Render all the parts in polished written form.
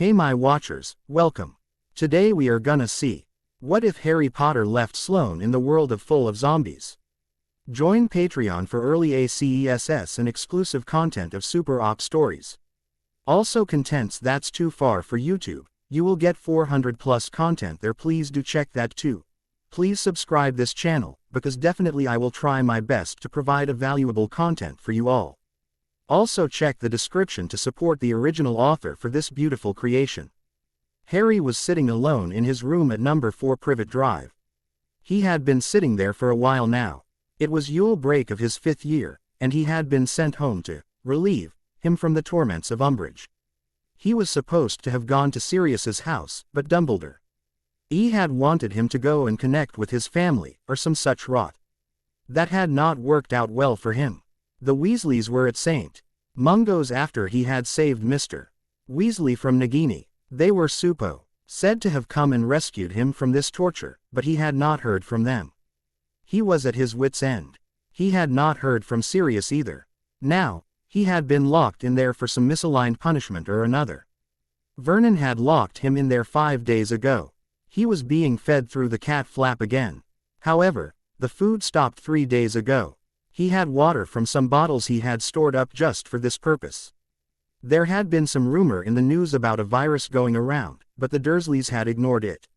Hey my watchers, welcome. Today we are gonna see, what if Harry Potter left Sloane in the world full of zombies? Join Patreon for early ACESS and exclusive content of Super Op stories. Also contents that's too far for YouTube, you will get 400 plus content there, please do check that too. Please subscribe this channel, because definitely I will try my best to provide a valuable content for you all. Also check the description to support the original author for this beautiful creation. Harry was sitting alone in his room at number 4 Privet Drive. He had been sitting there for a while now. It was Yule break of his 5th year, and he had been sent home to relieve him from the torments of Umbridge. He was supposed to have gone to Sirius's house, but Dumbledore had wanted him to go and connect with his family, or some such rot. That had not worked out well for him. The Weasleys were at St. Mungo's after he had saved Mr. Weasley from Nagini. They were said to have come and rescued him from this torture, but he had not heard from them. He was at his wit's end. He had not heard from Sirius either. Now, he had been locked in there for some misaligned punishment or another. Vernon had locked him in there 5 days ago. He was being fed through the cat flap again. However, the food stopped 3 days ago. He had water from some bottles he had stored up just for this purpose. There had been some rumor in the news about a virus going around, but the Dursleys had ignored it.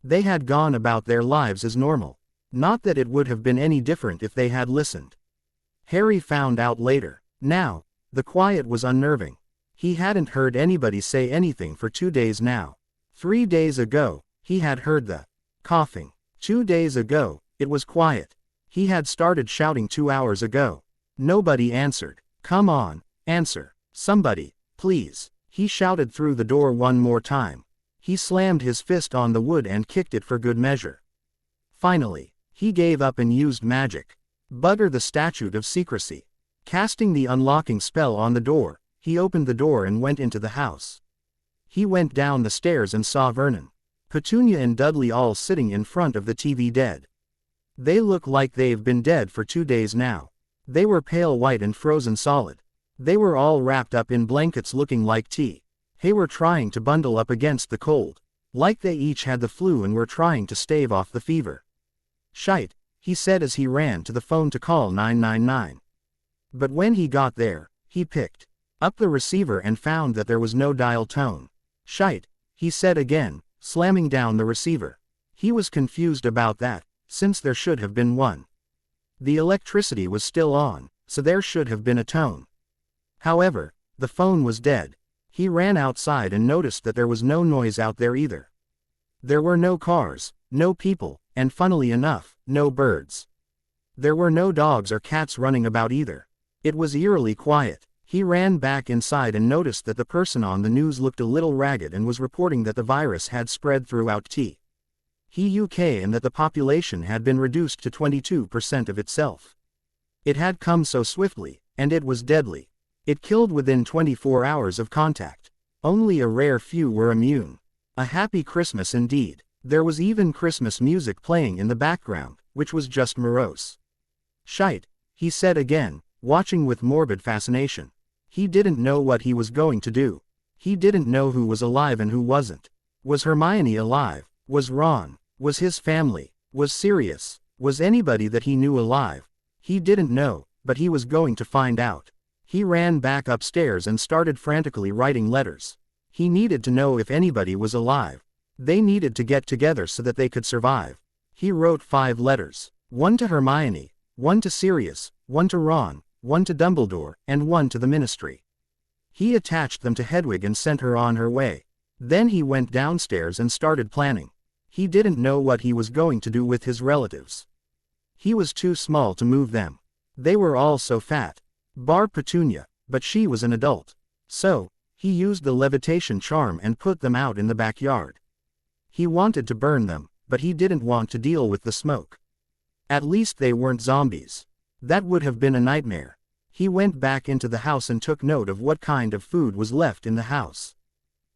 They had gone about their lives as normal. Not that it would have been any different if they had listened. Harry found out later. Now, the quiet was unnerving. He hadn't heard anybody say anything for 2 days now. 3 days ago, he had heard the coughing. 2 days ago, it was quiet. He had started shouting 2 hours ago. Nobody answered. Come on, answer. Somebody, please. He shouted through the door one more time. He slammed his fist on the wood and kicked it for good measure. Finally, he gave up and used magic. Butter the Statute of Secrecy. Casting the unlocking spell on the door, he opened the door and went into the house. He went down the stairs and saw Vernon, Petunia and Dudley all sitting in front of the TV dead. They look like they've been dead for 2 days now. They were pale white and frozen solid. They were all wrapped up in blankets looking like tea. They were trying to bundle up against the cold. Like they each had the flu and were trying to stave off the fever. Shite, he said as he ran to the phone to call 999. But when he got there, he picked up the receiver and found that there was no dial tone. Shite, he said again, slamming down the receiver. He was confused about that, since there should have been one. The electricity was still on, so there should have been a tone. However, the phone was dead. He ran outside and noticed that there was no noise out there either. There were no cars, no people, and funnily enough, no birds. There were no dogs or cats running about either. It was eerily quiet. He ran back inside and noticed that the person on the news looked a little ragged and was reporting that the virus had spread throughout UK and that the population had been reduced to 22% of itself. It had come so swiftly, and it was deadly. It killed within 24 hours of contact. Only a rare few were immune. A happy Christmas indeed. There was even Christmas music playing in the background, which was just morose. Shite, he said again, watching with morbid fascination. He didn't know what he was going to do. He didn't know who was alive and who wasn't. Was Hermione alive? Was Ron? Was his family? Was Sirius? Was anybody that he knew alive? He didn't know, but he was going to find out. He ran back upstairs and started frantically writing letters. He needed to know if anybody was alive. They needed to get together so that they could survive. He wrote 5 letters. 1 to Hermione, 1 to Sirius, 1 to Ron, 1 to Dumbledore, and 1 to the Ministry. He attached them to Hedwig and sent her on her way. Then he went downstairs and started planning. He didn't know what he was going to do with his relatives. He was too small to move them. They were all so fat. Bar Petunia, but she was an adult. So, he used the levitation charm and put them out in the backyard. He wanted to burn them, but he didn't want to deal with the smoke. At least they weren't zombies. That would have been a nightmare. He went back into the house and took note of what kind of food was left in the house.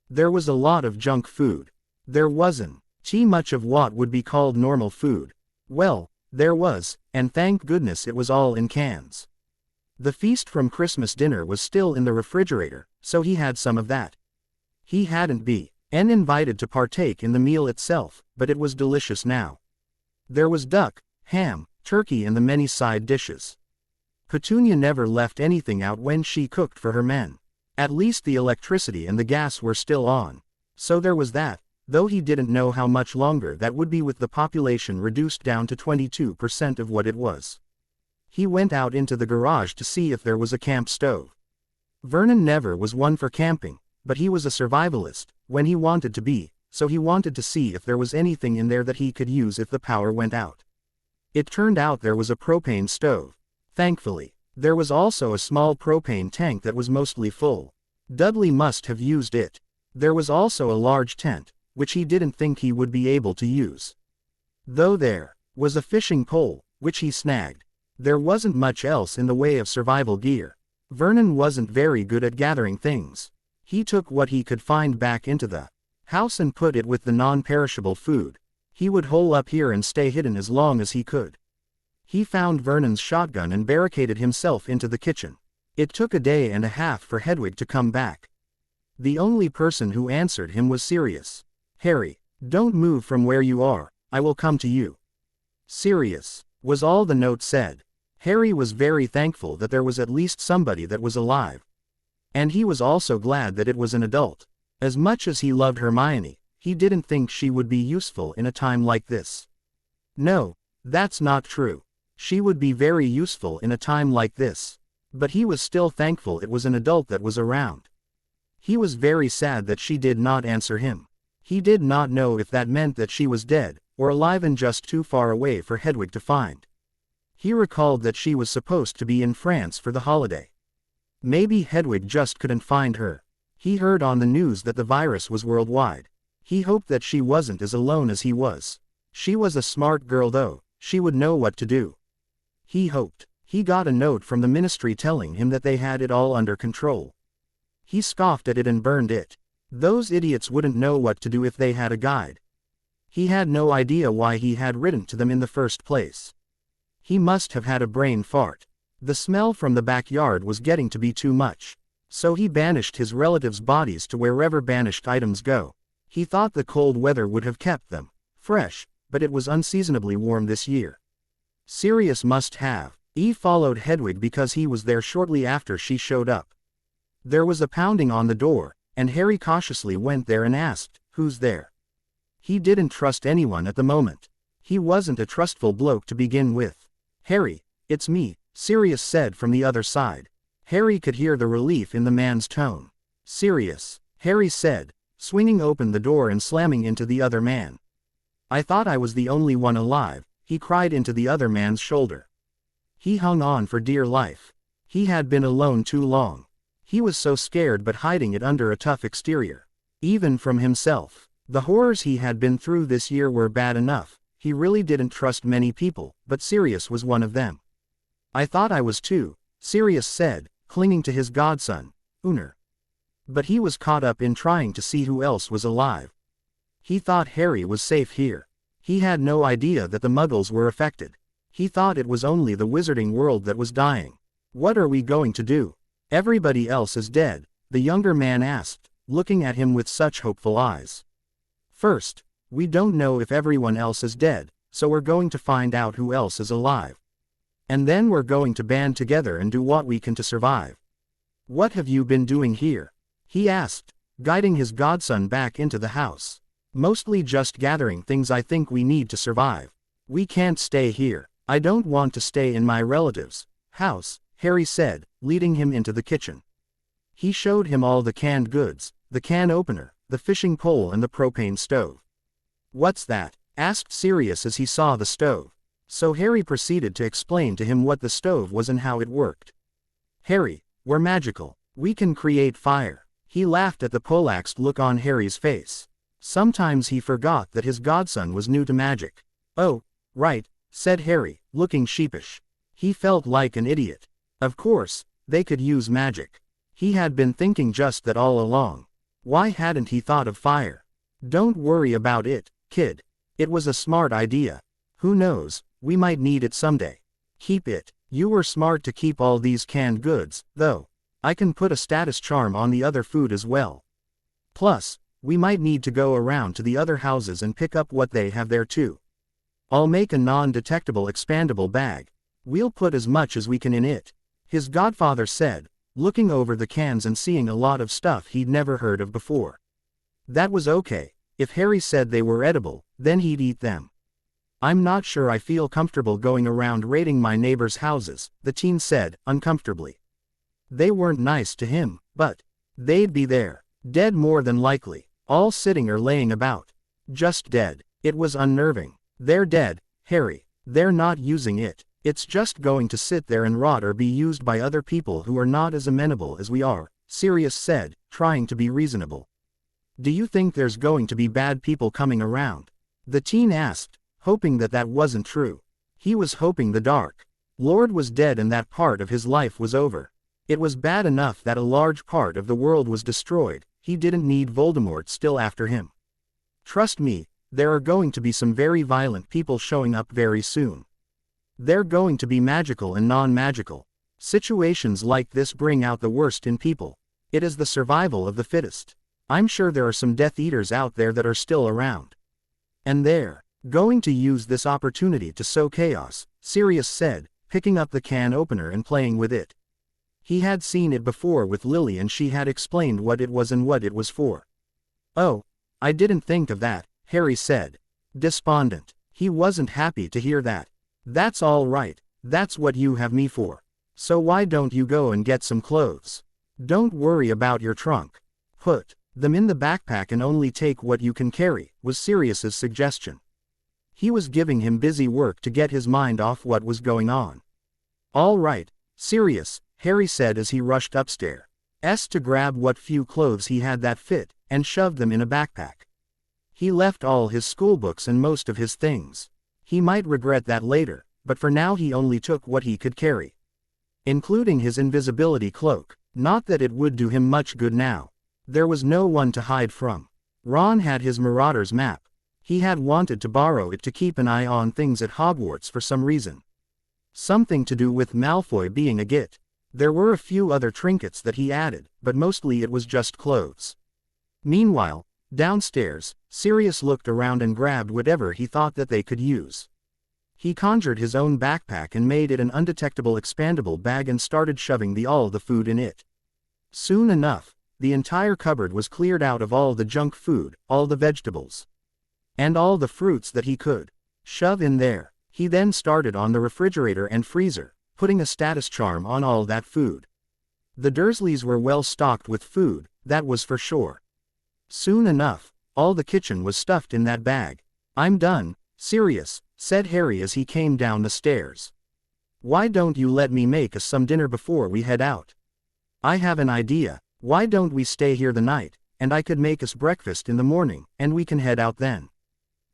There was a lot of junk food. There wasn't much of what would be called normal food. Well, there was, and thank goodness it was all in cans. The feast from Christmas dinner was still in the refrigerator, so he had some of that. He hadn't been invited to partake in the meal itself, but it was delicious now. There was duck, ham, turkey and the many side dishes. Petunia never left anything out when she cooked for her men. At least the electricity and the gas were still on. So there was that, though he didn't know how much longer that would be with the population reduced down to 22% of what it was. He went out into the garage to see if there was a camp stove. Vernon never was one for camping, but he was a survivalist, when he wanted to be, so he wanted to see if there was anything in there that he could use if the power went out. It turned out there was a propane stove. Thankfully, there was also a small propane tank that was mostly full. Dudley must have used it. There was also a large tent, which he didn't think he would be able to use. Though there was a fishing pole, which he snagged. There wasn't much else in the way of survival gear. Vernon wasn't very good at gathering things. He took what he could find back into the house and put it with the non-perishable food. He would hole up here and stay hidden as long as he could. He found Vernon's shotgun and barricaded himself into the kitchen. It took a day and a half for Hedwig to come back. The only person who answered him was Sirius. "Harry, don't move from where you are, I will come to you." Sirius, was all the note said. Harry was very thankful that there was at least somebody that was alive. And he was also glad that it was an adult. As much as he loved Hermione, he didn't think she would be useful in a time like this. No, that's not true. She would be very useful in a time like this. But he was still thankful it was an adult that was around. He was very sad that she did not answer him. He did not know if that meant that she was dead, or alive and just too far away for Hedwig to find. He recalled that she was supposed to be in France for the holiday. Maybe Hedwig just couldn't find her. He heard on the news that the virus was worldwide. He hoped that she wasn't as alone as he was. She was a smart girl though, she would know what to do. He hoped. He got a note from the ministry telling him that they had it all under control. He scoffed at it and burned it. Those idiots wouldn't know what to do if they had a guide. He had no idea why he had written to them in the first place. He must have had a brain fart. The smell from the backyard was getting to be too much. So he banished his relatives' bodies to wherever banished items go. He thought the cold weather would have kept them fresh, but it was unseasonably warm this year. Sirius must have followed Hedwig because he was there shortly after she showed up. There was a pounding on the door, and Harry cautiously went there and asked, "Who's there?" He didn't trust anyone at the moment. He wasn't a trustful bloke to begin with. "Harry, it's me," Sirius said from the other side. Harry could hear the relief in the man's tone. "Sirius," Harry said, swinging open the door and slamming into the other man. "I thought I was the only one alive," he cried into the other man's shoulder. He hung on for dear life. He had been alone too long. He was so scared but hiding it under a tough exterior. Even from himself. The horrors he had been through this year were bad enough. He really didn't trust many people, but Sirius was one of them. "I thought I was too," Sirius said, clinging to his godson, Uner. But he was caught up in trying to see who else was alive. He thought Harry was safe here. He had no idea that the Muggles were affected. He thought it was only the wizarding world that was dying. "What are we going to do? Everybody else is dead," the younger man asked, looking at him with such hopeful eyes. "First, we don't know if everyone else is dead, so we're going to find out who else is alive. And then we're going to band together and do what we can to survive." "What have you been doing here?" he asked, guiding his godson back into the house. "Mostly just gathering things I think we need to survive. We can't stay here. I don't want to stay in my relative's house," Harry said, leading him into the kitchen. He showed him all the canned goods, the can opener, the fishing pole and the propane stove. "What's that?" asked Sirius as he saw the stove. So Harry proceeded to explain to him what the stove was and how it worked. "Harry, we're magical. We can create fire." He laughed at the poleaxed look on Harry's face. Sometimes he forgot that his godson was new to magic. "Oh, right," said Harry, looking sheepish. He felt like an idiot. Of course, they could use magic. He had been thinking just that all along. Why hadn't he thought of fire? "Don't worry about it, kid. It was a smart idea. Who knows, we might need it someday. Keep it. You were smart to keep all these canned goods, though. I can put a status charm on the other food as well." Plus, we might need to go around to the other houses and pick up what they have there too. I'll make a non-detectable expandable bag. We'll put as much as we can in it," his godfather said, looking over the cans and seeing a lot of stuff he'd never heard of before. That was okay. If Harry said they were edible, then he'd eat them. "I'm not sure I feel comfortable going around raiding my neighbors' houses," the teen said, uncomfortably. They weren't nice to him, but they'd be there. Dead more than likely. All sitting or laying about. Just dead. It was unnerving. "They're dead, Harry. They're not using it. It's just going to sit there and rot or be used by other people who are not as amenable as we are," Sirius said, trying to be reasonable. "Do you think there's going to be bad people coming around?" the teen asked, hoping that wasn't true. He was hoping the Dark Lord was dead and that part of his life was over. It was bad enough that a large part of the world was destroyed. He didn't need Voldemort still after him. "Trust me, there are going to be some very violent people showing up very soon. They're going to be magical and non-magical. Situations like this bring out the worst in people. It is the survival of the fittest. I'm sure there are some Death Eaters out there that are still around. And they're going to use this opportunity to sow chaos," Sirius said, picking up the can opener and playing with it. He had seen it before with Lily and she had explained what it was and what it was for. "Oh, I didn't think of that," Harry said. Despondent. He wasn't happy to hear that. "That's all right, that's what you have me for. So why don't you go and get some clothes? Don't worry about your trunk. Put them in the backpack and only take what you can carry," was Sirius's suggestion. He was giving him busy work to get his mind off what was going on. "All right, Sirius," Harry said as he rushed upstairs to grab what few clothes he had that fit, and shoved them in a backpack. He left all his schoolbooks and most of his things. He might regret that later, but for now he only took what he could carry, including his invisibility cloak. Not that it would do him much good now. There was no one to hide from. Ron had his Marauder's map. He had wanted to borrow it to keep an eye on things at Hogwarts for some reason. Something to do with Malfoy being a git. There were a few other trinkets that he added, but mostly it was just clothes. Meanwhile, downstairs, Sirius looked around and grabbed whatever he thought that they could use. He conjured his own backpack and made it an undetectable expandable bag and started shoving all the food in it. Soon enough, the entire cupboard was cleared out of all the junk food, all the vegetables, and all the fruits that he could shove in there. He then started on the refrigerator and freezer, putting a status charm on all that food. The Dursleys were well stocked with food, that was for sure. Soon enough, all the kitchen was stuffed in that bag. "I'm done, Sirius," said Harry as he came down the stairs. "Why don't you let me make us some dinner before we head out? I have an idea. Why don't we stay here the night, and I could make us breakfast in the morning, and we can head out then.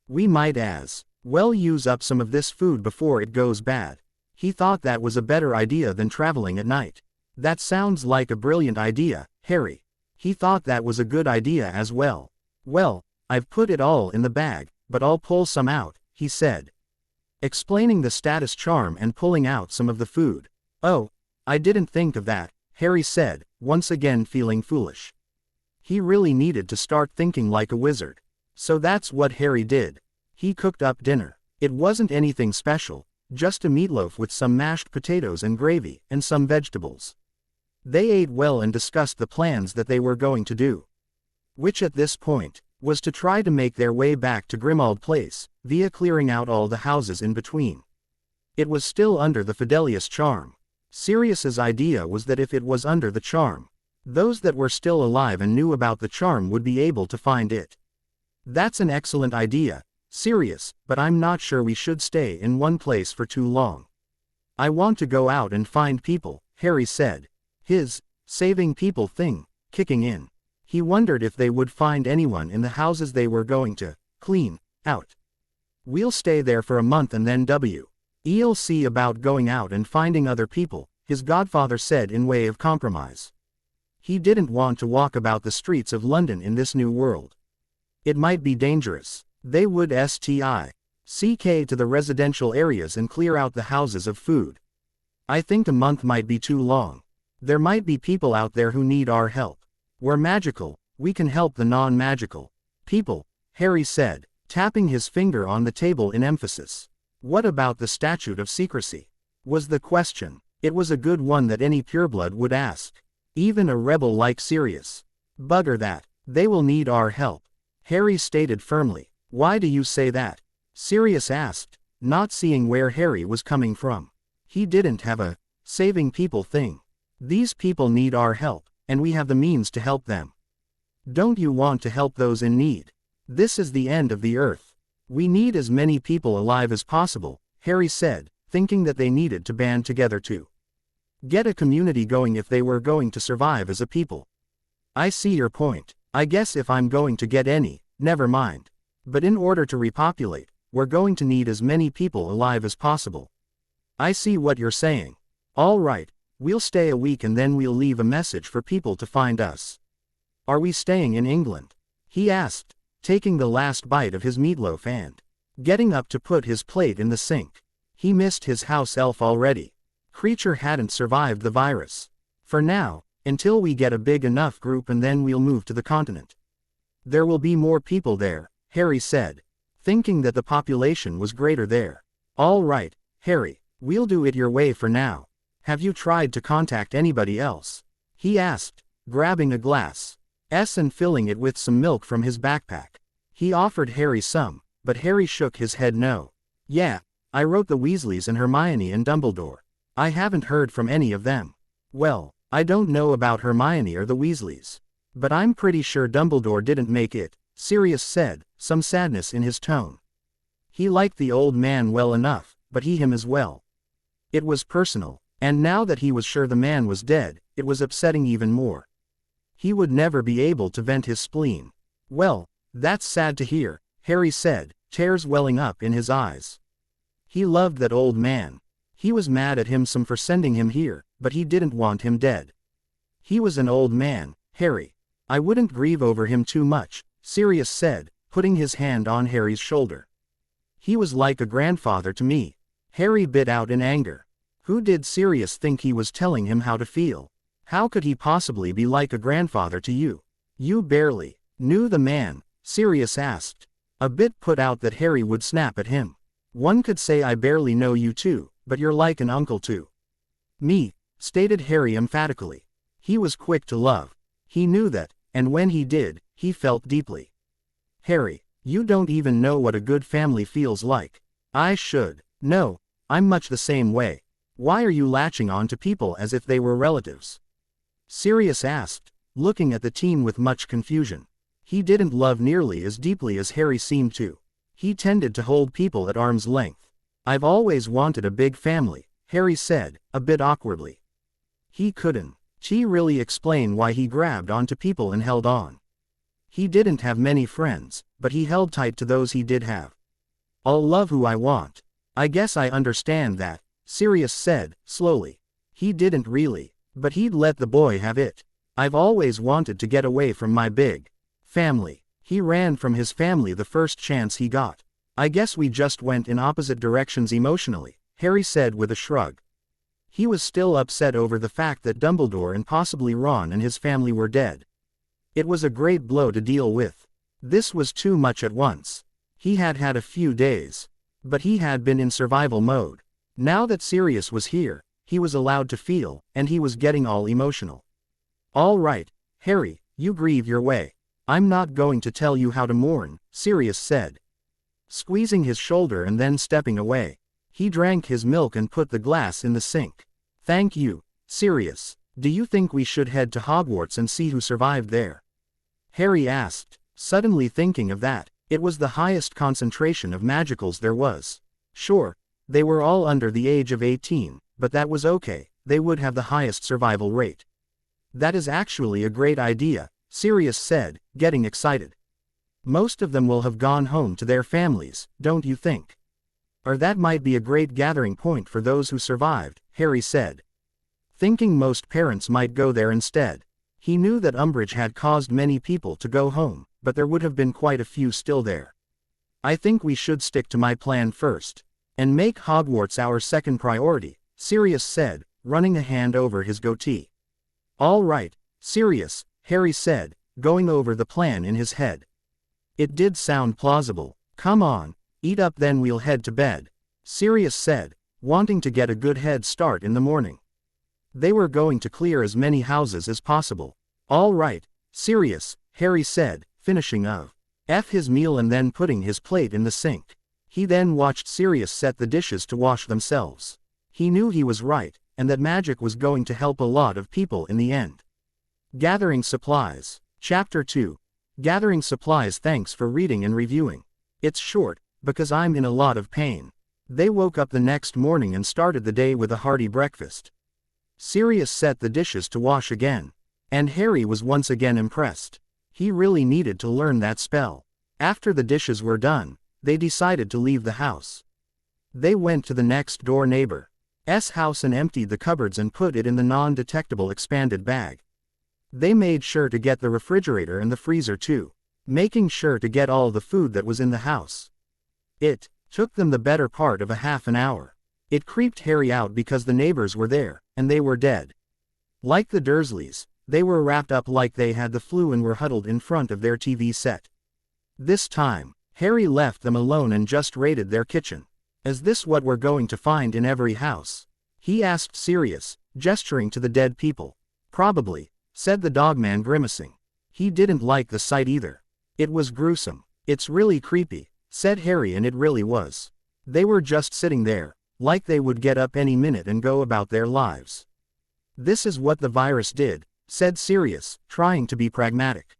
We might as well use up some of this food before it goes bad." He thought that was a better idea than traveling at night. "That sounds like a brilliant idea, Harry." He thought that was a good idea as well. "Well, I've put it all in the bag, but I'll pull some out," he said, explaining the status charm and pulling out some of the food. "Oh, I didn't think of that," Harry said, once again feeling foolish. He really needed to start thinking like a wizard. So that's what Harry did. He cooked up dinner. It wasn't anything special, just a meatloaf with some mashed potatoes and gravy, and some vegetables. They ate well and discussed the plans that they were going to do, which at this point was to try to make their way back to Grimmauld Place, via clearing out all the houses in between. It was still under the Fidelius charm. Sirius's idea was that if it was under the charm, those that were still alive and knew about the charm would be able to find it. "That's an excellent idea, Sirius, but I'm not sure we should stay in one place for too long. I want to go out and find people," Harry said, his saving people thing kicking in. He wondered if they would find anyone in the houses they were going to clean out. "We'll stay there for a month and then we'll see about going out and finding other people," his godfather said in way of compromise. He didn't want to walk about the streets of London in this new world. It might be dangerous. They would stick to the residential areas and clear out the houses of food. "I think a month might be too long. There might be people out there who need our help. We're magical, we can help the non-magical people, Harry said, tapping his finger on the table in emphasis. What about the Statute of Secrecy? Was the question. It was a good one that any pureblood would ask. Even a rebel like Sirius. Bugger that. They will need our help, Harry stated firmly. Why do you say that? Sirius asked, not seeing where Harry was coming from. He didn't have a saving people thing. These people need our help, and we have the means to help them. Don't you want to help those in need? This is the end of the earth. We need as many people alive as possible, Harry said, thinking that they needed to band together to get a community going if they were going to survive as a people. I see your point. I guess if I'm going to get any, never mind. But in order to repopulate, we're going to need as many people alive as possible. I see what you're saying. All right, we'll stay a week and then we'll leave a message for people to find us. Are we staying in England? He asked, taking the last bite of his meatloaf and getting up to put his plate in the sink. He missed his house elf already. Creature hadn't survived the virus. For now, until we get a big enough group and then we'll move to the continent. There will be more people there, Harry said, thinking that the population was greater there. All right, Harry, we'll do it your way for now. Have you tried to contact anybody else? He asked, grabbing a glass and filling it with some milk from his backpack. He offered Harry some, but Harry shook his head no. Yeah, I wrote the Weasleys and Hermione and Dumbledore. I haven't heard from any of them. Well, I don't know about Hermione or the Weasleys. But I'm pretty sure Dumbledore didn't make it, Sirius said, some sadness in his tone. He liked the old man well enough, but he him as well. It was personal, and now that he was sure the man was dead, it was upsetting even more. He would never be able to vent his spleen. Well, that's sad to hear, Harry said, tears welling up in his eyes. He loved that old man. He was mad at him for sending him here, but he didn't want him dead. He was an old man, Harry. I wouldn't grieve over him too much, Sirius said, putting his hand on Harry's shoulder. He was like a grandfather to me. Harry bit out in anger. Who did Sirius think he was telling him how to feel? How could he possibly be like a grandfather to you? You barely knew the man, Sirius asked, a bit put out that Harry would snap at him. One could say I barely know you too, but you're like an uncle to me, stated Harry emphatically. He was quick to love. He knew that, and when he did, he felt deeply. Harry, you don't even know what a good family feels like. I should. No, I'm much the same way. Why are you latching on to people as if they were relatives? Sirius asked, looking at the teen with much confusion. He didn't love nearly as deeply as Harry seemed to. He tended to hold people at arm's length. I've always wanted a big family, Harry said, a bit awkwardly. He couldn't really explain why he grabbed onto people and held on. He didn't have many friends, but he held tight to those he did have. I'll love who I want. I guess I understand that, Sirius said, slowly. He didn't really, but he'd let the boy have it. I've always wanted to get away from my big family. He ran from his family the first chance he got. I guess we just went in opposite directions emotionally, Harry said with a shrug. He was still upset over the fact that Dumbledore and possibly Ron and his family were dead. It was a great blow to deal with. This was too much at once. He had had a few days. But he had been in survival mode. Now that Sirius was here, he was allowed to feel, and he was getting all emotional. All right, Harry, you grieve your way. I'm not going to tell you how to mourn, Sirius said, squeezing his shoulder and then stepping away. He drank his milk and put the glass in the sink. Thank you, Sirius. Do you think we should head to Hogwarts and see who survived there? Harry asked, suddenly thinking of that. It was the highest concentration of magicals there was. Sure, they were all under the age of 18, but that was okay, they would have the highest survival rate. That is actually a great idea, Sirius said, getting excited. Most of them will have gone home to their families, don't you think? Or that might be a great gathering point for those who survived, Harry said. Thinking most parents might go there instead. He knew that Umbridge had caused many people to go home, but there would have been quite a few still there. I think we should stick to my plan first. And make Hogwarts our second priority, Sirius said, running a hand over his goatee. All right, Sirius, Harry said, going over the plan in his head. It did sound plausible. "Come on, eat up then we'll head to bed," Sirius said, wanting to get a good head start in the morning. They were going to clear as many houses as possible. "All right, Sirius," Harry said, finishing his meal and then putting his plate in the sink. He then watched Sirius set the dishes to wash themselves. He knew he was right, and that magic was going to help a lot of people in the end. Gathering Supplies. Chapter 2. Gathering Supplies. Thanks for reading and reviewing. It's short, because I'm in a lot of pain. They woke up the next morning and started the day with a hearty breakfast. Sirius set the dishes to wash again. And Harry was once again impressed. He really needed to learn that spell. After the dishes were done, they decided to leave the house. They went to the next door neighbor's house and emptied the cupboards and put it in the non-detectable expanded bag. They made sure to get the refrigerator and the freezer too, making sure to get all the food that was in the house. It took them the better part of a half an hour. It creeped Harry out because the neighbors were there, and they were dead. Like the Dursleys, they were wrapped up like they had the flu and were huddled in front of their TV set. This time, Harry left them alone and just raided their kitchen. "Is this what we're going to find in every house?" he asked Sirius, gesturing to the dead people. "Probably," said the dogman, grimacing. He didn't like the sight either. It was gruesome. "It's really creepy," said Harry, and it really was. They were just sitting there, like they would get up any minute and go about their lives. "This is what the virus did," said Sirius, trying to be pragmatic.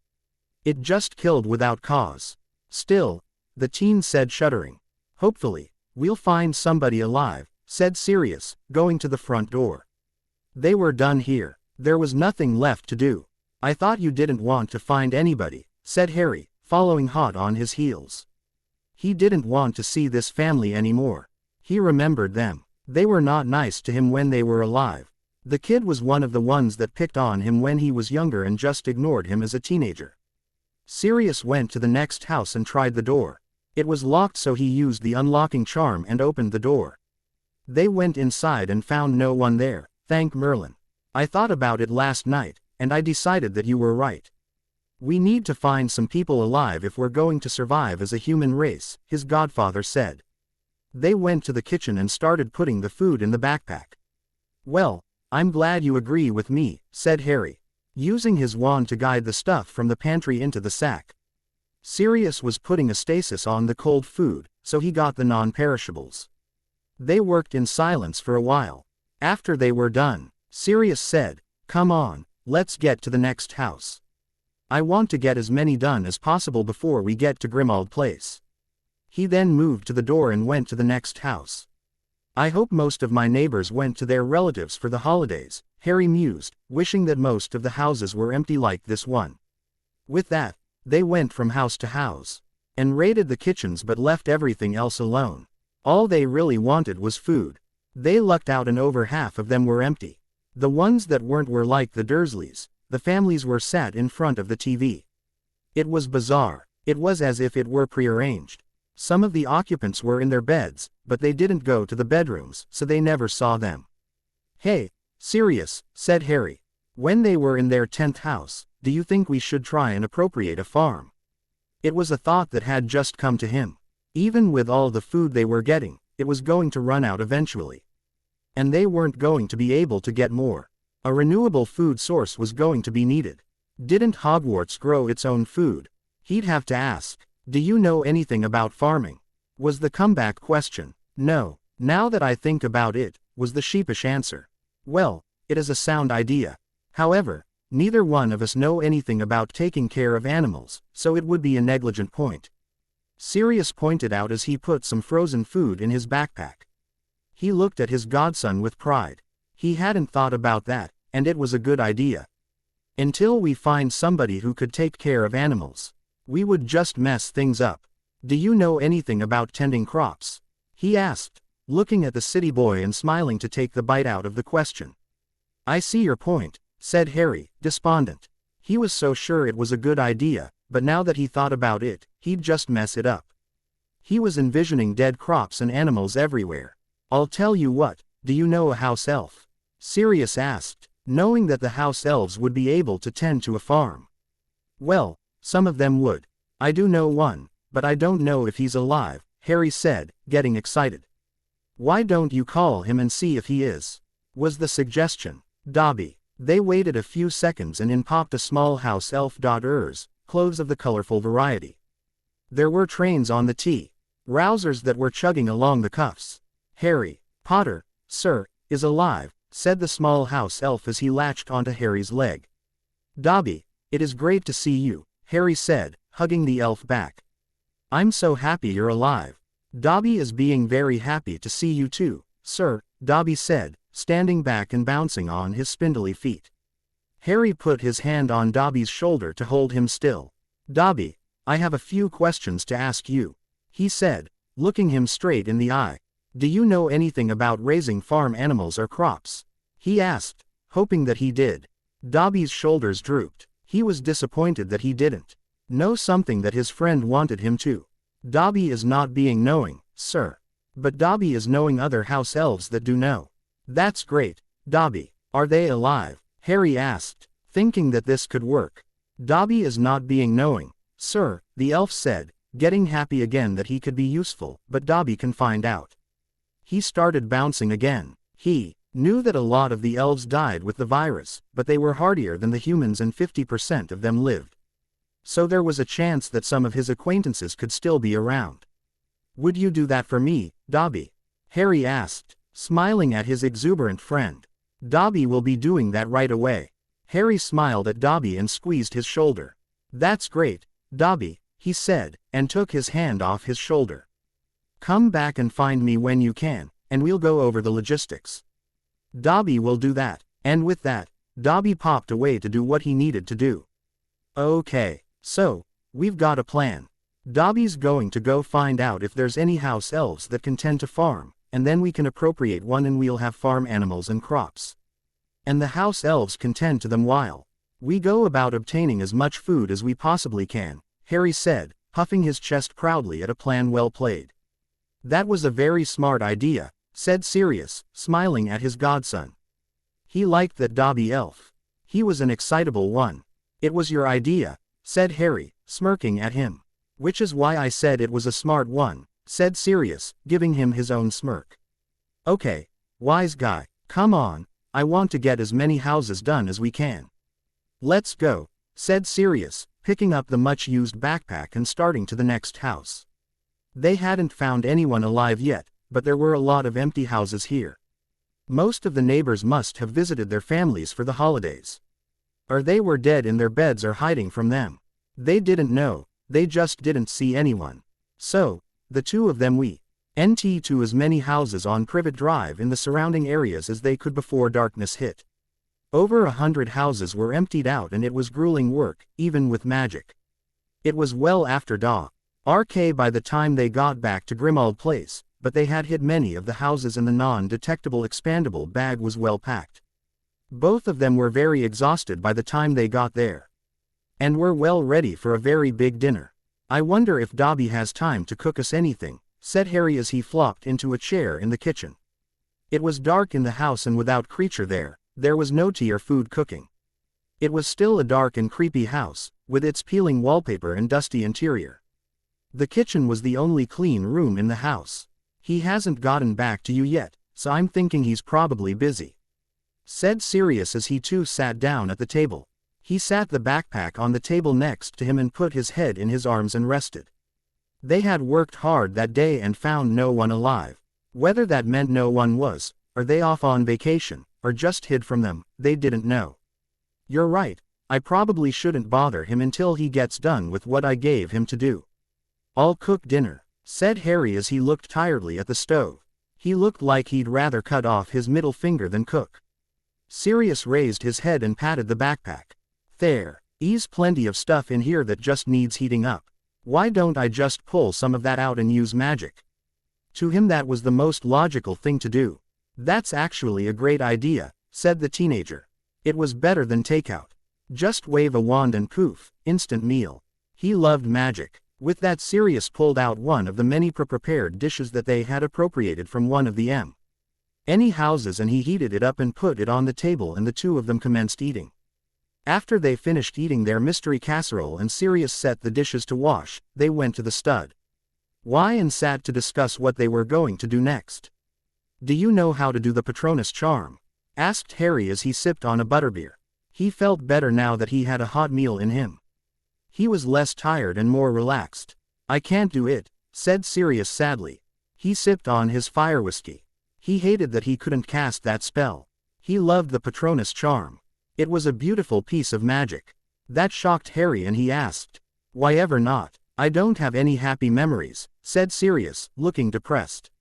"It just killed without cause." "Still," the teen said, shuddering. "Hopefully, we'll find somebody alive," said Sirius, going to the front door. They were done here. There was nothing left to do. "I thought you didn't want to find anybody," said Harry, following hot on his heels. He didn't want to see this family anymore. He remembered them. They were not nice to him when they were alive. The kid was one of the ones that picked on him when he was younger and just ignored him as a teenager. Sirius went to the next house and tried the door. It was locked, so he used the unlocking charm and opened the door. They went inside and found no one there, thank Merlin. "I thought about it last night, and I decided that you were right. We need to find some people alive if we're going to survive as a human race," his godfather said. They went to the kitchen and started putting the food in the backpack. "Well, I'm glad you agree with me," said Harry, using his wand to guide the stuff from the pantry into the sack. Sirius was putting a stasis on the cold food, so he got the non-perishables. They worked in silence for a while. After they were done, Sirius said, "Come on, let's get to the next house. I want to get as many done as possible before we get to Grimmauld Place." He then moved to the door and went to the next house. "I hope most of my neighbors went to their relatives for the holidays," Harry mused, wishing that most of the houses were empty like this one. With that, they went from house to house and raided the kitchens but left everything else alone. All they really wanted was food. They lucked out and over half of them were empty. The ones that weren't were like the Dursleys. The families were sat in front of the TV. It was bizarre. It was as if it were prearranged. Some of the occupants were in their beds, but they didn't go to the bedrooms, so they never saw them. "Hey, Sirius," said Harry. When they were in their 10th house, "Do you think we should try and appropriate a farm?" It was a thought that had just come to him. Even with all the food they were getting, it was going to run out eventually. And they weren't going to be able to get more. A renewable food source was going to be needed. Didn't Hogwarts grow its own food? He'd have to ask. "Do you know anything about farming?" was the comeback question. "No, now that I think about it," was the sheepish answer. "Well, it is a sound idea. However, neither one of us know anything about taking care of animals, so it would be a negligent point," Sirius pointed out as he put some frozen food in his backpack. He looked at his godson with pride. He hadn't thought about that, and it was a good idea. "Until we find somebody who could take care of animals, we would just mess things up. Do you know anything about tending crops?" he asked, looking at the city boy and smiling to take the bite out of the question. "I see your point," said Harry, despondent. He was so sure it was a good idea, but now that he thought about it, he'd just mess it up. He was envisioning dead crops and animals everywhere. "I'll tell you what, do you know a house elf?" Sirius asked, knowing that the house elves would be able to tend to a farm. Well, some of them would. I do know one, but I don't know if he's alive, Harry said, getting excited. Why don't you call him and see if he is? Was the suggestion. Dobby. They waited a few seconds and in popped a small house elf. Clothes of the colorful variety. There were trains on the T. Rousers that were chugging along the cuffs. Harry Potter, sir, is alive, said the small house elf as he latched onto Harry's leg. Dobby, it is great to see you, Harry said, hugging the elf back. I'm so happy you're alive. Dobby is being very happy to see you too, sir, Dobby said, standing back and bouncing on his spindly feet. Harry put his hand on Dobby's shoulder to hold him still. Dobby, I have a few questions to ask you, he said, looking him straight in the eye. Do you know anything about raising farm animals or crops? He asked, hoping that he did. Dobby's shoulders drooped. He was disappointed that he didn't know something that his friend wanted him to. Dobby is not being knowing, sir. But Dobby is knowing other house elves that do know. That's great, Dobby. Are they alive? Harry asked, thinking that this could work. Dobby is not being knowing, sir, the elf said, getting happy again that he could be useful, but Dobby can find out. He started bouncing again. He knew that a lot of the elves died with the virus, but they were hardier than the humans and 50% of them lived. So there was a chance that some of his acquaintances could still be around. Would you do that for me, Dobby? Harry asked, smiling at his exuberant friend. Dobby will be doing that right away. Harry smiled at Dobby and squeezed his shoulder. That's great, Dobby, he said, and took his hand off his shoulder. Come back and find me when you can, and we'll go over the logistics. Dobby will do that, and with that, Dobby popped away to do what he needed to do. Okay, so, we've got a plan. Dobby's going to go find out if there's any house elves that can tend to farm, and then we can appropriate one and we'll have farm animals and crops. And the house elves can tend to them while we go about obtaining as much food as we possibly can, Harry said, puffing his chest proudly at a plan well played. That was a very smart idea, said Sirius, smiling at his godson. He liked that Dobby elf. He was an excitable one. It was your idea, said Harry, smirking at him. Which is why I said it was a smart one, said Sirius, giving him his own smirk. Okay, wise guy, come on, I want to get as many houses done as we can. Let's go, said Sirius, picking up the much-used backpack and starting to the next house. They hadn't found anyone alive yet, but there were a lot of empty houses here. Most of the neighbors must have visited their families for the holidays. Or they were dead in their beds or hiding from them. They didn't know, they just didn't see anyone. So, the two of them went to as many houses on Privet Drive in the surrounding areas as they could before darkness hit. Over 100 houses were emptied out and it was grueling work, even with magic. It was well after dawn. By the time they got back to Grimmauld Place, but they had hit many of the houses and the non-detectable expandable bag was well packed. Both of them were very exhausted by the time they got there. And were well ready for a very big dinner. I wonder if Dobby has time to cook us anything, said Harry as he flopped into a chair in the kitchen. It was dark in the house and without creature there was no tea or food cooking. It was still a dark and creepy house, with its peeling wallpaper and dusty interior. The kitchen was the only clean room in the house. He hasn't gotten back to you yet, so I'm thinking he's probably busy, said Sirius as he too sat down at the table. He sat the backpack on the table next to him and put his head in his arms and rested. They had worked hard that day and found no one alive. Whether that meant no one was, or they off on vacation, or just hid from them, they didn't know. You're right, I probably shouldn't bother him until he gets done with what I gave him to do. I'll cook dinner, said Harry as he looked tiredly at the stove. He looked like he'd rather cut off his middle finger than cook. Sirius raised his head and patted the backpack. There's plenty of stuff in here that just needs heating up. Why don't I just pull some of that out and use magic? To him that was the most logical thing to do. That's actually a great idea, said the teenager. It was better than takeout. Just wave a wand and poof, instant meal. He loved magic. With that Sirius pulled out one of the many pre-prepared dishes that they had appropriated from one of the any houses and he heated it up and put it on the table and the two of them commenced eating. After they finished eating their mystery casserole and Sirius set the dishes to wash, they went to the stud. Y and sat to discuss what they were going to do next. "Do you know how to do the Patronus charm?" asked Harry as he sipped on a butterbeer. He felt better now that he had a hot meal in him. He was less tired and more relaxed. "I can't do it," said Sirius sadly. He sipped on his fire whiskey. He hated that he couldn't cast that spell. He loved the Patronus charm. It was a beautiful piece of magic. That shocked Harry and he asked, "Why ever not?" "I don't have any happy memories," said Sirius, looking depressed.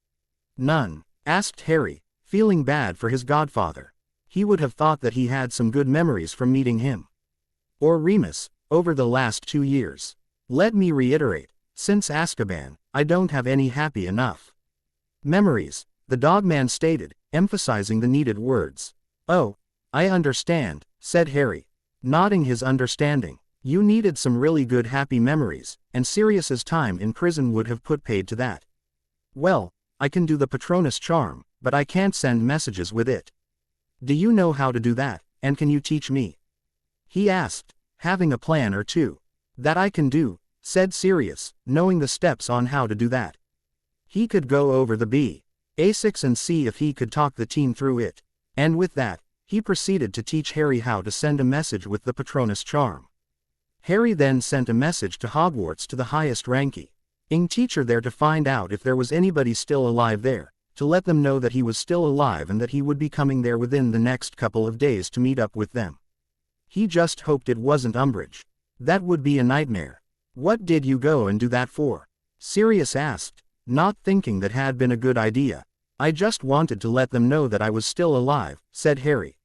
"None?" asked Harry, feeling bad for his godfather. He would have thought that he had some good memories from meeting him. Or Remus, over the last 2 years. "Let me reiterate, since Azkaban, I don't have any happy enough memories," the dogman stated, emphasizing the needed words. "Oh, I understand," said Harry, nodding his understanding. "You needed some really good happy memories, and Sirius's time in prison would have put paid to that." "Well, I can do the Patronus charm, but I can't send messages with it. Do you know how to do that, and can you teach me?" he asked, having a plan or two. "That I can do," said Sirius, knowing the steps on how to do that. He could go over the basics and see if he could talk the team through it. And with that, he proceeded to teach Harry how to send a message with the Patronus charm. Harry then sent a message to Hogwarts to the highest ranking teacher there to find out if there was anybody still alive there, to let them know that he was still alive and that he would be coming there within the next couple of days to meet up with them. He just hoped it wasn't Umbridge. That would be a nightmare. "What did you go and do that for?" Sirius asked, not thinking that had been a good idea. "I just wanted to let them know that I was still alive," said Harry,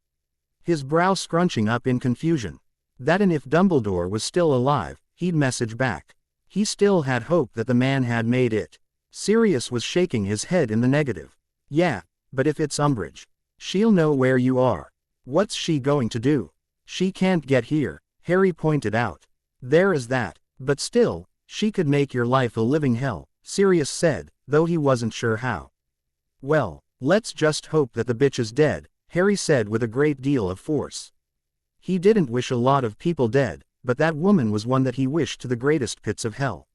his brow scrunching up in confusion. That and if Dumbledore was still alive, he'd message back. He still had hope that the man had made it. Sirius was shaking his head in the negative. "Yeah, but if it's Umbridge, she'll know where you are. What's she going to do? She can't get here," Harry pointed out. "There is that. But still, she could make your life a living hell," Sirius said, though he wasn't sure how. "Well, let's just hope that the bitch is dead," Harry said with a great deal of force. He didn't wish a lot of people dead, but that woman was one that he wished to the greatest pits of hell.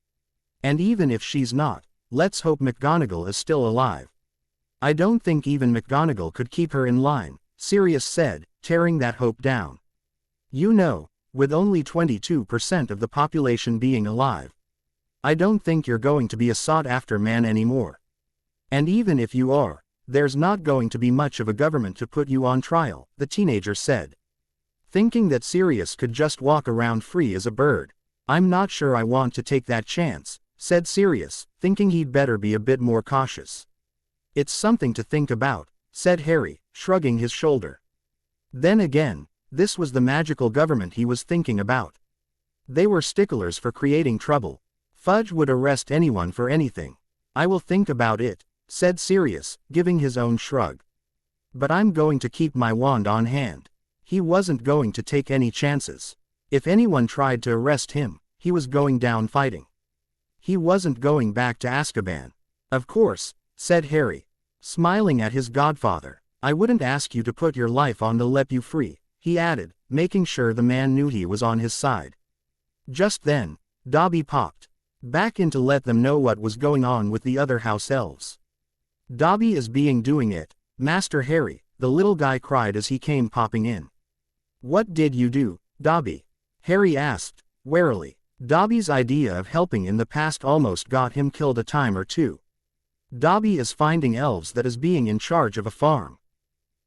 And even if she's not, let's hope McGonagall is still alive. "I don't think even McGonagall could keep her in line," Sirius said, tearing that hope down. "You know, with only 22% of the population being alive, I don't think you're going to be a sought-after man anymore. And even if you are, there's not going to be much of a government to put you on trial," the teenager said, thinking that Sirius could just walk around free as a bird. "I'm not sure I want to take that chance," said Sirius, thinking he'd better be a bit more cautious. "It's something to think about," said Harry, shrugging his shoulder. Then again, this was the magical government he was thinking about. They were sticklers for creating trouble. Fudge would arrest anyone for anything. "I will think about it," said Sirius, giving his own shrug. "But I'm going to keep my wand on hand." He wasn't going to take any chances. If anyone tried to arrest him, he was going down fighting. He wasn't going back to Azkaban. "Of course," said Harry, smiling at his godfather. "I wouldn't ask you to put your life on the let you free," he added, making sure the man knew he was on his side. Just then, Dobby popped back in to let them know what was going on with the other house elves. "Dobby is doing it, Master Harry," the little guy cried as he came popping in. "What did you do, Dobby?" Harry asked, warily. Dobby's idea of helping in the past almost got him killed a time or two. Dobby is finding elves that is being in charge of a farm.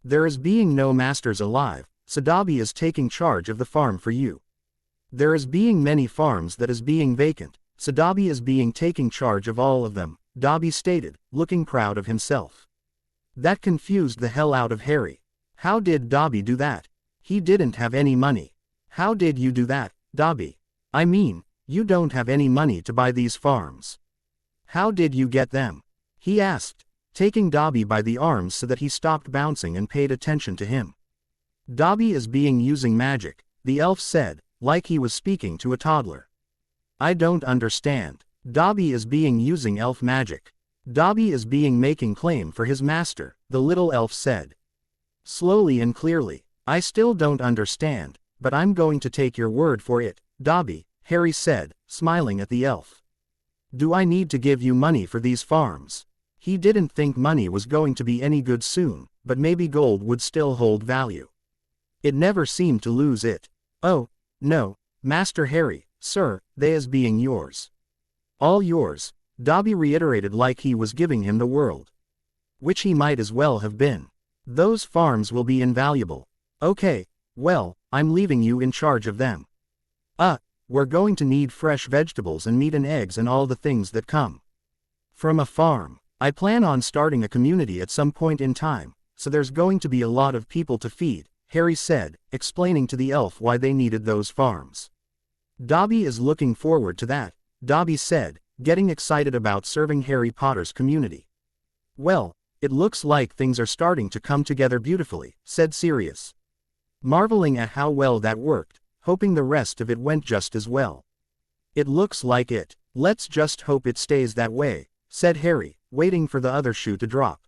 There is being no masters alive, so Dobby is taking charge of the farm for you. There is being many farms that is being vacant, so Dobby is taking charge of all of them, Dobby stated, looking proud of himself. That confused the hell out of Harry. How did Dobby do that? He didn't have any money. How did you do that, Dobby? I mean, you don't have any money to buy these farms. How did you get them? He asked, taking Dobby by the arms so that he stopped bouncing and paid attention to him. Dobby is using magic, the elf said, like he was speaking to a toddler. I don't understand. Dobby is using elf magic. Dobby is making claim for his master, the little elf said. Slowly and clearly. I still don't understand, but I'm going to take your word for it, Dobby, Harry said, smiling at the elf. Do I need to give you money for these farms? He didn't think money was going to be any good soon, but maybe gold would still hold value. It never seemed to lose it. Oh, no, Master Harry, sir, they is being yours. All yours, Dobby reiterated like he was giving him the world. Which he might as well have been. Those farms will be invaluable. Okay, well, I'm leaving you in charge of them. We're going to need fresh vegetables and meat and eggs and all the things that come from a farm. I plan on starting a community at some point in time, so there's going to be a lot of people to feed, Harry said, explaining to the elf why they needed those farms. Dobby is looking forward to that, Dobby said, getting excited about serving Harry Potter's community. Well, it looks like things are starting to come together beautifully, said Sirius, marveling at how well that worked, hoping the rest of it went just as well. It looks like it. Let's just hope it stays that way, said Harry, waiting for the other shoe to drop.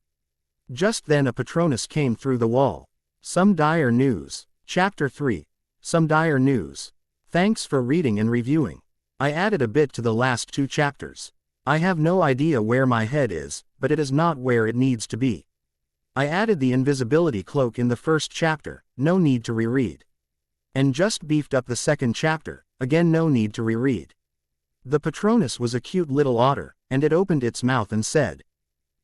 Just then a Patronus came through the wall. Some dire news. Chapter 3. Some dire news. Thanks for reading and reviewing. I added a bit to the last 2 chapters. I have no idea where my head is, but it is not where it needs to be. I added the invisibility cloak in the first chapter, no need to reread. And just beefed up the second chapter, again no need to reread. The Patronus was a cute little otter, and it opened its mouth and said,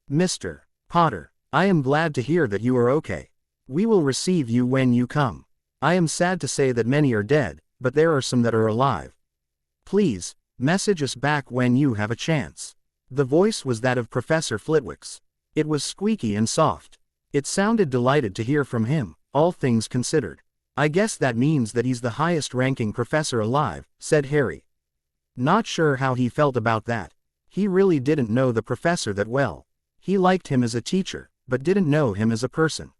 Mr. Potter, I am glad to hear that you are okay. We will receive you when you come. I am sad to say that many are dead, but there are some that are alive. Please, message us back when you have a chance. The voice was that of Professor Flitwick's. It was squeaky and soft. It sounded delighted to hear from him, all things considered. I guess that means that he's the highest-ranking professor alive, said Harry. Not sure how he felt about that. He really didn't know the professor that well. He liked him as a teacher, but didn't know him as a person.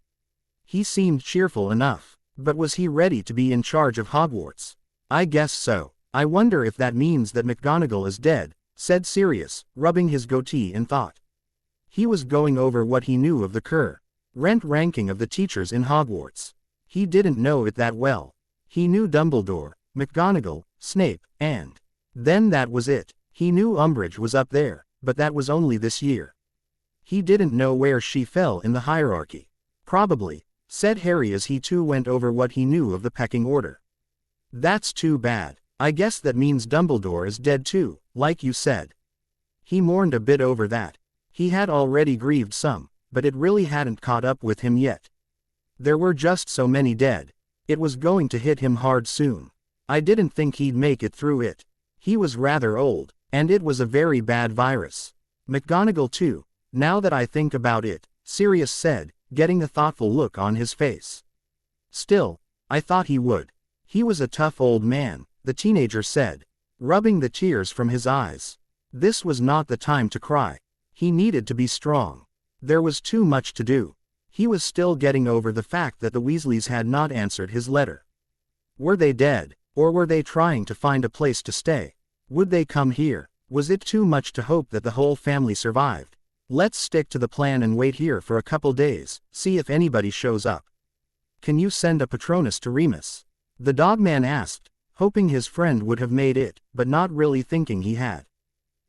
He seemed cheerful enough, but was he ready to be in charge of Hogwarts? I guess so. I wonder if that means that McGonagall is dead, said Sirius, rubbing his goatee in thought. He was going over what he knew of the current ranking of the teachers in Hogwarts. He didn't know it that well. He knew Dumbledore, McGonagall, Snape, and then that was it. He knew Umbridge was up there, but that was only this year. He didn't know where she fell in the hierarchy. Probably, said Harry as he too went over what he knew of the pecking order. That's too bad. I guess that means Dumbledore is dead too, like you said. He mourned a bit over that. He had already grieved some, but it really hadn't caught up with him yet. There were just so many dead. It was going to hit him hard soon. I didn't think he'd make it through it. He was rather old, and it was a very bad virus. McGonagall too, now that I think about it, Sirius said, getting a thoughtful look on his face. Still, I thought he would. He was a tough old man, the teenager said, rubbing the tears from his eyes. This was not the time to cry. He needed to be strong. There was too much to do. He was still getting over the fact that the Weasleys had not answered his letter. Were they dead, or were they trying to find a place to stay? Would they come here? Was it too much to hope that the whole family survived? Let's stick to the plan and wait here for a couple days, see if anybody shows up. Can you send a Patronus to Remus? The dogman asked, hoping his friend would have made it, but not really thinking he had.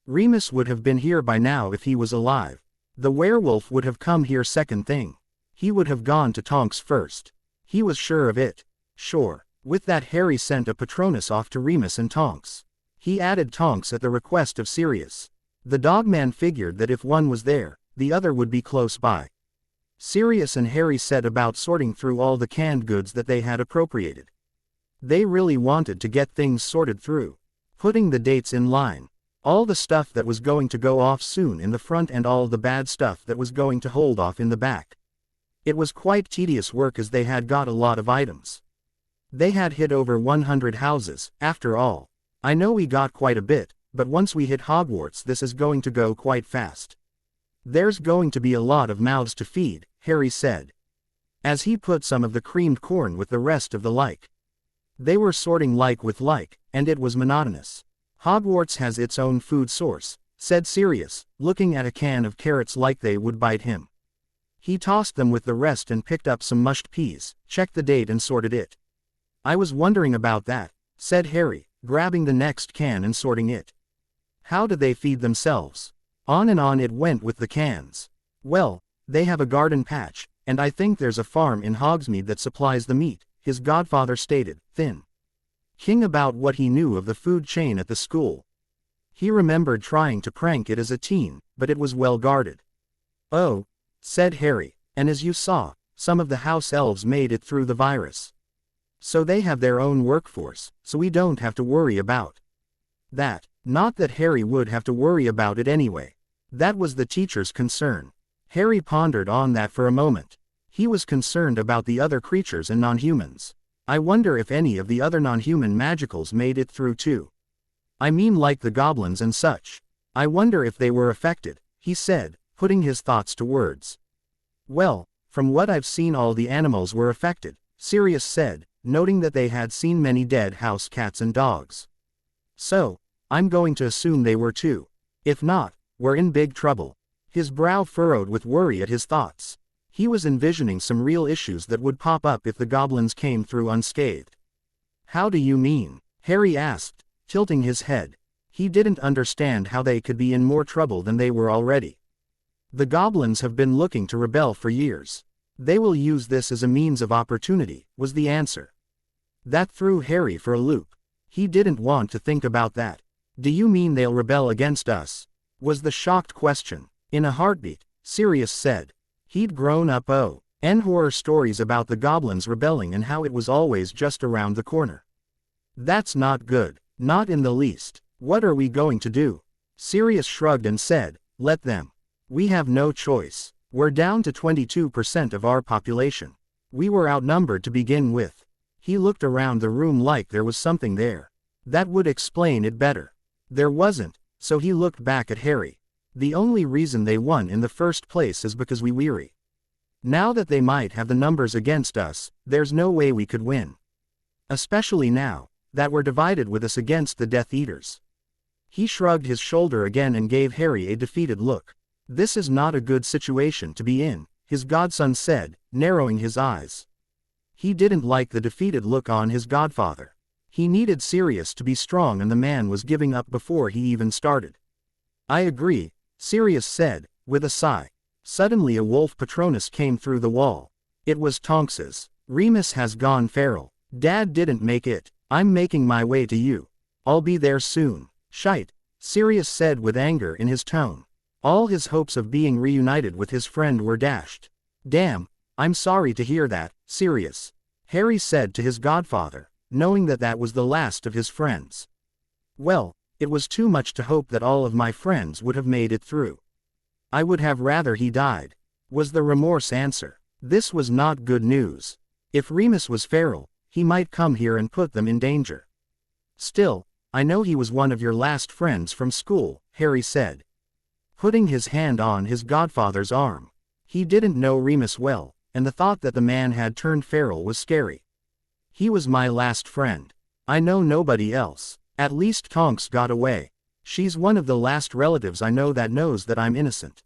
Remus would have been here by now if he was alive. The werewolf would have come here second thing. He would have gone to Tonks first. He was sure of it. Sure. With that Harry sent a Patronus off to Remus and Tonks. He added Tonks at the request of Sirius. The dogman figured that if one was there, the other would be close by. Sirius and Harry set about sorting through all the canned goods that they had appropriated. They really wanted to get things sorted through. Putting the dates in line. All the stuff that was going to go off soon in the front and all the bad stuff that was going to hold off in the back. It was quite tedious work as they had got a lot of items. They had hit over 100 houses, after all. I know we got quite a bit, but once we hit Hogwarts this is going to go quite fast. There's going to be a lot of mouths to feed, Harry said, as he put some of the creamed corn with the rest of the like. They were sorting like with like, and it was monotonous. Hogwarts has its own food source, said Sirius, looking at a can of carrots like they would bite him. He tossed them with the rest and picked up some mushed peas, checked the date and sorted it. I was wondering about that, said Harry, grabbing the next can and sorting it. How do they feed themselves? On and on it went with the cans. Well, they have a garden patch, and I think there's a farm in Hogsmeade that supplies the meat, his godfather stated, thinking about what he knew of the food chain at the school. He remembered trying to prank it as a teen, but it was well guarded. Oh, said Harry, and as you saw, some of the house elves made it through the virus. So they have their own workforce, so we don't have to worry about that. Not that Harry would have to worry about it anyway. That was the teacher's concern. Harry pondered on that for a moment. He was concerned about the other creatures and non-humans. I wonder if any of the other non-human magicals made it through too. I mean like the goblins and such. I wonder if they were affected, he said, putting his thoughts to words. Well, from what I've seen all the animals were affected, Sirius said, noting that they had seen many dead house cats and dogs. So, I'm going to assume they were too. If not, we're in big trouble. His brow furrowed with worry at his thoughts. He was envisioning some real issues that would pop up if the goblins came through unscathed. How do you mean? Harry asked, tilting his head. He didn't understand how they could be in more trouble than they were already. The goblins have been looking to rebel for years. They will use this as a means of opportunity, was the answer. That threw Harry for a loop. He didn't want to think about that. Do you mean they'll rebel against us? Was the shocked question. In a heartbeat, Sirius said. He'd grown up in horror stories about the goblins rebelling and how it was always just around the corner. That's not good, not in the least. What are we going to do? Sirius shrugged and said, let them. We have no choice. We're down to 22% of our population. We were outnumbered to begin with. He looked around the room like there was something there. That would explain it better. There wasn't, so he looked back at Harry. The only reason they won in the first place is because we weary. Now that they might have the numbers against us, there's no way we could win. Especially now that we're divided with us against the Death Eaters. He shrugged his shoulder again and gave Harry a defeated look. This is not a good situation to be in, his godson said, narrowing his eyes. He didn't like the defeated look on his godfather. He needed Sirius to be strong and the man was giving up before he even started. I agree, Sirius said, with a sigh. Suddenly a wolf Patronus came through the wall. It was Tonks's. Remus has gone feral. Dad didn't make it. I'm making my way to you. I'll be there soon. Shite, Sirius said with anger in his tone. All his hopes of being reunited with his friend were dashed. Damn, I'm sorry to hear that, Sirius, Harry said to his godfather, knowing that that was the last of his friends. Well, it was too much to hope that all of my friends would have made it through. I would have rather he died, was the remorse answer. This was not good news. If Remus was feral, he might come here and put them in danger. Still, I know he was one of your last friends from school, Harry said, putting his hand on his godfather's arm. He didn't know Remus well, and the thought that the man had turned feral was scary. He was my last friend. I know nobody else. At least Tonks got away. She's one of the last relatives I know that knows that I'm innocent.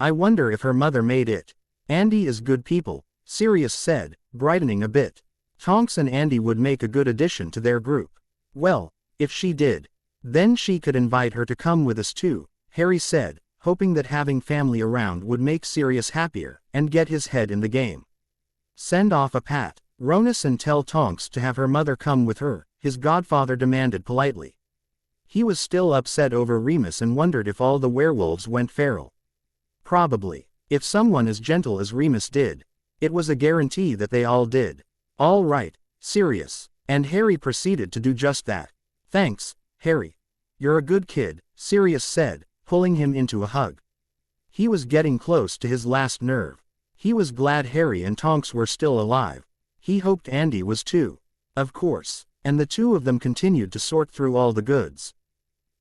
I wonder if her mother made it. Andy is good people, Sirius said, brightening a bit. Tonks and Andy would make a good addition to their group. Well, if she did, then she could invite her to come with us too, Harry said, hoping that having family around would make Sirius happier, and get his head in the game. Send off a pat, Ronus, and tell Tonks to have her mother come with her, his godfather demanded politely. He was still upset over Remus and wondered if all the werewolves went feral. Probably. If someone as gentle as Remus did. It was a guarantee that they all did. All right, Sirius. And Harry proceeded to do just that. Thanks, Harry. You're a good kid, Sirius said, pulling him into a hug. He was getting close to his last nerve. He was glad Harry and Tonks were still alive. He hoped Andy was too. Of course. And the two of them continued to sort through all the goods.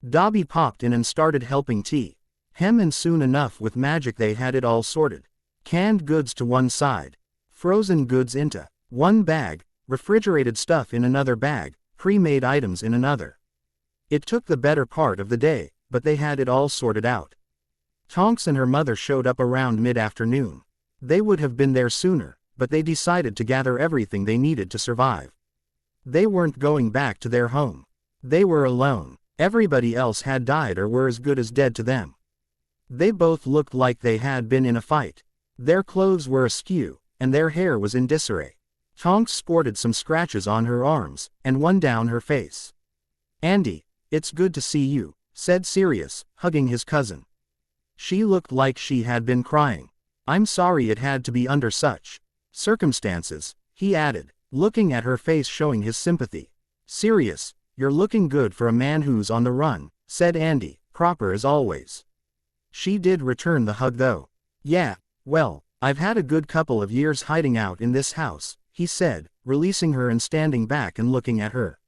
Dobby popped in and started helping tea. And soon enough with magic they had it all sorted. Canned goods to one side. Frozen goods into one bag, refrigerated stuff in another bag, pre-made items in another. It took the better part of the day, but they had it all sorted out. Tonks and her mother showed up around mid-afternoon. They would have been there sooner, but they decided to gather everything they needed to survive. They weren't going back to their home. They were alone. Everybody else had died or were as good as dead to them. They both looked like they had been in a fight. Their clothes were askew, and their hair was in disarray. Tonks sported some scratches on her arms, and one down her face. "Andy, it's good to see you," said Sirius, hugging his cousin. She looked like she had been crying. "I'm sorry it had to be under such circumstances," he added, looking at her face showing his sympathy. "Sirius, you're looking good for a man who's on the run," said Andy, proper as always. She did return the hug though. "Yeah, well, I've had a good couple of years hiding out in this house," he said, releasing her and standing back and looking at her.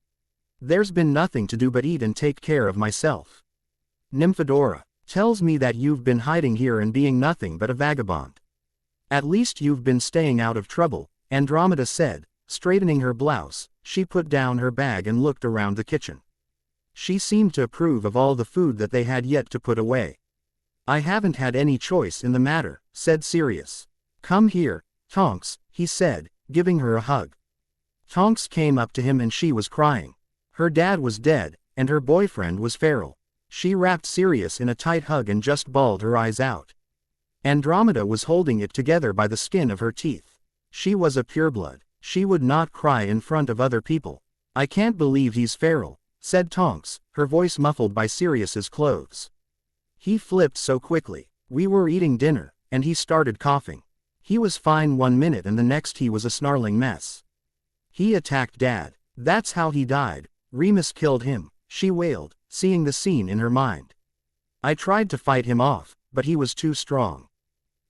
"There's been nothing to do but eat and take care of myself. Nymphadora tells me that you've been hiding here and being nothing but a vagabond. At least you've been staying out of trouble," Andromeda said, straightening her blouse. She put down her bag and looked around the kitchen. She seemed to approve of all the food that they had yet to put away. "I haven't had any choice in the matter," said Sirius. "Come here, Tonks," he said, giving her a hug. Tonks came up to him and she was crying. Her dad was dead, and her boyfriend was feral. She wrapped Sirius in a tight hug and just bawled her eyes out. Andromeda was holding it together by the skin of her teeth. She was a pureblood. She would not cry in front of other people. "I can't believe he's feral," said Tonks, her voice muffled by Sirius's clothes. "He flipped so quickly. We were eating dinner, and he started coughing. He was fine 1 minute and the next he was a snarling mess. He attacked Dad. That's how he died. Remus killed him," she wailed, seeing the scene in her mind. "I tried to fight him off, but he was too strong.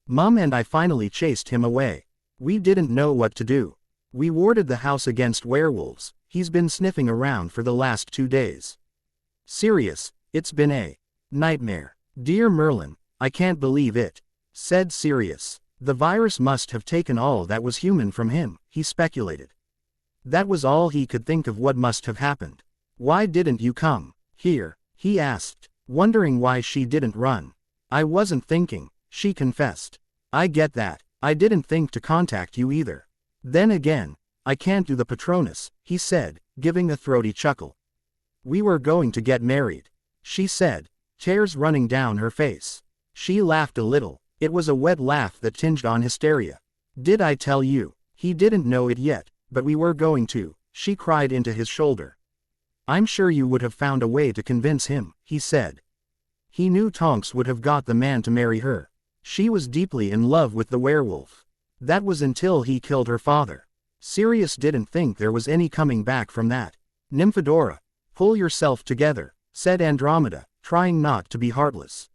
Mum and I finally chased him away. We didn't know what to do. We warded the house against werewolves. He's been sniffing around for the last 2 days. Sirius, it's been a nightmare. Dear Merlin, I can't believe it," said Sirius. "The virus must have taken all that was human from him," he speculated. That was all he could think of what must have happened. "Why didn't you come here?" he asked, wondering why she didn't run. "I wasn't thinking," she confessed. "I get that. I didn't think to contact you either. Then again, I can't do the Patronus," he said, giving a throaty chuckle. "We were going to get married," she said, tears running down her face. She laughed a little. It was a wet laugh that tinged on hysteria. "Did I tell you?" He didn't know it yet, but we were going to, she cried into his shoulder. "I'm sure you would have found a way to convince him," he said. He knew Tonks would have got the man to marry her. She was deeply in love with the werewolf. That was until he killed her father. Sirius didn't think there was any coming back from that. "Nymphadora, pull yourself together," said Andromeda, trying not to be heartless.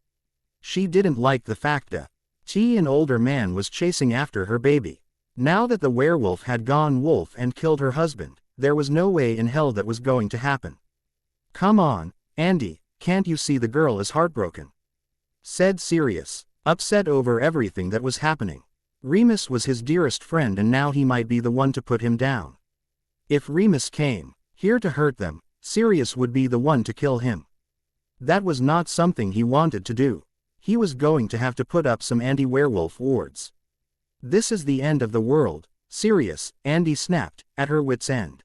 She didn't like the fact that an older man was chasing after her baby. Now that the werewolf had gone wolf and killed her husband, there was no way in hell that was going to happen. "Come on, Andy, can't you see the girl is heartbroken?" said Sirius, upset over everything that was happening. Remus was his dearest friend and now he might be the one to put him down. If Remus came here to hurt them, Sirius would be the one to kill him. That was not something he wanted to do. He was going to have to put up some anti-werewolf wards. "This is the end of the world, Sirius," Andy snapped, at her wit's end.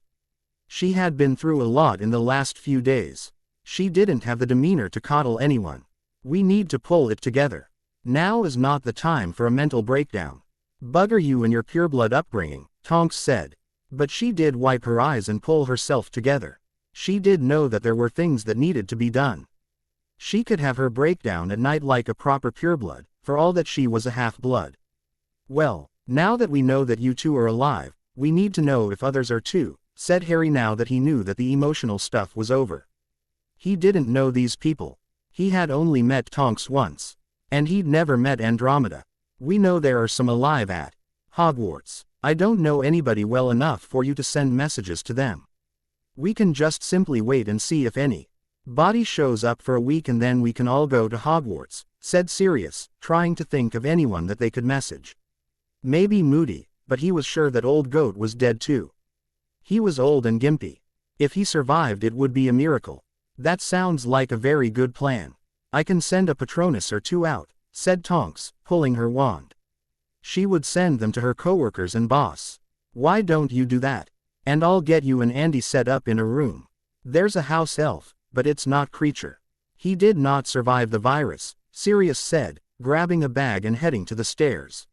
She had been through a lot in the last few days. She didn't have the demeanor to coddle anyone. "We need to pull it together. Now is not the time for a mental breakdown." "Bugger you and your pureblood upbringing," Tonks said. But she did wipe her eyes and pull herself together. She did know that there were things that needed to be done. She could have her breakdown at night like a proper pureblood, for all that she was a half-blood. "Well, now that we know that you two are alive, we need to know if others are too," said Harry now that he knew that the emotional stuff was over. He didn't know these people. He had only met Tonks once. And he'd never met Andromeda. "We know there are some alive at Hogwarts. I don't know anybody well enough for you to send messages to them. We can just simply wait and see if any body shows up for a week and then we can all go to Hogwarts," said Sirius, trying to think of anyone that they could message. Maybe Moody, but he was sure that Old Goat was dead too. He was old and gimpy. If he survived it would be a miracle. "That sounds like a very good plan. I can send a Patronus or 2 out," said Tonks, pulling her wand. She would send them to her coworkers and boss. "Why don't you do that?" And I'll get you and Andy set up in a room. There's a house elf, but it's not creature. He did not survive the virus, Sirius said, grabbing a bag and heading to the stairs.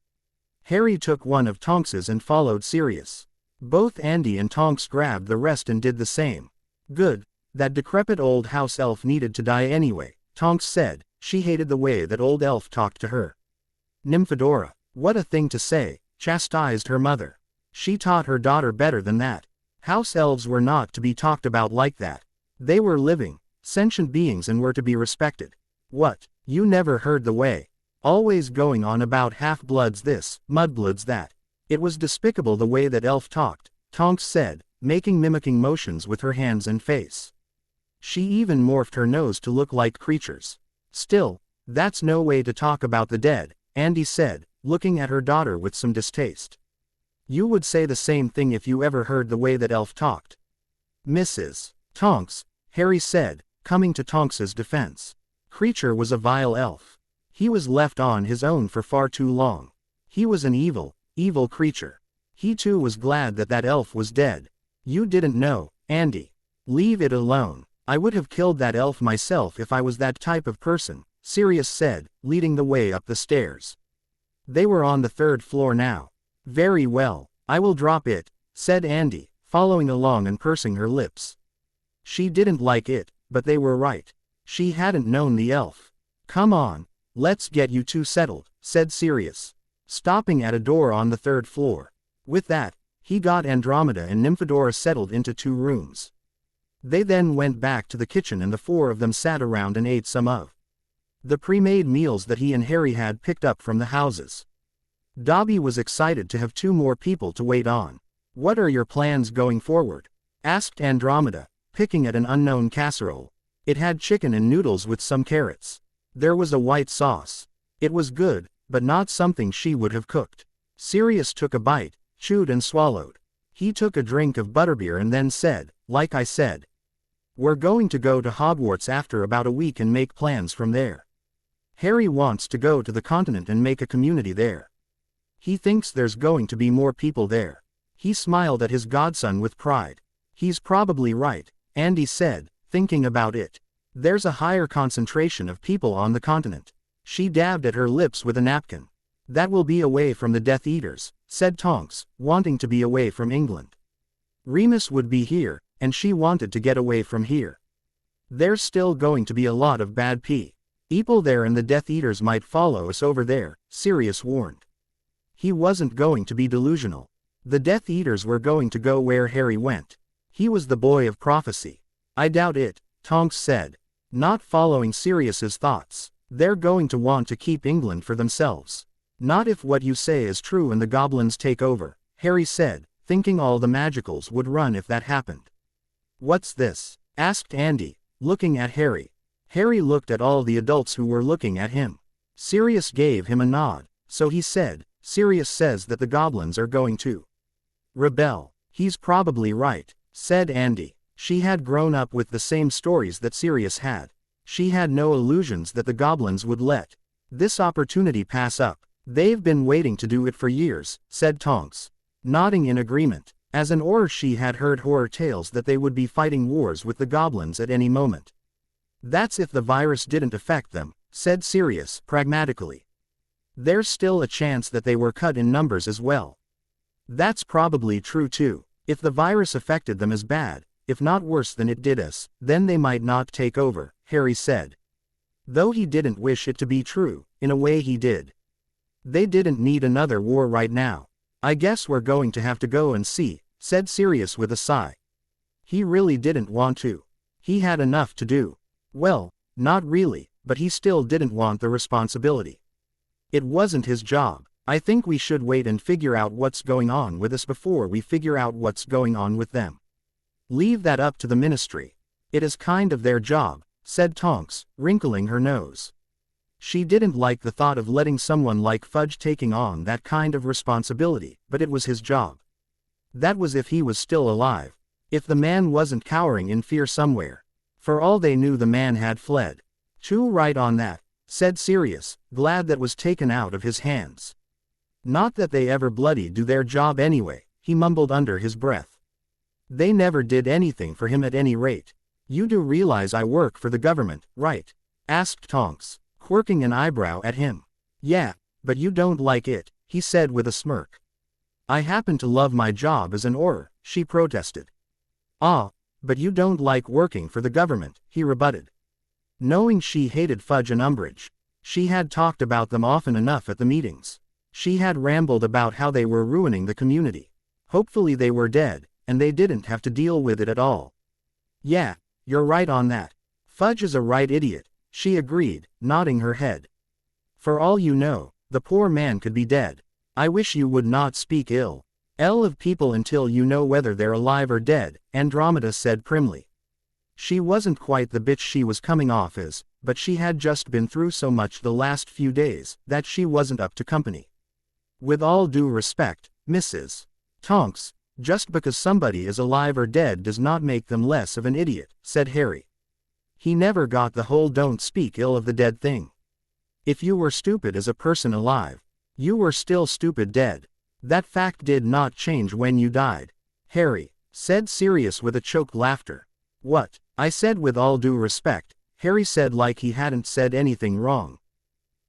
Harry took one of Tonks's and followed Sirius. Both Andy and Tonks grabbed the rest and did the same. Good, that decrepit old house elf needed to die anyway, Tonks said. She hated the way that old elf talked to her. Nymphadora, what a thing to say, chastised her mother. She taught her daughter better than that. House elves were not to be talked about like that. They were living, sentient beings and were to be respected. What, you never heard the way? Always going on about half-bloods this, mudbloods that. It was despicable the way that elf talked, Tonks said, mimicking motions with her hands and face. She even morphed her nose to look like creatures. Still, that's no way to talk about the dead, Andy said, looking at her daughter with some distaste. You would say the same thing if you ever heard the way that elf talked. Mrs. Tonks, Harry said, coming to Tonks's defense. Creature was a vile elf. He was left on his own for far too long. He was an evil creature. He too was glad that that elf was dead. You didn't know, Andy. Leave it alone. I would have killed that elf myself if I was that type of person, Sirius said, leading the way up the stairs. They were on the 3rd floor now. Very well, I will drop it, said Andy, following along and pursing her lips. She didn't like it, but they were right. She hadn't known the elf. Come on, let's get you two settled, said Sirius, stopping at a door on the 3rd floor. With that, he got Andromeda and Nymphadora settled into 2 rooms. They then went back to the kitchen and the 4 of them sat around and ate some of the pre-made meals that he and Harry had picked up from the houses. Dobby was excited to have 2 more people to wait on. What are your plans going forward? Asked Andromeda, picking at an unknown casserole. It had chicken and noodles with some carrots. There was a white sauce. It was good, but not something she would have cooked. Sirius took a bite, chewed and swallowed. He took a drink of butterbeer and then said, like I said, we're going to go to Hogwarts after about a week and make plans from there. Harry wants to go to the continent and make a community there. He thinks there's going to be more people there. He smiled at his godson with pride. He's probably right, Andy said, thinking about it. There's a higher concentration of people on the continent. She dabbed at her lips with a napkin. That will be away from the Death Eaters, said Tonks, wanting to be away from England. Remus would be here, and she wanted to get away from here. There's still going to be a lot of bad people there and the Death Eaters might follow us over there, Sirius warned. He wasn't going to be delusional. The Death Eaters were going to go where Harry went. He was the boy of prophecy. I doubt it, Tonks said, not following Sirius's thoughts. They're going to want to keep England for themselves. Not if what you say is true and the goblins take over, Harry said, thinking all the magicals would run if that happened. What's this? Asked Andy, looking at Harry. Harry looked at all the adults who were looking at him. Sirius gave him a nod, so he said, Sirius says that the goblins are going to rebel. He's probably right, said Andy. She had grown up with the same stories that Sirius had. She had no illusions that the goblins would let this opportunity pass up. They've been waiting to do it for years, said Tonks, nodding in agreement. As an Auror she had heard horror tales that they would be fighting wars with the goblins at any moment. That's if the virus didn't affect them, said Sirius, pragmatically. There's still a chance that they were cut in numbers as well. That's probably true too. If the virus affected them as bad, if not worse than it did us, then they might not take over, Harry said. Though he didn't wish it to be true, in a way he did. They didn't need another war right now. I guess we're going to have to go and see, said Sirius with a sigh. He really didn't want to. He had enough to do. Well, not really, but he still didn't want the responsibility. It wasn't his job. I think we should wait and figure out what's going on with us before we figure out what's going on with them. Leave that up to the ministry. It is kind of their job, said Tonks, wrinkling her nose. She didn't like the thought of letting someone like Fudge taking on that kind of responsibility, but it was his job. That was if he was still alive. If the man wasn't cowering in fear somewhere. For all they knew the man had fled. Too right on that, said Sirius, glad that was taken out of his hands. Not that they ever bloody do their job anyway, he mumbled under his breath. They never did anything for him at any rate. You do realize I work for the government, right? Asked Tonks, quirking an eyebrow at him. Yeah, but you don't like it, he said with a smirk. I happen to love my job as an Auror, she protested. Ah, but you don't like working for the government, he rebutted. Knowing she hated Fudge and Umbridge, she had talked about them often enough at the meetings. She had rambled about how they were ruining the community. Hopefully they were dead, and they didn't have to deal with it at all. Yeah, you're right on that. Fudge is a right idiot, she agreed, nodding her head. For all you know, the poor man could be dead. I wish you would not speak ill of people until you know whether they're alive or dead, Andromeda said primly. She wasn't quite the bitch she was coming off as, but she had just been through so much the last few days, that she wasn't up to company. With all due respect, Mrs. Tonks, just because somebody is alive or dead does not make them less of an idiot, said Harry. He never got the whole don't speak ill of the dead thing. If you were stupid as a person alive, you were still stupid dead. That fact did not change when you died. Harry, said Sirius with a choked laughter. What? I said with all due respect, Harry said like he hadn't said anything wrong.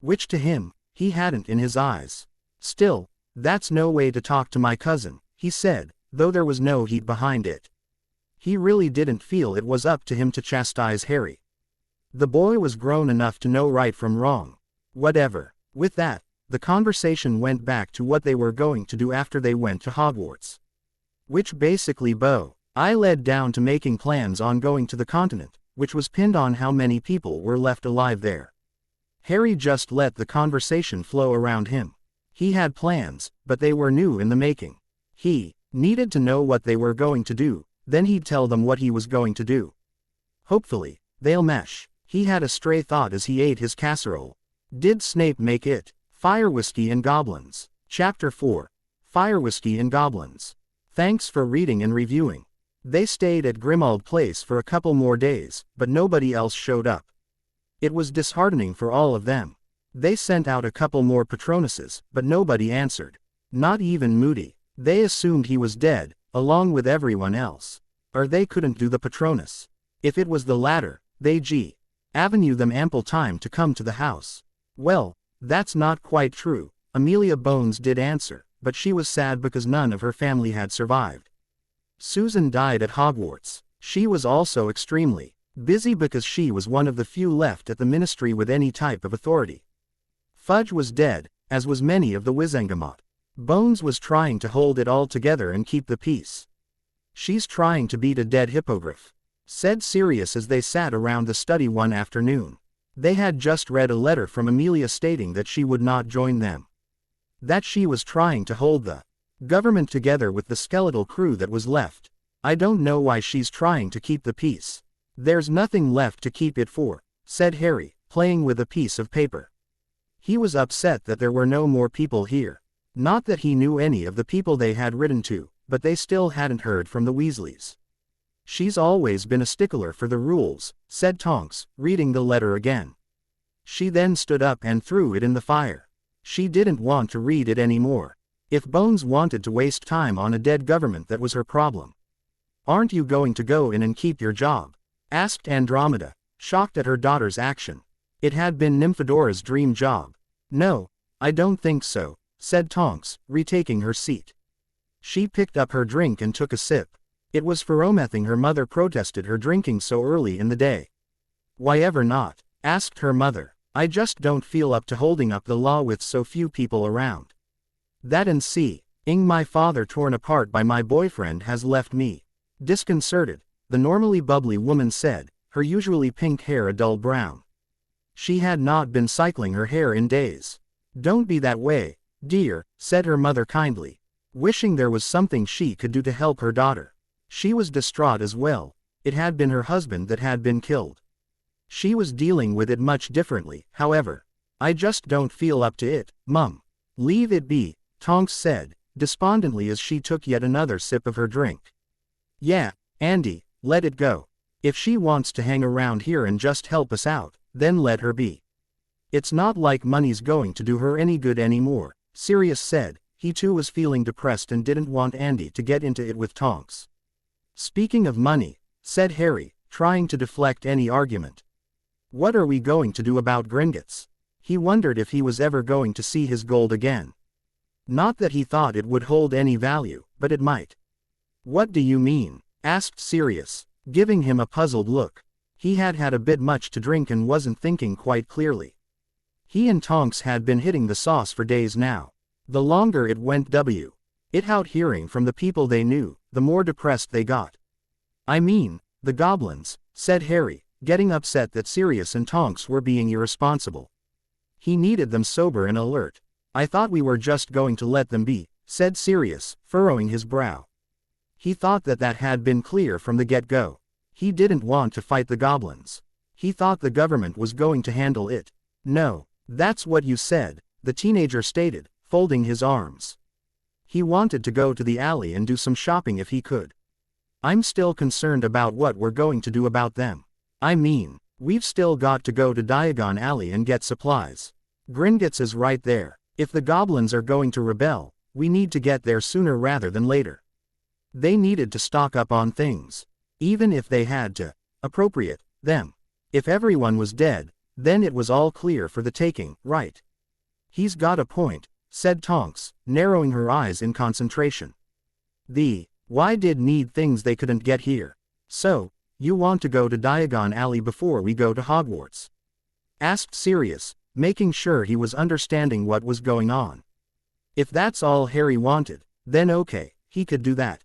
Which to him, he hadn't in his eyes. Still, that's no way to talk to my cousin, he said, though there was no heat behind it. He really didn't feel it was up to him to chastise Harry. The boy was grown enough to know right from wrong. Whatever. With that, the conversation went back to what they were going to do after they went to Hogwarts. Which basically I led down to making plans on going to the continent, which was pinned on how many people were left alive there. Harry just let the conversation flow around him. He had plans, but they were new in the making. He needed to know what they were going to do, then he'd tell them what he was going to do. Hopefully, they'll mesh. He had a stray thought as he ate his casserole. Did Snape make it? Fire Whiskey and Goblins. Chapter 4. Fire Whiskey and Goblins. Thanks for reading and reviewing. They stayed at Grimmauld Place for a couple more days, but nobody else showed up. It was disheartening for all of them. They sent out a couple more Patronuses, but nobody answered. Not even Moody. They assumed he was dead, along with everyone else. Or they couldn't do the Patronus. If it was the latter, they Avenue them ample time to come to the house. Well, that's not quite true. Amelia Bones did answer, but she was sad because none of her family had survived. Susan died at Hogwarts. She was also extremely busy because she was one of the few left at the ministry with any type of authority. Fudge was dead, as was many of the Wizengamot. Bones was trying to hold it all together and keep the peace. She's trying to beat a dead hippogriff, said Sirius as they sat around the study one afternoon. They had just read a letter from Amelia stating that she would not join them. That she was trying to hold the government together with the skeletal crew that was left. I don't know why she's trying to keep the peace. There's nothing left to keep it for, said Harry, playing with a piece of paper. He was upset that there were no more people here. Not that he knew any of the people they had written to, but they still hadn't heard from the Weasleys. She's always been a stickler for the rules, said Tonks, reading the letter again. She then stood up and threw it in the fire. She didn't want to read it anymore. If Bones wanted to waste time on a dead government, that was her problem. Aren't you going to go in and keep your job? Asked Andromeda, shocked at her daughter's action. It had been Nymphadora's dream job. No, I don't think so, said Tonks, retaking her seat. She picked up her drink and took a sip. It was feromething her mother protested her drinking so early in the day. Why ever not? Asked her mother. I just don't feel up to holding up the law with so few people around. That and seeing my father torn apart by my boyfriend has left me disconcerted, the normally bubbly woman said, her usually pink hair a dull brown. She had not been cycling her hair in days. Don't be that way, dear, said her mother kindly, wishing there was something she could do to help her daughter. She was distraught as well. It had been her husband that had been killed. She was dealing with it much differently, however. I just don't feel up to it, Mum. Leave it be, Tonks said, despondently as she took yet another sip of her drink. Yeah, Andy, let it go. If she wants to hang around here and just help us out, then let her be. It's not like money's going to do her any good anymore, Sirius said. He too was feeling depressed and didn't want Andy to get into it with Tonks. Speaking of money, said Harry, trying to deflect any argument. What are we going to do about Gringotts? He wondered if he was ever going to see his gold again. Not that he thought it would hold any value, but it might. What do you mean? Asked Sirius, giving him a puzzled look. He had had a bit much to drink and wasn't thinking quite clearly. He and Tonks had been hitting the sauce for days now. The longer it went without hearing from the people they knew, the more depressed they got. I mean, the goblins, said Harry, getting upset that Sirius and Tonks were being irresponsible. He needed them sober and alert. I thought we were just going to let them be, said Sirius, furrowing his brow. He thought that had been clear from the get-go. He didn't want to fight the goblins. He thought the government was going to handle it. No, that's what you said, the teenager stated, folding his arms. He wanted to go to the alley and do some shopping if he could. I'm still concerned about what we're going to do about them. I mean, we've still got to go to Diagon Alley and get supplies. Gringotts is right there. If the goblins are going to rebel, we need to get there sooner rather than later. They needed to stock up on things. Even if they had to appropriate them. If everyone was dead, then it was all clear for the taking, right? He's got a point, said Tonks, narrowing her eyes in concentration. Why did need things they couldn't get here? So, you want to go to Diagon Alley before we go to Hogwarts? Asked Sirius, making sure he was understanding what was going on. If that's all Harry wanted, then okay, he could do that.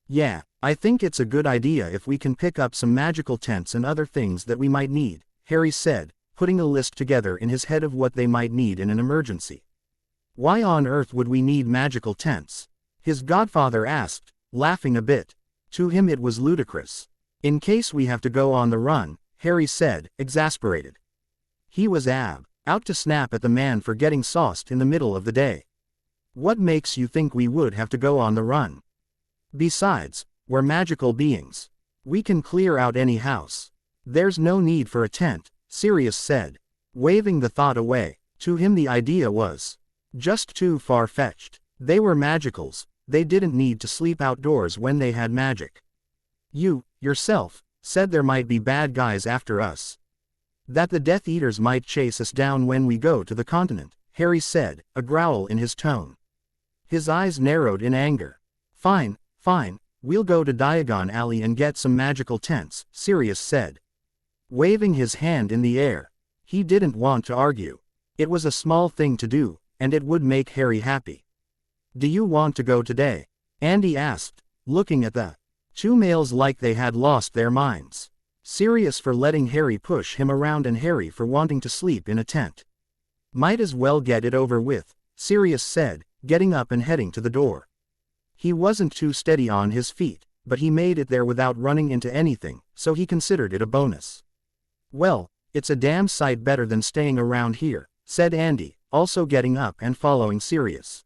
Yeah, I think it's a good idea if we can pick up some magical tents and other things that we might need, Harry said, putting a list together in his head of what they might need in an emergency. Why on earth would we need magical tents? His godfather asked, laughing a bit. To him it was ludicrous. In case we have to go on the run, Harry said, exasperated. He was out to snap at the man for getting sauced in the middle of the day. What makes you think we would have to go on the run? Besides, we're magical beings. We can clear out any house. There's no need for a tent, Sirius said, waving the thought away. To him the idea was just too far-fetched. They were magicals, they didn't need to sleep outdoors when they had magic. You, yourself, said there might be bad guys after us. That the Death Eaters might chase us down when we go to the continent, Harry said, a growl in his tone. His eyes narrowed in anger. Fine, we'll go to Diagon Alley and get some magical tents, Sirius said. Waving his hand in the air. He didn't want to argue. It was a small thing to do, and it would make Harry happy. Do you want to go today? Andy asked, looking at the two males like they had lost their minds. Sirius for letting Harry push him around and Harry for wanting to sleep in a tent. Might as well get it over with, Sirius said, getting up and heading to the door. He wasn't too steady on his feet, but he made it there without running into anything, so he considered it a bonus. Well, it's a damn sight better than staying around here, said Andy, also getting up and following Sirius.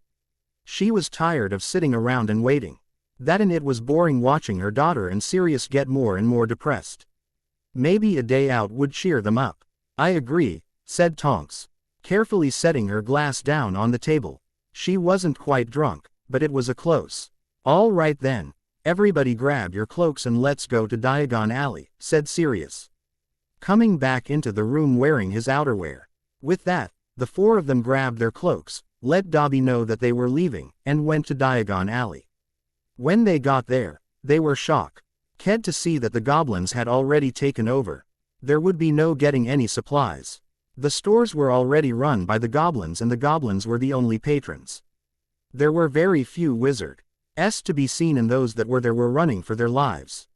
She was tired of sitting around and waiting. That and it was boring watching her daughter and Sirius get more and more depressed. Maybe a day out would cheer them up. I agree, said Tonks, carefully setting her glass down on the table. She wasn't quite drunk, but it was a close. All right then, everybody grab your cloaks and let's go to Diagon Alley, said Sirius, coming back into the room wearing his outerwear. With that, the four of them grabbed their cloaks, let Dobby know that they were leaving, and went to Diagon Alley. When they got there, they were shocked to see that the goblins had already taken over. There would be no getting any supplies. The stores were already run by the goblins and the goblins were the only patrons. There were very few wizards to be seen and those that were there were running for their lives.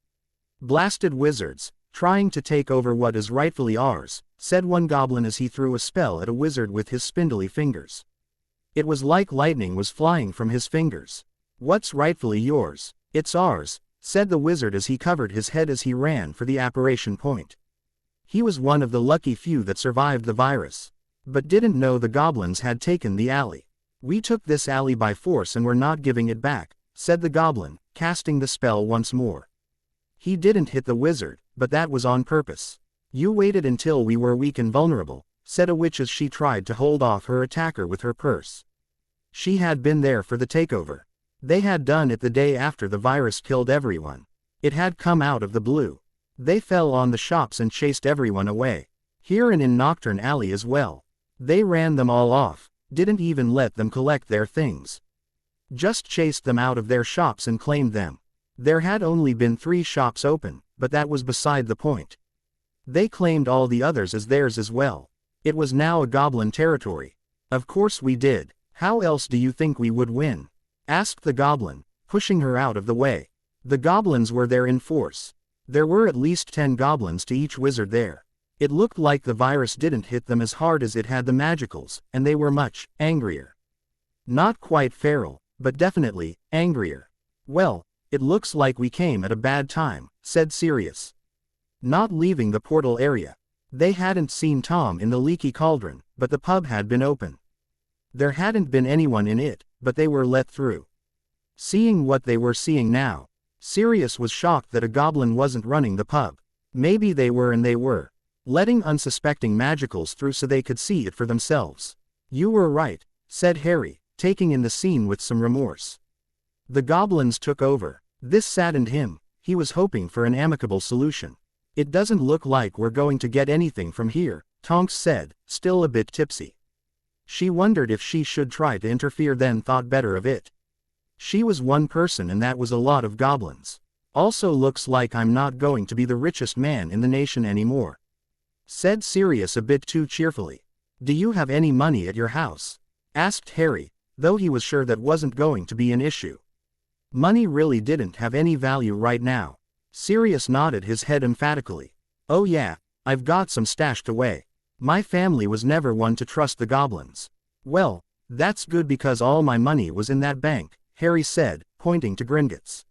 Blasted wizards, trying to take over what is rightfully ours, said one goblin as he threw a spell at a wizard with his spindly fingers. It was like lightning was flying from his fingers. What's rightfully yours? It's ours, said the wizard as he covered his head as he ran for the apparition point. He was one of the lucky few that survived the virus, but didn't know the goblins had taken the alley. We took this alley by force and we're not giving it back, said the goblin, casting the spell once more. He didn't hit the wizard, but that was on purpose. You waited until we were weak and vulnerable, said a witch as she tried to hold off her attacker with her purse. She had been there for the takeover. They had done it the day after the virus killed everyone. It had come out of the blue. They fell on the shops and chased everyone away. Here and in Nocturne Alley as well. They ran them all off, didn't even let them collect their things. Just chased them out of their shops and claimed them. There had only been 3 shops open, but that was beside the point. They claimed all the others as theirs as well. It was now a goblin territory. Of course we did. How else do you think we would win? Asked the goblin, pushing her out of the way. The goblins were there in force. There were at least 10 goblins to each wizard there. It looked like the virus didn't hit them as hard as it had the magicals, and they were much angrier. Not quite feral, but definitely angrier. Well, it looks like we came at a bad time, said Sirius. Not leaving the portal area. They hadn't seen Tom in the leaky cauldron, but the pub had been open. There hadn't been anyone in it, but they were let through. Seeing what they were seeing now, Sirius was shocked that a goblin wasn't running the pub. Maybe they were and they were letting unsuspecting magicals through so they could see it for themselves. You were right, said Harry, taking in the scene with some remorse. The goblins took over. This saddened him. He was hoping for an amicable solution. It doesn't look like we're going to get anything from here, Tonks said, still a bit tipsy. She wondered if she should try to interfere, then thought better of it. She was one person and that was a lot of goblins. Also looks like I'm not going to be the richest man in the nation anymore, said Sirius a bit too cheerfully. Do you have any money at your house? Asked Harry, though he was sure that wasn't going to be an issue. Money really didn't have any value right now. Sirius nodded his head emphatically. Oh yeah, I've got some stashed away. My family was never one to trust the goblins. Well, that's good because all my money was in that bank, Harry said, pointing to Gringotts.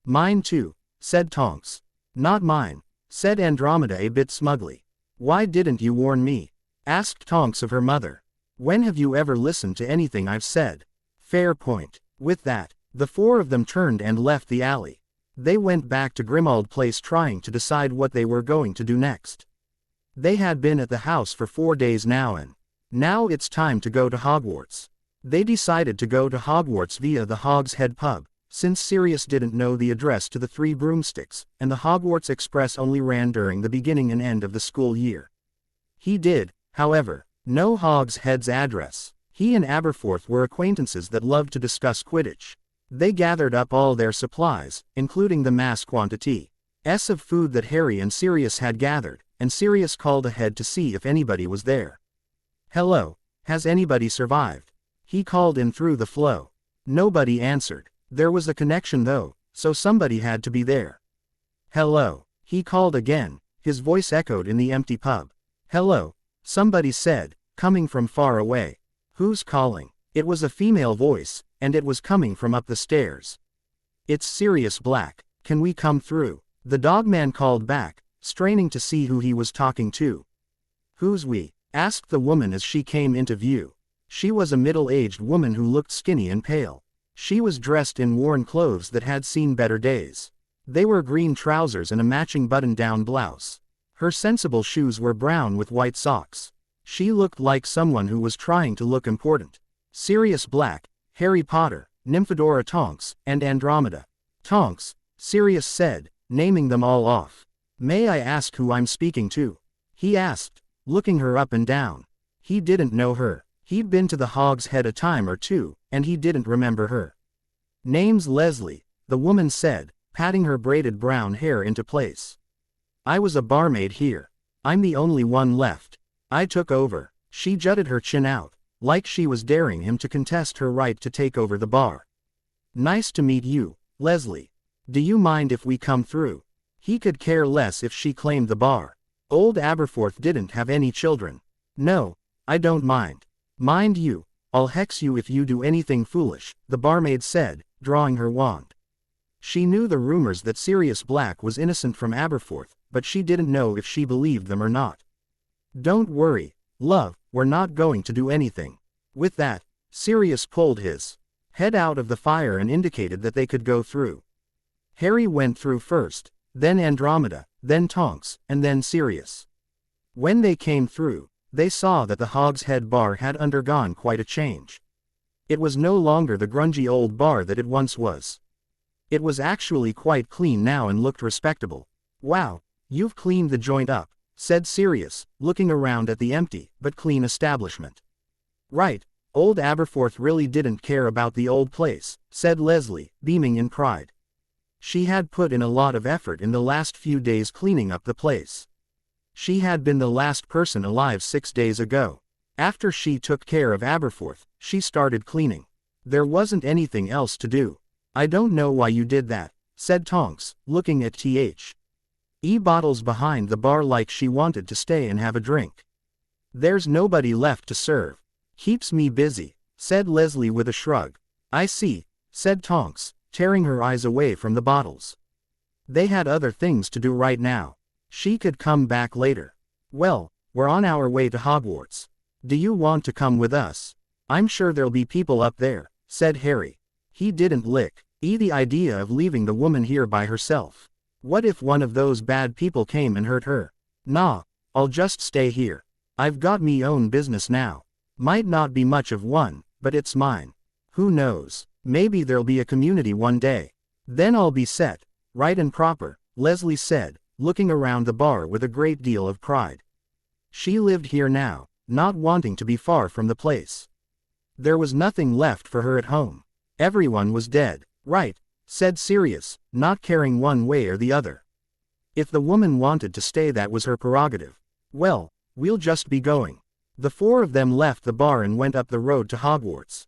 Mine too, said Tonks. Not mine, said Andromeda a bit smugly. Why didn't you warn me? Asked Tonks of her mother. When have you ever listened to anything I've said? Fair point. With that, the 4 of them turned and left the alley. They went back to Grimmauld Place trying to decide what they were going to do next. They had been at the house for 4 days now and now it's time to go to Hogwarts. They decided to go to Hogwarts via the Hog's Head pub, since Sirius didn't know the address to the 3 broomsticks, and the Hogwarts Express only ran during the beginning and end of the school year. He did, however, know Hog's Head's address. He and Aberforth were acquaintances that loved to discuss Quidditch. They gathered up all their supplies, including the mass quantity of food that Harry and Sirius had gathered, and Sirius called ahead to see if anybody was there. Hello, has anybody survived? He called in through the flow. Nobody answered. There was a connection though, so somebody had to be there. Hello, he called again, his voice echoed in the empty pub. Hello, somebody said, coming from far away. Who's calling? It was a female voice, and it was coming from up the stairs. It's Sirius Black. Can we come through? The dogman called back, straining to see who he was talking to. Who's we? Asked the woman as she came into view. She was a middle-aged woman who looked skinny and pale. She was dressed in worn clothes that had seen better days. They were green trousers and a matching button-down blouse. Her sensible shoes were brown with white socks. She looked like someone who was trying to look important. Sirius Black, Harry Potter, Nymphadora Tonks, and Andromeda. Tonks, Sirius said, naming them all off. May I ask who I'm speaking to? He asked, looking her up and down. He didn't know her. He'd been to the Hog's Head a time or two, and he didn't remember her. Name's Leslie, the woman said, patting her braided brown hair into place. I was a barmaid here. I'm the only one left. I took over. She jutted her chin out, like she was daring him to contest her right to take over the bar. Nice to meet you, Leslie. Do you mind if we come through? He could care less if she claimed the bar. Old Aberforth didn't have any children. No, I don't mind. Mind you, I'll hex you if you do anything foolish, the barmaid said, drawing her wand. She knew the rumors that Sirius Black was innocent from Aberforth, but she didn't know if she believed them or not. Don't worry, love, we're not going to do anything. With that, Sirius pulled his head out of the fire and indicated that they could go through. Harry went through first, then Andromeda, then Tonks, and then Sirius. When they came through, they saw that the Hog's Head bar had undergone quite a change. It was no longer the grungy old bar that it once was. It was actually quite clean now and looked respectable. "Wow, you've cleaned the joint up," said Sirius, looking around at the empty, but clean establishment. "Right, old Aberforth really didn't care about the old place," said Leslie, beaming in pride. She had put in a lot of effort in the last few days cleaning up the place. She had been the last person alive 6 days ago. After she took care of Aberforth, she started cleaning. There wasn't anything else to do. "I don't know why you did that," said Tonks, looking at T.H.E. bottles behind the bar like she wanted to stay and have a drink. "There's nobody left to serve. Keeps me busy," said Leslie with a shrug. "I see," said Tonks, tearing her eyes away from the bottles. They had other things to do right now. She could come back later. "Well, we're on our way to Hogwarts. Do you want to come with us? I'm sure there'll be people up there," said Harry. He didn't like the idea of leaving the woman here by herself. What if one of those bad people came and hurt her? "Nah, I'll just stay here. I've got me own business now. Might not be much of one, but it's mine. Who knows, maybe there'll be a community one day. Then I'll be set, right and proper," Leslie said, looking around the bar with a great deal of pride. She lived here now, not wanting to be far from the place. There was nothing left for her at home. Everyone was dead. "Right," said Sirius, not caring one way or the other. If the woman wanted to stay, that was her prerogative. "Well, we'll just be going." The four of them left the bar and went up the road to Hogwarts.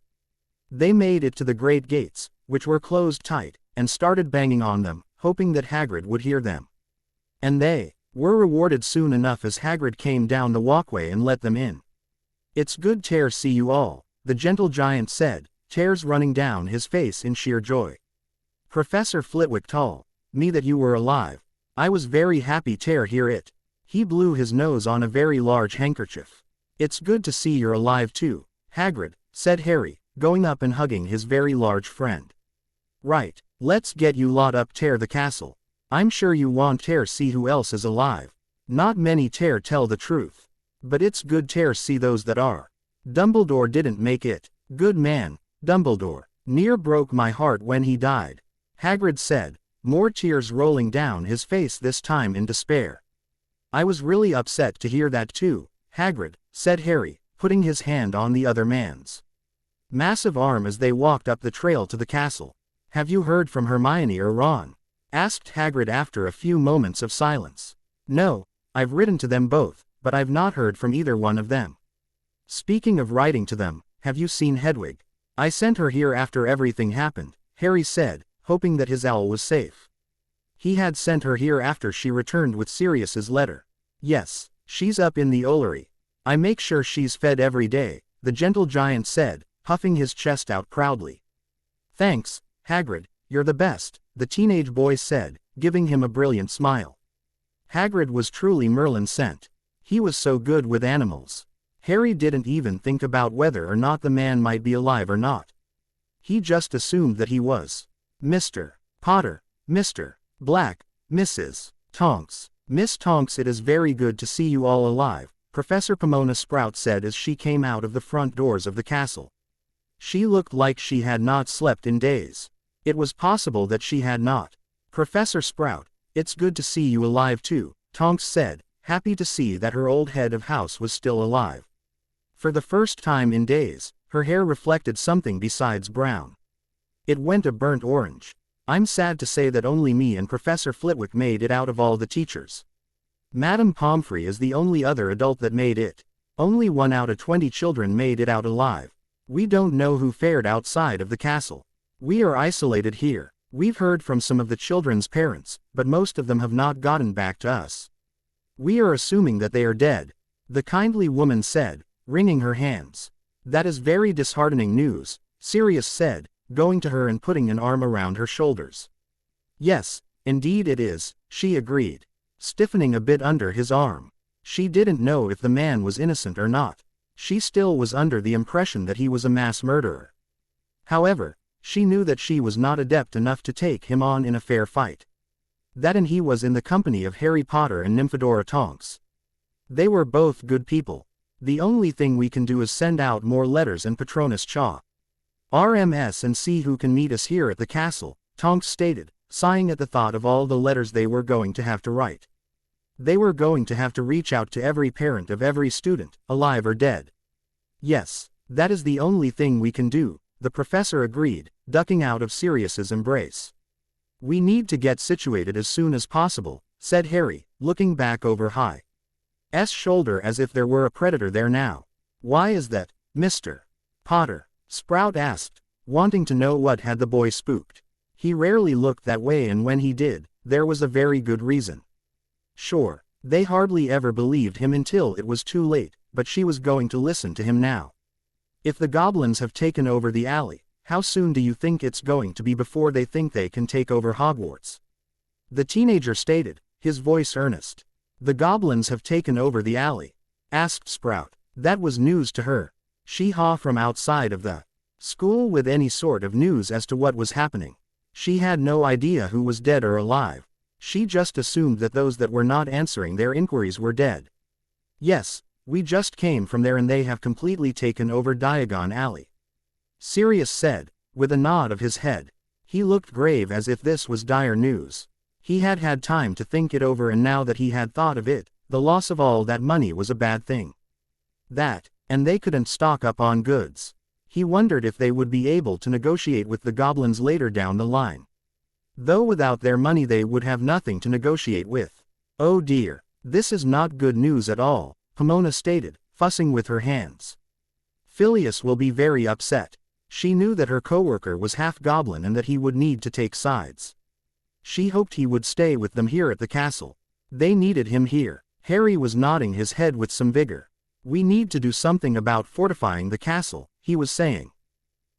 They made it to the great gates, which were closed tight, and started banging on them, hoping that Hagrid would hear them. And they were rewarded soon enough as Hagrid came down the walkway and let them in. "It's good to see you all," the gentle giant said, tears running down his face in sheer joy. "Professor Flitwick tall, me that you were alive. I was very happy to hear it." He blew his nose on a very large handkerchief. "It's good to see you're alive too, Hagrid," said Harry, going up and hugging his very large friend. "Right, let's get you lot up to the castle. I'm sure you want to see who else is alive. Not many to tell the truth. But it's good to see those that are. Dumbledore didn't make it. Good man, Dumbledore. Near broke my heart when he died," Hagrid said, more tears rolling down his face this time in despair. "I was really upset to hear that too, Hagrid," said Harry, putting his hand on the other man's massive arm as they walked up the trail to the castle. "Have you heard from Hermione or Ron?" asked Hagrid after a few moments of silence. "No, I've written to them both, but I've not heard from either one of them." "Speaking of writing to them, have you seen Hedwig?" "I sent her here after everything happened," Harry said, hoping that his owl was safe. He had sent her here after she returned with Sirius's letter. "Yes, she's up in the Ollery. I make sure she's fed every day," the gentle giant said, puffing his chest out proudly. "Thanks, Hagrid, you're the best," the teenage boy said, giving him a brilliant smile. Hagrid was truly Merlin sent. He was so good with animals. Harry didn't even think about whether or not the man might be alive or not. He just assumed that he was. "Mr. Potter, Mr. Black, Mrs. Tonks. Miss Tonks, it is very good to see you all alive," Professor Pomona Sprout said as she came out of the front doors of the castle. She looked like she had not slept in days. It was possible that she had not. "Professor Sprout, it's good to see you alive too," Tonks said, happy to see that her old head of house was still alive. For the first time in days, her hair reflected something besides brown. It went a burnt orange. "I'm sad to say that only me and Professor Flitwick made it out of all the teachers. Madame Pomfrey is the only other adult that made it. Only 1 out of 20 children made it out alive. We don't know who fared outside of the castle. We are isolated here. We've heard from some of the children's parents, but most of them have not gotten back to us. We are assuming that they are dead," the kindly woman said, wringing her hands. "That is very disheartening news," Sirius said, going to her and putting an arm around her shoulders. "Yes, indeed it is," she agreed, stiffening a bit under his arm. She didn't know if the man was innocent or not. She still was under the impression that he was a mass murderer. However, she knew that she was not adept enough to take him on in a fair fight. That and he was in the company of Harry Potter and Nymphadora Tonks. They were both good people. The only thing we can do is send out more letters and Patronus Chaw RMS and see who can meet us here at the castle," Tonks stated, sighing at the thought of all the letters they were going to have to write. They were going to have to reach out to every parent of every student, alive or dead. Yes, that is the only thing we can do, the professor agreed, ducking out of Sirius's embrace. We need to get situated as soon as possible, said Harry, looking back over Hi's shoulder as if there were a predator there now. Why is that, Mr. Potter? Sprout asked, wanting to know what had the boy spooked. He rarely looked that way, and when he did, there was a very good reason. Sure, they hardly ever believed him until it was too late, but she was going to listen to him now. If the goblins have taken over the alley, how soon do you think it's going to be before they think they can take over Hogwarts? The teenager stated, his voice earnest. The goblins have taken over the alley? Asked Sprout. That was news to her. She from outside of the school with any sort of news as to what was happening. She had no idea who was dead or alive. She just assumed that those that were not answering their inquiries were dead. Yes, we just came from there and they have completely taken over Diagon Alley. Sirius said, with a nod of his head. He looked grave as if this was dire news. He had had time to think it over, and now that he had thought of it, the loss of all that money was a bad thing. That, and they couldn't stock up on goods. He wondered if they would be able to negotiate with the goblins later down the line. Though without their money they would have nothing to negotiate with. Oh dear, this is not good news at all, Pomona stated, fussing with her hands. Phileas will be very upset. She knew that her coworker was half goblin and that he would need to take sides. She hoped he would stay with them here at the castle. They needed him here. Harry was nodding his head with some vigor. We need to do something about fortifying the castle, he was saying.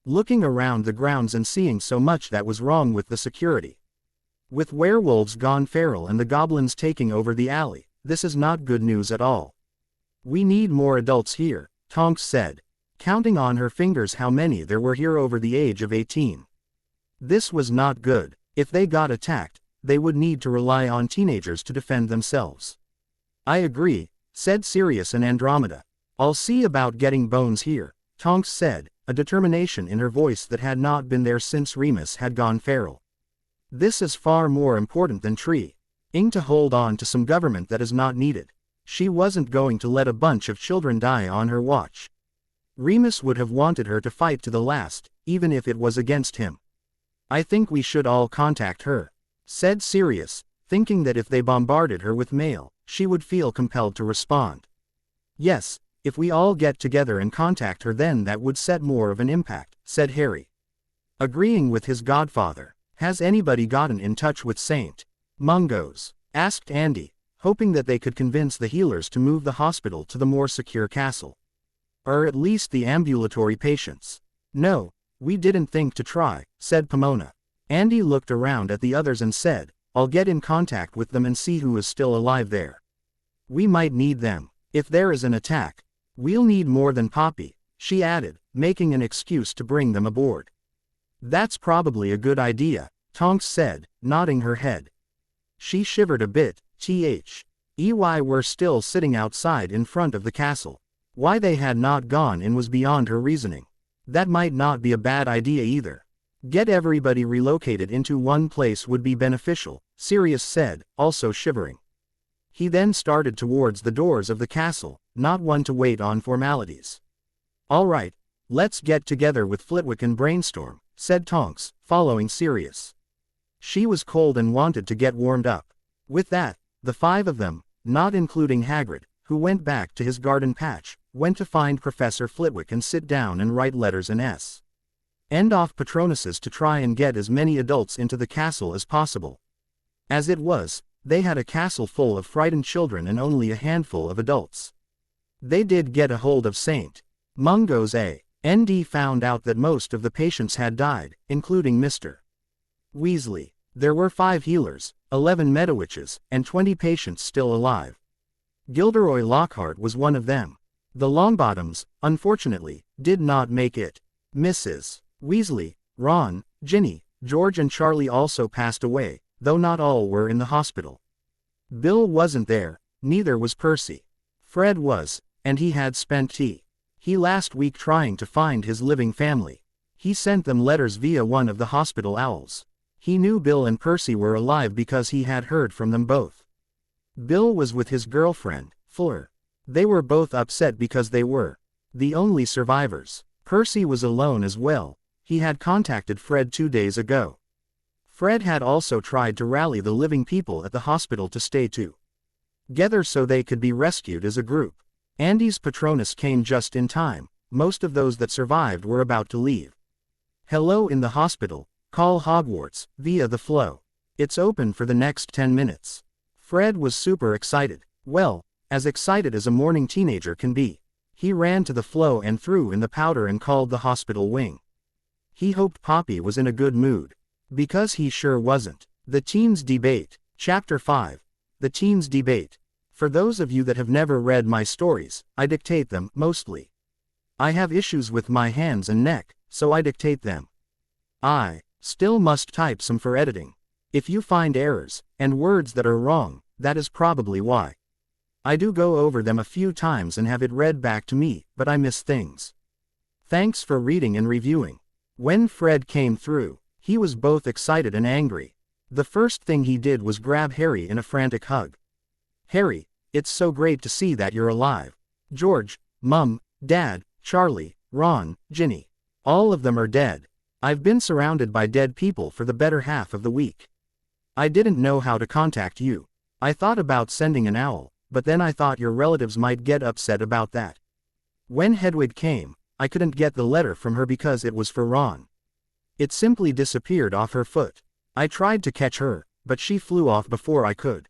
Looking around the grounds and seeing so much that was wrong with the security. With werewolves gone feral and the goblins taking over the alley, this is not good news at all. We need more adults here, Tonks said, counting on her fingers how many there were here over the age of 18. This was not good. If they got attacked, they would need to rely on teenagers to defend themselves. I agree, said Sirius and Andromeda. I'll see about getting Bones here, Tonks said, a determination in her voice that had not been there since Remus had gone feral. This is far more important than trying to hold on to some government that is not needed. She wasn't going to let a bunch of children die on her watch. Remus would have wanted her to fight to the last, even if it was against him. I think we should all contact her, said Sirius, thinking that if they bombarded her with mail, she would feel compelled to respond. Yes, if we all get together and contact her, then that would set more of an impact, said Harry. Agreeing with his godfather. Has anybody gotten in touch with St. Mungo's? Asked Andy, hoping that they could convince the healers to move the hospital to the more secure castle. Or at least the ambulatory patients. No, we didn't think to try, said Pomona. Andy looked around at the others and said, I'll get in contact with them and see who is still alive there. We might need them. If there is an attack, we'll need more than Poppy, she added, making an excuse to bring them aboard. That's probably a good idea, Tonks said, nodding her head. She shivered a bit. Ey were still sitting outside in front of the castle. Why they had not gone in was beyond her reasoning. That might not be a bad idea either. Get everybody relocated into one place would be beneficial, Sirius said, also shivering. He then started towards the doors of the castle, not one to wait on formalities. All right, let's get together with Flitwick and brainstorm, said Tonks, following Sirius. She was cold and wanted to get warmed up. With that, the five of them, not including Hagrid, who went back to his garden patch, went to find Professor Flitwick and sit down and write letters and end off patronuses to try and get as many adults into the castle as possible. As it was, they had a castle full of frightened children and only a handful of adults. They did get a hold of St. Mungo's A&D found out that most of the patients had died, including Mr. Weasley. There were 5 healers, 11 Medowitches, and 20 patients still alive. Gilderoy Lockhart was one of them. The Longbottoms, unfortunately, did not make it. Mrs. Weasley, Ron, Ginny, George and Charlie also passed away, though not all were in the hospital. Bill wasn't there, neither was Percy. Fred was, and he had spent he last week trying to find his living family. He sent them letters via one of the hospital owls. He knew Bill and Percy were alive because he had heard from them both. Bill was with his girlfriend, Fleur. They were both upset because they were the only survivors. Percy was alone as well. He had contacted Fred 2 days ago. Fred had also tried to rally the living people at the hospital to stay together so they could be rescued as a group. Andy's Patronus came just in time. Most of those that survived were about to leave. Hello in the hospital. Call Hogwarts, via the flow. It's open for the next 10 minutes. Fred was super excited. Well, as excited as a morning teenager can be. He ran to the flow and threw in the powder and called the hospital wing. He hoped Poppy was in a good mood. Because he sure wasn't. The Teens Debate. Chapter 5. The Teens Debate. For those of you that have never read my stories, I dictate them, mostly. I have issues with my hands and neck, so I dictate them. I still must type some for editing. If you find errors, and words that are wrong, that is probably why. I do go over them a few times and have it read back to me, but I miss things. Thanks for reading and reviewing. When Fred came through, he was both excited and angry. The first thing he did was grab Harry in a frantic hug. Harry, it's so great to see that you're alive. George, Mum, Dad, Charlie, Ron, Ginny. All of them are dead. I've been surrounded by dead people for the better half of the week. I didn't know how to contact you. I thought about sending an owl, but then I thought your relatives might get upset about that. When Hedwig came, I couldn't get the letter from her because it was for Ron. It simply disappeared off her foot. I tried to catch her, but she flew off before I could.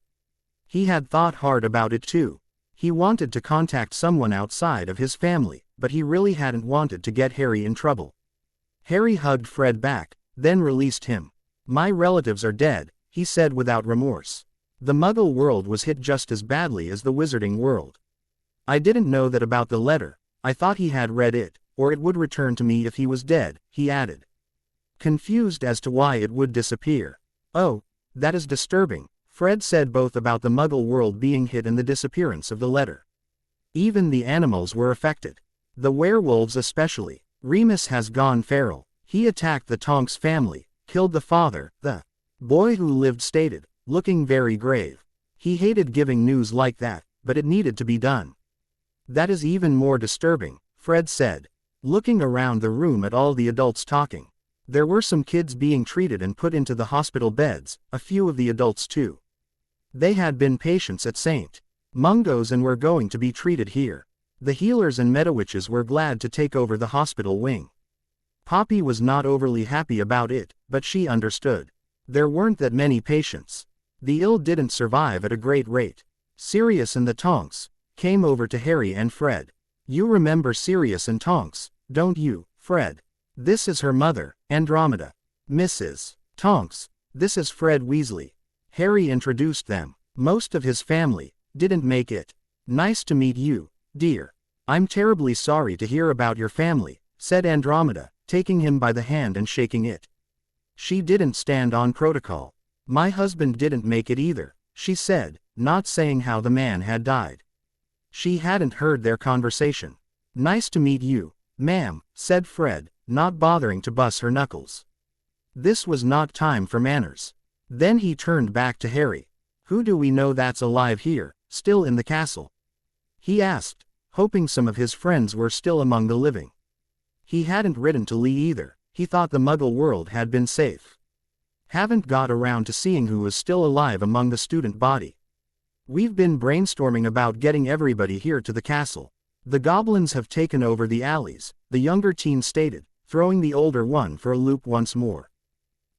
He had thought hard about it too. He wanted to contact someone outside of his family, but he really hadn't wanted to get Harry in trouble. Harry hugged Fred back, then released him. My relatives are dead, he said without remorse. The Muggle world was hit just as badly as the Wizarding world. I didn't know that about the letter. I thought he had read it, or it would return to me if he was dead, he added. Confused as to why it would disappear. Oh, that is disturbing. Fred said both about the Muggle world being hit and the disappearance of the letter. Even the animals were affected. The werewolves especially. Remus has gone feral. He attacked the Tonks family, killed the father, the boy who lived stated, looking very grave. He hated giving news like that, but it needed to be done. That is even more disturbing, Fred said, looking around the room at all the adults talking. There were some kids being treated and put into the hospital beds, a few of the adults too. They had been patients at St. Mungo's and were going to be treated here. The healers and Medowitches were glad to take over the hospital wing. Poppy was not overly happy about it, but she understood. There weren't that many patients. The ill didn't survive at a great rate. Sirius and the Tonks came over to Harry and Fred. You remember Sirius and Tonks, don't you, Fred? This is her mother, Andromeda. Mrs. Tonks, this is Fred Weasley. Harry introduced them. Most of his family didn't make it. Nice to meet you, dear. I'm terribly sorry to hear about your family, said Andromeda, taking him by the hand and shaking it. She didn't stand on protocol. My husband didn't make it either, she said, not saying how the man had died. She hadn't heard their conversation. Nice to meet you, ma'am, said Fred, not bothering to bust her knuckles. This was not time for manners. Then he turned back to Harry. Who do we know that's alive here, still in the castle? He asked, hoping some of his friends were still among the living. He hadn't written to Lee either. He thought the Muggle world had been safe. Haven't got around to seeing who is still alive among the student body. We've been brainstorming about getting everybody here to the castle. The goblins have taken over the alleys, the younger teen stated, throwing the older one for a loop once more.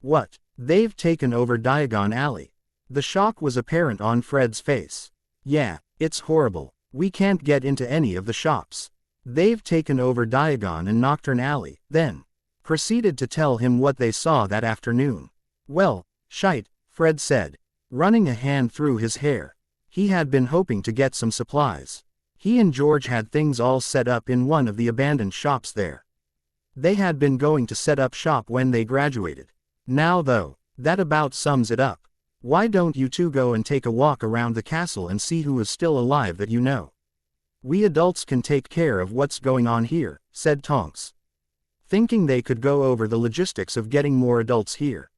What? They've taken over Diagon Alley. The shock was apparent on Fred's face. Yeah, it's horrible. We can't get into any of the shops. They've taken over Diagon and Nocturne Alley, then proceeded to tell him what they saw that afternoon. Well, shite, Fred said, running a hand through his hair. He had been hoping to get some supplies. He and George had things all set up in one of the abandoned shops there. They had been going to set up shop when they graduated. Now though, that about sums it up. Why don't you two go and take a walk around the castle and see who is still alive that you know? We adults can take care of what's going on here, said Tonks. Thinking they could go over the logistics of getting more adults here.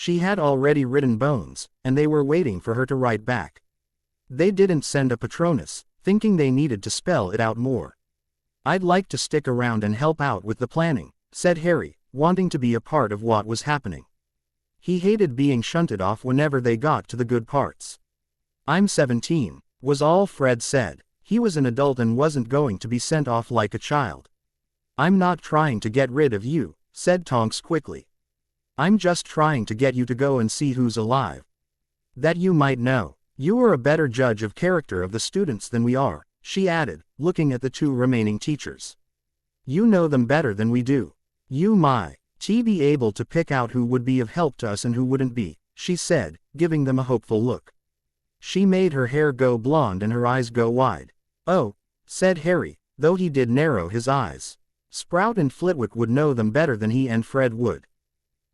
She had already written Bones, and they were waiting for her to write back. They didn't send a Patronus, thinking they needed to spell it out more. "I'd like to stick around and help out with the planning," said Harry, wanting to be a part of what was happening. He hated being shunted off whenever they got to the good parts. "I'm 17, was all Fred said. He was an adult and wasn't going to be sent off like a child. "I'm not trying to get rid of you," said Tonks quickly. "I'm just trying to get you to go and see who's alive. That you might know. You are a better judge of character of the students than we are," she added, looking at the 2 remaining teachers. "You know them better than we do. You might be able to pick out who would be of help to us and who wouldn't be," she said, giving them a hopeful look. She made her hair go blonde and her eyes go wide. "Oh," said Harry, though he did narrow his eyes. "Sprout and Flitwick would know them better than he and Fred would."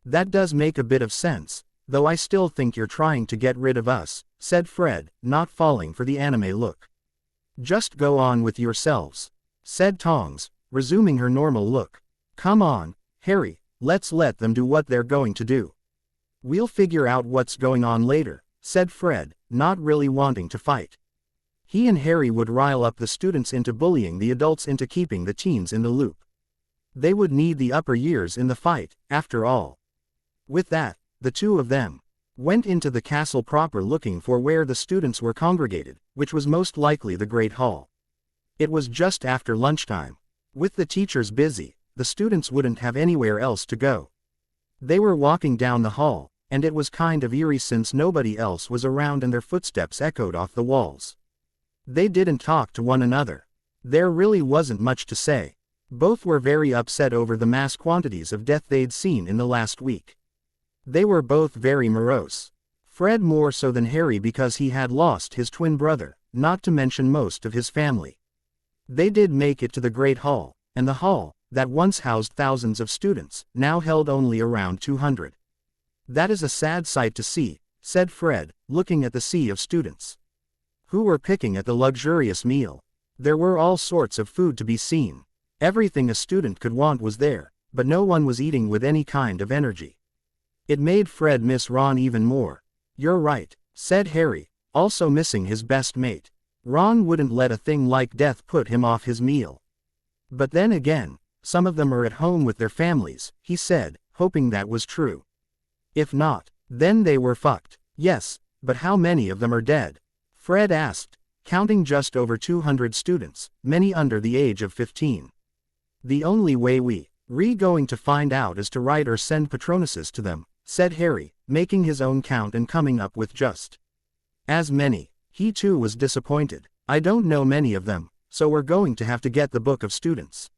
"That does make a bit of sense, though I still think you're trying to get rid of us," said Fred, not falling for the anime look. "Just go on with yourselves," said Tongs, resuming her normal look. "Come on, Harry, let's let them do what they're going to do. We'll figure out what's going on later," said Fred, not really wanting to fight. He and Harry would rile up the students into bullying the adults into keeping the teens in the loop. They would need the upper years in the fight, after all. With that, the 2 of them went into the castle proper looking for where the students were congregated, which was most likely the Great Hall. It was just after lunchtime. With the teachers busy, the students wouldn't have anywhere else to go. They were walking down the hall, and it was kind of eerie since nobody else was around and their footsteps echoed off the walls. They didn't talk to one another. There really wasn't much to say. Both were very upset over the mass quantities of death they'd seen in the last week. They were both very morose. Fred more so than Harry because he had lost his twin brother, not to mention most of his family. They did make it to the Great Hall, and the hall, that once housed thousands of students, now held only around 200. "That is a sad sight to see," said Fred, looking at the sea of students who were picking at the luxurious meal. There were all sorts of food to be seen. Everything a student could want was there, but no one was eating with any kind of energy. It made Fred miss Ron even more. "You're right," said Harry, also missing his best mate. Ron wouldn't let a thing like death put him off his meal. "But then again, some of them are at home with their families," he said, hoping that was true. "If not, then they were fucked." "Yes, but how many of them are dead?" Fred asked, counting just over 200 students, many under the age of 15. "The only way we're going to find out is to write or send Patronuses to them," said Harry, making his own count and coming up with just as many. He too was disappointed. "I don't know many of them, so we're going to have to get the book of students.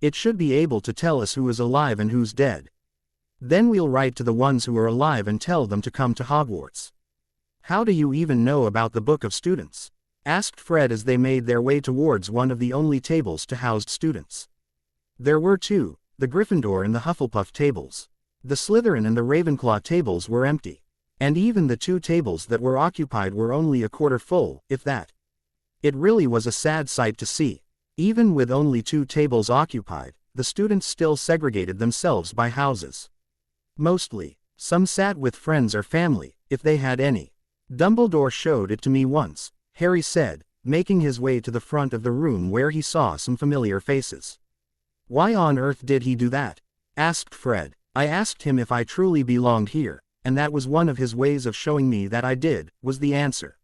It should be able to tell us who is alive and who's dead. Then we'll write to the ones who are alive and tell them to come to Hogwarts." "How do you even know about the book of students?" asked Fred as they made their way towards one of the only tables to house students. There were 2, the Gryffindor and the Hufflepuff tables. The Slytherin and the Ravenclaw tables were empty. And even the 2 tables that were occupied were only a quarter full, if that. It really was a sad sight to see. Even with only 2 tables occupied, the students still segregated themselves by houses. Mostly, some sat with friends or family, if they had any. "Dumbledore showed it to me once," Harry said, making his way to the front of the room where he saw some familiar faces. "Why on earth did he do that?" asked Fred. "I asked him if I truly belonged here, and that was one of his ways of showing me that I did," was the answer.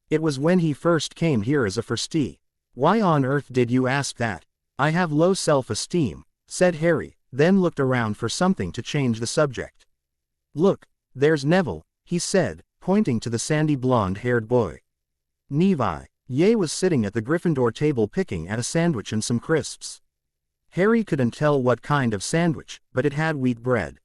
"It was when he first came here as a firstie." "Why on earth did you ask that?" "I have low self-esteem," said Harry, then looked around for something to change the subject. "Look, there's Neville," he said, pointing to the sandy blonde-haired boy. Ye was sitting at the Gryffindor table picking at a sandwich and some crisps. Harry couldn't tell what kind of sandwich, but it had wheat bread.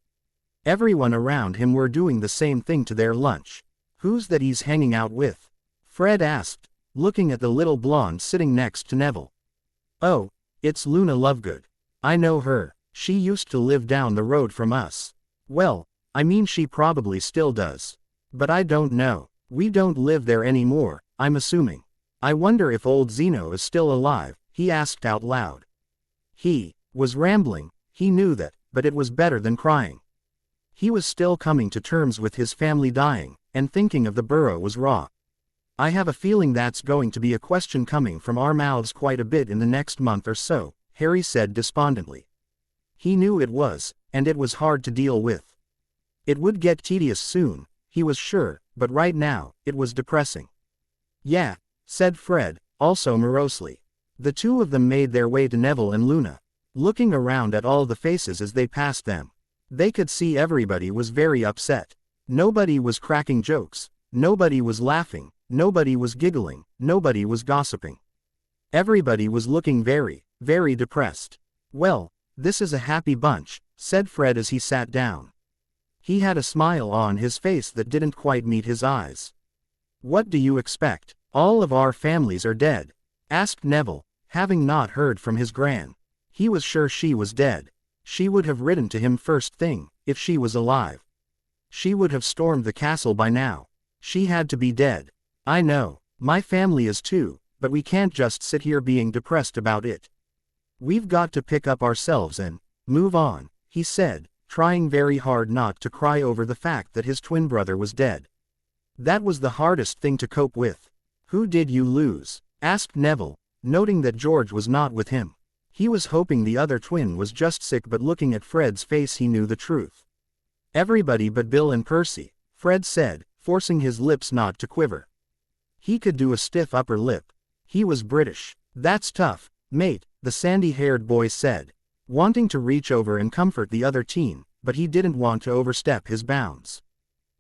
Everyone around him were doing the same thing to their lunch. "Who's that he's hanging out with?" Fred asked, looking at the little blonde sitting next to Neville. "Oh, it's Luna Lovegood. I know her. She used to live down the road from us. Well, I mean she probably still does. But I don't know. We don't live there anymore, I'm assuming. I wonder if old Zeno is still alive," he asked out loud. He was rambling, he knew that, but it was better than crying. He was still coming to terms with his family dying, and thinking of the burrow was raw. I have a feeling that's going to be a question coming from our mouths quite a bit in the next month or so, Harry said despondently. He knew it was, and it was hard to deal with. It would get tedious soon, he was sure, but right now, it was depressing. Yeah, said Fred, also morosely. The two of them made their way to Neville and Luna, looking around at all the faces as they passed them. They could see everybody was very upset. Nobody was cracking jokes, nobody was laughing, nobody was giggling, nobody was gossiping. Everybody was looking very, very depressed. Well, this is a happy bunch, said Fred as he sat down. He had a smile on his face that didn't quite meet his eyes. What do you expect? All of our families are dead, asked Neville, having not heard from his gran. He was sure she was dead. She would have written to him first thing, if she was alive. She would have stormed the castle by now. She had to be dead. I know, my family is too, but we can't just sit here being depressed about it. We've got to pick up ourselves and move on, he said, trying very hard not to cry over the fact that his twin brother was dead. That was the hardest thing to cope with. Who did you lose? Asked Neville, noting that George was not with him. He was hoping the other twin was just sick, but looking at Fred's face he knew the truth. Everybody but Bill and Percy, Fred said, forcing his lips not to quiver. He could do a stiff upper lip. He was British. That's tough, mate, the sandy-haired boy said, wanting to reach over and comfort the other teen, but he didn't want to overstep his bounds.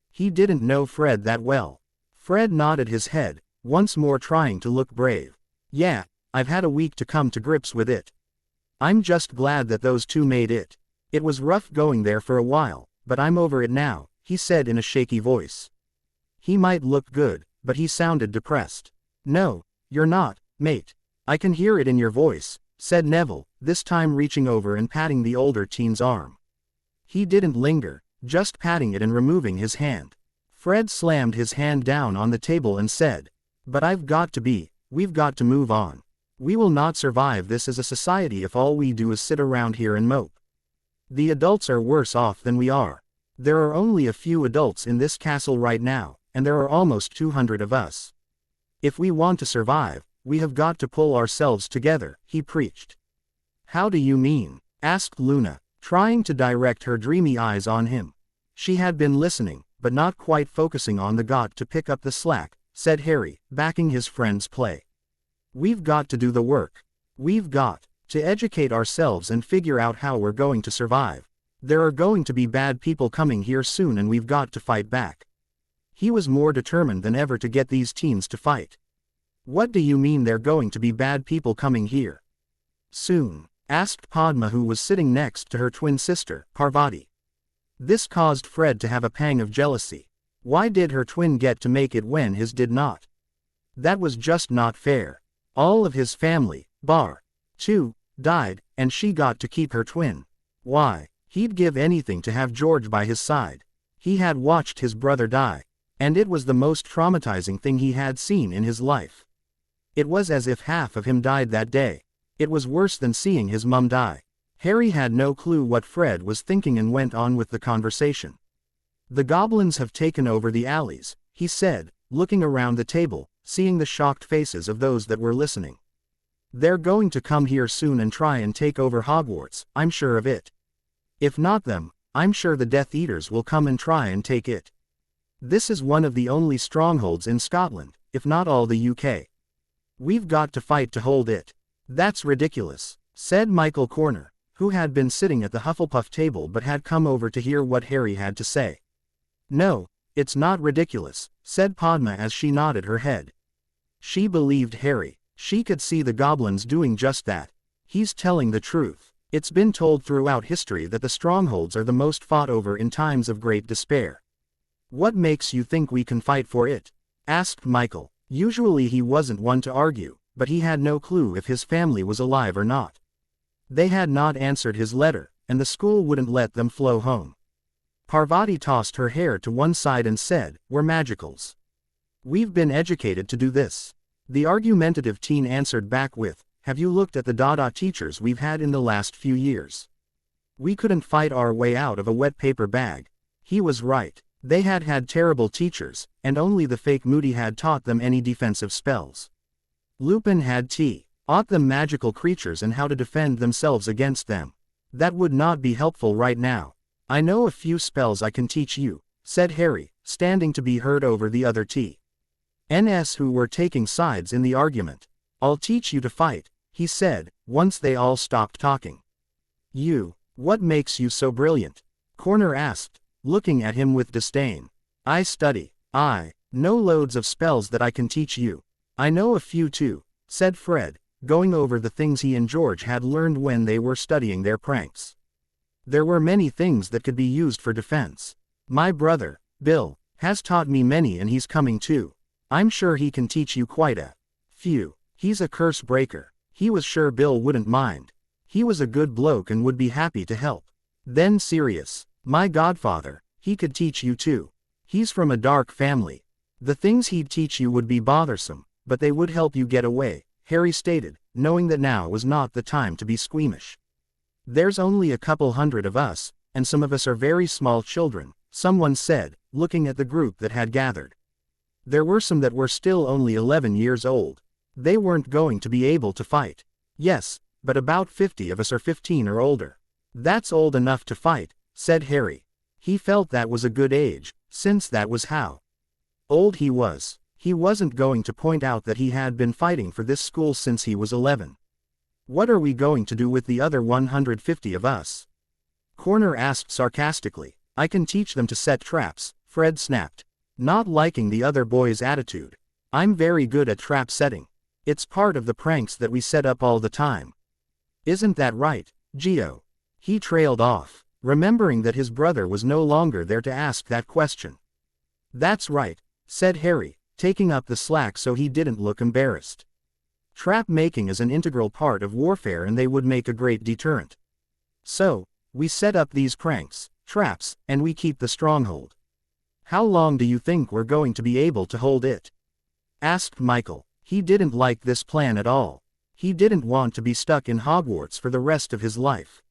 He didn't know Fred that well. Fred nodded his head, once more trying to look brave. Yeah, I've had a week to come to grips with it. I'm just glad that those two made it. It was rough going there for a while, but I'm over it now, he said in a shaky voice. He might look good, but he sounded depressed. No, you're not, mate. I can hear it in your voice, said Neville, this time reaching over and patting the older teen's arm. He didn't linger, just patting it and removing his hand. Fred slammed his hand down on the table and said, "But we've got to move on. We will not survive this as a society if all we do is sit around here and mope. The adults are worse off than we are. There are only a few adults in this castle right now, and there are almost 200 of us. If we want to survive, we have got to pull ourselves together," he preached. How do you mean? Asked Luna, trying to direct her dreamy eyes on him. She had been listening, but not quite focusing on the got to pick up the slack, said Harry, backing his friend's play. We've got to do the work. We've got to educate ourselves and figure out how we're going to survive. There are going to be bad people coming here soon and we've got to fight back. He was more determined than ever to get these teens to fight. What do you mean they're going to be bad people coming here? Soon, asked Padma, who was sitting next to her twin sister, Parvati. This caused Fred to have a pang of jealousy. Why did her twin get to make it when his did not? That was just not fair. All of his family, bar two, died, and she got to keep her twin. Why, he'd give anything to have George by his side. He had watched his brother die, and it was the most traumatizing thing he had seen in his life. It was as if half of him died that day. It was worse than seeing his mum die. Harry had no clue what Fred was thinking and went on with the conversation. The goblins have taken over the alleys, he said, looking around the table, seeing the shocked faces of those that were listening. They're going to come here soon and try and take over Hogwarts, I'm sure of it. If not them, I'm sure the Death Eaters will come and try and take it. This is one of the only strongholds in Scotland, if not all the UK. We've got to fight to hold it. That's ridiculous, said Michael Corner, who had been sitting at the Hufflepuff table but had come over to hear what Harry had to say. No, it's not ridiculous, said Padma as she nodded her head. She believed Harry. She could see the goblins doing just that. He's telling the truth. It's been told throughout history that the strongholds are the most fought over in times of great despair. What makes you think we can fight for it? Asked Michael. Usually he wasn't one to argue, but he had no clue if his family was alive or not. They had not answered his letter, and the school wouldn't let them flow home. Parvati tossed her hair to one side and said, "We're magicals. We've been educated to do this." The argumentative teen answered back with, "Have you looked at the Dada teachers we've had in the last few years? We couldn't fight our way out of a wet paper bag. He was right. They had had terrible teachers, and only the fake Moody had taught them any defensive spells. Lupin had taught them magical creatures and how to defend themselves against them. That would not be helpful right now. I know a few spells I can teach you, said Harry, standing to be heard over the other TNS who were taking sides in the argument. I'll teach you to fight, he said, once they all stopped talking. You, what makes you so brilliant? Corner asked, looking at him with disdain. I study. I know loads of spells that I can teach you. I know a few too, said Fred, going over the things he and George had learned when they were studying their pranks. There were many things that could be used for defense. My brother, Bill, has taught me many and he's coming too. I'm sure he can teach you quite a few. He's a curse breaker. He was sure Bill wouldn't mind. He was a good bloke and would be happy to help. Then Sirius, my godfather, he could teach you too. He's from a dark family. The things he'd teach you would be bothersome, but they would help you get away, Harry stated, knowing that now was not the time to be squeamish. There's only a couple hundred of us, and some of us are very small children, someone said, looking at the group that had gathered. There were some that were still only 11 years old. They weren't going to be able to fight. Yes, but about 50 of us are 15 or older. That's old enough to fight, said Harry. He felt that was a good age, since that was how old he was. He wasn't going to point out that he had been fighting for this school since he was 11. What are we going to do with the other 150 of us? Corner asked sarcastically. I can teach them to set traps, Fred snapped, not liking the other boy's attitude. I'm very good at trap setting. It's part of the pranks that we set up all the time. Isn't that right, Geo? He trailed off, remembering that his brother was no longer there to ask that question. That's right, said Harry, taking up the slack so he didn't look embarrassed. Trap making is an integral part of warfare and they would make a great deterrent. So, we set up these pranks, traps, and we keep the stronghold. How long do you think we're going to be able to hold it? Asked Michael. He didn't like this plan at all. He didn't want to be stuck in Hogwarts for the rest of his life.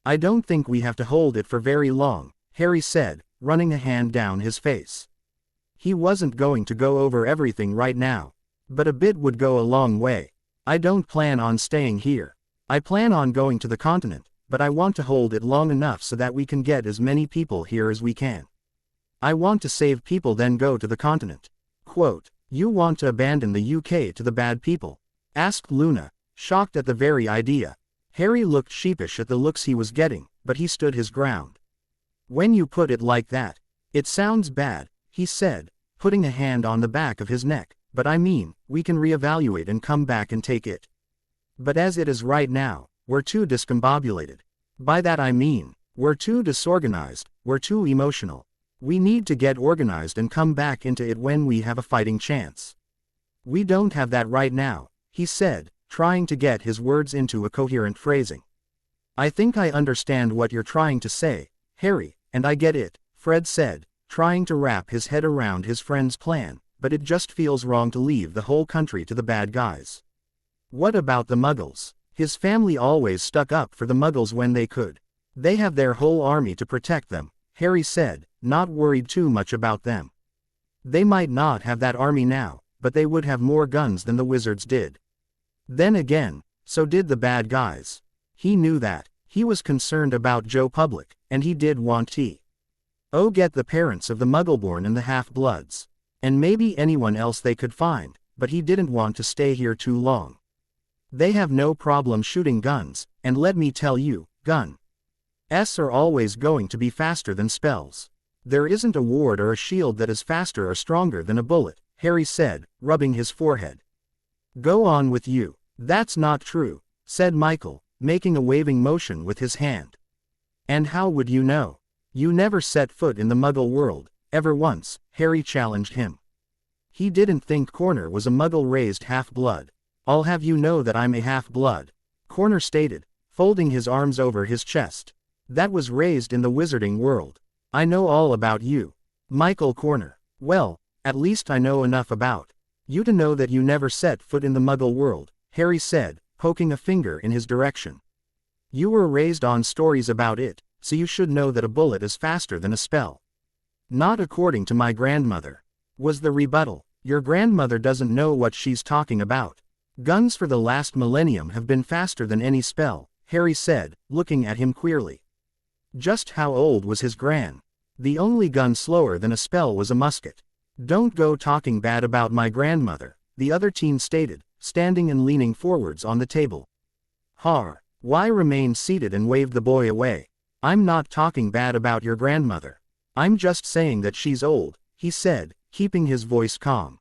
I don't think we have to hold it for very long, Harry said, running a hand down his face. He wasn't going to go over everything right now, but a bit would go a long way. I don't plan on staying here. I plan on going to the continent, but I want to hold it long enough so that we can get as many people here as we can. I want to save people then go to the continent. Quote, you want to abandon the UK to the bad people? Asked Luna, shocked at the very idea. Harry looked sheepish at the looks he was getting, but he stood his ground. When you put it like that, it sounds bad, he said, putting a hand on the back of his neck, but I mean, we can reevaluate and come back and take it. But as it is right now, we're too discombobulated. By that I mean, we're too disorganized, we're too emotional. We need to get organized and come back into it when we have a fighting chance. We don't have that right now, he said, trying to get his words into a coherent phrasing. I think I understand what you're trying to say, Harry, and I get it, Fred said, trying to wrap his head around his friend's plan, but it just feels wrong to leave the whole country to the bad guys. What about the Muggles? His family always stuck up for the Muggles when they could. They have their whole army to protect them, Harry said, not worried too much about them. They might not have that army now, but they would have more guns than the wizards did. Then again, so did the bad guys. He knew that. He was concerned about Joe Public, and he did want to get the parents of the Muggleborn and the half-bloods. And maybe anyone else they could find, but he didn't want to stay here too long. They have no problem shooting guns, and let me tell you, guns are always going to be faster than spells. There isn't a ward or a shield that is faster or stronger than a bullet, Harry said, rubbing his forehead. Go on with you. That's not true, said Michael, making a waving motion with his hand. And how would you know? You never set foot in the Muggle world, ever once, Harry challenged him. He didn't think Corner was a Muggle-raised half-blood. I'll have you know that I'm a half-blood, Corner stated, folding his arms over his chest. That was raised in the wizarding world. I know all about you, Michael Corner. Well, at least I know enough about you to know that you never set foot in the Muggle world, Harry said, poking a finger in his direction. You were raised on stories about it, so you should know that a bullet is faster than a spell. Not according to my grandmother, was the rebuttal. Your grandmother doesn't know what she's talking about. Guns for the last millennium have been faster than any spell, Harry said, looking at him queerly. Just how old was his gran? The only gun slower than a spell was a musket. Don't go talking bad about my grandmother, the other teen stated, standing and leaning forwards on the table. Har. Y remained seated and waved the boy away. I'm not talking bad about your grandmother. I'm just saying that she's old, he said, keeping his voice calm.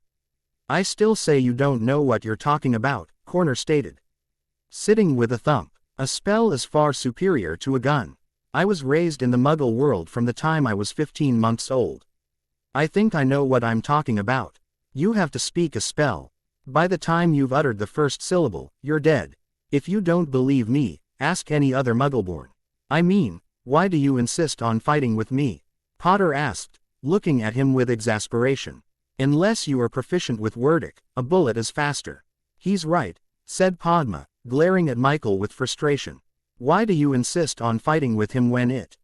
I still say you don't know what you're talking about, Corner stated. Sitting with a thump. A spell is far superior to a gun. I was raised in the Muggle world from the time I was 15 months old. I think I know what I'm talking about. You have to speak a spell. By the time you've uttered the first syllable, you're dead. If you don't believe me, ask any other Muggleborn. I mean, why do you insist on fighting with me? Potter asked, looking at him with exasperation. Unless you are proficient with Wordic, a bullet is faster. He's right, said Padma, glaring at Michael with frustration. Why do you insist on fighting with him when it's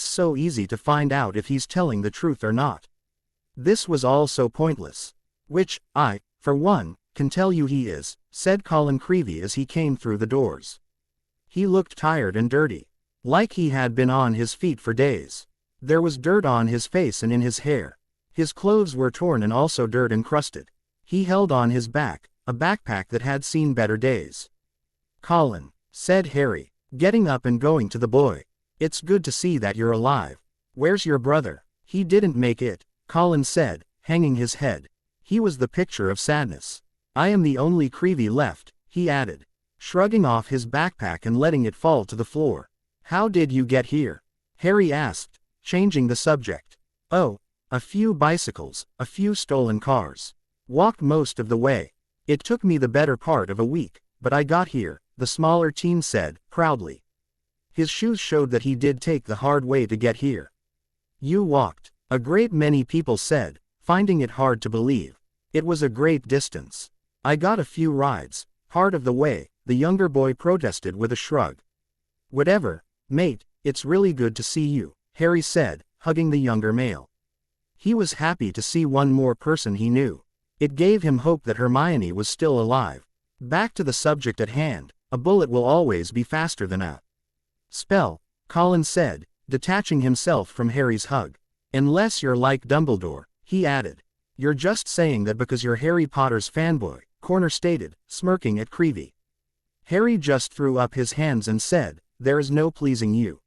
so easy to find out if he's telling the truth or not? This was all so pointless. Which, I, for one, can tell you he is, said Colin Creevey as he came through the doors. He looked tired and dirty. Like he had been on his feet for days. There was dirt on his face and in his hair. His clothes were torn and also dirt encrusted. He held on his back, a backpack that had seen better days. Colin, said Harry, getting up and going to the boy. It's good to see that you're alive. Where's your brother? He didn't make it, Colin said, hanging his head. He was the picture of sadness. I am the only Creevey left, he added, shrugging off his backpack and letting it fall to the floor. How did you get here? Harry asked, changing the subject. Oh, a few bicycles, a few stolen cars. Walked most of the way. It took me the better part of a week, but I got here, the smaller teen said, proudly. His shoes showed that he did take the hard way to get here. You walked, a great many people said, finding it hard to believe. It was a great distance. I got a few rides, part of the way, the younger boy protested with a shrug. Whatever, mate, it's really good to see you, Harry said, hugging the younger male. He was happy to see one more person he knew. It gave him hope that Hermione was still alive. Back to the subject at hand, a bullet will always be faster than a spell, Colin said, detaching himself from Harry's hug. Unless you're like Dumbledore, he added. You're just saying that because you're Harry Potter's fanboy, Corner stated, smirking at Creevey. Harry just threw up his hands and said, there is no pleasing you.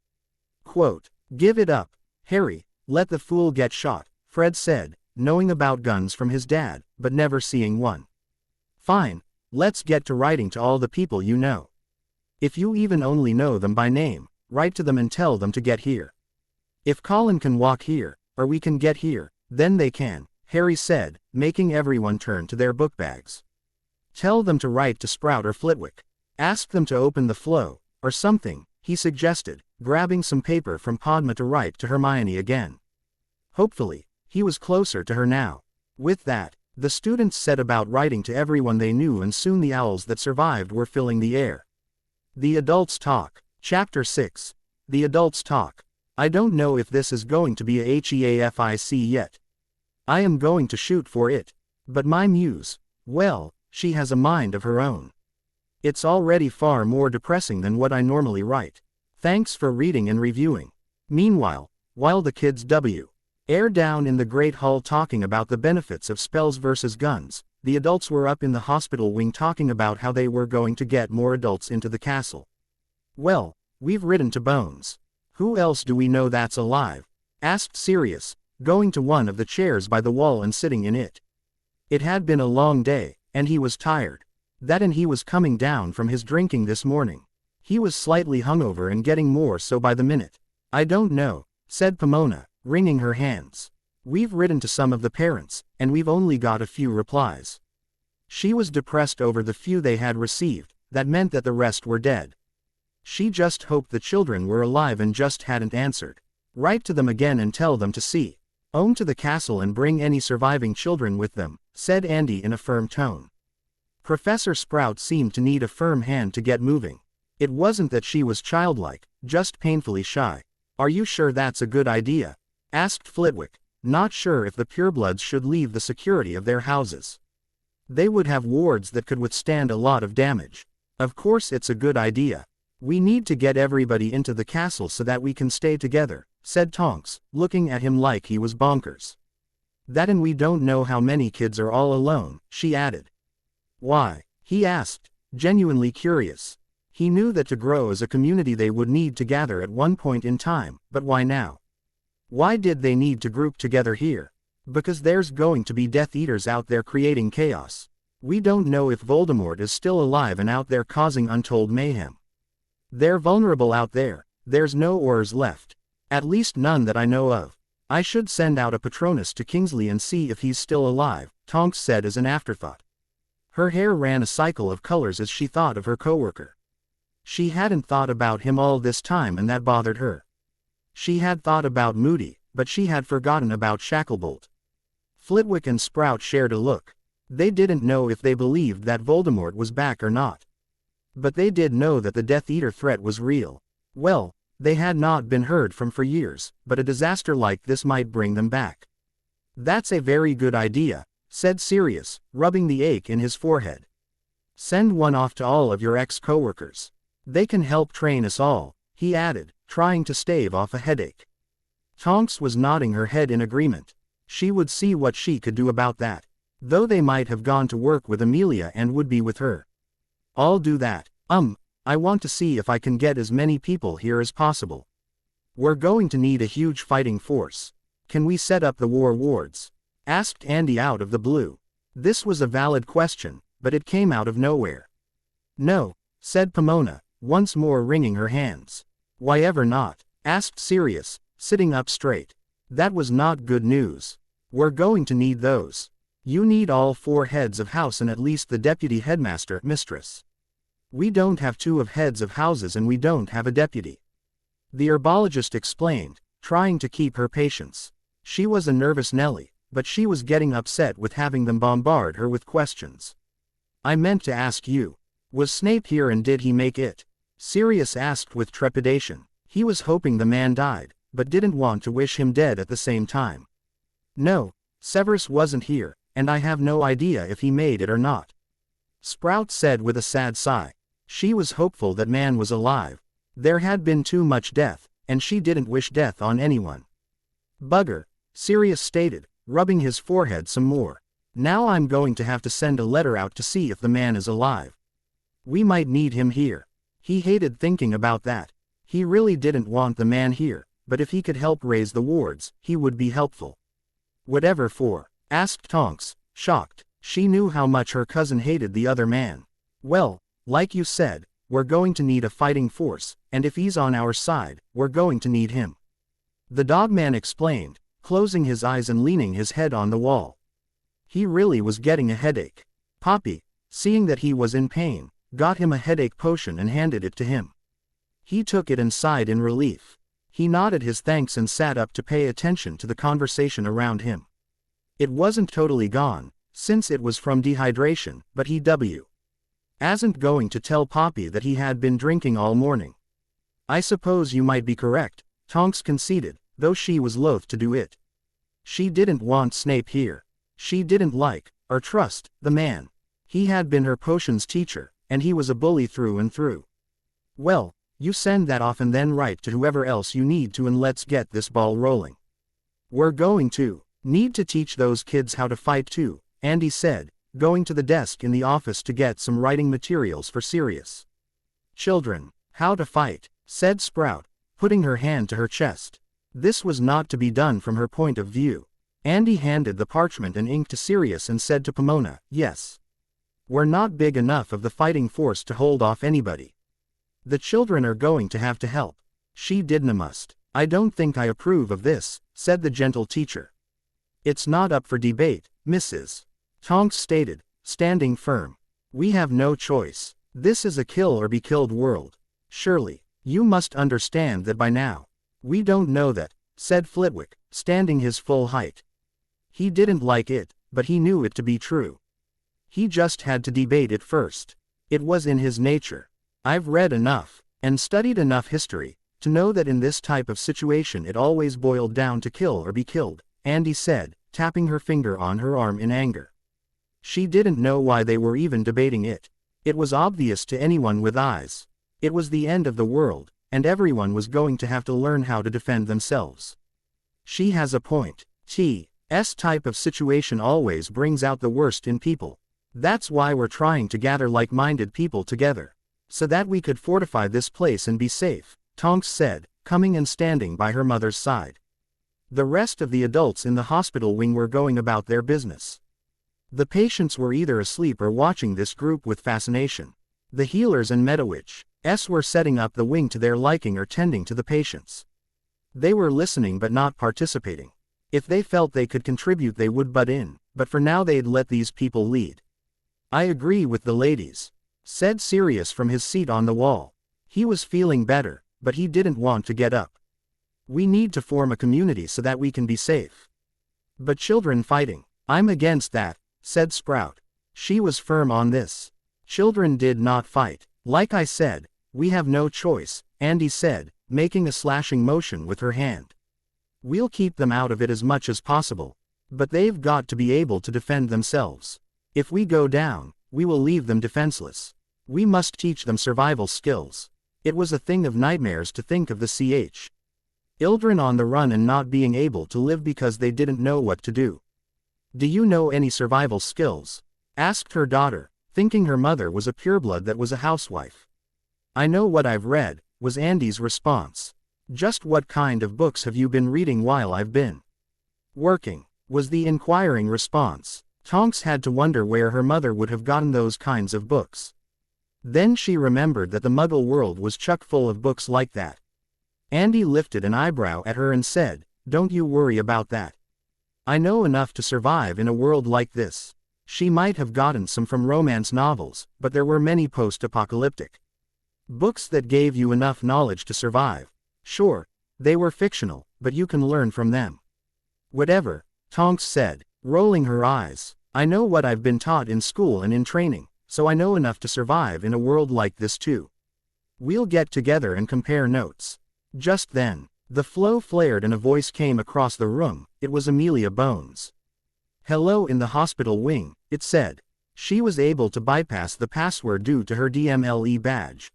Quote, give it up, Harry, let the fool get shot, Fred said, knowing about guns from his dad, but never seeing one. Fine, let's get to writing to all the people you know. If you even only know them by name, write to them and tell them to get here. If Colin can walk here, or we can get here, then they can, Harry said, making everyone turn to their book bags. Tell them to write to Sprout or Flitwick. Ask them to open the flow, or something, he suggested, grabbing some paper from Padma to write to Hermione again. Hopefully, he was closer to her now. With that, the students set about writing to everyone they knew, and soon the owls that survived were filling the air. The Adults Talk. Chapter 6. The Adults Talk. I don't know if this is going to be a HEAFIC yet. I am going to shoot for it. But my muse, well, she has a mind of her own. It's already far more depressing than what I normally write. Thanks for reading and reviewing. Meanwhile, while the kids were down in the Great Hall talking about the benefits of spells versus guns, the adults were up in the hospital wing talking about how they were going to get more adults into the castle. Well, we've written to Bones. Who else do we know that's alive? Asked Sirius, going to one of the chairs by the wall and sitting in it. It had been a long day, and he was tired. That and he was coming down from his drinking this morning. He was slightly hungover and getting more so by the minute. I don't know, said Pomona, wringing her hands. We've written to some of the parents, and we've only got a few replies. She was depressed over the few they had received, that meant that the rest were dead. She just hoped the children were alive and just hadn't answered. Write to them again and tell them to see Own to the castle and bring any surviving children with them, said Andy in a firm tone. Professor Sprout seemed to need a firm hand to get moving. It wasn't that she was childlike, just painfully shy. Are you sure that's a good idea? Asked Flitwick, not sure if the purebloods should leave the security of their houses. They would have wards that could withstand a lot of damage. Of course it's a good idea. We need to get everybody into the castle so that we can stay together, said Tonks, looking at him like he was bonkers. That and we don't know how many kids are all alone, she added. Why? He asked, genuinely curious. He knew that to grow as a community they would need to gather at one point in time, but why now? Why did they need to group together here? Because there's going to be Death Eaters out there creating chaos. We don't know if Voldemort is still alive and out there causing untold mayhem. They're vulnerable out there, there's no Aurors left. At least none that I know of. I should send out a Patronus to Kingsley and see if he's still alive, Tonks said as an afterthought. Her hair ran a cycle of colors as she thought of her coworker. She hadn't thought about him all this time and that bothered her. She had thought about Moody, but she had forgotten about Shacklebolt. Flitwick and Sprout shared a look. They didn't know if they believed that Voldemort was back or not. But they did know that the Death Eater threat was real. Well, they had not been heard from for years, but a disaster like this might bring them back. That's a very good idea, said Sirius, rubbing the ache in his forehead. Send one off to all of your ex-coworkers. They can help train us all, he added, trying to stave off a headache. Tonks was nodding her head in agreement. She would see what she could do about that. Though they might have gone to work with Amelia and would be with her. I'll do that. I want to see if I can get as many people here as possible. We're going to need a huge fighting force. Can we set up the war wards? Asked Andy out of the blue. This was a valid question, but it came out of nowhere. No, said Pomona, once more wringing her hands. Why ever not? Asked Sirius, sitting up straight. That was not good news. We're going to need those. You need all 4 heads of house and at least the deputy headmaster, mistress. We don't have 2 of heads of houses and we don't have a deputy. The herbologist explained, trying to keep her patience. She was a nervous Nelly, but she was getting upset with having them bombard her with questions. I meant to ask you. Was Snape here and did he make it? Sirius asked with trepidation. He was hoping the man died, but didn't want to wish him dead at the same time. No, Severus wasn't here, and I have no idea if he made it or not. Sprout said with a sad sigh. She was hopeful that man was alive. There had been too much death, and she didn't wish death on anyone. Bugger, Sirius stated, rubbing his forehead some more. Now I'm going to have to send a letter out to see if the man is alive. We might need him here. He hated thinking about that. He really didn't want the man here, but if he could help raise the wards, he would be helpful. Whatever for? Asked Tonks, shocked. She knew how much her cousin hated the other man. Well, like you said, we're going to need a fighting force, and if he's on our side, we're going to need him. The dogman explained, closing his eyes and leaning his head on the wall. He really was getting a headache. Poppy, seeing that he was in pain, got him a headache potion and handed it to him. He took it and sighed in relief. He nodded his thanks and sat up to pay attention to the conversation around him. It wasn't totally gone, since it was from dehydration, but he wasn't going to tell Poppy that he had been drinking all morning. I suppose you might be correct, Tonks conceded, though she was loath to do it. She didn't want Snape here. She didn't like, or trust, the man. He had been her potions teacher, and he was a bully through and through. Well, you send that off and then write to whoever else you need to and let's get this ball rolling. We're going to need to teach those kids how to fight too, Andy said, going to the desk in the office to get some writing materials for Sirius. Children, how to fight, said Sprout, putting her hand to her chest. This was not to be done from her point of view. Andy handed the parchment and ink to Sirius and said to Pomona, yes. We're not big enough of the fighting force to hold off anybody. The children are going to have to help. She didn't must. I don't think I approve of this, said the gentle teacher. It's not up for debate, Mrs. Tonks stated, standing firm. We have no choice. This is a kill or be killed world. Surely, you must understand that by now. We don't know that, said Flitwick, standing his full height. He didn't like it, but he knew it to be true. He just had to debate it first. It was in his nature. I've read enough, and studied enough history, to know that in this type of situation it always boiled down to kill or be killed, Andy said, tapping her finger on her arm in anger. She didn't know why they were even debating it. It was obvious to anyone with eyes. It was the end of the world, and everyone was going to have to learn how to defend themselves. She has a point. This type of situation always brings out the worst in people. That's why we're trying to gather like-minded people together, so that we could fortify this place and be safe, Tonks said, coming and standing by her mother's side. The rest of the adults in the hospital wing were going about their business. The patients were either asleep or watching this group with fascination. The healers and Medawitches were setting up the wing to their liking or tending to the patients. They were listening but not participating. If they felt they could contribute they would butt in, but for now they'd let these people lead. I agree with the ladies, said Sirius from his seat on the wall. He was feeling better, but he didn't want to get up. We need to form a community so that we can be safe. But children fighting, I'm against that, said Sprout. She was firm on this. Children did not fight. Like I said, we have no choice, Andy said, making a slashing motion with her hand. We'll keep them out of it as much as possible, but they've got to be able to defend themselves. If we go down, we will leave them defenseless. We must teach them survival skills. It was a thing of nightmares to think of the children on the run and not being able to live because they didn't know what to do. Do you know any survival skills? Asked her daughter, thinking her mother was a pureblood that was a housewife. I know what I've read, was Andy's response. Just what kind of books have you been reading while I've been working? Was the inquiring response. Tonks had to wonder where her mother would have gotten those kinds of books. Then she remembered that the Muggle world was chock full of books like that. Andy lifted an eyebrow at her and said, "Don't you worry about that. I know enough to survive in a world like this." She might have gotten some from romance novels, but there were many post-apocalyptic books that gave you enough knowledge to survive. Sure, they were fictional, but you can learn from them. Whatever, Tonks said, rolling her eyes. I know what I've been taught in school and in training, so I know enough to survive in a world like this too. We'll get together and compare notes. Just then, the flow flared and a voice came across the room. It was Amelia Bones. Hello in the hospital wing, it said. She was able to bypass the password due to her DMLE badge.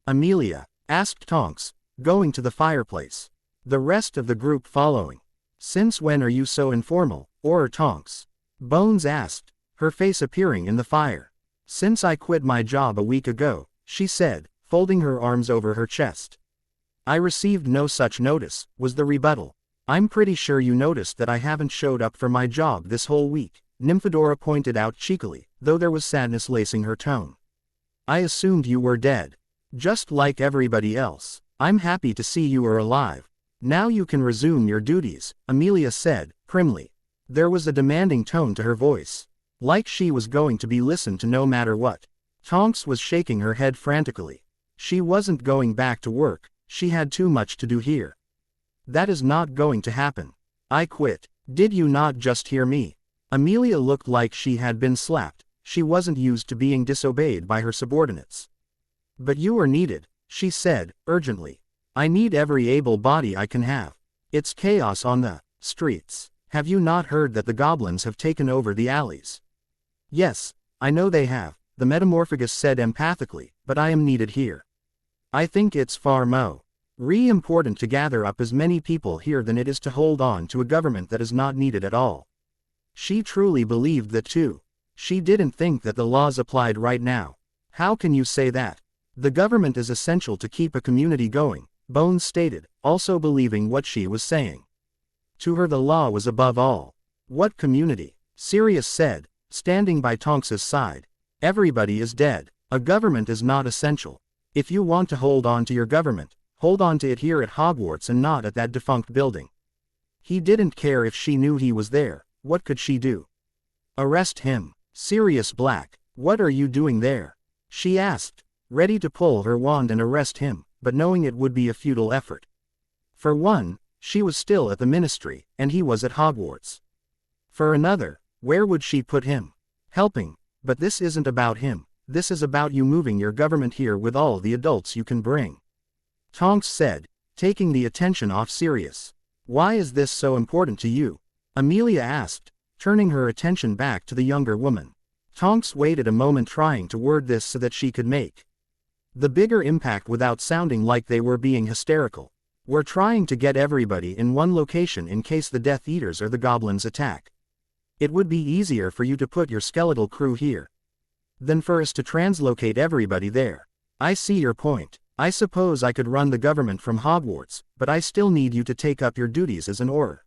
Amelia, asked Tonks, going to the fireplace. The rest of the group following. Since when are you so informal, or Tonks? Bones asked, her face appearing in the fire. Since I quit my job a week ago, she said, folding her arms over her chest. I received no such notice, was the rebuttal. I'm pretty sure you noticed that I haven't showed up for my job this whole week, Nymphadora pointed out cheekily, though there was sadness lacing her tone. I assumed you were dead. Just like everybody else. I'm happy to see you are alive. Now you can resume your duties, Amelia said, primly. There was a demanding tone to her voice. Like she was going to be listened to no matter what. Tonks was shaking her head frantically. She wasn't going back to work, she had too much to do here. That is not going to happen. I quit. Did you not just hear me? Amelia looked like she had been slapped. She wasn't used to being disobeyed by her subordinates. But you are needed, she said, urgently. I need every able body I can have. It's chaos on the streets. Have you not heard that the goblins have taken over the alleys? Yes, I know they have, the Metamorphagus said empathically, but I am needed here. I think it's far more important to gather up as many people here than it is to hold on to a government that is not needed at all. She truly believed that too. She didn't think that the laws applied right now. How can you say that? The government is essential to keep a community going, Bones stated, also believing what she was saying. To her the law was above all. What community? Sirius said, standing by Tonks's side. Everybody is dead. A government is not essential. If you want to hold on to your government, hold on to it here at Hogwarts and not at that defunct building. He didn't care if she knew he was there. What could she do? Arrest him. Sirius Black, what are you doing there? She asked, ready to pull her wand and arrest him, but knowing it would be a futile effort. For one, she was still at the ministry, and he was at Hogwarts. For another, where would she put him? Helping, but this isn't about him, this is about you moving your government here with all the adults you can bring. Tonks said, taking the attention off Sirius. Why is this so important to you? Amelia asked, turning her attention back to the younger woman. Tonks waited a moment trying to word this so that she could make the bigger impact without sounding like they were being hysterical. We're trying to get everybody in one location in case the Death Eaters or the goblins attack. It would be easier for you to put your skeletal crew here than for us to translocate everybody there. I see your point. I suppose I could run the government from Hogwarts, but I still need you to take up your duties as an Auror.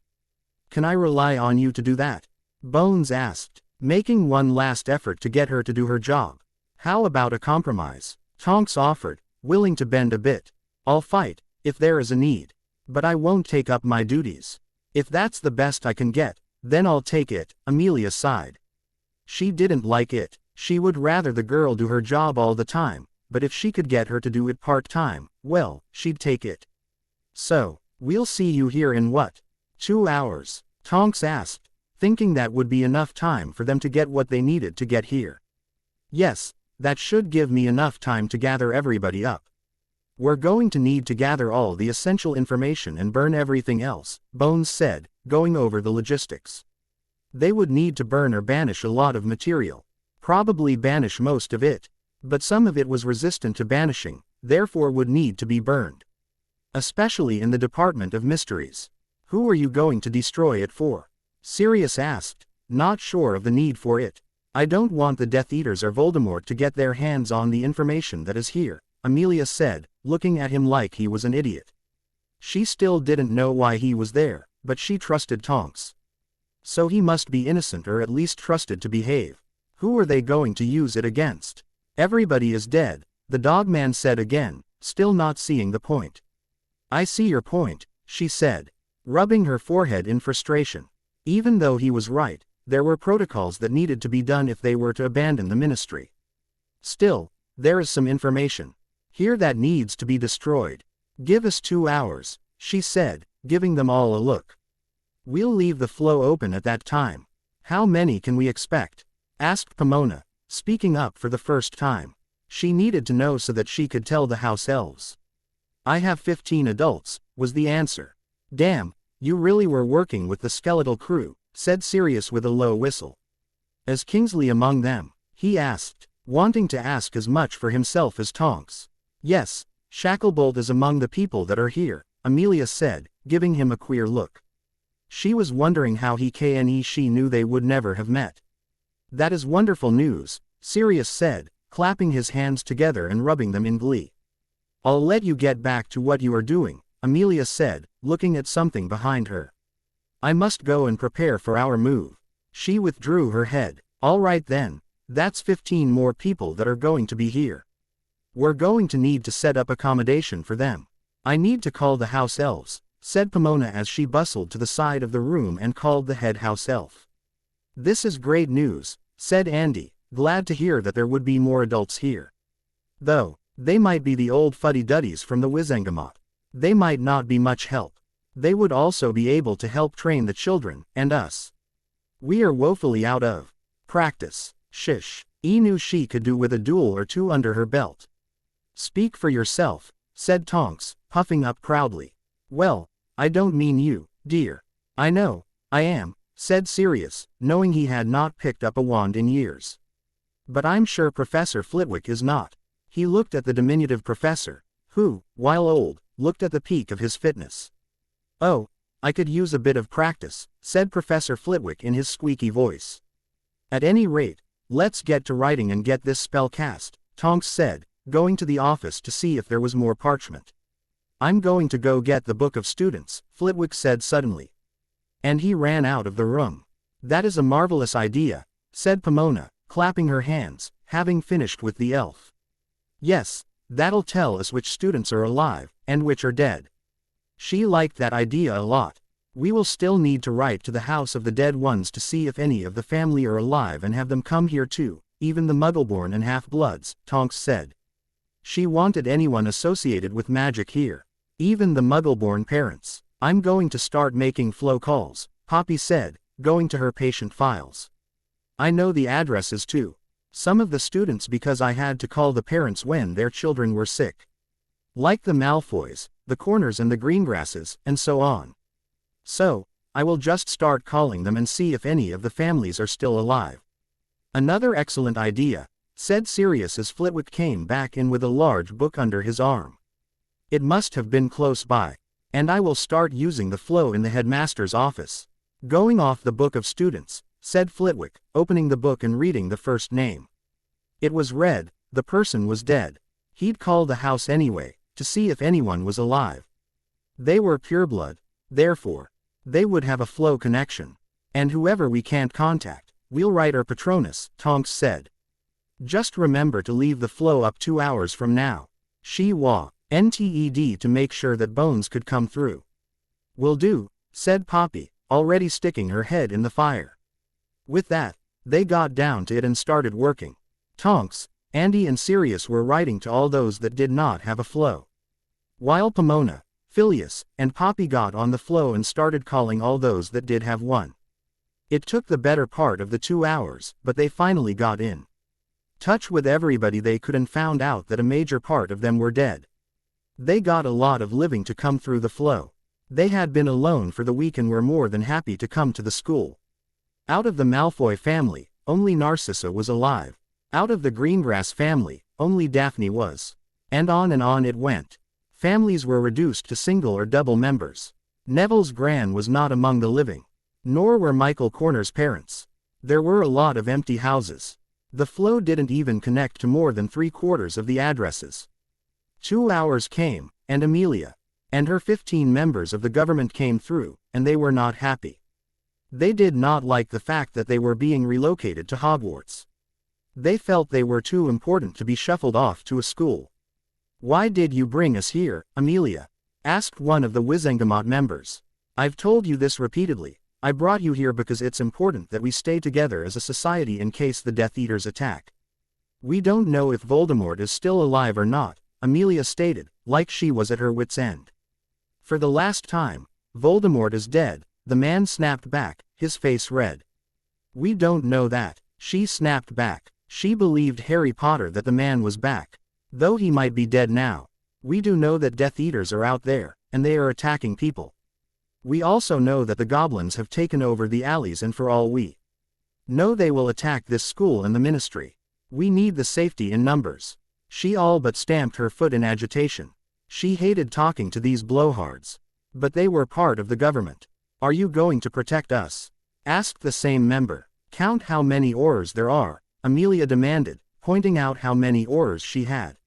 Can I rely on you to do that? Bones asked, making one last effort to get her to do her job. How about a compromise? Tonks offered, willing to bend a bit. I'll fight, if there is a need. But I won't take up my duties. If that's the best I can get, then I'll take it, Amelia sighed. She didn't like it. She would rather the girl do her job all the time, but if she could get her to do it part-time, well, she'd take it. So, we'll see you here in what? 2 hours? Tonks asked, thinking that would be enough time for them to get what they needed to get here. Yes, that should give me enough time to gather everybody up. We're going to need to gather all the essential information and burn everything else, Bones said, going over the logistics. They would need to burn or banish a lot of material. Probably banish most of it. But some of it was resistant to banishing, therefore would need to be burned. Especially in the Department of Mysteries. Who are you going to destroy it for? Sirius asked, not sure of the need for it. I don't want the Death Eaters or Voldemort to get their hands on the information that is here, Amelia said, looking at him like he was an idiot. She still didn't know why he was there, but she trusted Tonks. So he must be innocent or at least trusted to behave. Who are they going to use it against? Everybody is dead, the dogman said again, still not seeing the point. I see your point, she said, rubbing her forehead in frustration. Even though he was right, there were protocols that needed to be done if they were to abandon the ministry. Still, there is some information here that needs to be destroyed. Give us 2 hours, she said, giving them all a look. We'll leave the flow open at that time. How many can we expect? Asked Pomona, speaking up for the first time. She needed to know so that she could tell the house elves. I have 15 adults, was the answer. Damn, you really were working with the skeletal crew, said Sirius with a low whistle. Is Kingsley among them? He asked, wanting to ask as much for himself as Tonks. Yes, Shacklebolt is among the people that are here, Amelia said, giving him a queer look. She was wondering how she knew they would never have met. That is wonderful news, Sirius said, clapping his hands together and rubbing them in glee. I'll let you get back to what you are doing, Amelia said, looking at something behind her. I must go and prepare for our move. She withdrew her head. All right then, that's 15 more people that are going to be here. We're going to need to set up accommodation for them. I need to call the house elves, said Pomona as she bustled to the side of the room and called the head house elf. This is great news, said Andy, glad to hear that there would be more adults here. Though, they might be the old fuddy-duddies from the Wizengamot. They might not be much help. They would also be able to help train the children, and us. We are woefully out of practice. Shish. E knew she could do with a duel or two under her belt. Speak for yourself, said Tonks, puffing up proudly. Well, I don't mean you, dear. I know, I am, said Sirius, knowing he had not picked up a wand in years. But I'm sure Professor Flitwick is not. He looked at the diminutive professor, who, while old, looked at the peak of his fitness. Oh, I could use a bit of practice, said Professor Flitwick in his squeaky voice. At any rate, let's get to writing and get this spell cast, Tonks said, going to the office to see if there was more parchment. I'm going to go get the book of students, Flitwick said suddenly. And he ran out of the room. That is a marvelous idea, said Pomona, clapping her hands, having finished with the elf. Yes, that'll tell us which students are alive, and which are dead. She liked that idea a lot. We will still need to write to the house of the dead ones to see if any of the family are alive and have them come here too, even the Muggleborn and half-bloods, Tonks said. She wanted anyone associated with magic here. Even the Muggleborn parents. I'm going to start making flow calls, Poppy said, going to her patient files. I know the addresses too. Some of the students because I had to call the parents when their children were sick. Like the Malfoys, the Corners and the Greengrasses, and so on. So, I will just start calling them and see if any of the families are still alive. Another excellent idea, said Sirius as Flitwick came back in with a large book under his arm. It must have been close by. And I will start using the flow in the headmaster's office. Going off the book of students, said Flitwick, opening the book and reading the first name. It was read, the person was dead. He'd call the house anyway, to see if anyone was alive. They were pureblood, therefore, they would have a flow connection. And whoever we can't contact, we'll write our Patronus, Tonks said. Just remember to leave the flow up 2 hours from now. NTED to make sure that Bones could come through. Will do, said Poppy, already sticking her head in the fire. With that, they got down to it and started working. Tonks, Andy and Sirius were writing to all those that did not have a flow. While Pomona, Phileas, and Poppy got on the flow and started calling all those that did have one. It took the better part of the 2 hours, but they finally got in touch with everybody they could and found out that a major part of them were dead. They got a lot of living to come through the flow. They had been alone for the week and were more than happy to come to the school. Out of the Malfoy family, only Narcissa was alive. Out of the Greengrass family, only Daphne was. And on it went. Families were reduced to single or double members. Neville's gran was not among the living. Nor were Michael Corner's parents. There were a lot of empty houses. The flow didn't even connect to more than 3/4 of the addresses. 2 hours came, and Amelia and her 15 members of the government came through, and they were not happy. They did not like the fact that they were being relocated to Hogwarts. They felt they were too important to be shuffled off to a school. "Why did you bring us here, Amelia?" asked one of the Wizengamot members. "I've told you this repeatedly. I brought you here because it's important that we stay together as a society in case the Death Eaters attack. We don't know if Voldemort is still alive or not," Amelia stated, like she was at her wit's end. "For the last time, Voldemort is dead," the man snapped back, his face red. "We don't know that," she snapped back. She believed Harry Potter that the man was back. Though he might be dead now. We do know that Death Eaters are out there, and they are attacking people. We also know that the goblins have taken over the alleys, and for all we know they will attack this school and the ministry. We need the safety in numbers. She all but stamped her foot in agitation. She hated talking to these blowhards. But they were part of the government. "Are you going to protect us?" asked the same member. "Count how many Aurors there are," Amelia demanded, pointing out how many Aurors she had.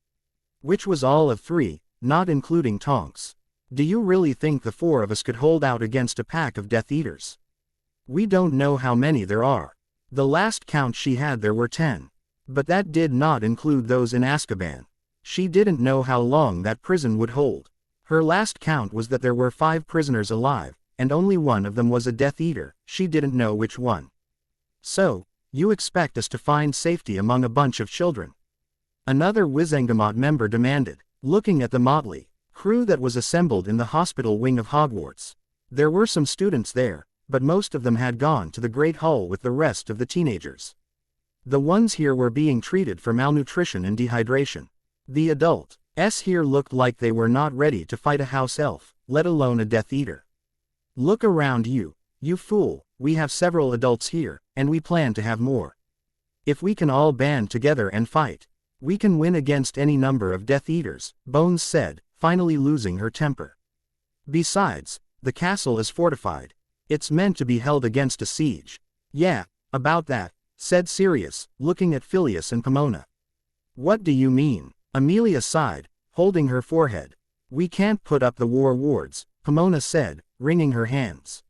Which was all of 3, not including Tonks. "Do you really think the 4 of us could hold out against a pack of Death Eaters? We don't know how many there are." The last count she had there were 10. But that did not include those in Azkaban. She didn't know how long that prison would hold. Her last count was that there were 5 prisoners alive, and only one of them was a Death Eater. She didn't know which one. "So, you expect us to find safety among a bunch of children?" another Wizengamot member demanded, looking at the motley crew that was assembled in the hospital wing of Hogwarts. There were some students there, but most of them had gone to the Great Hall with the rest of the teenagers. The ones here were being treated for malnutrition and dehydration. The adults here looked like they were not ready to fight a house elf, let alone a Death Eater. "Look around you, you fool, we have several adults here, and we plan to have more. If we can all band together and fight, we can win against any number of Death Eaters," Bones said, finally losing her temper. "Besides, the castle is fortified. It's meant to be held against a siege." "Yeah, about that," said Sirius, looking at Phileas and Pomona. "What do you mean?" Amelia sighed, holding her forehead. "We can't put up the war wards," Pomona said, wringing her hands.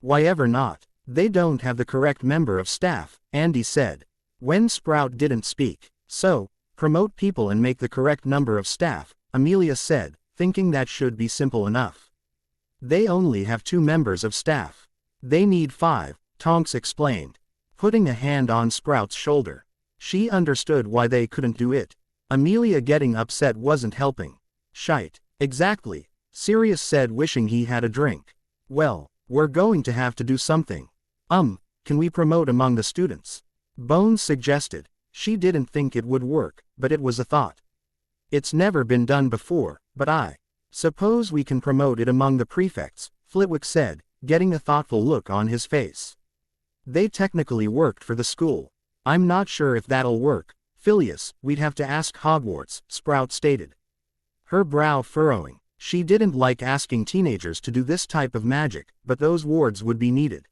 "Why ever not? They don't have the correct member of staff," Andy said. When Sprout didn't speak. "So, promote people and make the correct number of staff," Amelia said, thinking that should be simple enough. "They only have 2 members of staff. They need 5, Tonks explained, putting a hand on Sprout's shoulder. She understood why they couldn't do it. Amelia getting upset wasn't helping. "Shite. Exactly," Sirius said, wishing he had a drink. "Well, we're going to have to do something. Can we promote among the students?" Bones suggested. She didn't think it would work, but it was a thought. "It's never been done before, but I suppose we can promote it among the prefects," Flitwick said, getting a thoughtful look on his face. They technically worked for the school. I'm not sure if that'll work, Phileas, we'd have to ask Hogwarts, Sprout stated. Her brow furrowing. She didn't like asking teenagers to do this type of magic, but those wards would be needed.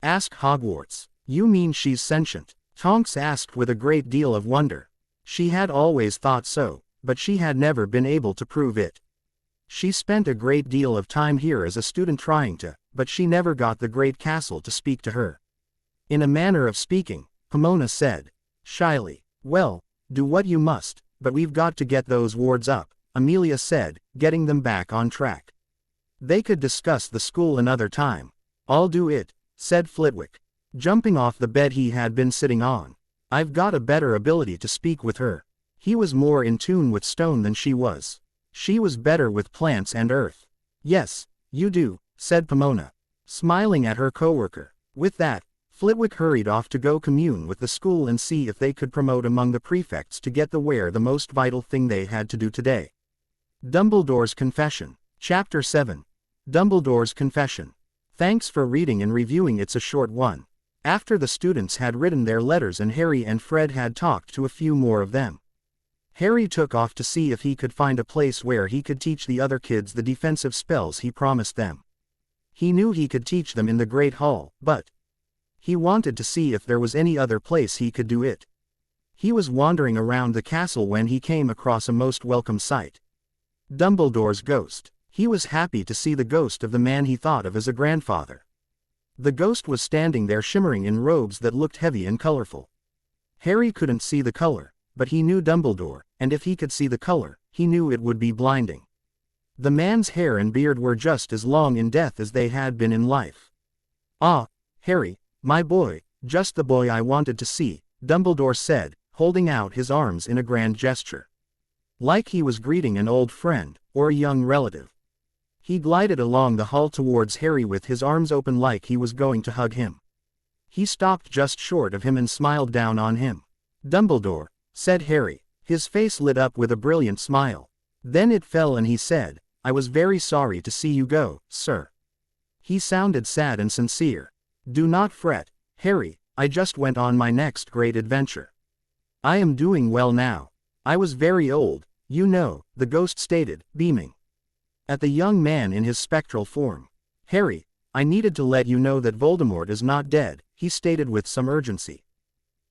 Ask Hogwarts. You mean she's sentient? Tonks asked with a great deal of wonder. She had always thought so, but she had never been able to prove it. She spent a great deal of time here as a student trying to, but she never got the great castle to speak to her. In a manner of speaking, Pomona said, shyly. Well, do what you must, but we've got to get those wards up, Amelia said, getting them back on track. They could discuss the school another time. I'll do it, said Flitwick, jumping off the bed he had been sitting on. I've got a better ability to speak with her. He was more in tune with stone than she was. She was better with plants and earth. Yes, you do, said Pomona, smiling at her coworker. With that, Flitwick hurried off to go commune with the school and see if they could promote among the prefects to get the most vital thing they had to do today. Dumbledore's Confession. Chapter 7. Dumbledore's Confession. Thanks for reading and reviewing. It's a short one. After the students had written their letters and Harry and Fred had talked to a few more of them, Harry took off to see if he could find a place where he could teach the other kids the defensive spells he promised them. He knew he could teach them in the Great Hall, but he wanted to see if there was any other place he could do it. He was wandering around the castle when he came across a most welcome sight. Dumbledore's ghost. He was happy to see the ghost of the man he thought of as a grandfather. The ghost was standing there shimmering in robes that looked heavy and colorful. Harry couldn't see the color, but he knew Dumbledore, and if he could see the color, he knew it would be blinding. The man's hair and beard were just as long in death as they had been in life. Ah, Harry, my boy, just the boy I wanted to see, Dumbledore said, holding out his arms in a grand gesture. Like he was greeting an old friend, or a young relative. He glided along the hall towards Harry with his arms open like he was going to hug him. He stopped just short of him and smiled down on him. Dumbledore, said Harry, his face lit up with a brilliant smile. Then it fell and he said, I was very sorry to see you go, sir. He sounded sad and sincere. Do not fret, Harry, I just went on my next great adventure. I am doing well now. I was very old, you know, the ghost stated, beaming at the young man in his spectral form. Harry, I needed to let you know that Voldemort is not dead, he stated with some urgency.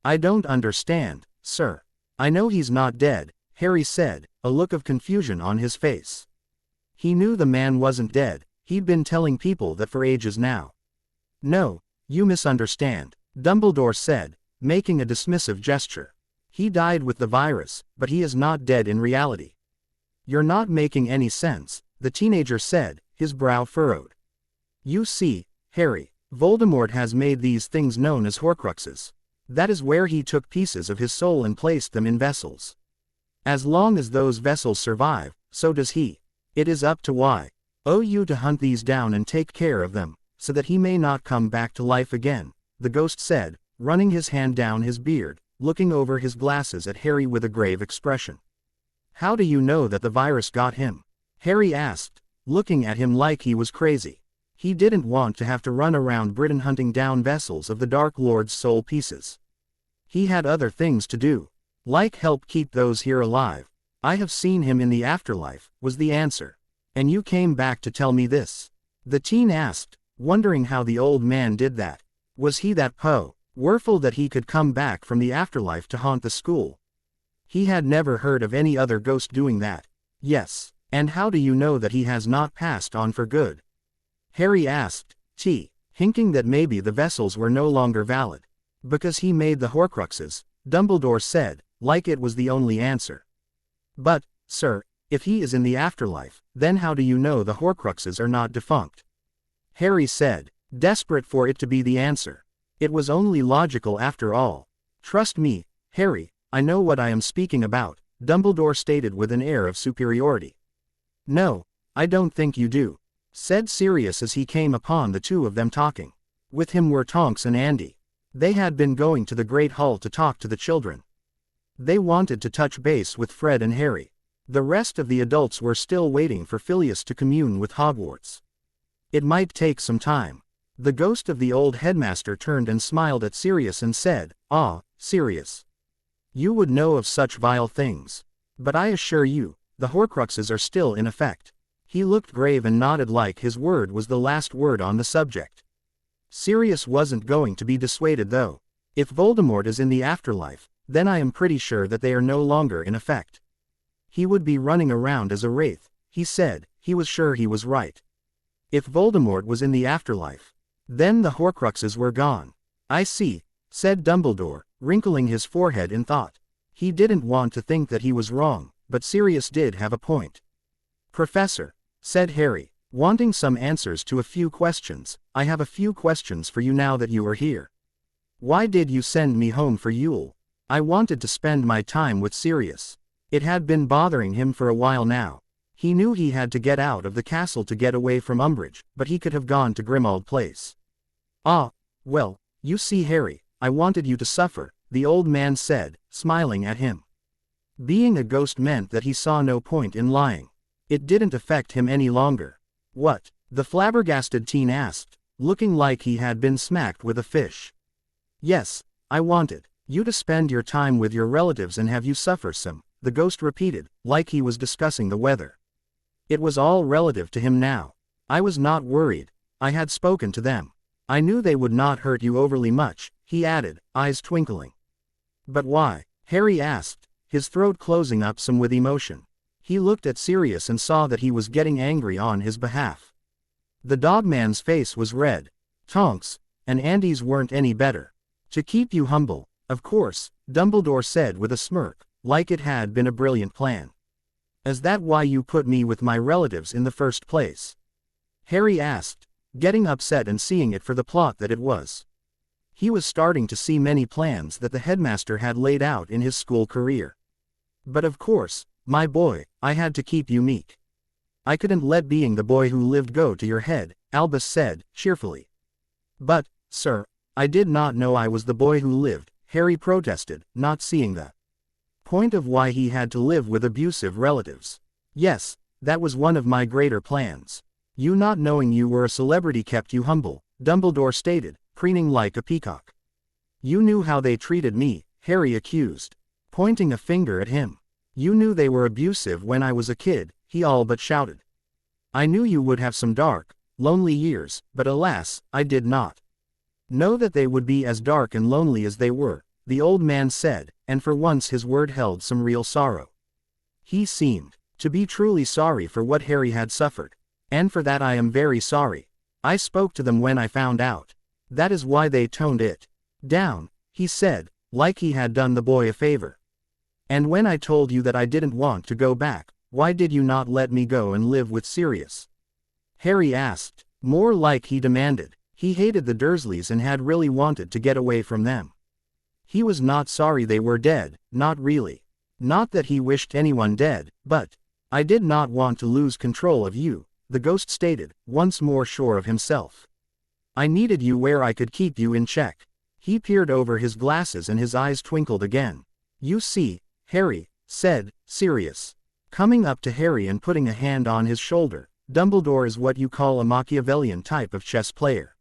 I don't understand, sir. I know he's not dead, Harry said, a look of confusion on his face. He knew the man wasn't dead, he'd been telling people that for ages now. No, you misunderstand, Dumbledore said, making a dismissive gesture. He died with the virus, but he is not dead in reality. You're not making any sense, the teenager said, his brow furrowed. You see, Harry, Voldemort has made these things known as Horcruxes. That is where he took pieces of his soul and placed them in vessels. As long as those vessels survive, so does he. It is up to you to hunt these down and take care of them, so that he may not come back to life again, the ghost said, running his hand down his beard, looking over his glasses at Harry with a grave expression. How do you know that the virus got him? Harry asked, looking at him like he was crazy. He didn't want to have to run around Britain hunting down vessels of the Dark Lord's soul pieces. He had other things to do, like help keep those here alive. I have seen him in the afterlife, was the answer. And you came back to tell me this? The teen asked, wondering how the old man did that. Was he that powerful that he could come back from the afterlife to haunt the school? He had never heard of any other ghost doing that. Yes, and how do you know that he has not passed on for good? Harry asked, hinting that maybe the vessels were no longer valid. Because he made the Horcruxes, Dumbledore said, like it was the only answer. But, sir, if he is in the afterlife, then how do you know the Horcruxes are not defunct? Harry said, desperate for it to be the answer. It was only logical after all. Trust me, Harry, I know what I am speaking about, Dumbledore stated with an air of superiority. No, I don't think you do, said Sirius as he came upon the two of them talking. With him were Tonks and Andy. They had been going to the Great Hall to talk to the children. They wanted to touch base with Fred and Harry. The rest of the adults were still waiting for Phileas to commune with Hogwarts. It might take some time. The ghost of the old headmaster turned and smiled at Sirius and said, "Ah, Sirius. You would know of such vile things. But I assure you, the Horcruxes are still in effect." He looked grave and nodded like his word was the last word on the subject. Sirius wasn't going to be dissuaded though. If Voldemort is in the afterlife, then I am pretty sure that they are no longer in effect. He would be running around as a wraith, he said. He was sure he was right. If Voldemort was in the afterlife, then the Horcruxes were gone. I see, said Dumbledore, wrinkling his forehead in thought. He didn't want to think that he was wrong, but Sirius did have a point. "Professor," said Harry, wanting some answers to a few questions, "I have a few questions for you now that you are here. Why did you send me home for Yule?" "I wanted to spend my time with Sirius." It had been bothering him for a while now. He knew he had to get out of the castle to get away from Umbridge, but he could have gone to Grimmauld Place. "Ah, well, you see Harry, I wanted you to suffer," the old man said, smiling at him. Being a ghost meant that he saw no point in lying. It didn't affect him any longer. "What?" the flabbergasted teen asked, looking like he had been smacked with a fish. "Yes, I wanted you to spend your time with your relatives and have you suffer some," the ghost repeated, like he was discussing the weather. It was all relative to him now. "I was not worried. I had spoken to them. I knew they would not hurt you overly much," he added, eyes twinkling. "But why?" Harry asked, his throat closing up some with emotion. He looked at Sirius and saw that he was getting angry on his behalf. The dogman's face was red. "Tonks, and Andy's weren't any better. To keep you humble, of course," Dumbledore said with a smirk, like it had been a brilliant plan. "Is that why you put me with my relatives in the first place?" Harry asked, getting upset and seeing it for the plot that it was. He was starting to see many plans that the headmaster had laid out in his school career. "But of course, my boy, I had to keep you meek. I couldn't let being the boy who lived go to your head," Albus said, cheerfully. "But, sir, I did not know I was the boy who lived," Harry protested, not seeing the point of why he had to live with abusive relatives. "Yes, that was one of my greater plans. You not knowing you were a celebrity kept you humble," Dumbledore stated, preening like a peacock. "You knew how they treated me," Harry accused, pointing a finger at him. "You knew they were abusive when I was a kid," he all but shouted. "I knew you would have some dark, lonely years, but alas, I did not know that they would be as dark and lonely as they were," the old man said, and for once his word held some real sorrow. He seemed to be truly sorry for what Harry had suffered. "And for that I am very sorry. I spoke to them when I found out. That is why they toned it down," he said, like he had done the boy a favor. "And when I told you that I didn't want to go back, why did you not let me go and live with Sirius?" Harry asked, more like he demanded. He hated the Dursleys and had really wanted to get away from them. He was not sorry they were dead, not really. Not that he wished anyone dead, but, "I did not want to lose control of you," the ghost stated, once more sure of himself. "I needed you where I could keep you in check." He peered over his glasses and his eyes twinkled again. "You see, Harry," said Sirius, coming up to Harry and putting a hand on his shoulder, "Dumbledore is what you call a Machiavellian type of chess player.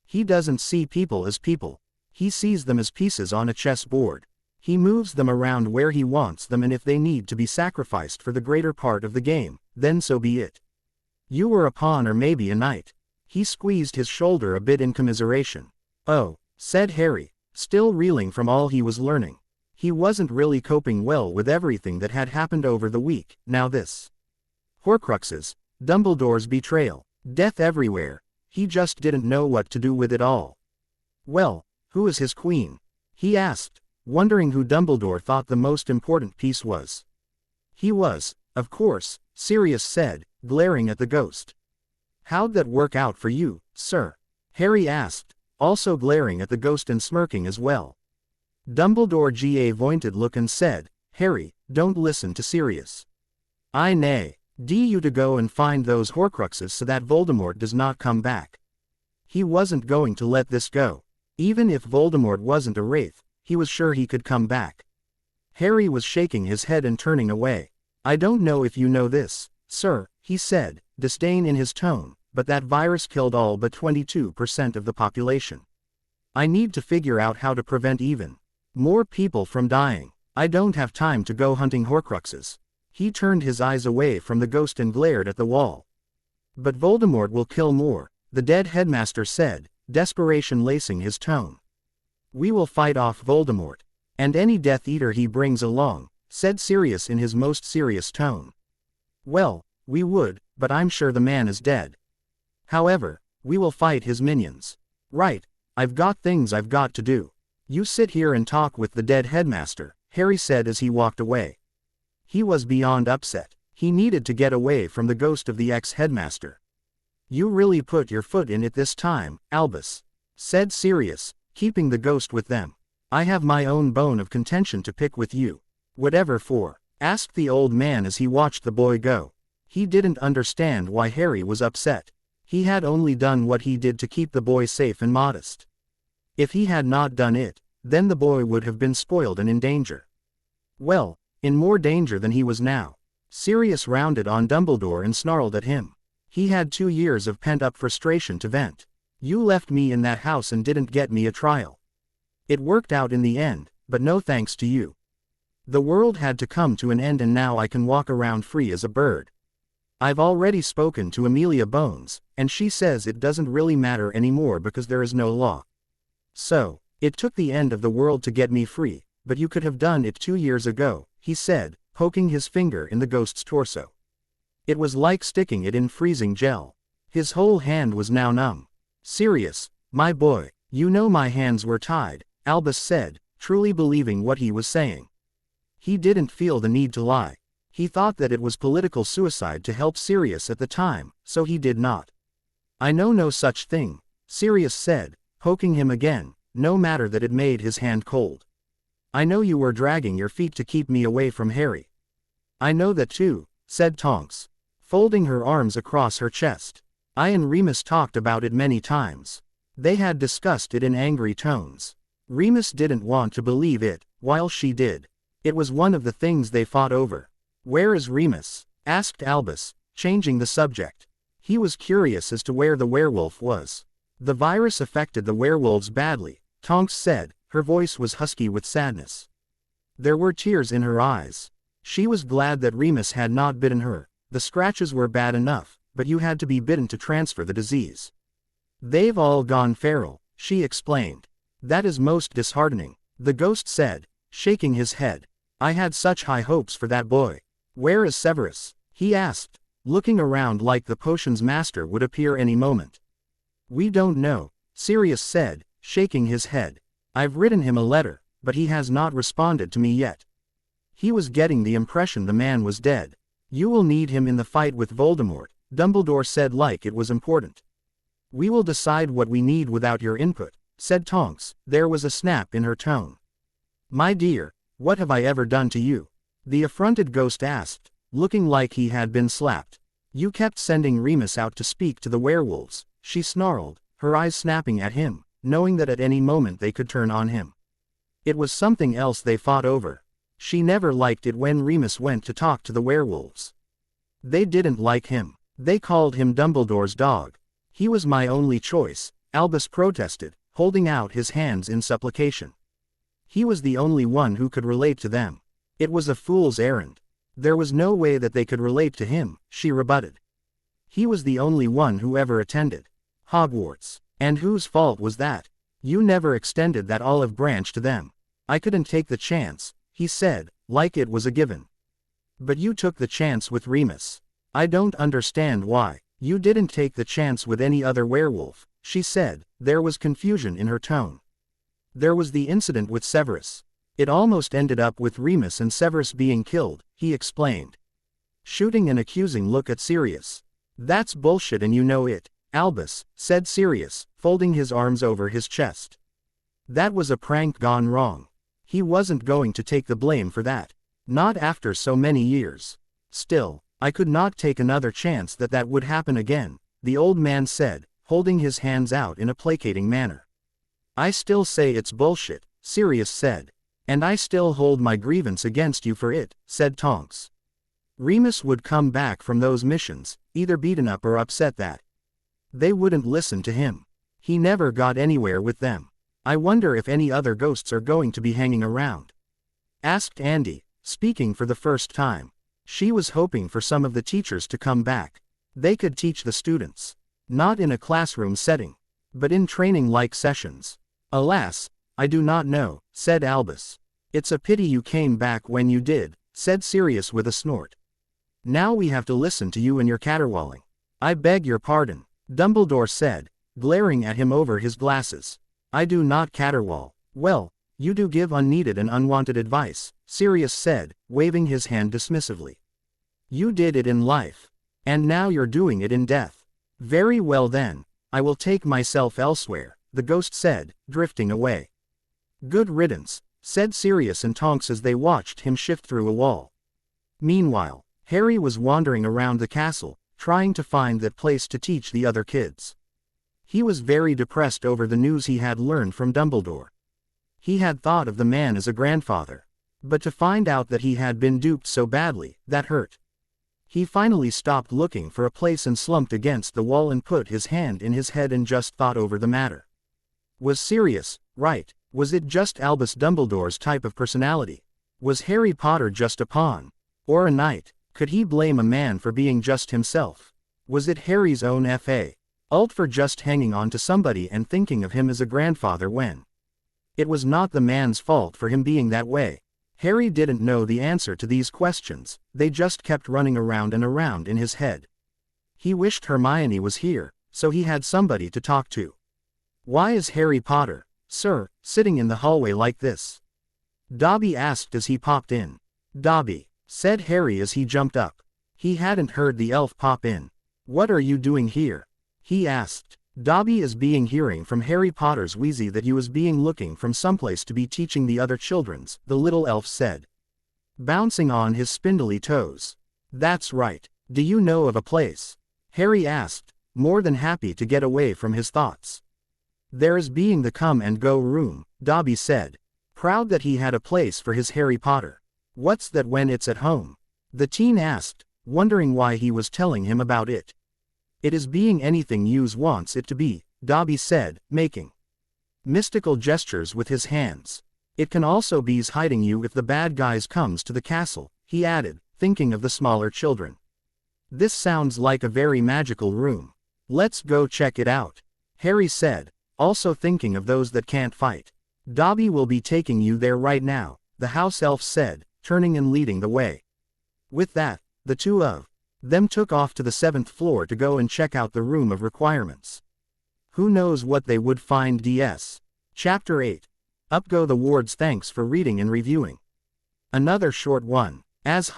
He doesn't see people as people. He sees them as pieces on a chessboard. He moves them around where he wants them, and if they need to be sacrificed for the greater part of the game, then so be it. You were a pawn or maybe a knight." He squeezed his shoulder a bit in commiseration. "Oh," said Harry, still reeling from all he was learning. He wasn't really coping well with everything that had happened over the week, now this. Horcruxes, Dumbledore's betrayal, death everywhere. He just didn't know what to do with it all. "Well, who is his queen?" he asked, wondering who Dumbledore thought the most important piece was. "He was, of course," Sirius said, glaring at the ghost. "How'd that work out for you, sir?" Harry asked, also glaring at the ghost and smirking as well. Dumbledore gave a look and said, "Harry, don't listen to Sirius. I nay, you to go and find those Horcruxes so that Voldemort does not come back." He wasn't going to let this go. Even if Voldemort wasn't a wraith, he was sure he could come back. Harry was shaking his head and turning away. "I don't know if you know this, sir," he said, disdain in his tone, but that virus killed all but 22% of the population. I need to figure out how to prevent even more people from dying. I don't have time to go hunting Horcruxes." He turned his eyes away from the ghost and glared at the wall. "But Voldemort will kill more," the dead headmaster said, desperation lacing his tone. "We will fight off Voldemort. And any Death Eater he brings along," said Sirius in his most serious tone. "Well, we would, but I'm sure the man is dead. However, we will fight his minions." "Right, I've got things I've got to do. You sit here and talk with the dead headmaster," Harry said as he walked away. He was beyond upset. He needed to get away from the ghost of the ex-headmaster. "You really put your foot in it this time, Albus," said Sirius, keeping the ghost with them. "I have my own bone of contention to pick with you." "Whatever for?" asked the old man as he watched the boy go. He didn't understand why Harry was upset. He had only done what he did to keep the boy safe and modest. If he had not done it, then the boy would have been spoiled and in danger. Well, in more danger than he was now. Sirius rounded on Dumbledore and snarled at him. He had 2 years of pent-up frustration to vent. "You left me in that house and didn't get me a trial. It worked out in the end, but no thanks to you. The world had to come to an end and now I can walk around free as a bird. I've already spoken to Amelia Bones, and she says it doesn't really matter anymore because there is no law. So, it took the end of the world to get me free, but you could have done it 2 years ago," he said, poking his finger in the ghost's torso. It was like sticking it in freezing gel. His whole hand was now numb. "Sirius, my boy, you know my hands were tied," Albus said, truly believing what he was saying. He didn't feel the need to lie. He thought that it was political suicide to help Sirius at the time, so he did not. "I know no such thing," Sirius said, poking him again, no matter that it made his hand cold. "I know you were dragging your feet to keep me away from Harry." "I know that too," said Tonks, folding her arms across her chest. "I and Remus talked about it many times." They had discussed it in angry tones. Remus didn't want to believe it, while she did. It was one of the things they fought over. "Where is Remus?" asked Albus, changing the subject. He was curious as to where the werewolf was. "The virus affected the werewolves badly," Tonks said, her voice was husky with sadness. There were tears in her eyes. She was glad that Remus had not bitten her. The scratches were bad enough, but you had to be bitten to transfer the disease. "They've all gone feral," she explained. "That is most disheartening," the ghost said, shaking his head. "I had such high hopes for that boy." "Where is Severus?" he asked, looking around like the potion's master would appear any moment. "We don't know," Sirius said, shaking his head. "I've written him a letter, but he has not responded to me yet. He was getting the impression the man was dead." "You will need him in the fight with Voldemort," Dumbledore said like it was important. "We will decide what we need without your input," said Tonks. There was a snap in her tone. "My dear, what have I ever done to you?" the affronted ghost asked, looking like he had been slapped. "You kept sending Remus out to speak to the werewolves," she snarled, her eyes snapping at him, knowing that at any moment they could turn on him. It was something else they fought over. She never liked it when Remus went to talk to the werewolves. They didn't like him. They called him Dumbledore's dog. "He was my only choice," Albus protested, holding out his hands in supplication. "He was the only one who could relate to them. It was a fool's errand. There was no way that they could relate to him," she rebutted. "He was the only one who ever attended Hogwarts. And whose fault was that? You never extended that olive branch to them." "I couldn't take the chance," he said, like it was a given. "But you took the chance with Remus." "I don't understand why." "You didn't take the chance with any other werewolf," she said. There was confusion in her tone. "There was the incident with Severus. It almost ended up with Remus and Severus being killed," he explained, shooting an accusing look at Sirius. "That's bullshit and you know it, Albus," said Sirius, folding his arms over his chest. "That was a prank gone wrong. He wasn't going to take the blame for that. Not after so many years. Still, I could not take another chance that that would happen again," the old man said, holding his hands out in a placating manner. "I still say it's bullshit," Sirius said. "And I still hold my grievance against you for it," said Tonks. "Remus would come back from those missions, either beaten up or upset that They wouldn't listen to him. He never got anywhere with them. I wonder if any other ghosts are going to be hanging around?" asked Andy, speaking for the first time. She was hoping for some of the teachers to come back. They could teach the students. Not in a classroom setting, but in training-like sessions. "Alas, I do not know," said Albus. "It's a pity you came back when you did," said Sirius with a snort. "Now we have to listen to you and your caterwauling." "I beg your pardon," Dumbledore said, glaring at him over his glasses. "I do not caterwaul." "Well, you do give unneeded and unwanted advice," Sirius said, waving his hand dismissively. "You did it in life. And now you're doing it in death." "Very well then, I will take myself elsewhere," the ghost said, drifting away. "Good riddance," said Sirius and Tonks as they watched him shift through a wall. Meanwhile, Harry was wandering around the castle, trying to find that place to teach the other kids. He was very depressed over the news he had learned from Dumbledore. He had thought of the man as a grandfather. But to find out that he had been duped so badly, that hurt. He finally stopped looking for a place and slumped against the wall and put his hand in his head and just thought over the matter. Was Sirius right? Was it just Albus Dumbledore's type of personality? Was Harry Potter just a pawn? Or a knight? Could he blame a man for being just himself? Was it Harry's own fault for just hanging on to somebody and thinking of him as a grandfather when it was not the man's fault for him being that way? Harry didn't know the answer to these questions, they just kept running around and around in his head. He wished Hermione was here, so he had somebody to talk to. "Why is Harry Potter, sir, sitting in the hallway like this?" Dobby asked as he popped in. "Dobby," said Harry as he jumped up. He hadn't heard the elf pop in. "What are you doing here?" he asked. "Dobby is being hearing from Harry Potter's Wheezy that he was being looking from someplace to be teaching the other children's," the little elf said, bouncing on his spindly toes. "That's right. Do you know of a place?" Harry asked, more than happy to get away from his thoughts. "There is being the come and go room," Dobby said, proud that he had a place for his Harry Potter. "What's that when it's at home?" the teen asked, wondering why he was telling him about it. "It is being anything yous wants it to be," Dobby said, making mystical gestures with his hands. "It can also be's hiding you if the bad guys comes to the castle," he added, thinking of the smaller children. "This sounds like a very magical room. Let's go check it out," Harry said, also thinking of those that can't fight. "Dobby will be taking you there right now," the house elf said, turning and leading the way. With that, the two of them took off to the 7th floor to go and check out the room of requirements. Who knows what they would find? Chapter 8. Up go the wards. Thanks for reading and reviewing. Another short one. As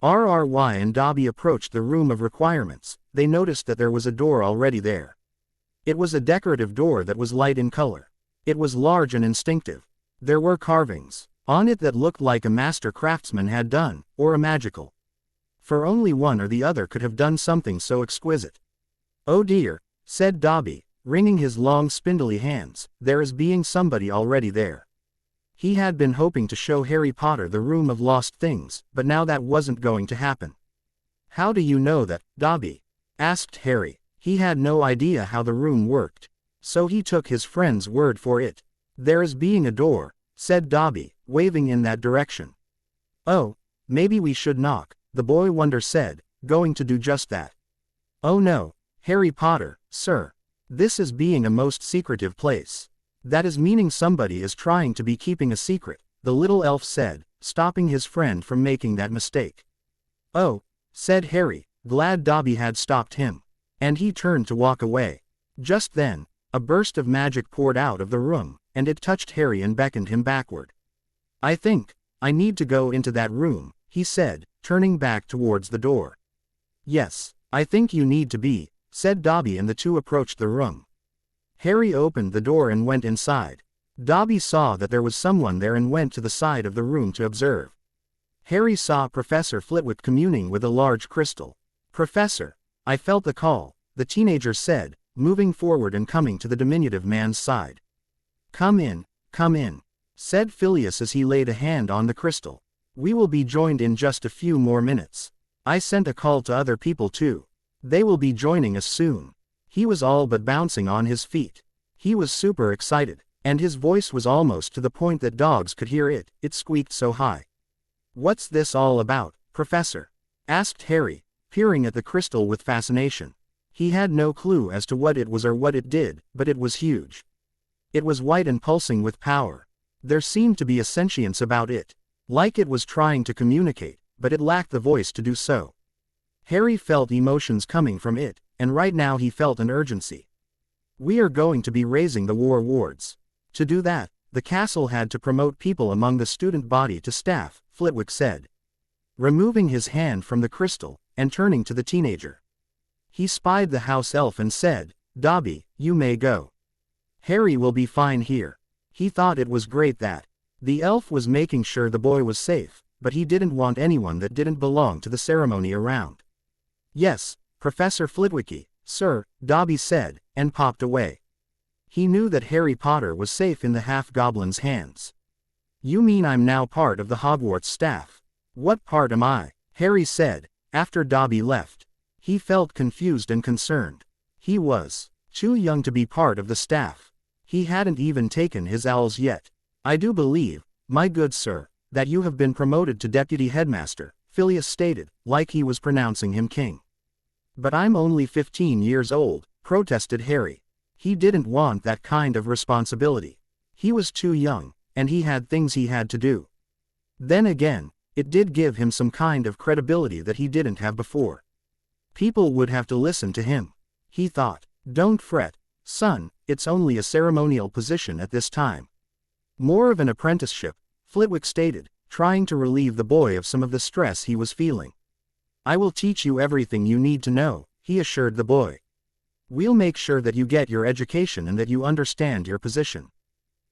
RRY and Dobby approached the room of requirements, they noticed that there was a door already there. It was a decorative door that was light in color. It was large and instinctive. There were carvings on it that looked like a master craftsman had done, or a magical. For only one or the other could have done something so exquisite. "Oh dear," said Dobby, wringing his long spindly hands, "there is being somebody already there." He had been hoping to show Harry Potter the room of lost things, but now that wasn't going to happen. "How do you know that, Dobby?" asked Harry. He had no idea how the room worked, so he took his friend's word for it. "There is being a door," said Dobby, waving in that direction. "Oh, maybe we should knock," the boy wonder said, going to do just that. "Oh no, Harry Potter, sir. This is being a most secretive place. That is meaning somebody is trying to be keeping a secret," the little elf said, stopping his friend from making that mistake. "Oh," said Harry, glad Dobby had stopped him. And he turned to walk away. Just then, a burst of magic poured out of the room, and it touched Harry and beckoned him backward. "I think I need to go into that room," he said, turning back towards the door. "Yes, I think you need to be," said Dobby, and the two approached the room. Harry opened the door and went inside. Dobby saw that there was someone there and went to the side of the room to observe. Harry saw Professor Flitwick communing with a large crystal. "Professor, I felt the call," the teenager said, moving forward and coming to the diminutive man's side. Come in," said Phileas as he laid a hand on the crystal. "We will be joined in just a few more minutes. I sent a call to other people too. They will be joining us soon." He was all but bouncing on his feet. He was super excited, and his voice was almost to the point that dogs could hear it, it squeaked so high. "What's this all about, Professor?" asked Harry, peering at the crystal with fascination. He had no clue as to what it was or what it did, but it was huge. It was white and pulsing with power. There seemed to be a sentience about it, like it was trying to communicate, but it lacked the voice to do so. Harry felt emotions coming from it, and right now he felt an urgency. "We are going to be raising the war wards. To do that, the castle had to promote people among the student body to staff," Flitwick said, removing his hand from the crystal, and turning to the teenager. He spied the house elf and said, "Dobby, you may go. Harry will be fine here." He thought it was great that the elf was making sure the boy was safe, but he didn't want anyone that didn't belong to the ceremony around. "Yes, Professor Flitwick, sir," Dobby said, and popped away. He knew that Harry Potter was safe in the half-goblin's hands. "You mean I'm now part of the Hogwarts staff?" "What part am I?" Harry said, after Dobby left. He felt confused and concerned. He was too young to be part of the staff. He hadn't even taken his owls yet. "I do believe, my good sir, that you have been promoted to deputy headmaster," Phileas stated, like he was pronouncing him king. "But I'm only 15 years old," protested Harry. He didn't want that kind of responsibility. He was too young, and he had things he had to do. Then again, it did give him some kind of credibility that he didn't have before. People would have to listen to him. He thought, "Don't fret, son, it's only a ceremonial position at this time. More of an apprenticeship," Flitwick stated, trying to relieve the boy of some of the stress he was feeling. "I will teach you everything you need to know," he assured the boy. "We'll make sure that you get your education and that you understand your position."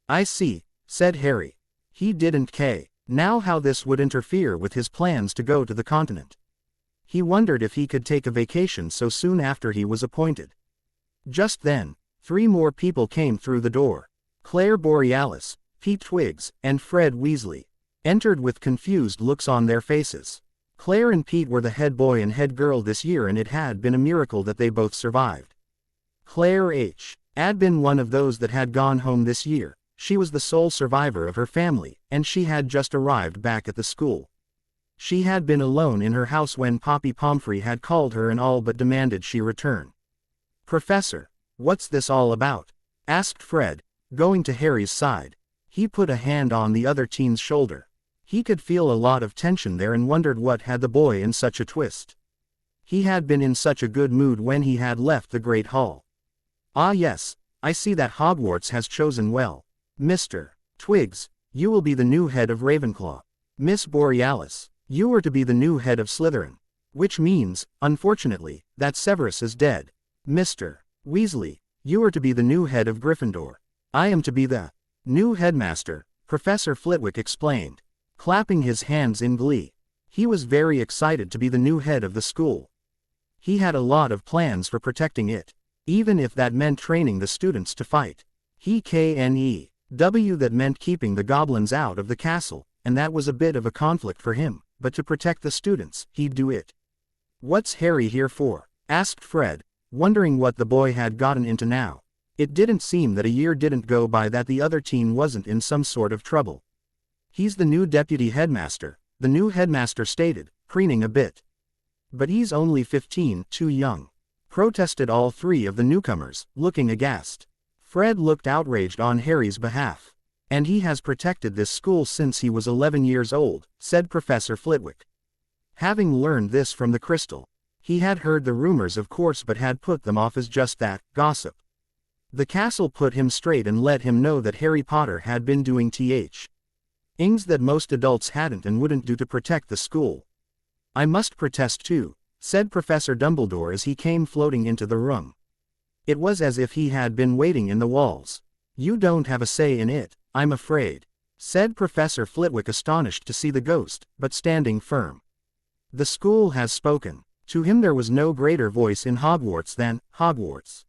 "I see," said Harry. He didn't care now how this would interfere with his plans to go to the continent. He wondered if he could take a vacation so soon after he was appointed. Just then, 3 more people came through the door. Claire Borealis, Pete Twigs, and Fred Weasley entered with confused looks on their faces. Claire and Pete were the head boy and head girl this year, and it had been a miracle that they both survived. Claire had been one of those that had gone home this year. She was the sole survivor of her family, and she had just arrived back at the school. She had been alone in her house when Poppy Pomfrey had called her and all but demanded she return. "Professor, what's this all about?" asked Fred, going to Harry's side. He put a hand on the other teen's shoulder. He could feel a lot of tension there and wondered what had the boy in such a twist. He had been in such a good mood when he had left the Great Hall. "Ah yes, I see that Hogwarts has chosen well. Mr. Twigs, you will be the new head of Ravenclaw. Miss Borealis, you are to be the new head of Slytherin. Which means, unfortunately, that Severus is dead. Mr. Weasley, you are to be the new head of Gryffindor. I am to be the new headmaster," Professor Flitwick explained, clapping his hands in glee. He was very excited to be the new head of the school. He had a lot of plans for protecting it, even if that meant training the students to fight. That meant keeping the goblins out of the castle, and that was a bit of a conflict for him, but to protect the students, he'd do it. "What's Harry here for?" asked Fred, wondering what the boy had gotten into now. It didn't seem that a year didn't go by that the other teen wasn't in some sort of trouble. "He's the new deputy headmaster," the new headmaster stated, preening a bit. "But he's only 15, too young," protested all 3 of the newcomers, looking aghast. Fred looked outraged on Harry's behalf. "And he has protected this school since he was 11 years old," said Professor Flitwick. Having learned this from the crystal, he had heard the rumors of course but had put them off as just that, gossip. The castle put him straight and let him know that Harry Potter had been doing things that most adults hadn't and wouldn't do to protect the school. "I must protest too," said Professor Dumbledore as he came floating into the room. It was as if he had been waiting in the walls. "You don't have a say in it, I'm afraid," said Professor Flitwick, astonished to see the ghost, but standing firm. "The school has spoken." To him there was no greater voice in Hogwarts than Hogwarts.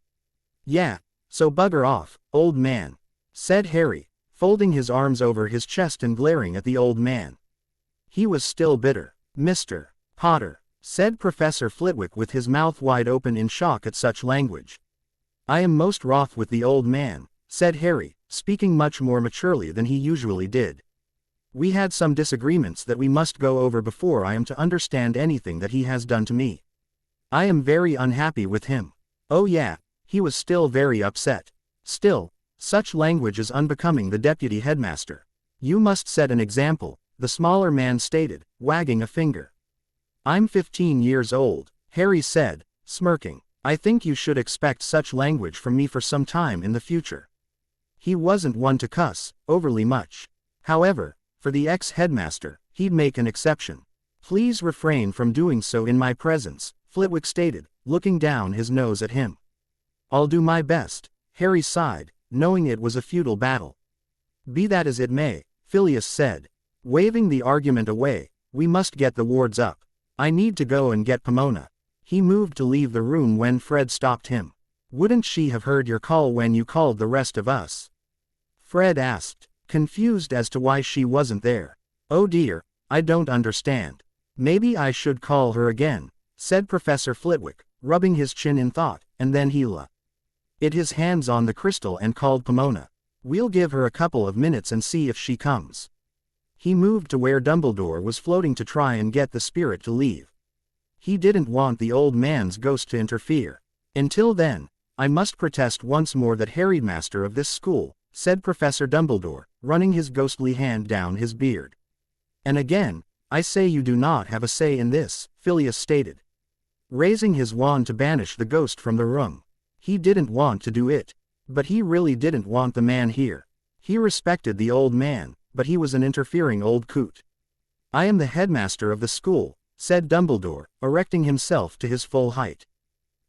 "Yeah, so bugger off, old man," said Harry, folding his arms over his chest and glaring at the old man. He was still bitter. "Mr. Potter," said Professor Flitwick with his mouth wide open in shock at such language. I am most wroth with the old man, said Harry, speaking much more maturely than he usually did. We had some disagreements that we must go over before I am to understand anything that he has done to me. I am very unhappy with him. Oh yeah, he was still very upset. Still, such language is unbecoming the deputy headmaster. You must set an example, the smaller man stated, wagging a finger. I'm 15 years old, Harry said, smirking. I think you should expect such language from me for some time in the future. He wasn't one to cuss overly much. However, for the ex-headmaster, he'd make an exception. Please refrain from doing so in my presence, Flitwick stated, looking down his nose at him. I'll do my best, Harry sighed, knowing it was a futile battle. Be that as it may, Sirius said. Waving the argument away, we must get the wards up. I need to go and get Pomona. He moved to leave the room when Fred stopped him. Wouldn't she have heard your call when you called the rest of us? Fred asked, confused as to why she wasn't there. Oh dear, I don't understand. Maybe I should call her again, said Professor Flitwick, rubbing his chin in thought, and then he laid his hands on the crystal and called Pomona. We'll give her a couple of minutes and see if she comes. He moved to where Dumbledore was floating to try and get the spirit to leave. He didn't want the old man's ghost to interfere. Until then, I must protest once more that headmaster of this school, said Professor Dumbledore, running his ghostly hand down his beard. And again, I say you do not have a say in this, Sirius stated. Raising his wand to banish the ghost from the room. He didn't want to do it. But he really didn't want the man here. He respected the old man, but he was an interfering old coot. I am the headmaster of the school, said Dumbledore, erecting himself to his full height.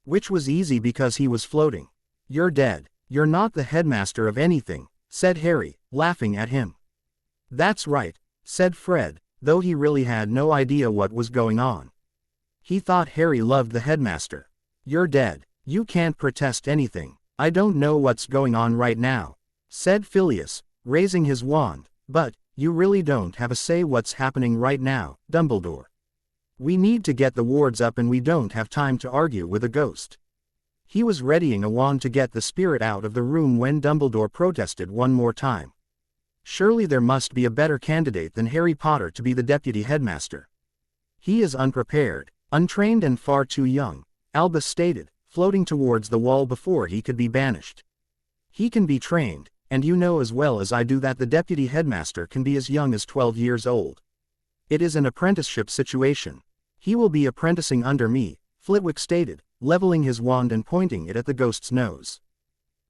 Which was easy because he was floating. You're dead. You're not the headmaster of anything, said Harry, laughing at him. That's right, said Fred, though he really had no idea what was going on. He thought Harry loved the headmaster. You're dead. You can't protest anything. I don't know what's going on right now, said Sirius, raising his wand, but, you really don't have a say what's happening right now, Dumbledore. We need to get the wards up and we don't have time to argue with a ghost. He was readying a wand to get the spirit out of the room when Dumbledore protested one more time. Surely there must be a better candidate than Harry Potter to be the deputy headmaster. He is unprepared, untrained and far too young, Albus stated, floating towards the wall before he could be banished. He can be trained, and you know as well as I do that the deputy headmaster can be as young as 12 years old. It is an apprenticeship situation. He will be apprenticing under me, Flitwick stated, leveling his wand and pointing it at the ghost's nose.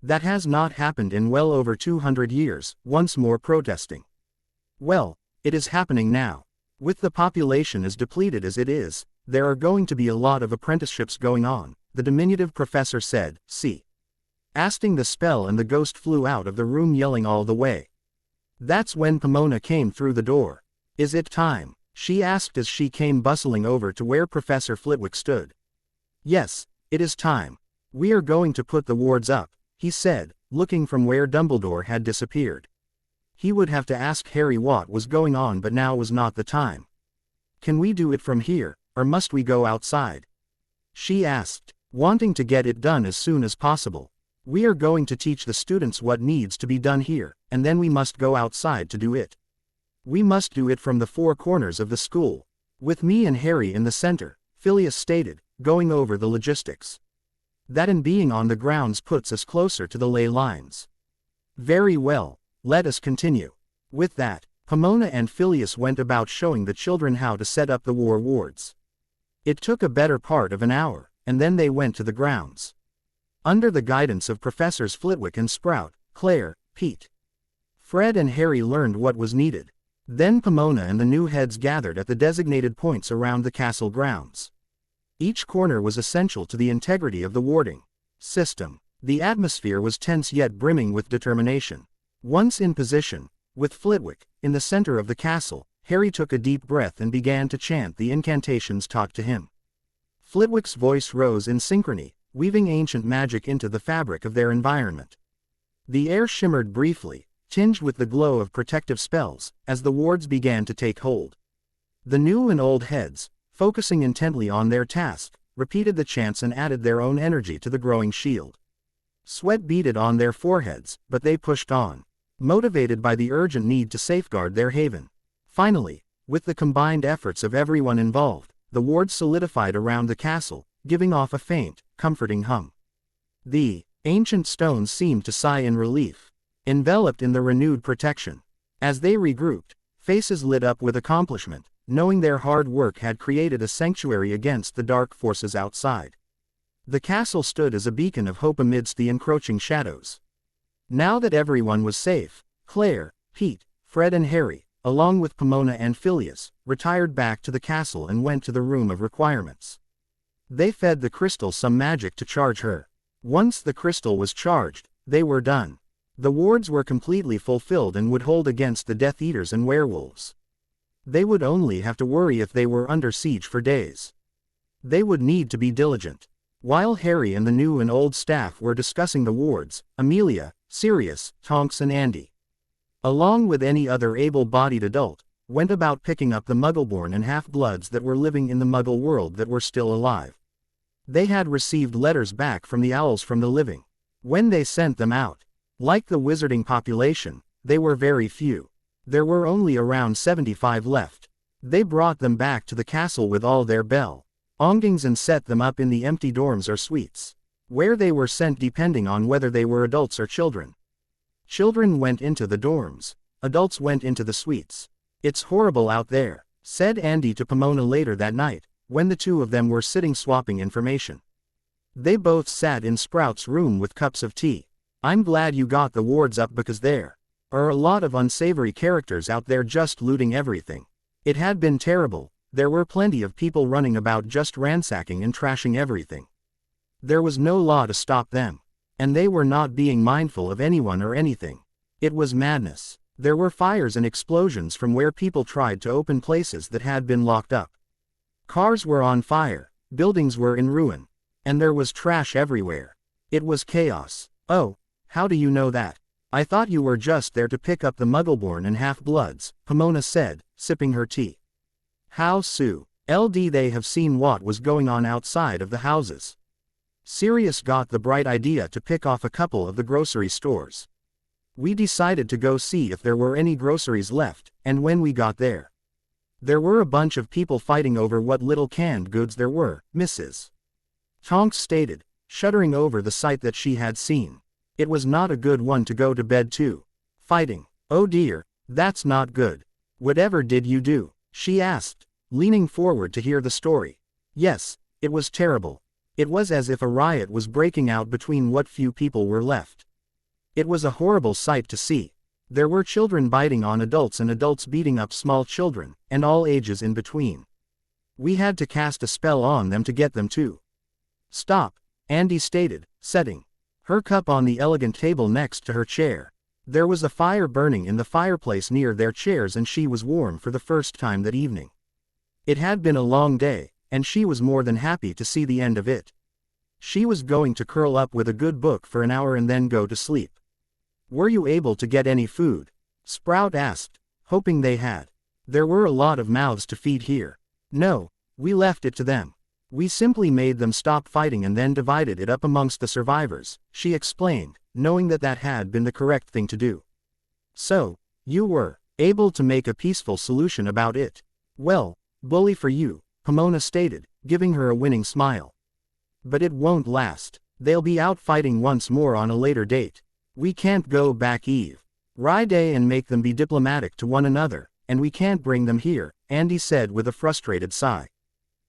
That has not happened in well over 200 years, once more protesting. Well, it is happening now. With the population as depleted as it is, there are going to be a lot of apprenticeships going on, the diminutive professor said, casting the spell and the ghost flew out of the room yelling all the way. That's when Pomona came through the door. Is it time? She asked as she came bustling over to where Professor Flitwick stood. Yes, it is time. We are going to put the wards up, he said, looking from where Dumbledore had disappeared. He would have to ask Harry what was going on, but now was not the time. Can we do it from here, or must we go outside? She asked, wanting to get it done as soon as possible. We are going to teach the students what needs to be done here, and then we must go outside to do it. We must do it from the four corners of the school. With me and Harry in the center, Sirius stated, going over the logistics. That and being on the grounds puts us closer to the ley lines. Very well, let us continue. With that, Pomona and Sirius went about showing the children how to set up the war wards. It took a better part of an hour, and then they went to the grounds. Under the guidance of Professors Flitwick and Sprout, Claire, Pete, Fred and Harry learned what was needed. Then Pomona and the new heads gathered at the designated points around the castle grounds. Each corner was essential to the integrity of the warding system. The atmosphere was tense yet brimming with determination. Once in position, with Flitwick in the center of the castle, Harry took a deep breath and began to chant the incantations taught to him. Flitwick's voice rose in synchrony, weaving ancient magic into the fabric of their environment. The air shimmered briefly, tinged with the glow of protective spells, as the wards began to take hold. The new and old heads, focusing intently on their task, repeated the chants and added their own energy to the growing shield. Sweat beaded on their foreheads, but they pushed on, motivated by the urgent need to safeguard their haven. Finally, with the combined efforts of everyone involved, the wards solidified around the castle, giving off a faint, comforting hum. The ancient stones seemed to sigh in relief, enveloped in the renewed protection. As they regrouped, faces lit up with accomplishment, knowing their hard work had created a sanctuary against the dark forces outside. The castle stood as a beacon of hope amidst the encroaching shadows. Now that everyone was safe, Claire, Pete, Fred and Harry, along with Pomona and Phileas, retired back to the castle and went to the room of requirements. They fed the crystal some magic to charge her. Once the crystal was charged, they were done. The wards were completely fulfilled and would hold against the Death Eaters and werewolves. They would only have to worry if they were under siege for days. They would need to be diligent. While Harry and the new and old staff were discussing the wards, Amelia, Sirius, Tonks and Andy, along with any other able-bodied adult, went about picking up the Muggleborn and half-bloods that were living in the Muggle world that were still alive. They had received letters back from the owls from the living. When they sent them out, like the wizarding population, they were very few. There were only around 75 left. They brought them back to the castle with all their belongings and set them up in the empty dorms or suites, where they were sent depending on whether they were adults or children. Children went into the dorms, adults went into the suites. "It's horrible out there," said Andy to Pomona later that night, when the two of them were sitting swapping information. They both sat in Sprout's room with cups of tea. "I'm glad you got the wards up because there are a lot of unsavory characters out there just looting everything. It had been terrible. There were plenty of people running about just ransacking and trashing everything. There was no law to stop them. And they were not being mindful of anyone or anything. It was madness. There were fires and explosions from where people tried to open places that had been locked up. Cars were on fire, buildings were in ruin, and there was trash everywhere. It was chaos." "Oh, how do you know that? I thought you were just there to pick up the Muggleborn and half-bloods," Pomona said, sipping her tea. "How so? LD they have seen what was going on outside of the houses." Sirius got the bright idea to pick off a couple of the grocery stores. "We decided to go see if there were any groceries left, and when we got there were a bunch of people fighting over what little canned goods there were," Mrs. Tonks stated, shuddering over the sight that she had seen. "It was not a good one to go to bed to. Fighting. Oh dear, that's not good. Whatever did you do?" she asked, leaning forward to hear the story. "Yes, it was terrible. It was as if a riot was breaking out between what few people were left. It was a horrible sight to see. There were children biting on adults and adults beating up small children, and all ages in between. We had to cast a spell on them to get them to stop," Andy stated, setting her cup on the elegant table next to her chair. There was a fire burning in the fireplace near their chairs and she was warm for the first time that evening. It had been a long day, and she was more than happy to see the end of it. She was going to curl up with a good book for an hour and then go to sleep. "Were you able to get any food?" Sprout asked, hoping they had. "There were a lot of mouths to feed here." "No, we left it to them. We simply made them stop fighting and then divided it up amongst the survivors," she explained, knowing that that had been the correct thing to do. "So, you were able to make a peaceful solution about it. Well, bully for you," Pomona stated, giving her a winning smile. "But it won't last. They'll be out fighting once more on a later date. We can't go back Day and make them be diplomatic to one another, and we can't bring them here," Andy said with a frustrated sigh.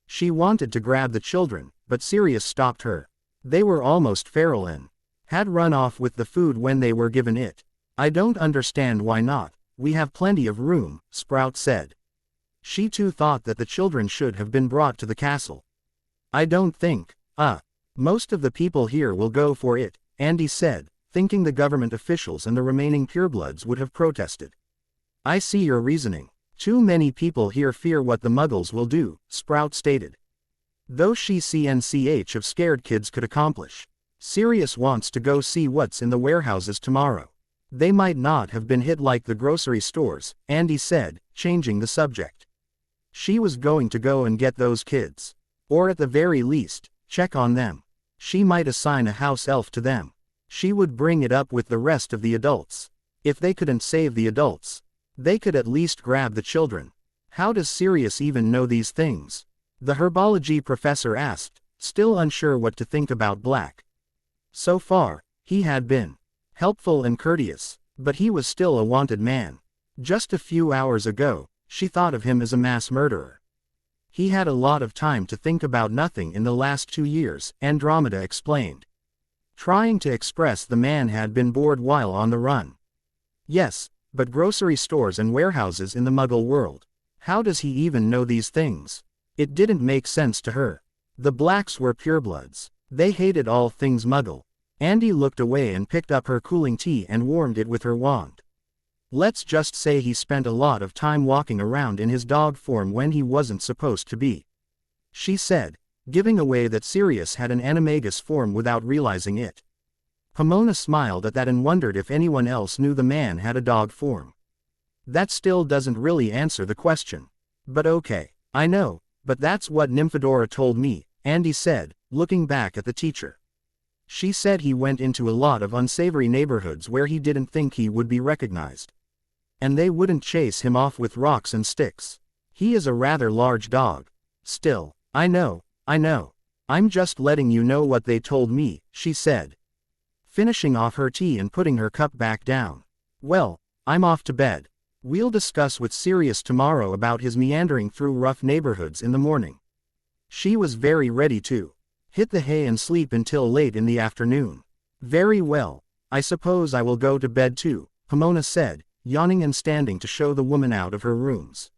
She wanted to grab the children, but Sirius stopped her. They were almost feral and had run off with the food when they were given it. "I don't understand why not. We have plenty of room," Sprout said. She too thought that the children should have been brought to the castle. "I don't think, most of the people here will go for it," Andy said, thinking the government officials and the remaining purebloods would have protested. "I see your reasoning. Too many people here fear what the Muggles will do," Sprout stated. "Though she CNCH of scared kids could accomplish. Sirius wants to go see what's in the warehouses tomorrow. They might not have been hit like the grocery stores," Andy said, changing the subject. She was going to go and get those kids. Or at the very least, check on them. She might assign a house elf to them. She would bring it up with the rest of the adults. If they couldn't save the adults, they could at least grab the children. How does Sirius even know these things? The herbology professor asked, still unsure what to think about Black. So far, he had been helpful and courteous, but he was still a wanted man. Just a few hours ago, she thought of him as a mass murderer. He had a lot of time to think about nothing in the last 2 years, Andromeda explained. Trying to express the man had been bored while on the run. Yes, but grocery stores and warehouses in the Muggle world. How does he even know these things? It didn't make sense to her. The Blacks were purebloods. They hated all things Muggle. Andy looked away and picked up her cooling tea and warmed it with her wand. Let's just say he spent a lot of time walking around in his dog form when he wasn't supposed to be, she said, giving away that Sirius had an animagus form without realizing it. Pomona smiled at that and wondered if anyone else knew the man had a dog form. That still doesn't really answer the question. But okay, I know, but that's what Nymphadora told me, Andy said, looking back at the teacher. She said he went into a lot of unsavory neighborhoods where he didn't think he would be recognized. And they wouldn't chase him off with rocks and sticks. He is a rather large dog. Still, I know. I'm just letting you know what they told me, she said, finishing off her tea and putting her cup back down. Well, I'm off to bed. We'll discuss with Sirius tomorrow about his meandering through rough neighborhoods in the morning. She was very ready to hit the hay and sleep until late in the afternoon. Very well, I suppose I will go to bed too, Pomona said, yawning and standing to show the woman out of her rooms.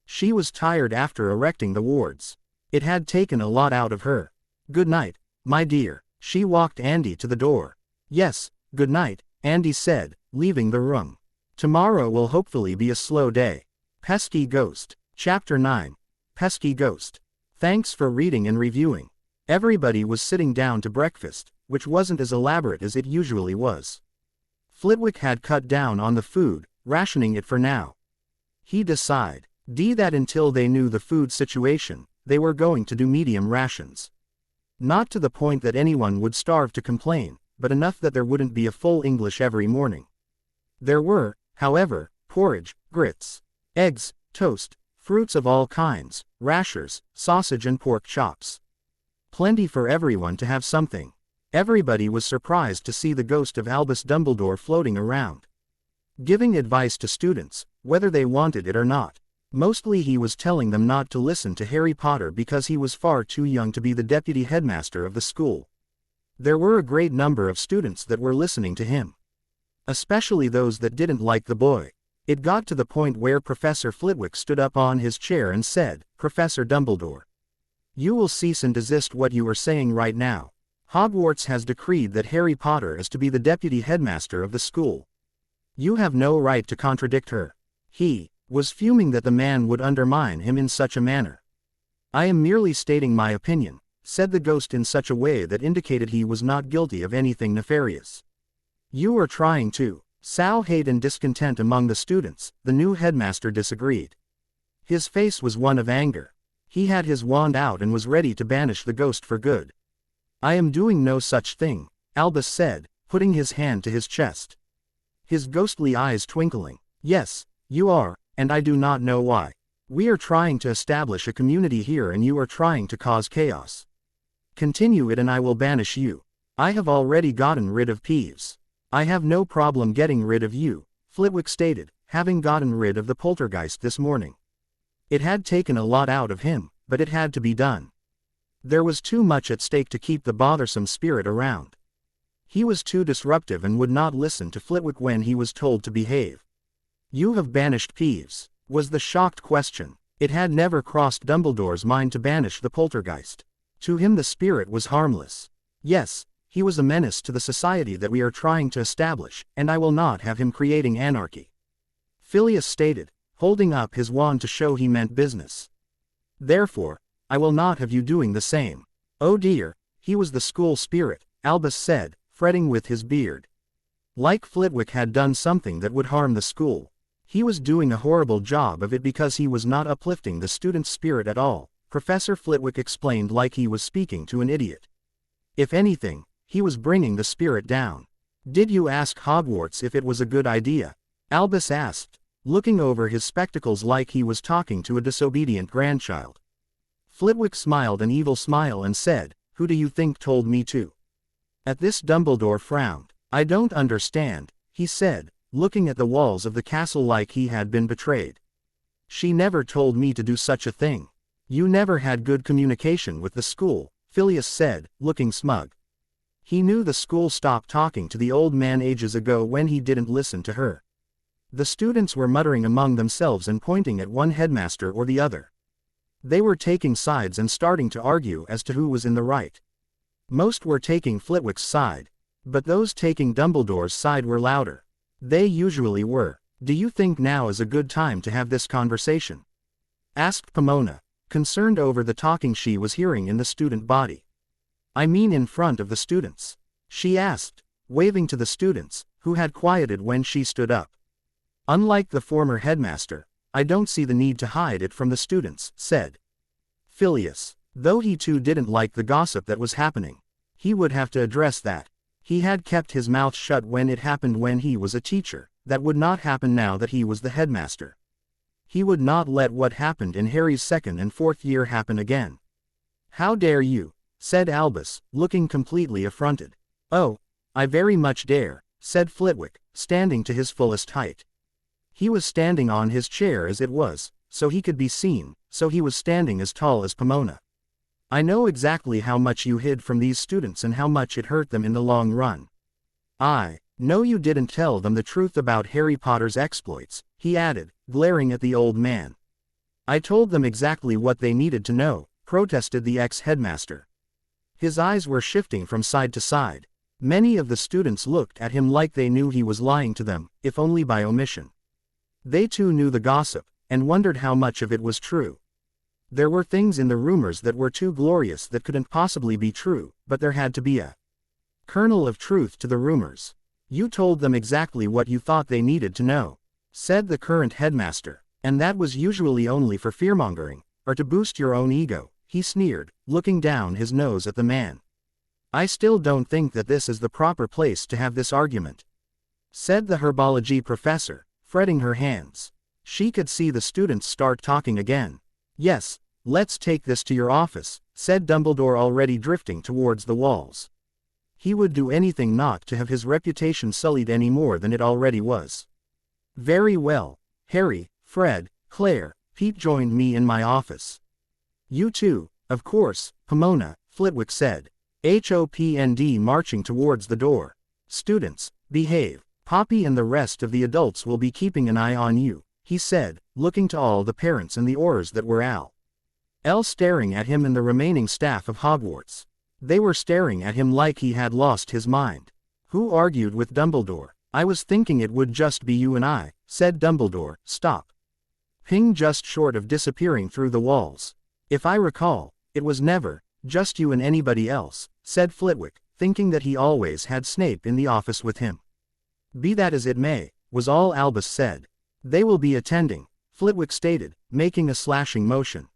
She was tired after erecting the wards. It had taken a lot out of her. Good night, my dear. She walked Andy to the door. Yes, good night, Andy said, leaving the room. Tomorrow will hopefully be a slow day. Pesky Ghost. Chapter 9. Pesky Ghost. Thanks for reading and reviewing. Everybody was sitting down to breakfast, which wasn't as elaborate as it usually was. Flitwick had cut down on the food, rationing it for now. He decided that until they knew the food situation, they were going to do medium rations. Not to the point that anyone would starve to complain, but enough that there wouldn't be a full English every morning. There were, however, porridge, grits, eggs, toast, fruits of all kinds, rashers, sausage and pork chops. Plenty for everyone to have something. Everybody was surprised to see the ghost of Albus Dumbledore floating around, giving advice to students, whether they wanted it or not. Mostly he was telling them not to listen to Harry Potter because he was far too young to be the deputy headmaster of the school. There were a great number of students that were listening to him, especially those that didn't like the boy. It got to the point where Professor Flitwick stood up on his chair and said, "Professor Dumbledore, you will cease and desist what you are saying right now. Hogwarts has decreed that Harry Potter is to be the deputy headmaster of the school. You have no right to contradict her." He was fuming that the man would undermine him in such a manner. "I am merely stating my opinion," said the ghost in such a way that indicated he was not guilty of anything nefarious. "You are trying to sow hate and discontent among the students," the new headmaster disagreed. His face was one of anger. He had his wand out and was ready to banish the ghost for good. "I am doing no such thing," Albus said, putting his hand to his chest, his ghostly eyes twinkling. "Yes, you are, and I do not know why. We are trying to establish a community here and you are trying to cause chaos. Continue it and I will banish you. I have already gotten rid of Peeves. I have no problem getting rid of you," Flitwick stated, having gotten rid of the poltergeist this morning. It had taken a lot out of him, but it had to be done. There was too much at stake to keep the bothersome spirit around. He was too disruptive and would not listen to Flitwick when he was told to behave. "You have banished Peeves," was the shocked question. It had never crossed Dumbledore's mind to banish the poltergeist. To him the spirit was harmless. "Yes, he was a menace to the society that we are trying to establish, and I will not have him creating anarchy," Phileas stated, holding up his wand to show he meant business. "Therefore, I will not have you doing the same." "Oh dear, he was the school spirit," Albus said, fretting with his beard. Like Flitwick had done something that would harm the school. He was doing a horrible job of it because he was not uplifting the student's spirit at all, Professor Flitwick explained like he was speaking to an idiot. If anything, He was bringing the spirit down. Did you ask Hogwarts if it was a good idea? Albus asked, looking over his spectacles like he was talking to a disobedient grandchild. Flitwick smiled an evil smile and said, "Who do you think told me to?" At this Dumbledore frowned. "I don't understand," he said, looking at the walls of the castle like he had been betrayed. "She never told me to do such a thing." "You never had good communication with the school," Sirius said, looking smug. He knew the school stopped talking to the old man ages ago when he didn't listen to her. The students were muttering among themselves and pointing at one headmaster or the other. They were taking sides and starting to argue as to who was in the right. Most were taking Flitwick's side, but those taking Dumbledore's side were louder. They usually were. "Do you think now is a good time to have this conversation?" asked Pomona, concerned over the talking she was hearing in the student body. "I mean in front of the students," she asked, waving to the students, who had quieted when she stood up. "Unlike the former headmaster, I don't see the need to hide it from the students," said Sirius. Though he too didn't like the gossip that was happening, he would have to address that. He had kept his mouth shut when it happened when he was a teacher. That would not happen now that he was the headmaster. He would not let what happened in Harry's second and fourth year happen again. "How dare you?" said Albus, looking completely affronted. "Oh, I very much dare," said Flitwick, standing to his fullest height. He was standing on his chair as it was, so he could be seen, so he was standing as tall as Pomona. "I know exactly how much you hid from these students and how much it hurt them in the long run. I know you didn't tell them the truth about Harry Potter's exploits," he added, glaring at the old man. "I told them exactly what they needed to know," protested the ex-headmaster. His eyes were shifting from side to side. Many of the students looked at him like they knew he was lying to them, if only by omission. They too knew the gossip, and wondered how much of it was true. There were things in the rumors that were too glorious that couldn't possibly be true, but there had to be a kernel of truth to the rumors. "You told them exactly what you thought they needed to know," said the current headmaster, "and that was usually only for fearmongering, or to boost your own ego," he sneered, looking down his nose at the man. "I still don't think that this is the proper place to have this argument," said the herbology professor, fretting her hands. She could see the students start talking again. "Yes, let's take this to your office," said Dumbledore, already drifting towards the walls. He would do anything not to have his reputation sullied any more than it already was. "Very well. Harry, Fred, Claire, Pete joined me in my office." "You too, of course, Pomona," Flitwick said. HOPND marching towards the door. "Students, behave. Poppy and the rest of the adults will be keeping an eye on you," he said, looking to all the parents and the Aurors that were L staring at him and the remaining staff of Hogwarts. They were staring at him like he had lost his mind. "Who argued with Dumbledore? I was thinking it would just be you and I," said Dumbledore. "Stop." Ping just short of disappearing through the walls. "If I recall, it was never just you and anybody else," said Flitwick, thinking that he always had Snape in the office with him. "Be that as it may," was all Albus said. "They will be attending," Flitwick stated, making a slashing motion.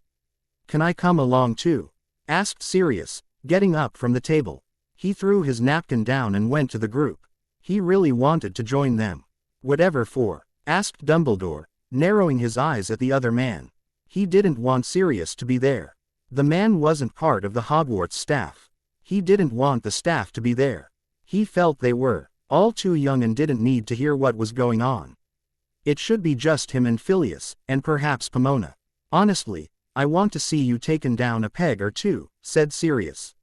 "Can I come along too?" asked Sirius, getting up from the table. He threw his napkin down and went to the group. He really wanted to join them. "Whatever for?" asked Dumbledore, narrowing his eyes at the other man. He didn't want Sirius to be there. The man wasn't part of the Hogwarts staff. He didn't want the staff to be there. He felt they were all too young and didn't need to hear what was going on. It should be just him and Sirius, and perhaps Pomona. "Honestly, I want to see you taken down a peg or two," said Sirius,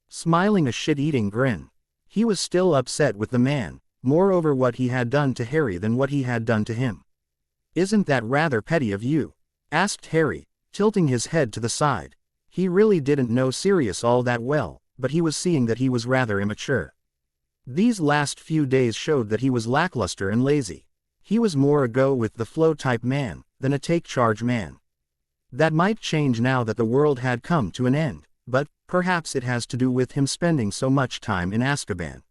smiling a shit-eating grin. He was still upset with the man, more over what he had done to Harry than what he had done to him. "Isn't that rather petty of you?" asked Harry, tilting his head to the side. He really didn't know Sirius all that well, but he was seeing that he was rather immature. These last few days showed that he was lackluster and lazy. He was more a go-with-the-flow type man than a take-charge man. That might change now that the world had come to an end, but perhaps it has to do with him spending so much time in Azkaban.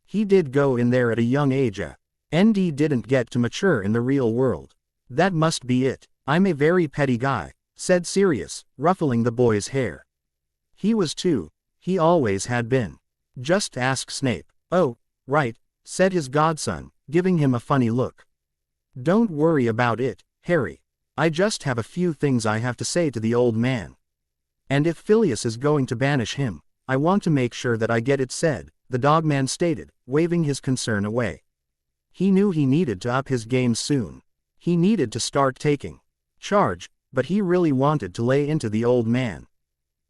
He did go in there at a young age, and didn't get to mature in the real world. That must be it. "I'm a very petty guy," said Sirius, ruffling the boy's hair. He was too. He always had been. Just ask Snape. Oh, right, said his godson, giving him a funny look. Don't worry about it, Harry. I just have a few things I have to say to the old man. And if Sirius is going to banish him, I want to make sure that I get it said, the dogman stated, waving his concern away. He knew he needed to up his game soon. He needed to start taking charge, but he really wanted to lay into the old man.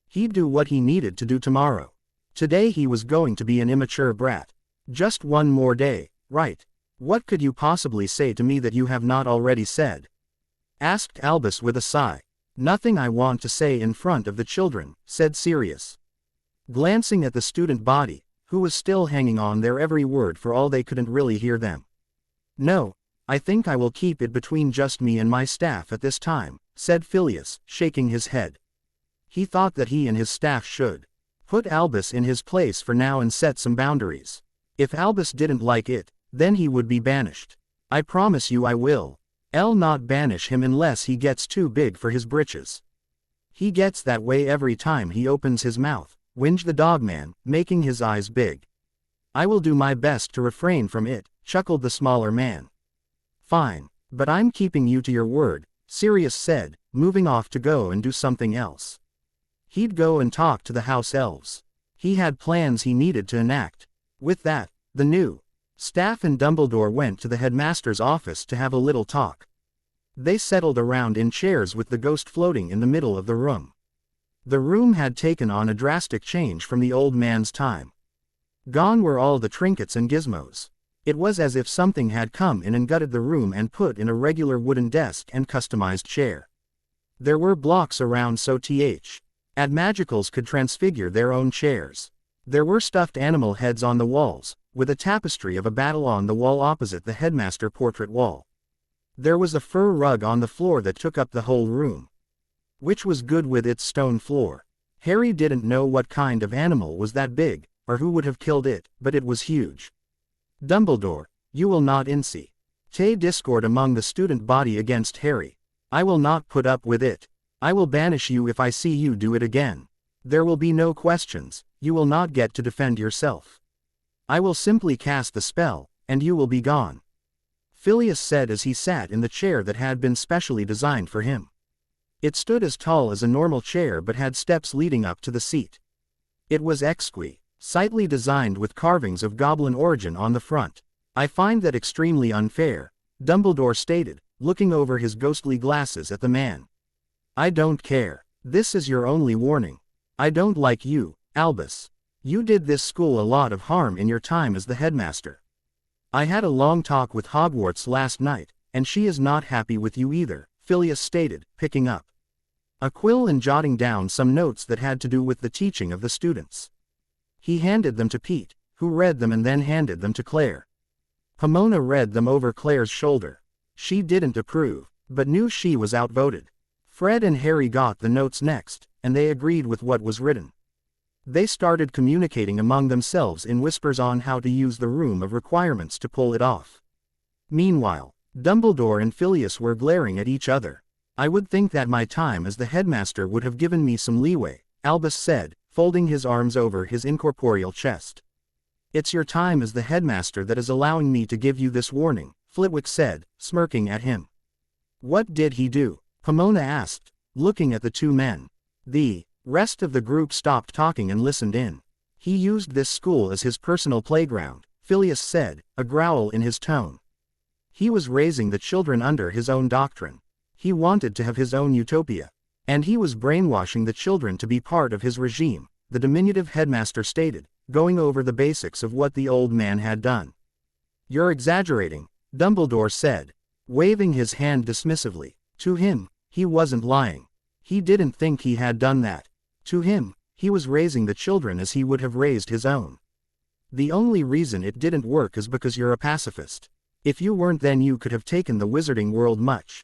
He'd do what he needed to do tomorrow. Today he was going to be an immature brat. Just one more day, right? What could you possibly say to me that you have not already said? Asked Albus with a sigh. Nothing I want to say in front of the children, said Sirius. Glancing at the student body, who was still hanging on their every word for all they couldn't really hear them. No, I think I will keep it between just me and my staff at this time, said Sirius, shaking his head. He thought that he and his staff should put Albus in his place for now and set some boundaries. If Albus didn't like it, then he would be banished. I promise you I will. I'll not banish him unless he gets too big for his britches. He gets that way every time he opens his mouth, whinged the dogman, making his eyes big. I will do my best to refrain from it, chuckled the smaller man. Fine, but I'm keeping you to your word, Sirius said, moving off to go and do something else. He'd go and talk to the house elves. He had plans he needed to enact. With that, the new staff and Dumbledore went to the headmaster's office to have a little talk. They settled around in chairs with the ghost floating in the middle of the room. The room had taken on a drastic change from the old man's time. Gone were all the trinkets and gizmos. It was as if something had come in and gutted the room and put in a regular wooden desk and customized chair. There were blocks around so magicals could transfigure their own chairs. There were stuffed animal heads on the walls, with a tapestry of a battle on the wall opposite the headmaster portrait wall. There was a fur rug on the floor that took up the whole room, which was good with its stone floor. Harry didn't know what kind of animal was that big, or who would have killed it, but it was huge. Dumbledore, you will not incite discord among the student body against Harry. I will not put up with it. I will banish you if I see you do it again. There will be no questions, you will not get to defend yourself. I will simply cast the spell, and you will be gone. Sirius said as he sat in the chair that had been specially designed for him. It stood as tall as a normal chair but had steps leading up to the seat. It was exquisitely designed with carvings of goblin origin on the front. I find that extremely unfair, Dumbledore stated, looking over his ghostly glasses at the man. I don't care. This is your only warning. I don't like you, Albus. You did this school a lot of harm in your time as the headmaster. I had a long talk with Hogwarts last night, and she is not happy with you either, Sirius stated, picking up a quill and jotting down some notes that had to do with the teaching of the students. He handed them to Pete, who read them and then handed them to Claire. Pomona read them over Claire's shoulder. She didn't approve, but knew she was outvoted. Fred and Harry got the notes next, and they agreed with what was written. They started communicating among themselves in whispers on how to use the room of requirements to pull it off. Meanwhile, Dumbledore and Sirius were glaring at each other. I would think that my time as the headmaster would have given me some leeway, Albus said, folding his arms over his incorporeal chest. It's your time as the headmaster that is allowing me to give you this warning, Flitwick said, smirking at him. What did he do? Pomona asked, looking at the two men. The rest of the group stopped talking and listened in. He used this school as his personal playground, Sirius said, a growl in his tone. He was raising the children under his own doctrine. He wanted to have his own utopia. And he was brainwashing the children to be part of his regime, the diminutive headmaster stated, going over the basics of what the old man had done. You're exaggerating, Dumbledore said, waving his hand dismissively. To him, he wasn't lying. He didn't think he had done that. To him, he was raising the children as he would have raised his own. The only reason it didn't work is because you're a pacifist. If you weren't, then you could have taken the wizarding world much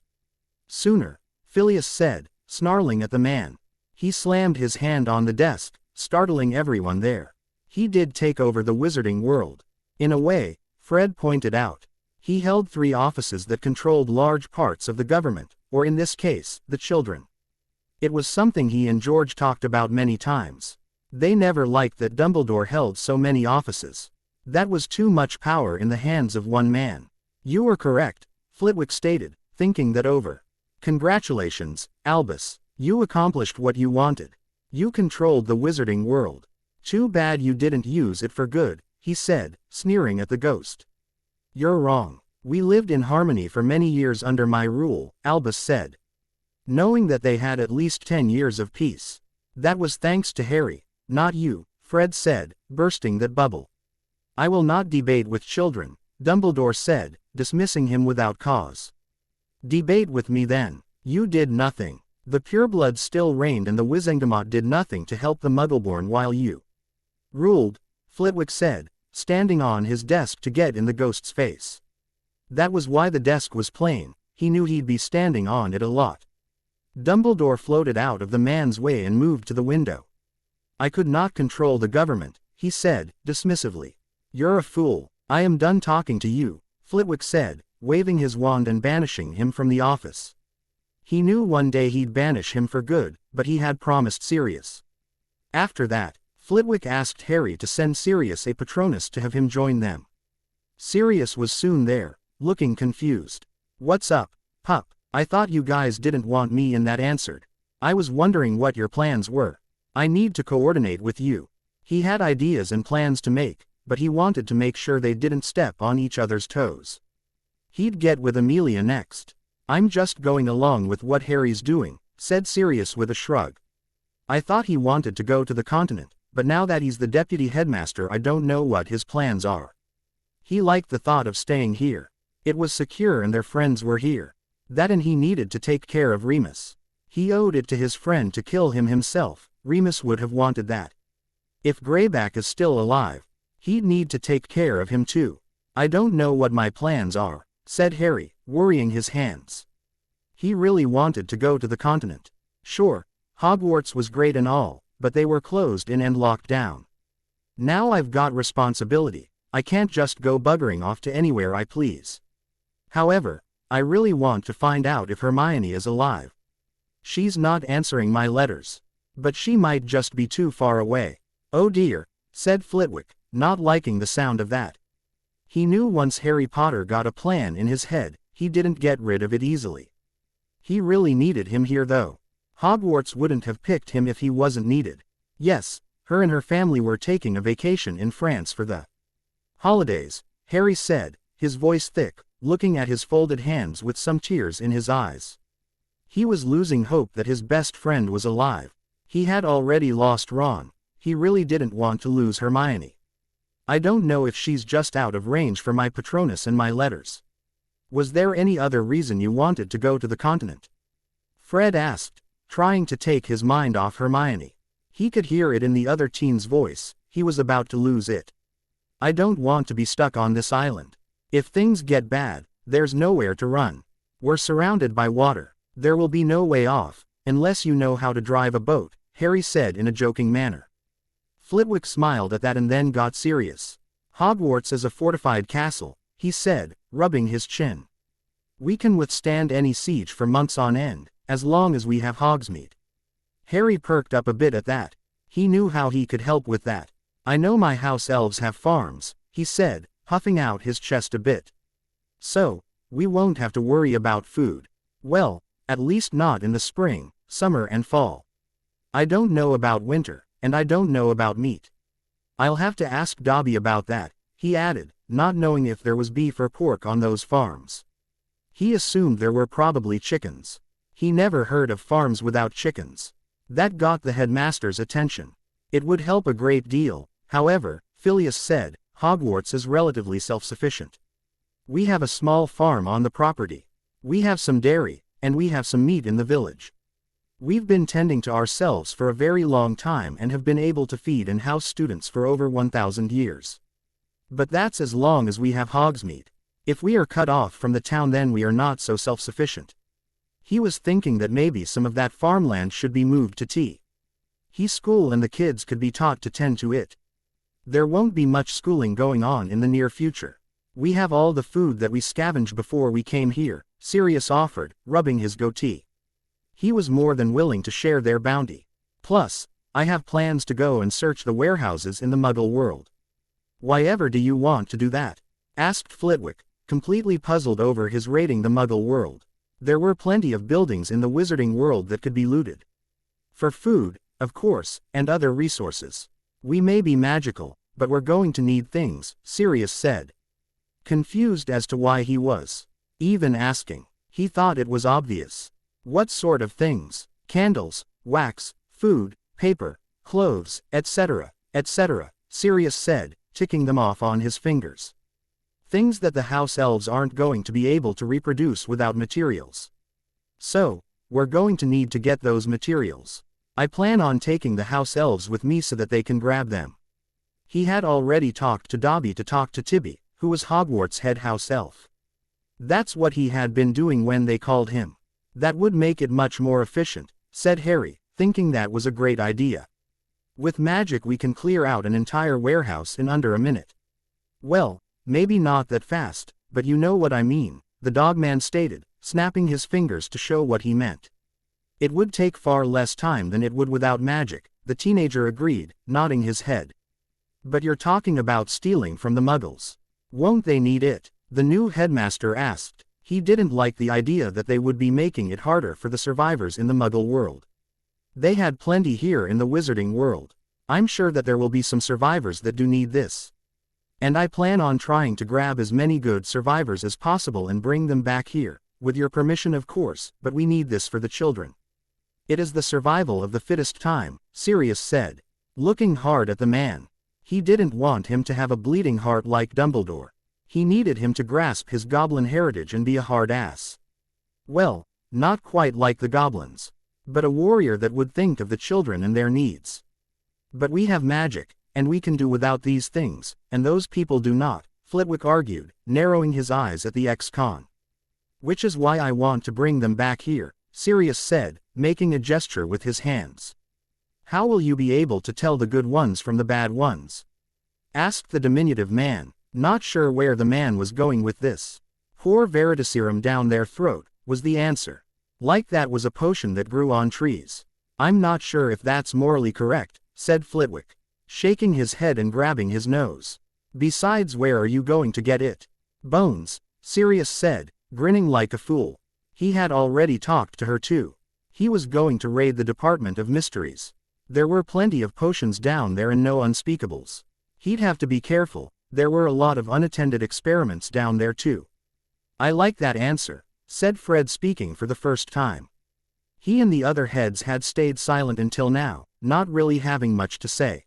sooner, Sirius said, snarling at the man. He slammed his hand on the desk, startling everyone there. He did take over the wizarding world. In a way, Fred pointed out. He held 3 offices that controlled large parts of the government, or in this case, the children. It was something he and George talked about many times. They never liked that Dumbledore held so many offices. That was too much power in the hands of one man. You were correct, Flitwick stated, thinking that over. Congratulations, Albus. You accomplished what you wanted. You controlled the wizarding world. Too bad you didn't use it for good, he said, sneering at the ghost. You're wrong. We lived in harmony for many years under my rule, Albus said. Knowing that they had at least 10 years of peace. That was thanks to Harry, not you, Fred said, bursting that bubble. I will not debate with children, Dumbledore said, dismissing him without cause. Debate with me then. You did nothing. The pureblood still reigned and the Wizengamot did nothing to help the Muggleborn while you ruled, Flitwick said, standing on his desk to get in the ghost's face. That was why the desk was plain, he knew he'd be standing on it a lot. Dumbledore floated out of the man's way and moved to the window. I could not control the government, he said, dismissively. You're a fool. I am done talking to you, Flitwick said, waving his wand and banishing him from the office. He knew one day he'd banish him for good, but he had promised Sirius. After that, Flitwick asked Harry to send Sirius a Patronus to have him join them. Sirius was soon there, looking confused. What's up, pup? I thought you guys didn't want me in that answered. I was wondering what your plans were. I need to coordinate with you. He had ideas and plans to make, but he wanted to make sure they didn't step on each other's toes. He'd get with Amelia next. I'm just going along with what Harry's doing, said Sirius with a shrug. I thought he wanted to go to the continent, but now that he's the deputy headmaster I don't know what his plans are. He liked the thought of staying here. It was secure and their friends were here. That and he needed to take care of Remus. He owed it to his friend to kill him himself. Remus would have wanted that. If Greyback is still alive, he'd need to take care of him too. I don't know what my plans are, said Harry, worrying his hands. He really wanted to go to the continent. Sure, Hogwarts was great and all, but they were closed in and locked down. Now I've got responsibility. I can't just go buggering off to anywhere I please. However, I really want to find out if Hermione is alive. She's not answering my letters. But she might just be too far away. Oh dear, said Flitwick, not liking the sound of that. He knew once Harry Potter got a plan in his head, he didn't get rid of it easily. He really needed him here though. Hogwarts wouldn't have picked him if he wasn't needed. Yes, her and her family were taking a vacation in France for the holidays, Harry said, his voice thick, looking at his folded hands with some tears in his eyes. He was losing hope that his best friend was alive. He had already lost Ron. He really didn't want to lose Hermione. I don't know if she's just out of range for my Patronus and my letters. Was there any other reason you wanted to go to the continent? Fred asked, trying to take his mind off Hermione. He could hear it in the other teen's voice, he was about to lose it. I don't want to be stuck on this island. If things get bad, there's nowhere to run. We're surrounded by water. There will be no way off, unless you know how to drive a boat, Harry said in a joking manner. Flitwick smiled at that and then got serious. Hogwarts is a fortified castle, he said, rubbing his chin. We can withstand any siege for months on end, as long as we have Hogsmeade. Harry perked up a bit at that. He knew how he could help with that. I know my house elves have farms, he said, puffing out his chest a bit. So, we won't have to worry about food. Well, at least not in the spring, summer and fall. I don't know about winter, and I don't know about meat. I'll have to ask Dobby about that, he added, not knowing if there was beef or pork on those farms. He assumed there were probably chickens. He never heard of farms without chickens. That got the headmaster's attention. It would help a great deal, however, Phileas said, Hogwarts is relatively self-sufficient. We have a small farm on the property. We have some dairy, and we have some meat in the village. We've been tending to ourselves for a very long time and have been able to feed and house students for over 1,000 years. But that's as long as we have Hogsmeade. If we are cut off from the town then we are not so self-sufficient. He was thinking that maybe some of that farmland should be moved to his school and the kids could be taught to tend to it. There won't be much schooling going on in the near future. We have all the food that we scavenged before we came here, Sirius offered, rubbing his goatee. He was more than willing to share their bounty. Plus, I have plans to go and search the warehouses in the Muggle world. Why ever do you want to do that? Asked Flitwick, completely puzzled over his raiding the Muggle world. There were plenty of buildings in the wizarding world that could be looted. For food, of course, and other resources. We may be magical, but we're going to need things, Sirius said. Confused as to why he was even asking. He thought it was obvious. What sort of things? Candles, wax, food, paper, clothes, etc., etc., Sirius said, ticking them off on his fingers. Things that the house elves aren't going to be able to reproduce without materials. So, we're going to need to get those materials. I plan on taking the house elves with me so that they can grab them. He had already talked to Dobby to talk to Tibby, who was Hogwarts' head house elf. That's what he had been doing when they called him. That would make it much more efficient, said Harry, thinking that was a great idea. With magic we can clear out an entire warehouse in under a minute. Well, maybe not that fast, but you know what I mean, the dogman stated, snapping his fingers to show what he meant. It would take far less time than it would without magic, the teenager agreed, nodding his head. But you're talking about stealing from the Muggles. Won't they need it? The new headmaster asked. He didn't like the idea that they would be making it harder for the survivors in the Muggle world. They had plenty here in the wizarding world. I'm sure that there will be some survivors that do need this. And I plan on trying to grab as many good survivors as possible and bring them back here, with your permission of course, but we need this for the children. It is the survival of the fittest time, Sirius said, looking hard at the man. He didn't want him to have a bleeding heart like Dumbledore. He needed him to grasp his goblin heritage and be a hard ass. Well, not quite like the goblins. But a warrior that would think of the children and their needs. But we have magic, and we can do without these things, and those people do not, Flitwick argued, narrowing his eyes at the ex-con. Which is why I want to bring them back here, Sirius said, making a gesture with his hands. How will you be able to tell the good ones from the bad ones? Asked the diminutive man, not sure where the man was going with this. Pour veritaserum down their throat, was the answer. Like that was a potion that grew on trees. I'm not sure if that's morally correct, said Flitwick, shaking his head and grabbing his nose. Besides, where are you going to get it? Bones, Sirius said, grinning like a fool. He had already talked to her too. He was going to raid the Department of Mysteries. There were plenty of potions down there and no unspeakables. He'd have to be careful, there were a lot of unattended experiments down there too. I like that answer, said Fred, speaking for the first time. He and the other heads had stayed silent until now, not really having much to say.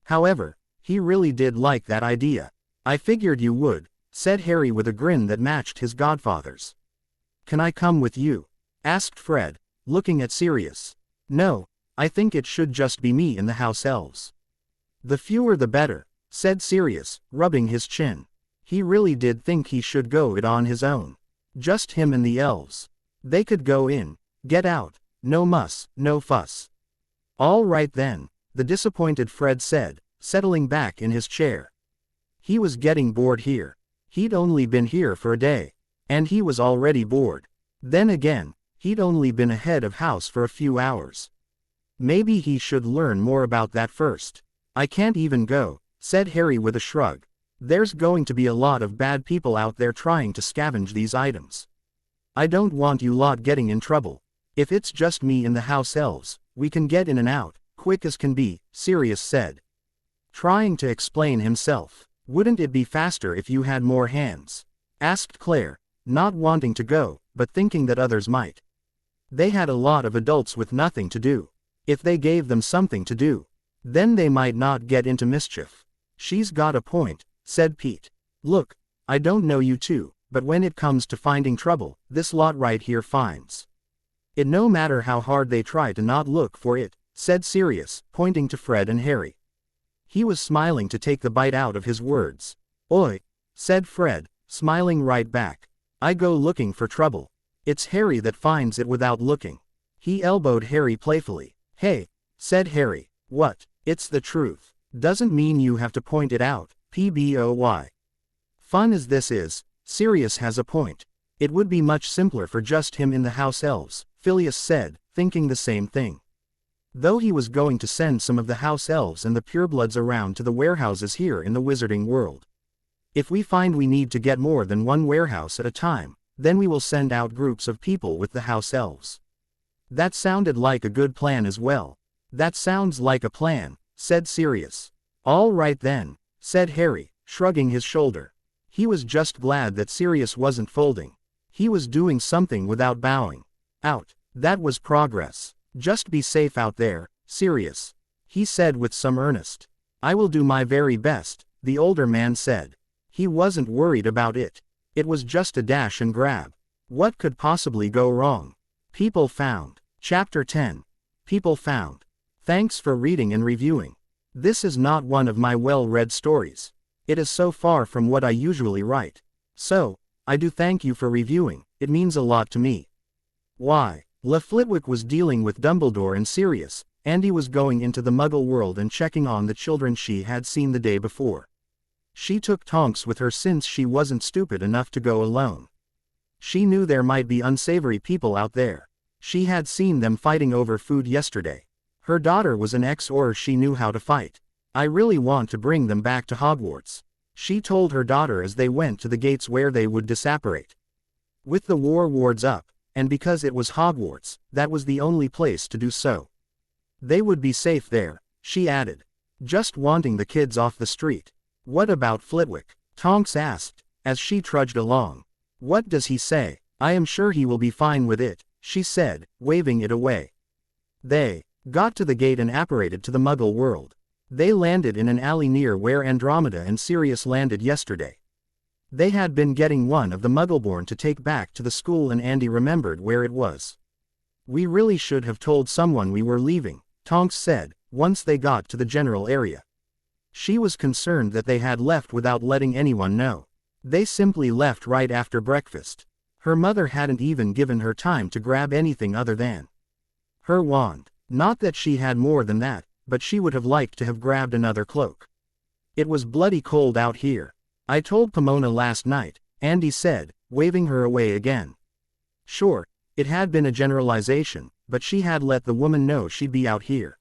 However, he really did like that idea. I figured you would, said Harry with a grin that matched his godfather's. Can I come with you? Asked Fred, looking at Sirius. No, I think it should just be me and the house elves. The fewer the better, said Sirius, rubbing his chin. He really did think he should go it on his own. Just him and the elves. They could go in, get out, no muss, no fuss. All right then, the disappointed Fred said, settling back in his chair. He was getting bored here. He'd only been here for a day. And he was already bored. Then again, he'd only been a head of house for a few hours. Maybe he should learn more about that first. I can't even go, said Harry with a shrug. There's going to be a lot of bad people out there trying to scavenge these items. I don't want you lot getting in trouble. If it's just me and the house elves, we can get in and out, quick as can be, Sirius said. Trying to explain himself. Wouldn't it be faster if you had more hands? Asked Claire, not wanting to go, but thinking that others might. They had a lot of adults with nothing to do. If they gave them something to do, then they might not get into mischief. She's got a point, said Pete. Look, I don't know you two, but when it comes to finding trouble, this lot right here finds it no matter how hard they try to not look for it, said Sirius, pointing to Fred and Harry. He was smiling to take the bite out of his words. Oi, said Fred, smiling right back. I go looking for trouble. It's Harry that finds it without looking. He elbowed Harry playfully. Hey, said Harry, what? It's the truth. Doesn't mean you have to point it out, PBOY. Fun as this is, Sirius has a point. It would be much simpler for just him in the house elves, Phileas said, thinking the same thing. Though he was going to send some of the house elves and the purebloods around to the warehouses here in the wizarding world. If we find we need to get more than one warehouse at a time, then we will send out groups of people with the house elves. That sounded like a good plan as well. That sounds like a plan, said Sirius. All right then, said Harry, shrugging his shoulder. He was just glad that Sirius wasn't folding. He was doing something without bowing. Out. That was progress. Just be safe out there, Sirius, he said with some earnest. I will do my very best, the older man said. He wasn't worried about it. It was just a dash and grab. What could possibly go wrong? People found. Chapter 10. People found. Thanks for reading and reviewing. This is not one of my well-read stories. It is so far from what I usually write. So, I do thank you for reviewing, it means a lot to me. Why? Flitwick was dealing with Dumbledore and Sirius, and he was going into the Muggle world and checking on the children she had seen the day before. She took Tonks with her since she wasn't stupid enough to go alone. She knew there might be unsavory people out there. She had seen them fighting over food yesterday. Her daughter was an ex-Auror, she knew how to fight. I really want to bring them back to Hogwarts, she told her daughter as they went to the gates where they would disapparate. With the war wards up, and because it was Hogwarts, that was the only place to do so. They would be safe there, she added. Just wanting the kids off the street. What about Flitwick? Tonks asked, as she trudged along. What does he say? I am sure he will be fine with it, she said, waving it away. They got to the gate and apparated to the Muggle world. They landed in an alley near where Andromeda and Sirius landed yesterday. They had been getting one of the Muggleborn to take back to the school and Andy remembered where it was. We really should have told someone we were leaving, Tonks said, once they got to the general area. She was concerned that they had left without letting anyone know. They simply left right after breakfast. Her mother hadn't even given her time to grab anything other than her wand. Not that she had more than that, but she would have liked to have grabbed another cloak. It was bloody cold out here. I told Pomona last night, Andy said, waving her away again. Sure, it had been a generalization, but she had let the woman know she'd be out here.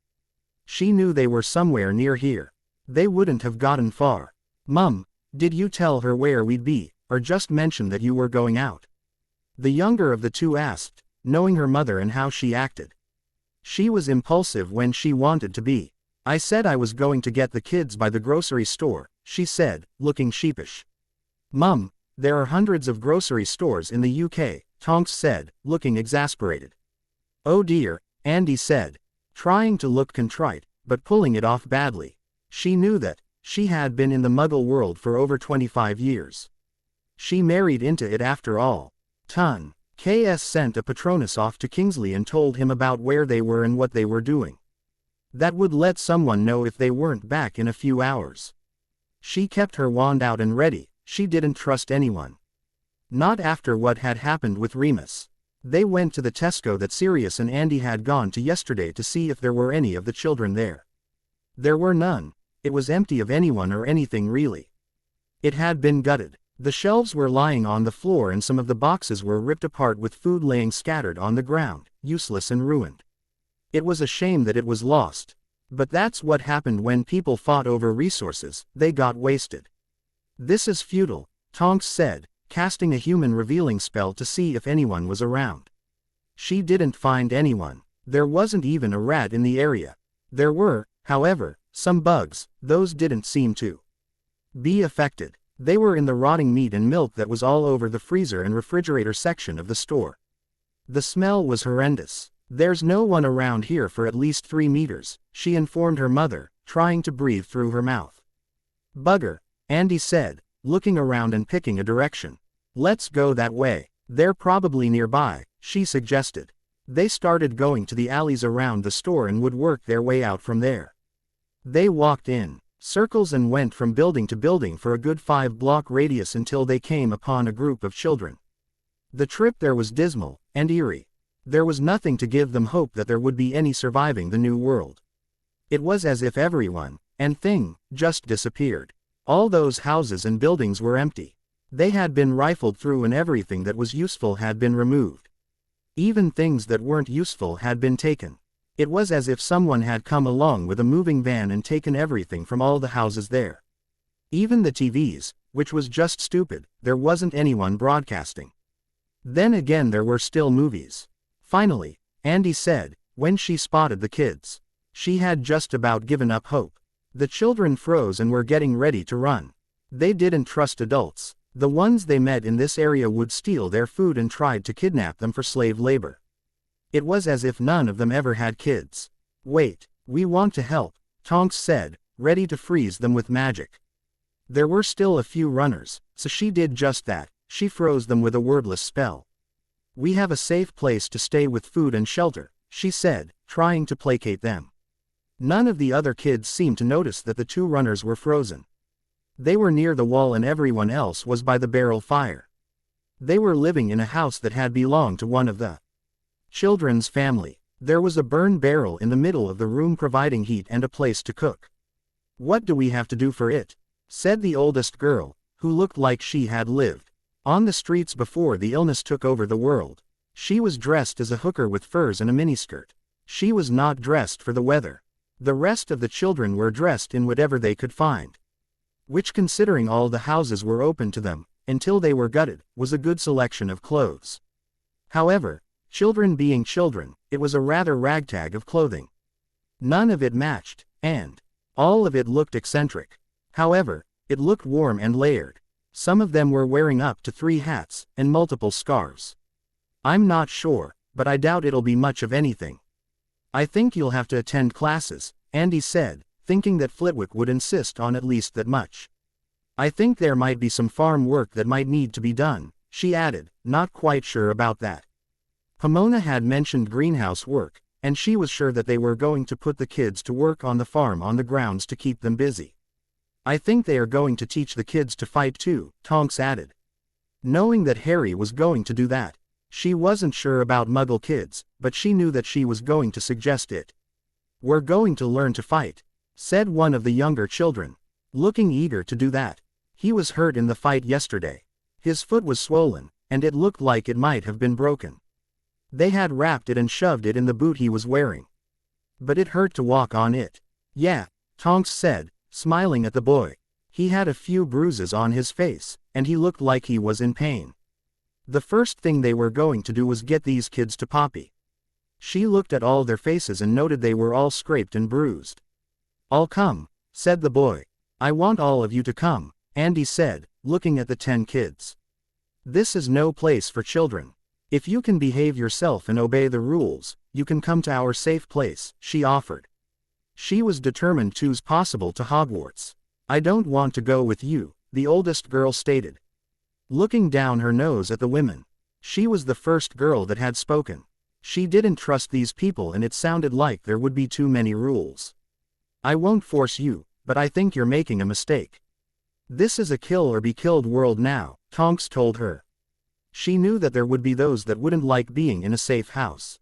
She knew they were somewhere near here. They wouldn't have gotten far. Mum, did you tell her where we'd be, or just mention that you were going out? The younger of the two asked, knowing her mother and how she acted. She was impulsive when she wanted to be. I said I was going to get the kids by the grocery store, she said, looking sheepish. Mum, there are hundreds of grocery stores in the UK, Tonks said, looking exasperated. Oh dear, Andy said, trying to look contrite, but pulling it off badly. She knew that she had been in the Muggle world for over 25 years. She married into it after all. KS sent a Patronus off to Kingsley and told him about where they were and what they were doing. That would let someone know if they weren't back in a few hours. She kept her wand out and ready, she didn't trust anyone. Not after what had happened with Remus. They went to the Tesco that Sirius and Andy had gone to yesterday to see if there were any of the children there. There were none. It was empty of anyone or anything really. It had been gutted. The shelves were lying on the floor and some of the boxes were ripped apart with food laying scattered on the ground, useless and ruined. It was a shame that it was lost. But that's what happened when people fought over resources, they got wasted. This is futile, Tonks said, casting a human revealing spell to see if anyone was around. She didn't find anyone. There wasn't even a rat in the area. There were, however, some bugs, those didn't seem to be affected. They were in the rotting meat and milk that was all over the freezer and refrigerator section of the store. The smell was horrendous. There's no one around here for at least 3 meters, she informed her mother, trying to breathe through her mouth. Bugger, Andy said, looking around and picking a direction. Let's go that way. They're probably nearby, she suggested. They started going to the alleys around the store and would work their way out from there. They walked in circles and went from building to building for a good 5-block radius until they came upon a group of children. The trip there was dismal and eerie. There was nothing to give them hope that there would be any surviving the new world. It was as if everyone and thing just disappeared. All those houses and buildings were empty. They had been rifled through and everything that was useful had been removed. Even things that weren't useful had been taken. It was as if someone had come along with a moving van and taken everything from all the houses there. Even the TVs, which was just stupid, there wasn't anyone broadcasting. Then again there were still movies. Finally, Andy said, when she spotted the kids. She had just about given up hope. The children froze and were getting ready to run. They didn't trust adults. The ones they met in this area would steal their food and tried to kidnap them for slave labor. It was as if none of them ever had kids. Wait, we want to help, Tonks said, ready to freeze them with magic. There were still a few runners, so she did just that, she froze them with a wordless spell. We have a safe place to stay with food and shelter, she said, trying to placate them. None of the other kids seemed to notice that the two runners were frozen. They were near the wall and everyone else was by the barrel fire. They were living in a house that had belonged to one of the children's family. There was a burned barrel in the middle of the room providing heat and a place to cook. What do we have to do for it? Said the oldest girl, who looked like she had lived on the streets before the illness took over the world. She was dressed as a hooker with furs and a miniskirt. She was not dressed for the weather. The rest of the children were dressed in whatever they could find. Which, considering all the houses were open to them, until they were gutted, was a good selection of clothes. However, children being children, it was a rather ragtag of clothing. None of it matched, and all of it looked eccentric. However, it looked warm and layered. Some of them were wearing up to 3 hats, and multiple scarves. I'm not sure, but I doubt it'll be much of anything. I think you'll have to attend classes, Andy said, thinking that Flitwick would insist on at least that much. I think there might be some farm work that might need to be done, she added, not quite sure about that. Pomona had mentioned greenhouse work, and she was sure that they were going to put the kids to work on the farm on the grounds to keep them busy. I think they are going to teach the kids to fight too, Tonks added. Knowing that Harry was going to do that, she wasn't sure about Muggle kids, but she knew that she was going to suggest it. We're going to learn to fight, said one of the younger children, looking eager to do that. He was hurt in the fight yesterday. His foot was swollen, and it looked like it might have been broken. They had wrapped it and shoved it in the boot he was wearing. But it hurt to walk on it. Yeah, Tonks said, smiling at the boy. He had a few bruises on his face, and he looked like he was in pain. The first thing they were going to do was get these kids to Poppy. She looked at all their faces and noted they were all scraped and bruised. I'll come, said the boy. I want all of you to come, Andy said, looking at the 10 kids. This is no place for children. If you can behave yourself and obey the rules, you can come to our safe place, she offered. She was determined to choose possible to Hogwarts. I don't want to go with you, the oldest girl stated. Looking down her nose at the women. She was the first girl that had spoken. She didn't trust these people and it sounded like there would be too many rules. I won't force you, but I think you're making a mistake. This is a kill or be killed world now, Tonks told her. She knew that there would be those that wouldn't like being in a safe house.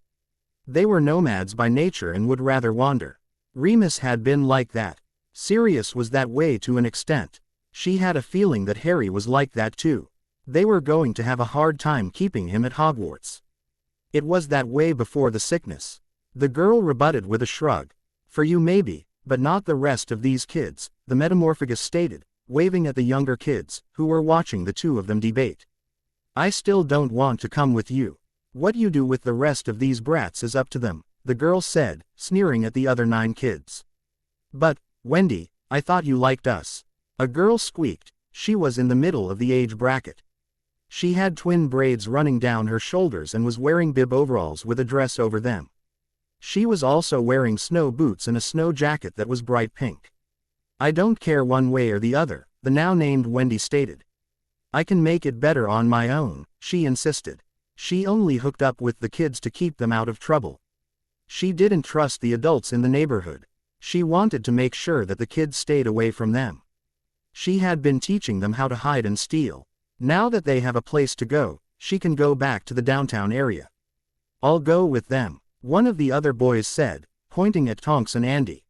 They were nomads by nature and would rather wander. Remus had been like that. Sirius was that way to an extent. She had a feeling that Harry was like that too. They were going to have a hard time keeping him at Hogwarts. It was that way before the sickness. The girl rebutted with a shrug. For you maybe, but not the rest of these kids, the Metamorphagus stated, waving at the younger kids, who were watching the two of them debate. I still don't want to come with you. What you do with the rest of these brats is up to them, the girl said, sneering at the other 9 kids. But, Wendy, I thought you liked us. A girl squeaked. She was in the middle of the age bracket. She had twin braids running down her shoulders and was wearing bib overalls with a dress over them. She was also wearing snow boots and a snow jacket that was bright pink. I don't care one way or the other, the now named Wendy stated. I can make it better on my own, she insisted. She only hooked up with the kids to keep them out of trouble. She didn't trust the adults in the neighborhood. She wanted to make sure that the kids stayed away from them. She had been teaching them how to hide and steal. Now that they have a place to go, she can go back to the downtown area. I'll go with them, one of the other boys said, pointing at Tonks and Andy.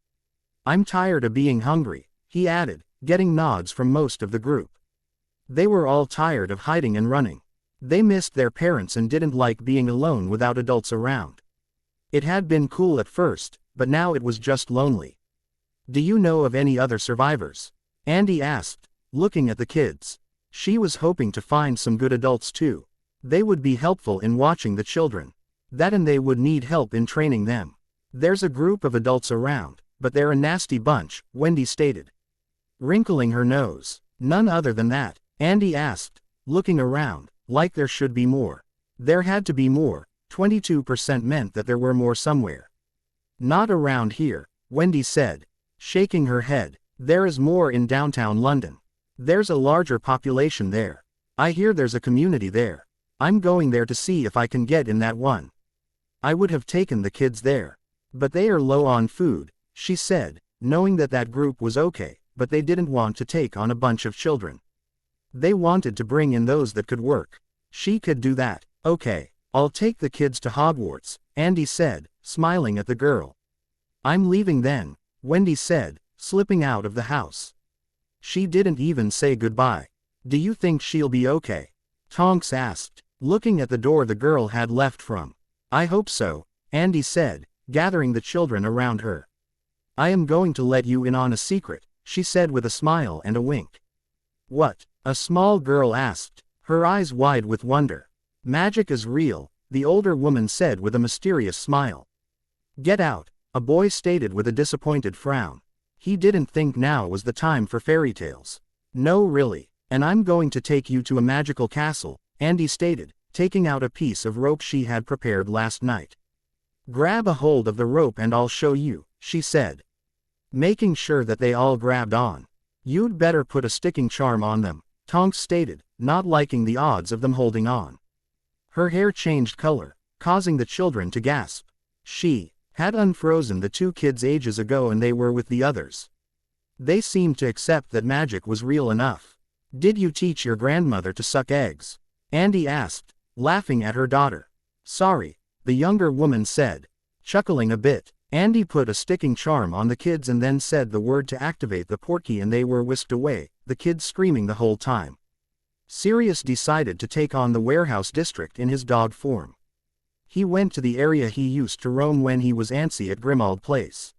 I'm tired of being hungry, he added, getting nods from most of the group. They were all tired of hiding and running. They missed their parents and didn't like being alone without adults around. It had been cool at first, but now it was just lonely. Do you know of any other survivors? Andy asked, looking at the kids. She was hoping to find some good adults too. They would be helpful in watching the children. That and they would need help in training them. There's a group of adults around, but they're a nasty bunch, Wendy stated. Wrinkling her nose. None other than that? Andy asked, looking around, like there should be more. There had to be more. 22% meant that there were more somewhere. Not around here, Wendy said, shaking her head. There is more in downtown London. There's a larger population there. I hear there's a community there. I'm going there to see if I can get in that one. I would have taken the kids there. But they are low on food, she said, knowing that that group was okay, but they didn't want to take on a bunch of children. They wanted to bring in those that could work. She could do that. Okay, I'll take the kids to Hogwarts, Andy said, smiling at the girl. I'm leaving then, Wendy said, slipping out of the house. She didn't even say goodbye. Do you think she'll be okay? Tonks asked, looking at the door the girl had left from. I hope so, Andy said, gathering the children around her. I am going to let you in on a secret, she said with a smile and a wink. What? A small girl asked, her eyes wide with wonder. Magic is real, the older woman said with a mysterious smile. Get out, a boy stated with a disappointed frown. He didn't think now was the time for fairy tales. No really, and I'm going to take you to a magical castle, Andy stated, taking out a piece of rope she had prepared last night. Grab a hold of the rope and I'll show you, she said. Making sure that they all grabbed on. You'd better put a sticking charm on them, Tonks stated, not liking the odds of them holding on. Her hair changed color, causing the children to gasp. She had unfrozen the two kids ages ago and they were with the others. They seemed to accept that magic was real enough. Did you teach your grandmother to suck eggs? Andy asked, laughing at her daughter. Sorry, the younger woman said, chuckling a bit. Andy put a sticking charm on the kids and then said the word to activate the portkey and they were whisked away, the kids screaming the whole time. Sirius decided to take on the warehouse district in his dog form. He went to the area he used to roam when he was antsy at Grimmauld Place.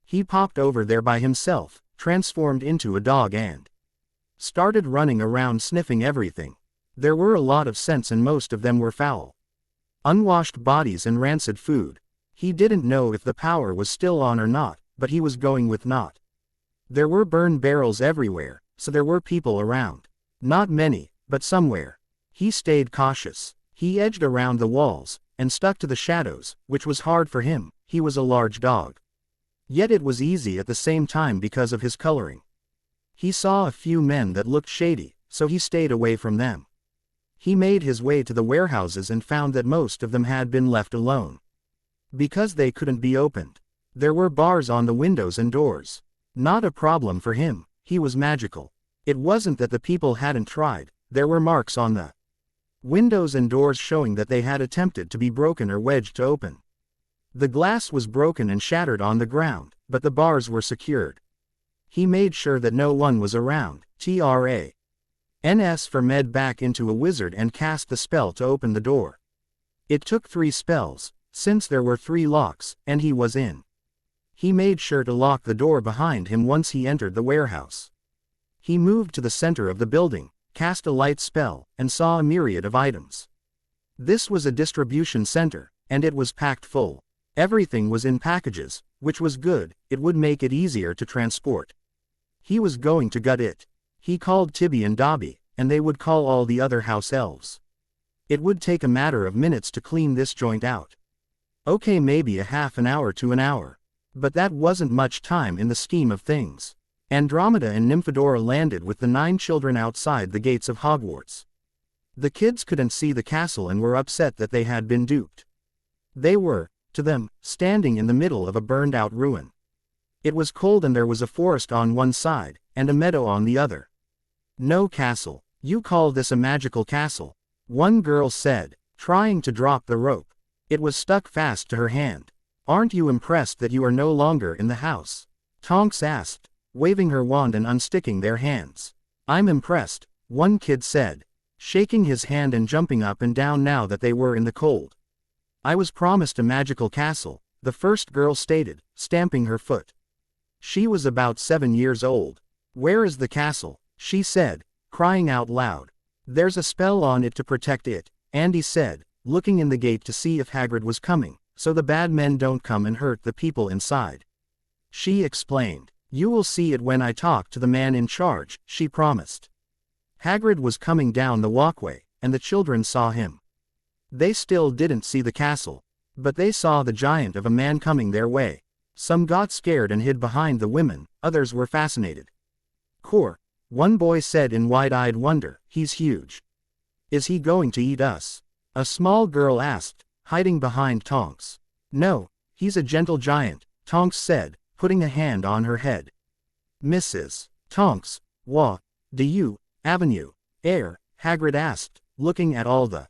He popped over there by himself, transformed into a dog and started running around sniffing everything. There were a lot of scents and most of them were foul. Unwashed bodies and rancid food. He didn't know if the power was still on or not, but he was going with not. There were burned barrels everywhere, so there were people around. Not many, but somewhere. He stayed cautious. He edged around the walls, and stuck to the shadows, which was hard for him. He was a large dog. Yet it was easy at the same time because of his coloring. He saw a few men that looked shady, so he stayed away from them. He made his way to the warehouses and found that most of them had been left alone. Because they couldn't be opened. There were bars on the windows and doors. Not a problem for him, he was magical. It wasn't that the people hadn't tried, there were marks on the windows and doors showing that they had attempted to be broken or wedged to open. The glass was broken and shattered on the ground, but the bars were secured. He made sure that no one was around, TRANS for med back into a wizard and cast the spell to open the door. It took 3 spells, since there were 3 locks, and he was in. He made sure to lock the door behind him once he entered the warehouse. He moved to the center of the building, cast a light spell, and saw a myriad of items. This was a distribution center, and it was packed full. Everything was in packages, which was good, it would make it easier to transport. He was going to gut it. He called Tibby and Dobby, and they would call all the other house elves. It would take a matter of minutes to clean this joint out. Okay, maybe a half an hour to an hour. But that wasn't much time in the scheme of things. Andromeda and Nymphadora landed with the 9 children outside the gates of Hogwarts. The kids couldn't see the castle and were upset that they had been duped. They were, to them, standing in the middle of a burned-out ruin. It was cold and there was a forest on one side, and a meadow on the other. No castle. You call this a magical castle? One girl said, trying to drop the rope. It was stuck fast to her hand. Aren't you impressed that you are no longer in the house? Tonks asked, waving her wand and unsticking their hands. I'm impressed, one kid said, shaking his hand and jumping up and down now that they were in the cold. I was promised a magical castle, the first girl stated, stamping her foot. She was about 7 years old. Where is the castle? She said, crying out loud. There's a spell on it to protect it, Andy said, looking in the gate to see if Hagrid was coming, so the bad men don't come and hurt the people inside. She explained. You will see it when I talk to the man in charge, she promised. Hagrid was coming down the walkway, and the children saw him. They still didn't see the castle, but they saw the giant of a man coming their way. Some got scared and hid behind the women, others were fascinated. Core, one boy said in wide-eyed wonder, he's huge. Is he going to eat us? A small girl asked, hiding behind Tonks. No, he's a gentle giant, Tonks said, putting a hand on her head. Mrs. Tonks, do you, Avenue, Air, Hagrid asked, looking at all the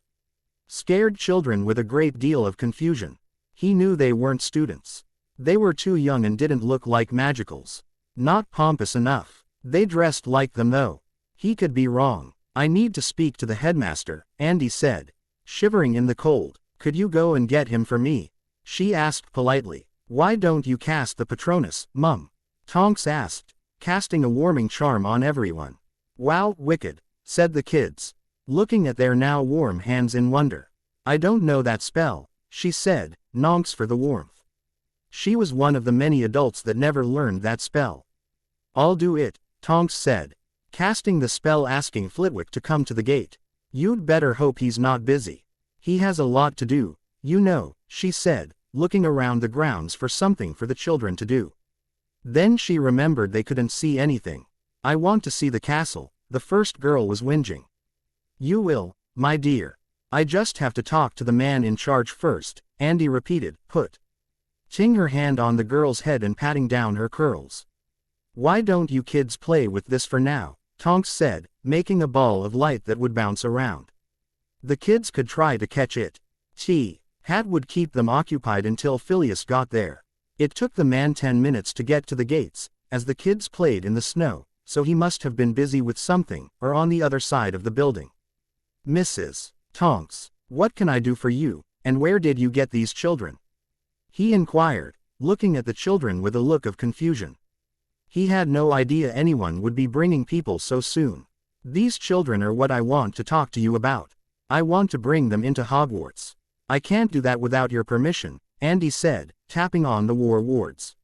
scared children with a great deal of confusion. He knew they weren't students. They were too young and didn't look like magicals. Not pompous enough. They dressed like them though. He could be wrong. I need to speak to the headmaster, Andy said, shivering in the cold. Could you go and get him for me? She asked politely. Why don't you cast the Patronus, Mum? Tonks asked, casting a warming charm on everyone. Wow, wicked, said the kids, looking at their now warm hands in wonder. I don't know that spell, she said, nonks for the warmth. She was one of the many adults that never learned that spell. I'll do it, Tonks said, casting the spell asking Flitwick to come to the gate. You'd better hope he's not busy. He has a lot to do, you know, she said, looking around the grounds for something for the children to do. Then she remembered they couldn't see anything. I want to see the castle, the first girl was whinging. You will, my dear. I just have to talk to the man in charge first, Andy repeated, putting her hand on the girl's head and patting down her curls. Why don't you kids play with this for now? Tonks said, making a ball of light that would bounce around. The kids could try to catch it. Hat would keep them occupied until Phileas got there. It took the man 10 minutes to get to the gates, as the kids played in the snow, so he must have been busy with something, or on the other side of the building. Mrs. Tonks, what can I do for you, and where did you get these children? He inquired, looking at the children with a look of confusion. He had no idea anyone would be bringing people so soon. These children are what I want to talk to you about. I want to bring them into Hogwarts. I can't do that without your permission, Andy said, tapping on the war wards.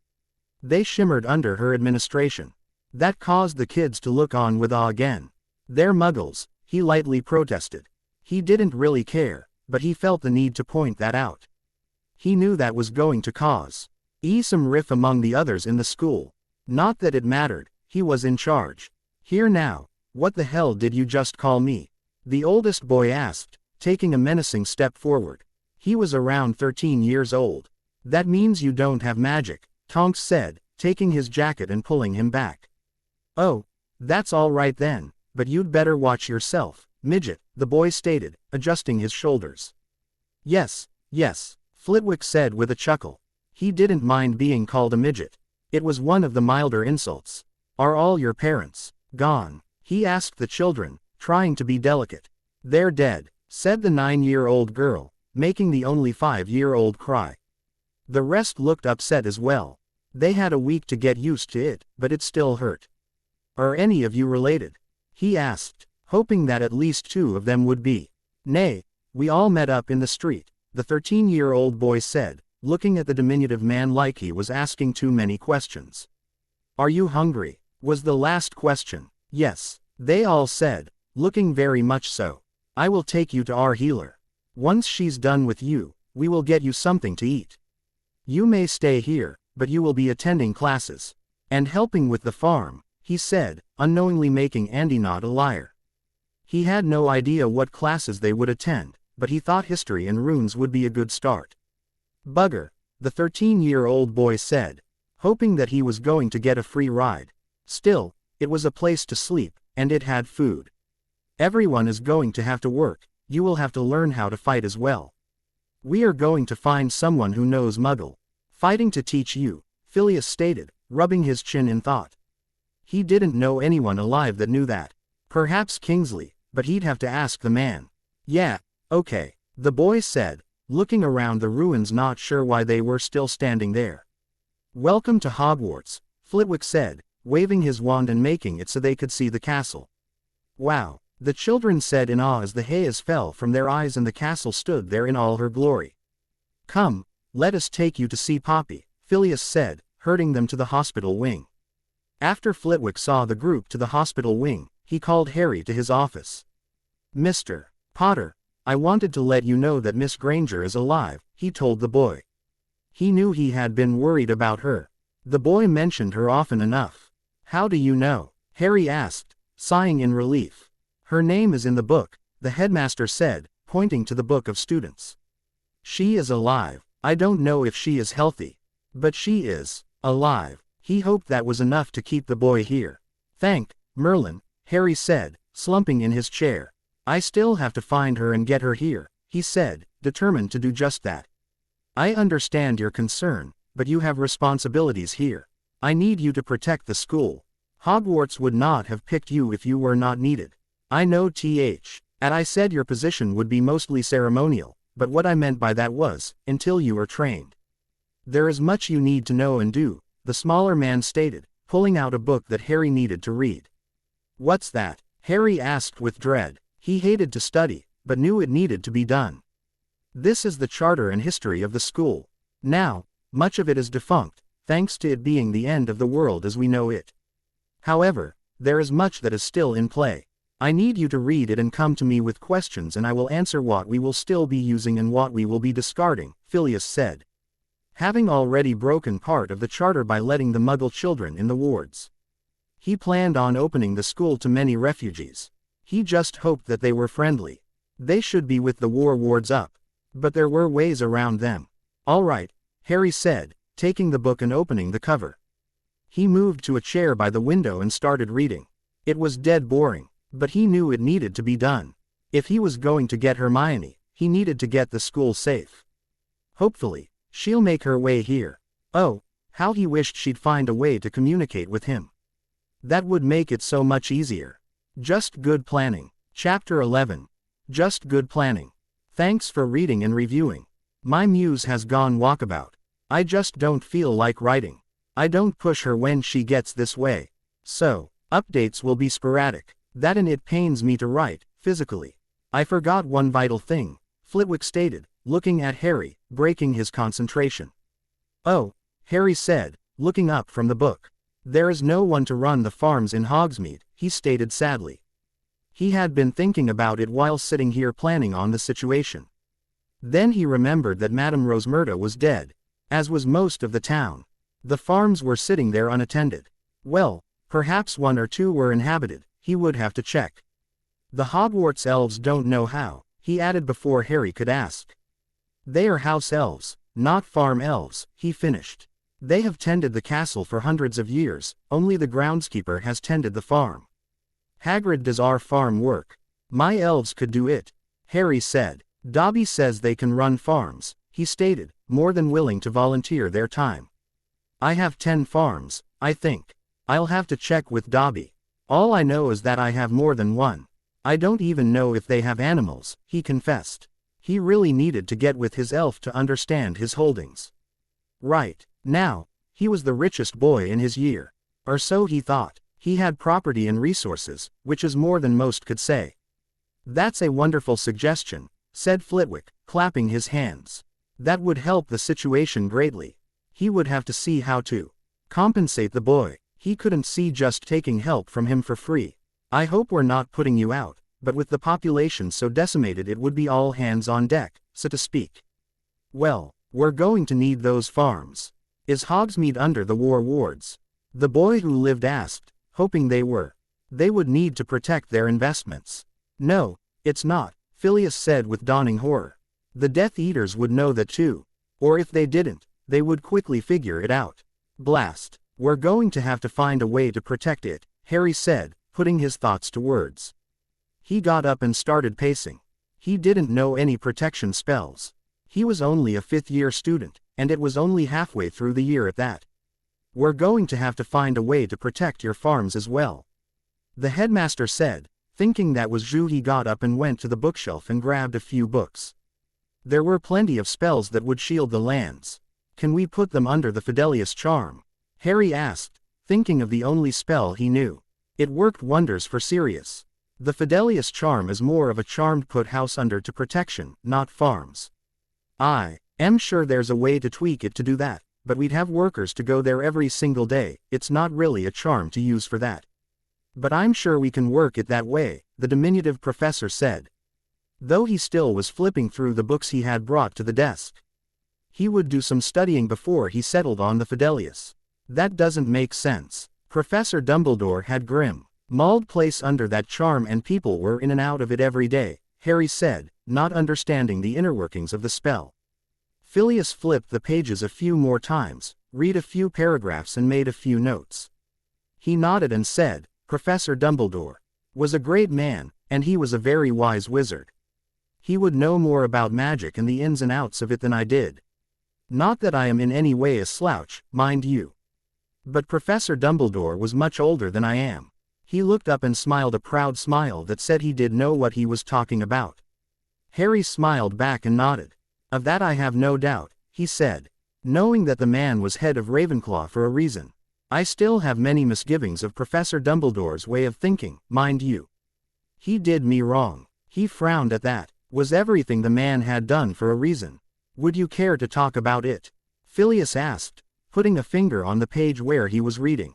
They shimmered under her administration. That caused the kids to look on with awe again. They're muggles, he lightly protested. He didn't really care, but he felt the need to point that out. He knew that was going to cause some riff among the others in the school. Not that it mattered, he was in charge. Here now, what the hell did you just call me? The oldest boy asked, taking a menacing step forward. He was around 13 years old. That means you don't have magic, Tonks said, taking his jacket and pulling him back. Oh, that's all right then, but you'd better watch yourself, midget, the boy stated, adjusting his shoulders. Yes, Flitwick said with a chuckle. He didn't mind being called a midget. It was one of the milder insults. Are all your parents gone? He asked the children, trying to be delicate. They're dead, said the 9-year-old girl, making the only 5-year-old cry. The rest looked upset as well. They had a week to get used to it, but it still hurt. Are any of you related? He asked, hoping that at least 2 of them would be. Nay, we all met up in the street, the 13-year-old boy said, looking at the diminutive man like he was asking too many questions. Are you hungry? Was the last question. Yes, they all said, looking very much so. I will take you to our healer. Once she's done with you, we will get you something to eat. You may stay here, but you will be attending classes. And helping with the farm, he said, unknowingly making Andy not a liar. He had no idea what classes they would attend, but he thought history and runes would be a good start. Bugger, the 13-year-old boy said, hoping that he was going to get a free ride. Still, it was a place to sleep, and it had food. Everyone is going to have to work, you will have to learn how to fight as well. We are going to find someone who knows Muggle fighting to teach you, Phileas stated, rubbing his chin in thought. He didn't know anyone alive that knew that. Perhaps Kingsley, but he'd have to ask the man. Yeah, okay, the boy said, looking around the ruins not sure why they were still standing there. "Welcome to Hogwarts," Flitwick said, waving his wand and making it so they could see the castle. "Wow," the children said in awe as the haze fell from their eyes and the castle stood there in all her glory. "Come, let us take you to see Poppy," Sirius said, herding them to the hospital wing. After Flitwick saw the group to the hospital wing, he called Harry to his office. "Mr. Potter, I wanted to let you know that Miss Granger is alive," he told the boy. He knew he had been worried about her. The boy mentioned her often enough. "How do you know?" Harry asked, sighing in relief. "Her name is in the book," the headmaster said, pointing to the book of students. "She is alive. I don't know if she is healthy. But she is alive." He hoped that was enough to keep the boy here. "Thank Merlin," Harry said, slumping in his chair. "I still have to find her and get her here," he said, determined to do just that. "I understand your concern, but you have responsibilities here. I need you to protect the school. Hogwarts would not have picked you if you were not needed. I know and I said your position would be mostly ceremonial, but what I meant by that was, until you are trained. There is much you need to know and do," the smaller man stated, pulling out a book that Harry needed to read. "What's that?" Harry asked with dread. He hated to study, but knew it needed to be done. "This is the charter and history of the school. Now, much of it is defunct, thanks to it being the end of the world as we know it. However, there is much that is still in play. I need you to read it and come to me with questions and I will answer what we will still be using and what we will be discarding," Sirius said. Having already broken part of the charter by letting the Muggle children in the wards, he planned on opening the school to many refugees. He just hoped that they were friendly. They should be with the war wards up. But there were ways around them. "All right," Harry said, taking the book and opening the cover. He moved to a chair by the window and started reading. It was dead boring, but he knew it needed to be done. If he was going to get Hermione, he needed to get the school safe. Hopefully, she'll make her way here. Oh, how he wished she'd find a way to communicate with him. That would make it so much easier. Just good planning. Chapter 11. Just good planning. Thanks for reading and reviewing. My muse has gone walkabout. I just don't feel like writing. I don't push her when she gets this way. So, updates will be sporadic. That and it pains me to write, physically. I forgot one vital thing," Flitwick stated, looking at Harry, breaking his concentration. "Oh," Harry said, looking up from the book. "There is no one to run the farms in Hogsmeade," he stated sadly. He had been thinking about it while sitting here planning on the situation. Then he remembered that Madame Rosmerta was dead, as was most of the town. The farms were sitting there unattended. Well, perhaps one or two were inhabited, he would have to check. "The Hogwarts elves don't know how," he added before Harry could ask. "They are house elves, not farm elves," he finished. "They have tended the castle for hundreds of years, only the groundskeeper has tended the farm. Hagrid does our farm work. My elves could do it," Harry said. "Dobby says they can run farms," he stated, more than willing to volunteer their time. "I have 10 farms, I think. I'll have to check with Dobby. All I know is that I have more than one. I don't even know if they have animals," he confessed. He really needed to get with his elf to understand his holdings. Right now, he was the richest boy in his year. Or so he thought. He had property and resources, which is more than most could say. "That's a wonderful suggestion," said Flitwick, clapping his hands. "That would help the situation greatly. He would have to see how to compensate the boy. He couldn't see just taking help from him for free. I hope we're not putting you out, but with the population so decimated it would be all hands on deck, so to speak." "Well, we're going to need those farms. Is Hogsmeade under the war wards?" the boy who lived asked, hoping they were. They would need to protect their investments. "No, it's not," Sirius said with dawning horror. "The Death Eaters would know that too. Or if they didn't, they would quickly figure it out. Blast. We're going to have to find a way to protect it," Harry said, putting his thoughts to words. He got up and started pacing. He didn't know any protection spells. He was only a 5th-year student, and it was only halfway through the year at that. "We're going to have to find a way to protect your farms as well," the headmaster said. Thinking that was true, he got up and went to the bookshelf and grabbed a few books. There were plenty of spells that would shield the lands. Can we put them under the Fidelius charm? Harry asked, thinking of the only spell he knew. It worked wonders for Sirius. The Fidelius charm is more of a charm to put house under to protection, not farms. I am sure there's a way to tweak it to do that, but we'd have workers to go there every single day. It's not really a charm to use for that. But I'm sure we can work it that way, the diminutive professor said. Though he still was flipping through the books he had brought to the desk. He would do some studying before he settled on the Fidelius. That doesn't make sense. Professor Dumbledore had grim, mauled place under that charm and people were in and out of it every day, Harry said, not understanding the inner workings of the spell. Filius flipped the pages a few more times, read a few paragraphs and made a few notes. He nodded and said, Professor Dumbledore was a great man, and he was a very wise wizard. He would know more about magic and the ins and outs of it than I did. Not that I am in any way a slouch, mind you. But Professor Dumbledore was much older than I am. He looked up and smiled a proud smile that said he did know what he was talking about. Harry smiled back and nodded. Of that I have no doubt, he said, knowing that the man was head of Ravenclaw for a reason. I still have many misgivings of Professor Dumbledore's way of thinking, mind you. He did me wrong. He frowned at that. Was everything the man had done for a reason? Would you care to talk about it? Filius asked, putting a finger on the page where he was reading.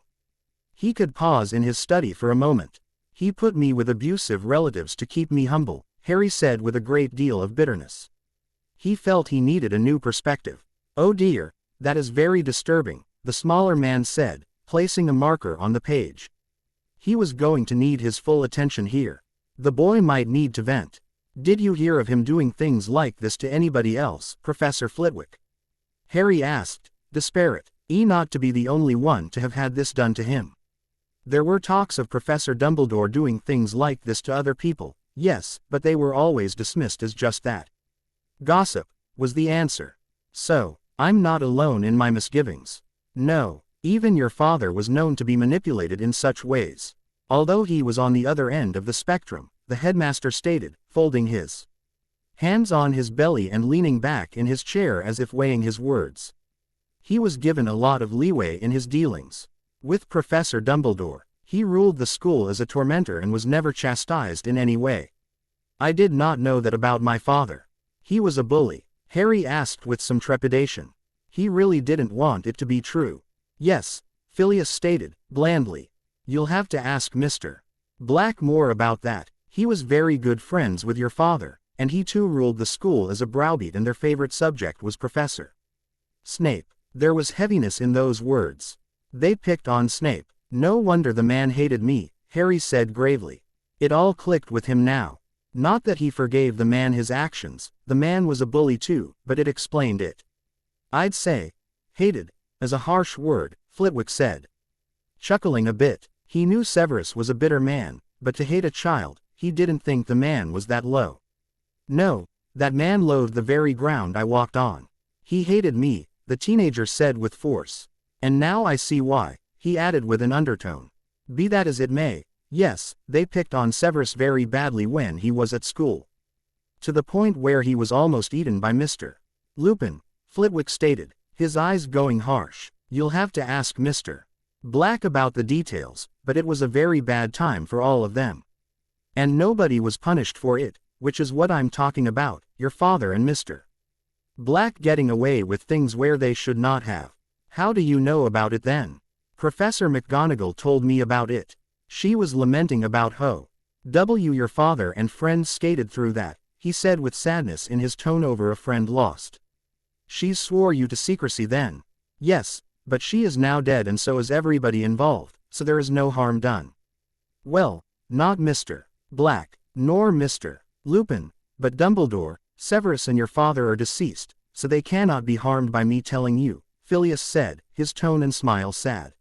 He could pause in his study for a moment. He put me with abusive relatives to keep me humble, Harry said with a great deal of bitterness. He felt he needed a new perspective. Oh dear, that is very disturbing, the smaller man said, placing a marker on the page. He was going to need his full attention here. The boy might need to vent. Did you hear of him doing things like this to anybody else, Professor Flitwick? Harry asked, disparate, not to be the only one to have had this done to him. There were talks of Professor Dumbledore doing things like this to other people, yes, but they were always dismissed as just that. Gossip, was the answer. So, I'm not alone in my misgivings. No, even your father was known to be manipulated in such ways. Although he was on the other end of the spectrum, the headmaster stated, folding his hands on his belly and leaning back in his chair as if weighing his words. He was given a lot of leeway in his dealings. With Professor Dumbledore, he ruled the school as a tormentor and was never chastised in any way. I did not know that about my father. He was a bully, Harry asked with some trepidation. He really didn't want it to be true. Yes, Filius stated, blandly. You'll have to ask Mr. Black more about that. He was very good friends with your father, and he too ruled the school as a browbeat and their favorite subject was Professor Snape. There was heaviness in those words. They picked on Snape. No wonder the man hated me, Harry said gravely. It all clicked with him now. Not that he forgave the man his actions, the man was a bully too, but it explained it. I'd say, hated, as a harsh word, Flitwick said. Chuckling a bit, he knew Severus was a bitter man, but to hate a child, he didn't think the man was that low. No, that man loathed the very ground I walked on. He hated me, the teenager said with force. And now I see why, he added with an undertone. Be that as it may, yes, they picked on Severus very badly when he was at school. To the point where he was almost eaten by Mr. Lupin, Flitwick stated, his eyes going harsh. You'll have to ask Mr. Black about the details, but it was a very bad time for all of them. And nobody was punished for it, which is what I'm talking about, your father and Mr. Black getting away with things where they should not have. How do you know about it then? Professor McGonagall told me about it. She was lamenting about your father and friends skated through that, he said with sadness in his tone over a friend lost. She swore you to secrecy then. Yes, but she is now dead and so is everybody involved, so there is no harm done. Well, not Mr. Black, nor Mr. Lupin, but Dumbledore, Severus and your father are deceased, so they cannot be harmed by me telling you, Filius said, his tone and smile sad.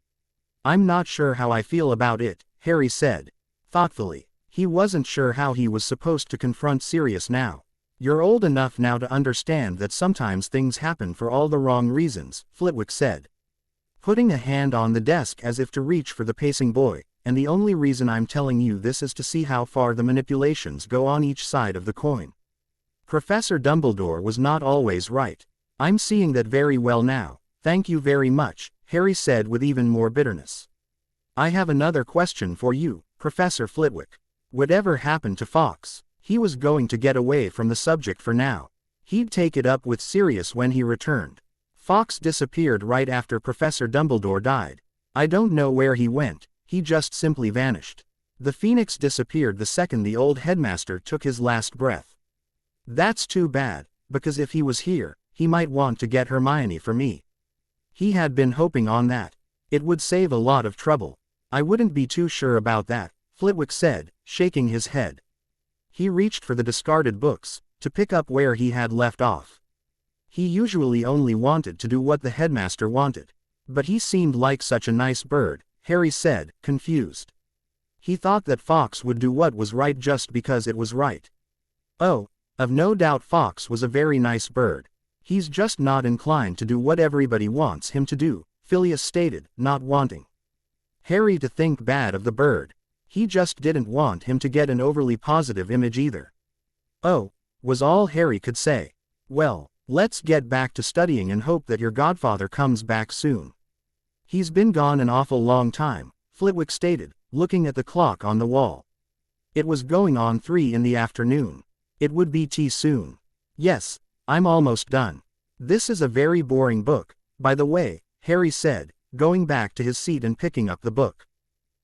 I'm not sure how I feel about it, Harry said, thoughtfully. He wasn't sure how he was supposed to confront Sirius now. You're old enough now to understand that sometimes things happen for all the wrong reasons, Flitwick said. Putting a hand on the desk as if to reach for the pacing boy, and the only reason I'm telling you this is to see how far the manipulations go on each side of the coin. Professor Dumbledore was not always right. I'm seeing that very well now. Thank you very much, Harry said with even more bitterness. I have another question for you, Professor Flitwick. Whatever happened to Fawkes? He was going to get away from the subject for now. He'd take it up with Sirius when he returned. Fawkes disappeared right after Professor Dumbledore died. I don't know where he went, he just simply vanished. The Phoenix disappeared the second the old headmaster took his last breath. That's too bad, because if he was here, he might want to get Hermione for me. He had been hoping on that. It would save a lot of trouble. I wouldn't be too sure about that, Flitwick said, shaking his head. He reached for the discarded books, to pick up where he had left off. He usually only wanted to do what the headmaster wanted. But he seemed like such a nice bird, Harry said, confused. He thought that Fawkes would do what was right just because it was right. Oh, of no doubt Fawkes was a very nice bird. He's just not inclined to do what everybody wants him to do, Phileas stated, not wanting Harry to think bad of the bird. He just didn't want him to get an overly positive image either. Oh, was all Harry could say. Well, let's get back to studying and hope that your godfather comes back soon. He's been gone an awful long time, Flitwick stated, looking at the clock on the wall. It was going on 3 in the afternoon. It would be tea soon. Yes, I'm almost done. This is a very boring book, by the way, Harry said, going back to his seat and picking up the book.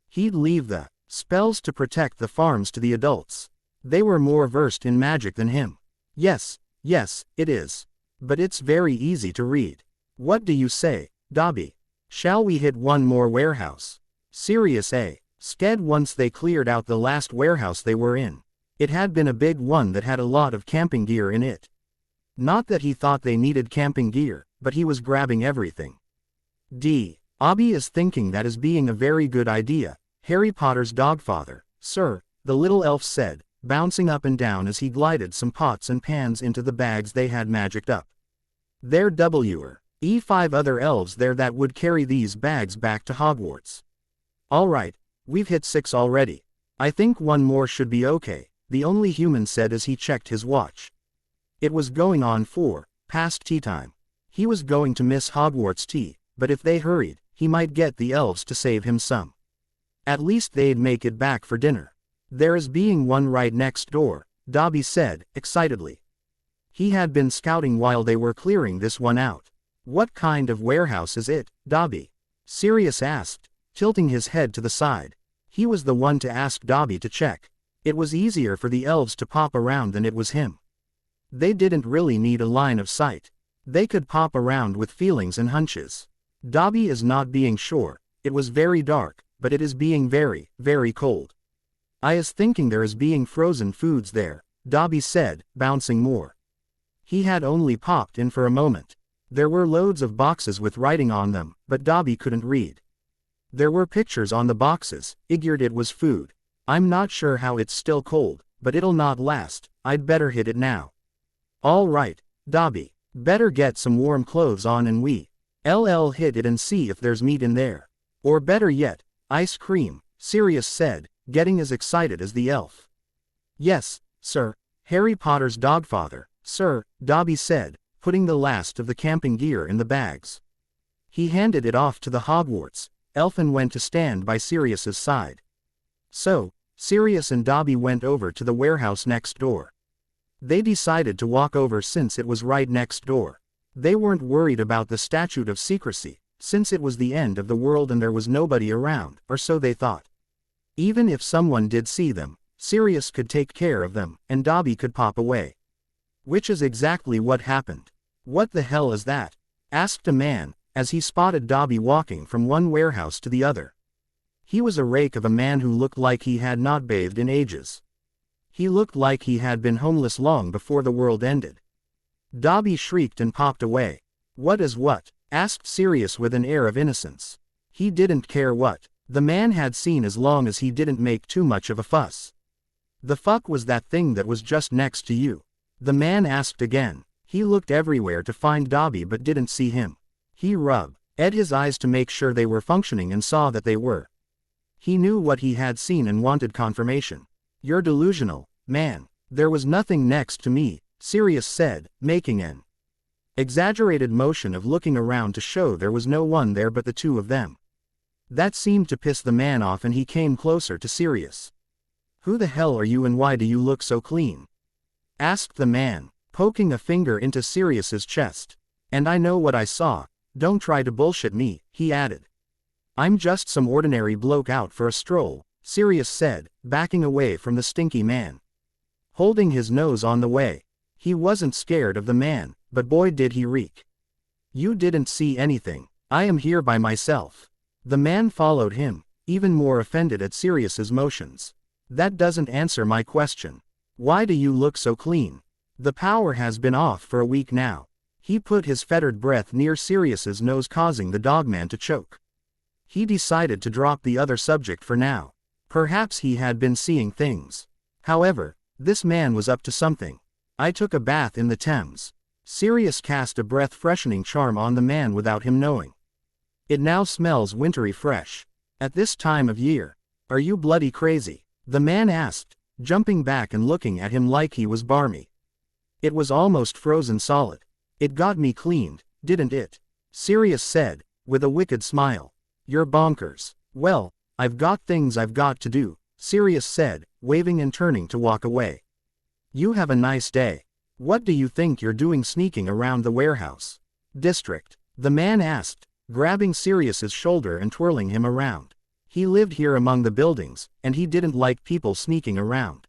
He'd leave the spells to protect the farms to the adults. They were more versed in magic than him. Yes, it is. But it's very easy to read. What do you say, Dobby? Shall we hit one more warehouse? Sirius said once they cleared out the last warehouse they were in. It had been a big one that had a lot of camping gear in it. Not that he thought they needed camping gear, but he was grabbing everything. Dobby is thinking that as being a very good idea, Harry Potter's dogfather, sir, the little elf said, bouncing up and down as he glided some pots and pans into the bags they had magicked up. There were 5 other elves there that would carry these bags back to Hogwarts. All right, we've hit 6 already. I think one more should be okay, the only human said as he checked his watch. It was going on 4 past tea time. He was going to miss Hogwarts tea, but if they hurried, he might get the elves to save him some. At least they'd make it back for dinner. There is being one right next door, Dobby said, excitedly. He had been scouting while they were clearing this one out. What kind of warehouse is it, Dobby? Sirius asked, tilting his head to the side. He was the one to ask Dobby to check. It was easier for the elves to pop around than it was him. They didn't really need a line of sight. They could pop around with feelings and hunches. Dobby is not being sure. It was very dark, but it is being very, very cold. I is thinking there is being frozen foods there, Dobby said, bouncing more. He had only popped in for a moment. There were loads of boxes with writing on them, but Dobby couldn't read. There were pictures on the boxes, figured it was food. I'm not sure how it's still cold, but it'll not last, I'd better hit it now. All right, Dobby, better get some warm clothes on and we'll hit it and see if there's meat in there. Or better yet, ice cream, Sirius said, getting as excited as the elf. Yes, sir, Harry Potter's dogfather, sir, Dobby said, putting the last of the camping gear in the bags. He handed it off to the Hogwarts elf and went to stand by Sirius's side. So, Sirius and Dobby went over to the warehouse next door. They decided to walk over since it was right next door. They weren't worried about the statute of secrecy, since it was the end of the world and there was nobody around, or so they thought. Even if someone did see them, Sirius could take care of them, and Dobby could pop away. Which is exactly what happened. What the hell is that? Asked a man, as he spotted Dobby walking from one warehouse to the other. He was a rake of a man who looked like he had not bathed in ages. He looked like he had been homeless long before the world ended. Dobby shrieked and popped away. What is what? Asked Sirius with an air of innocence. He didn't care what the man had seen as long as he didn't make too much of a fuss. The fuck was that thing that was just next to you? The man asked again. He looked everywhere to find Dobby but didn't see him. He rubbed his eyes to make sure they were functioning and saw that they were. He knew what he had seen and wanted confirmation. You're delusional, man. There was nothing next to me, Sirius said, making an exaggerated motion of looking around to show there was no one there but the two of them. That seemed to piss the man off and he came closer to Sirius. "Who the hell are you and why do you look so clean?" asked the man, poking a finger into Sirius's chest. "And I know what I saw, don't try to bullshit me," he added. "I'm just some ordinary bloke out for a stroll," Sirius said, backing away from the stinky man. Holding his nose on the way. He wasn't scared of the man, but boy did he reek. "You didn't see anything. I am here by myself." The man followed him, even more offended at Sirius's motions. "That doesn't answer my question. Why do you look so clean? The power has been off for a week now." He put his fettered breath near Sirius's nose, causing the dogman to choke. He decided to drop the other subject for now. Perhaps he had been seeing things. However, this man was up to something. "I took a bath in the Thames." Sirius cast a breath-freshening charm on the man without him knowing. "It now smells wintry fresh. At this time of year. Are you bloody crazy?" the man asked, jumping back and looking at him like he was barmy. "It was almost frozen solid. It got me cleaned, didn't it?" Sirius said, with a wicked smile. "You're bonkers." "Well, I've got things I've got to do," Sirius said, waving and turning to walk away. "You have a nice day. What do you think you're doing sneaking around the warehouse district?" the man asked, grabbing Sirius's shoulder and twirling him around. He lived here among the buildings, and he didn't like people sneaking around.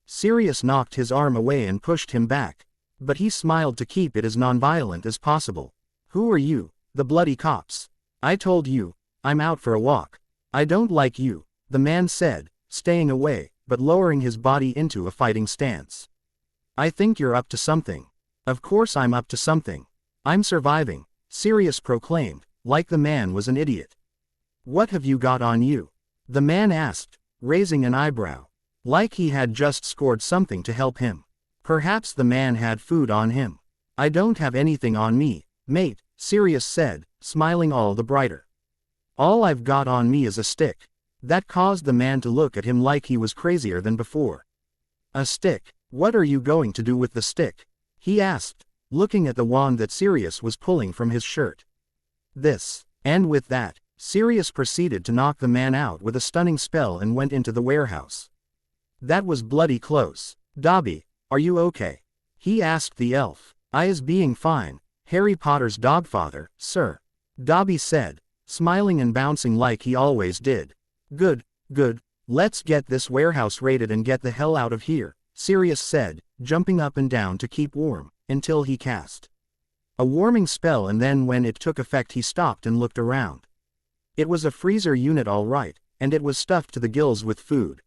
Sirius knocked his arm away and pushed him back, but he smiled to keep it as nonviolent as possible. "Who are you, the bloody cops? I told you, I'm out for a walk. I don't like you," the man said, staying away, but lowering his body into a fighting stance. "I think you're up to something." "Of course I'm up to something. I'm surviving," Sirius proclaimed, like the man was an idiot. "What have you got on you?" the man asked, raising an eyebrow, like he had just scored something to help him. Perhaps the man had food on him. "I don't have anything on me, mate," Sirius said, smiling all the brighter. "All I've got on me is a stick." That caused the man to look at him like he was crazier than before. "A stick? What are you going to do with the stick?" he asked, looking at the wand that Sirius was pulling from his shirt. "This." And with that, Sirius proceeded to knock the man out with a stunning spell and went into the warehouse. "That was bloody close. Dobby, are you okay?" he asked the elf. "I is being fine, Harry Potter's dogfather, sir," Dobby said, smiling and bouncing like he always did. Good, good, let's get this warehouse raided and get the hell out of here," Sirius said, jumping up and down to keep warm, until he cast a warming spell, and then when it took effect he stopped and looked around. It was a freezer unit all right, and it was stuffed to the gills with food.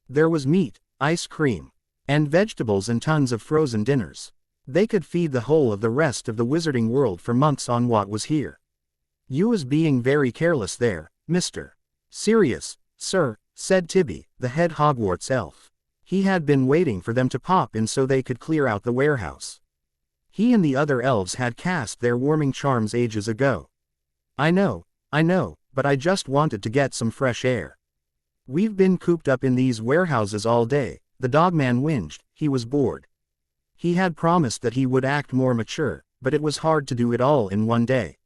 There was meat, ice cream, and vegetables and tons of frozen dinners. They could feed the whole of the rest of the wizarding world for months on what was here. "You was being very careless there, Mr. Sirius, sir," said Tibby, the head Hogwarts elf. He had been waiting for them to pop in so they could clear out the warehouse. He and the other elves had cast their warming charms ages ago. I know, but I just wanted to get some fresh air. We've been cooped up in these warehouses all day," the dogman whinged. He was bored. He had promised that he would act more mature, but it was hard to do it all in one day.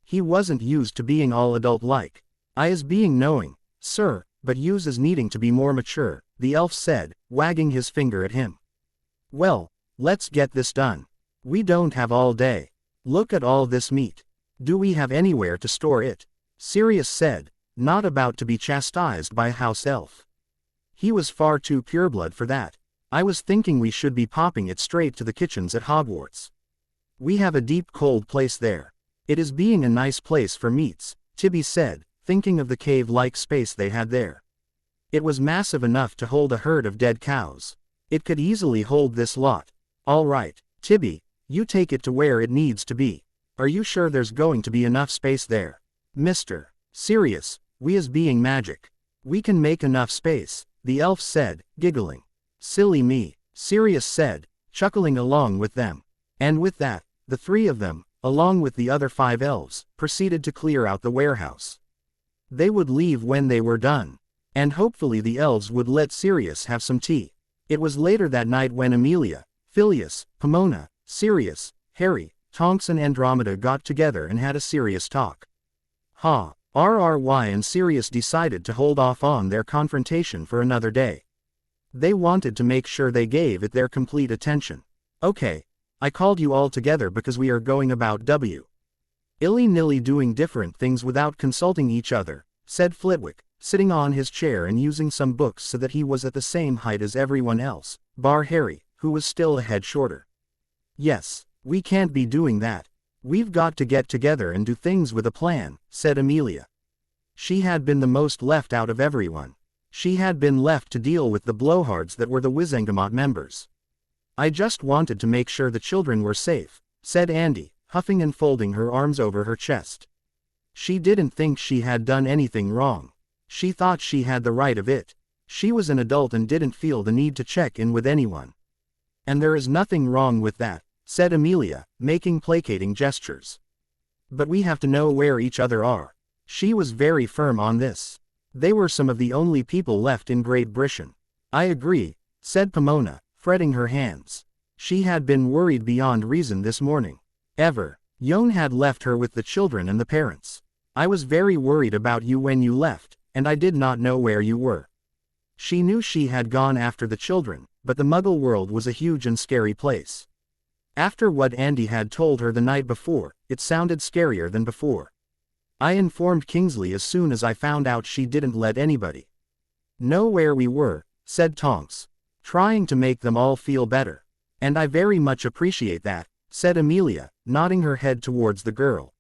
He wasn't used to being all adult-like. "I is being knowing, sir, but yous is needing to be more mature," the elf said, wagging his finger at him. "Well, let's get this done. We don't have all day. Look at all this meat. Do we have anywhere to store it?" Sirius said, not about to be chastised by a house elf. He was far too pureblood for that. "I was thinking we should be popping it straight to the kitchens at Hogwarts. We have a deep cold place there. It is being a nice place for meats," Tibby said, thinking of the cave-like space they had there. It was massive enough to hold a herd of dead cows. It could easily hold this lot. "All right, Tibby, you take it to where it needs to be. Are you sure there's going to be enough space there?" "Mr. Sirius, we is being magic. We can make enough space," the elf said, giggling. "Silly me," Sirius said, chuckling along with them. And with that, the three of them, along with the other 5 elves, proceeded to clear out the warehouse. They would leave when they were done. And hopefully the elves would let Sirius have some tea. It was later that night when Amelia, Phileas, Pomona, Sirius, Harry, Tonks and Andromeda got together and had a serious talk. RRY and Sirius decided to hold off on their confrontation for another day. They wanted to make sure they gave it their complete attention. Okay, I called you all together because we are going about illy-nilly doing different things without consulting each other, said Flitwick, sitting on his chair and using some books so that he was at the same height as everyone else, bar Harry, who was still a head shorter. Yes, we can't be doing that. We've got to get together and do things with a plan, said Amelia. She had been the most left out of everyone. She had been left to deal with the blowhards that were the Wizengamot members. I just wanted to make sure the children were safe, said Andy, huffing and folding her arms over her chest. She didn't think she had done anything wrong. She thought she had the right of it. She was an adult and didn't feel the need to check in with anyone. And there is nothing wrong with that, said Amelia, making placating gestures. But we have to know where each other are. She was very firm on this. They were some of the only people left in Great Britain. I agree, said Pomona, fretting her hands. She had been worried beyond reason this morning. Yon had left her with the children and the parents. I was very worried about you when you left, and I did not know where you were. She knew she had gone after the children, but the Muggle world was a huge and scary place. After what Andy had told her the night before, it sounded scarier than before. I informed Kingsley as soon as I found out she didn't let anybody know where we were, said Tonks, trying to make them all feel better. And I very much appreciate that, said Amelia, nodding her head towards the girl.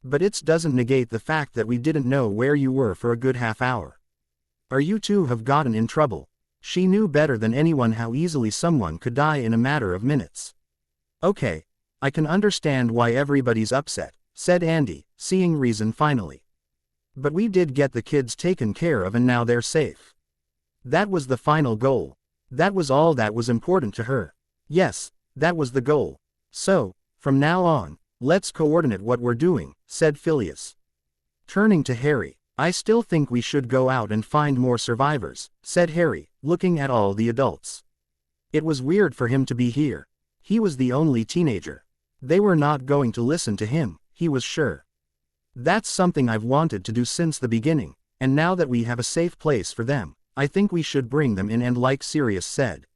But it doesn't negate the fact that we didn't know where you were for a good half hour. Or you two have gotten in trouble. She knew better than anyone how easily someone could die in a matter of minutes. Okay, I can understand why everybody's upset, said Andy, seeing reason finally. But we did get the kids taken care of and now they're safe. That was the final goal. That was all that was important to her. Yes, that was the goal. So, from now on, let's coordinate what we're doing, said Phileas. Turning to Harry, I still think we should go out and find more survivors, said Harry, looking at all the adults. It was weird for him to be here. He was the only teenager. They were not going to listen to him, he was sure. That's something I've wanted to do since the beginning, and now that we have a safe place for them, I think we should bring them in and, like Sirius said,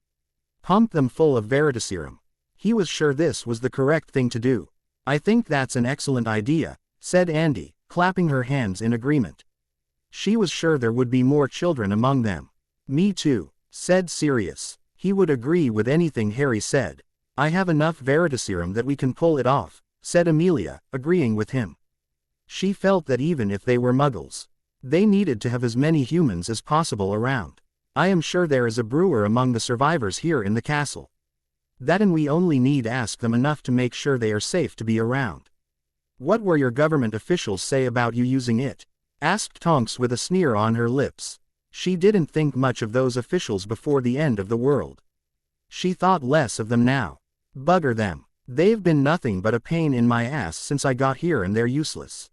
pump them full of Veritaserum. He was sure this was the correct thing to do. I think that's an excellent idea, said Andy, clapping her hands in agreement. She was sure there would be more children among them. Me too, said Sirius. He would agree with anything Harry said. I have enough Veritaserum that we can pull it off, said Amelia, agreeing with him. She felt that even if they were Muggles, they needed to have as many humans as possible around. I am sure there is a brewer among the survivors here in the castle. That, and we only need ask them enough to make sure they are safe to be around. What will your government officials say about you using it? Asked Tonks with a sneer on her lips. She didn't think much of those officials before the end of the world. She thought less of them now. Bugger them. They've been nothing but a pain in my ass since I got here and they're useless.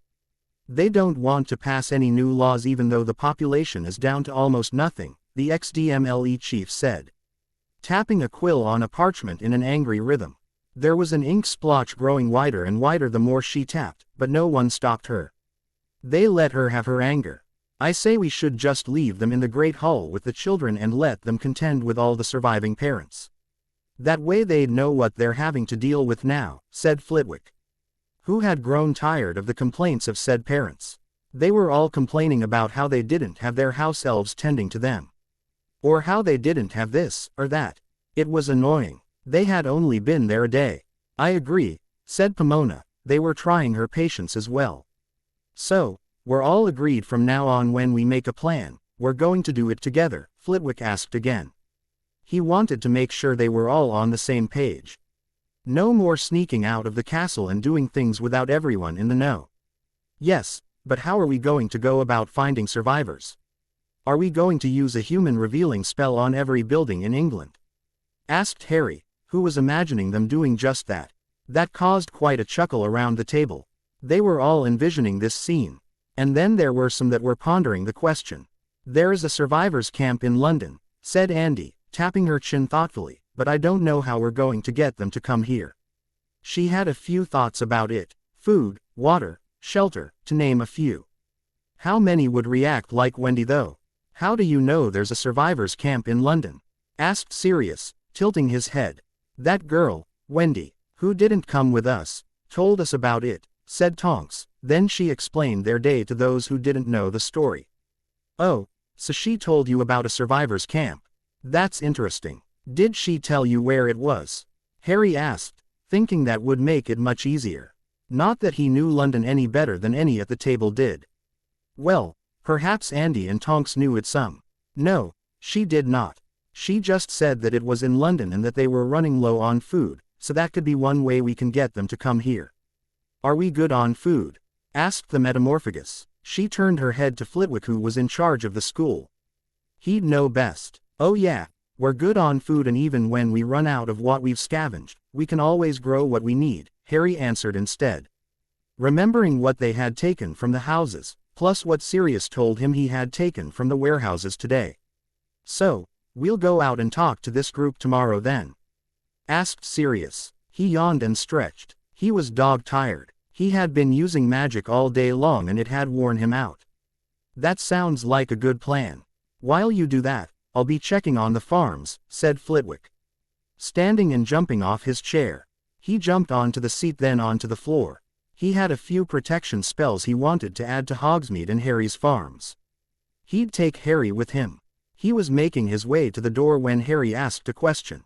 They don't want to pass any new laws even though the population is down to almost nothing, the XDMLE chief said, tapping a quill on a parchment in an angry rhythm. There was an ink splotch growing wider and wider the more she tapped, but no one stopped her. They let her have her anger. I say we should just leave them in the Great Hall with the children and let them contend with all the surviving parents. That way they'd know what they're having to deal with now, said Flitwick, who had grown tired of the complaints of said parents. They were all complaining about how they didn't have their house elves tending to them. Or how they didn't have this, or that. It was annoying. They had only been there a day. I agree, said Pomona. They were trying her patience as well. So, we're all agreed from now on when we make a plan, we're going to do it together, Flitwick asked again. He wanted to make sure they were all on the same page. No more sneaking out of the castle and doing things without everyone in the know. Yes, but how are we going to go about finding survivors? Are we going to use a human revealing spell on every building in England? Asked Harry, who was imagining them doing just that. That caused quite a chuckle around the table. They were all envisioning this scene. And then there were some that were pondering the question. There is a survivors' camp in London, said Andy, tapping her chin thoughtfully, but I don't know how we're going to get them to come here. She had a few thoughts about it. Food, water, shelter, to name a few. How many would react like Wendy though? How do you know there's a survivors camp in London? Asked Sirius, tilting his head. That girl, Wendy, who didn't come with us, told us about it, said Tonks. Then she explained their day to those who didn't know the story. Oh, so she told you about a survivors camp. That's interesting. Did she tell you where it was? Harry asked, thinking that would make it much easier. Not that he knew London any better than any at the table did. Well, perhaps Andy and Tonks knew it some. No, she did not. She just said that it was in London and that they were running low on food, so that could be one way we can get them to come here. Are we good on food? Asked the Metamorphagus. She turned her head to Flitwick, who was in charge of the school. He'd know best. Oh yeah, we're good on food, and even when we run out of what we've scavenged, we can always grow what we need, Harry answered instead. Remembering what they had taken from the houses, plus what Sirius told him he had taken from the warehouses today. So, we'll go out and talk to this group tomorrow then? Asked Sirius. He yawned and stretched. He was dog-tired. He had been using magic all day long and it had worn him out. That sounds like a good plan. While you do that, I'll be checking on the farms, said Flitwick. Standing and jumping off his chair. He jumped onto the seat, then onto the floor. He had a few protection spells he wanted to add to Hogsmeade and Harry's farms. He'd take Harry with him. He was making his way to the door when Harry asked a question.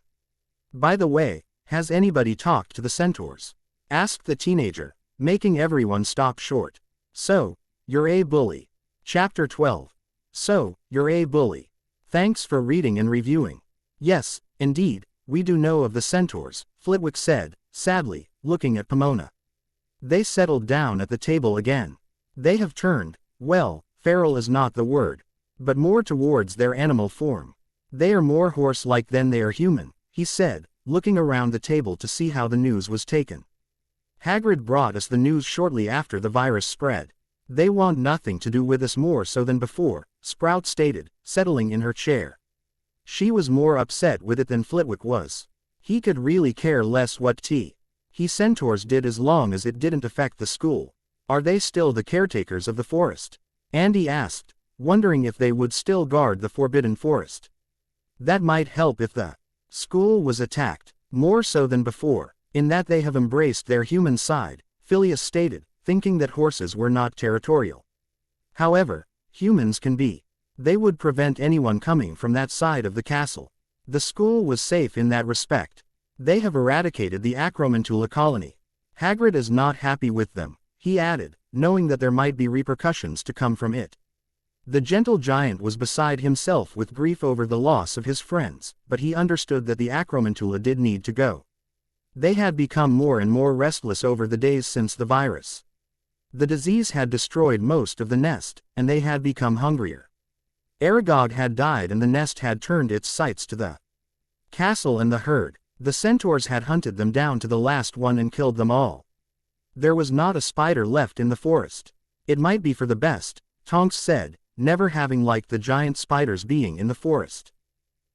By the way, has anybody talked to the centaurs? Asked the teenager, making everyone stop short. So, you're a bully. Chapter 12. So, you're a bully. Thanks for reading and reviewing. Yes, indeed, we do know of the centaurs, Flitwick said, sadly, looking at Pomona. They settled down at the table again. They have turned, well, feral is not the word, but more towards their animal form. They are more horse-like than they are human, he said, looking around the table to see how the news was taken. Hagrid brought us the news shortly after the virus spread. They want nothing to do with us more so than before, Sprout stated, settling in her chair. She was more upset with it than Flitwick was. He could really care less what he centaurs did as long as it didn't affect the school. Are they still the caretakers of the forest? Andy asked, wondering if they would still guard the Forbidden Forest. That might help if the school was attacked, more so than before, in that they have embraced their human side, Phileas stated, thinking that horses were not territorial. However, humans can be. They would prevent anyone coming from that side of the castle. The school was safe in that respect. They have eradicated the Acromantula colony. Hagrid is not happy with them, he added, knowing that there might be repercussions to come from it. The gentle giant was beside himself with grief over the loss of his friends, but he understood that the Acromantula did need to go. They had become more and more restless over the days since the virus. The disease had destroyed most of the nest, and they had become hungrier. Aragog had died and the nest had turned its sights to the castle and the herd. The centaurs had hunted them down to the last one and killed them all. There was not a spider left in the forest. It might be for the best, Tonks said, never having liked the giant spiders being in the forest.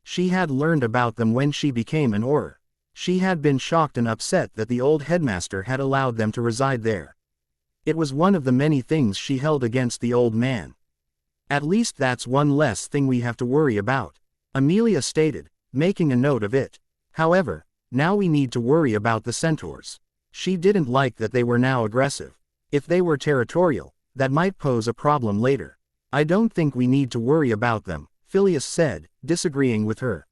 She had learned about them when she became an Auror. She had been shocked and upset that the old headmaster had allowed them to reside there. It was one of the many things she held against the old man. At least that's one less thing we have to worry about, Amelia stated, making a note of it. However, now we need to worry about the centaurs. She didn't like that they were now aggressive. If they were territorial, that might pose a problem later. I don't think we need to worry about them, Phileas said, disagreeing with her.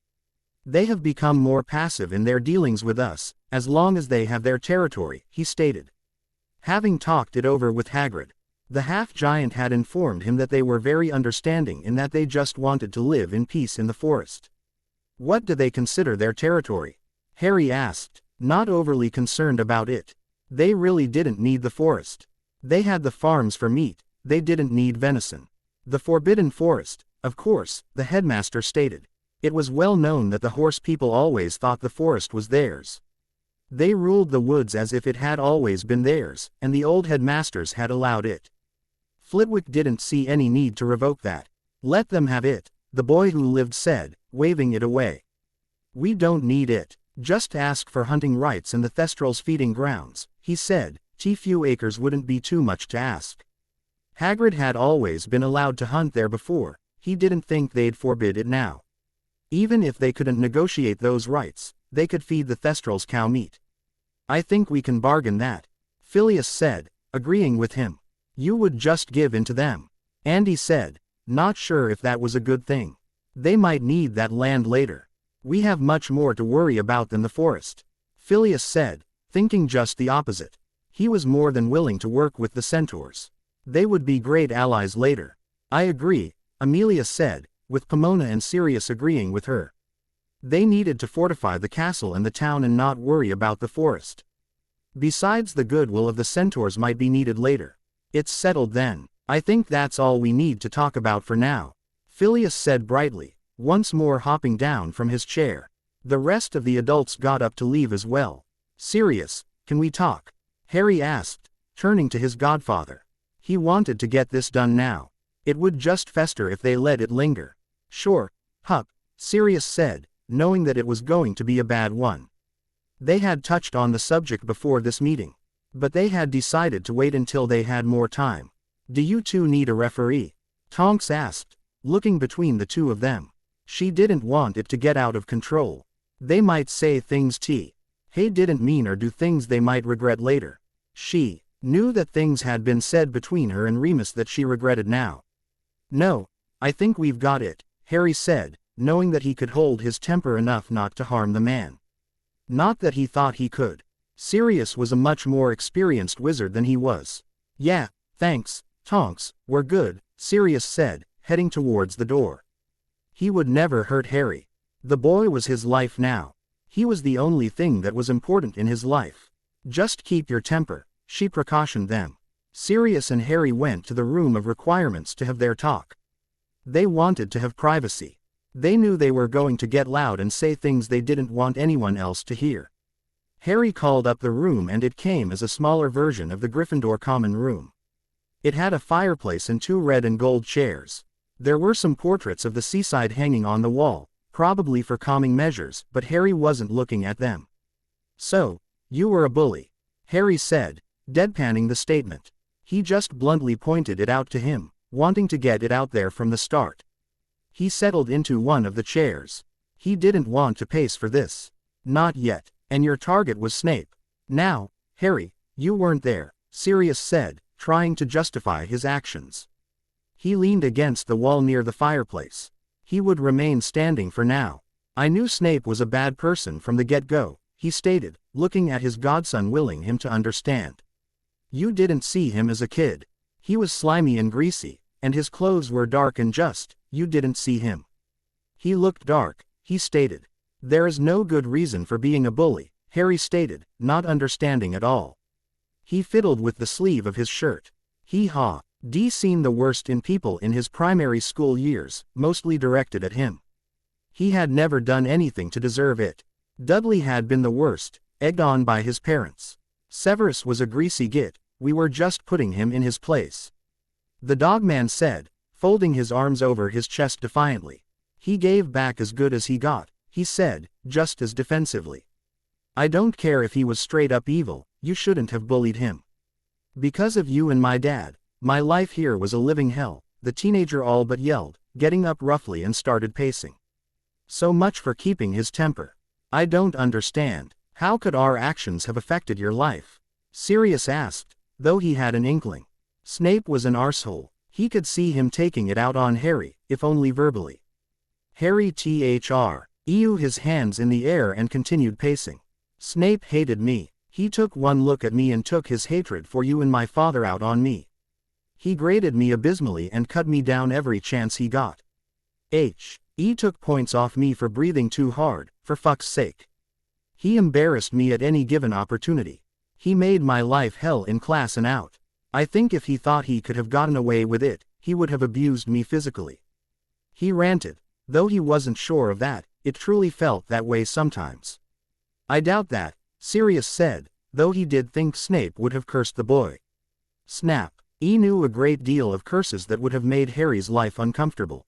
They have become more passive in their dealings with us, as long as they have their territory, he stated. Having talked it over with Hagrid, the half-giant had informed him that they were very understanding in that they just wanted to live in peace in the forest. What do they consider their territory? Harry asked, not overly concerned about it. They really didn't need the forest. They had the farms for meat, they didn't need venison. The Forbidden Forest, of course, the headmaster stated. It was well known that the horse people always thought the forest was theirs. They ruled the woods as if it had always been theirs, and the old headmasters had allowed it. Flitwick didn't see any need to revoke that. Let them have it, the boy who lived said, waving it away. We don't need it. Just ask for hunting rights in the Thestrals' feeding grounds, he said. Few acres wouldn't be too much to ask. Hagrid had always been allowed to hunt there before, he didn't think they'd forbid it now. Even if they couldn't negotiate those rights, they could feed the Thestrals cow meat. I think we can bargain that, Phileas said, agreeing with him. You would just give in to them, Andy said, not sure if that was a good thing. They might need that land later. We have much more to worry about than the forest, Phileas said, thinking just the opposite. He was more than willing to work with the centaurs. They would be great allies later. I agree, Amelia said, with Pomona and Sirius agreeing with her. They needed to fortify the castle and the town and not worry about the forest. Besides, the goodwill of the centaurs might be needed later. It's settled then. I think that's all we need to talk about for now, Phileas said brightly, once more hopping down from his chair. The rest of the adults got up to leave as well. Sirius, can we talk? Harry asked, turning to his godfather. He wanted to get this done now. It would just fester if they let it linger. Sure, Huck, Sirius said, knowing that it was going to be a bad one. They had touched on the subject before this meeting, but they had decided to wait until they had more time. Do you two need a referee? Tonks asked, looking between the two of them. She didn't want it to get out of control. They might say things Hay didn't mean or do things they might regret later. She knew that things had been said between her and Remus that she regretted now. No, I think we've got it, Harry said, knowing that he could hold his temper enough not to harm the man. Not that he thought he could. Sirius was a much more experienced wizard than he was. Yeah, thanks, Tonks, we're good, Sirius said, heading towards the door. He would never hurt Harry. The boy was his life now. He was the only thing that was important in his life. Just keep your temper, she precautioned them. Sirius and Harry went to the room of requirements to have their talk. They wanted to have privacy. They knew they were going to get loud and say things they didn't want anyone else to hear. Harry called up the room and it came as a smaller version of the Gryffindor common room. It had a fireplace and 2 red and gold chairs. There were some portraits of the seaside hanging on the wall, probably for calming measures, but Harry wasn't looking at them. So, you were a bully, Harry said, deadpanning the statement. He just bluntly pointed it out to him, wanting to get it out there from the start. He settled into one of the chairs. He didn't want to pace for this. Not yet, and your target was Snape. Now, Harry, you weren't there, Sirius said, trying to justify his actions. He leaned against the wall near the fireplace. He would remain standing for now. I knew Snape was a bad person from the get-go, he stated, looking at his godson, willing him to understand. You didn't see him as a kid. He was slimy and greasy, and his clothes were dark and you didn't see him. He looked dark, he stated. There is no good reason for being a bully, Harry stated, not understanding at all. He fiddled with the sleeve of his shirt. He'd seen the worst in people in his primary school years, mostly directed at him. He had never done anything to deserve it. Dudley had been the worst, egged on by his parents. Severus was a greasy git, we were just putting him in his place. The dogman said, folding his arms over his chest defiantly. He gave back as good as he got, he said, just as defensively. I don't care if he was straight up evil, you shouldn't have bullied him. Because of you and my dad, my life here was a living hell, the teenager all but yelled, getting up roughly and started pacing. So much for keeping his temper. I don't understand. How could our actions have affected your life? Sirius asked, though he had an inkling. Snape was an arsehole. He could see him taking it out on Harry, if only verbally. Harry threw his hands in the air and continued pacing. Snape hated me. He took one look at me and took his hatred for you and my father out on me. He graded me abysmally and cut me down every chance he got. He took points off me for breathing too hard, for fuck's sake. He embarrassed me at any given opportunity. He made my life hell in class and out. I think if he thought he could have gotten away with it, he would have abused me physically. He ranted, though he wasn't sure of that, it truly felt that way sometimes. I doubt that, Sirius said, though he did think Snape would have cursed the boy. Snap. He knew a great deal of curses that would have made Harry's life uncomfortable.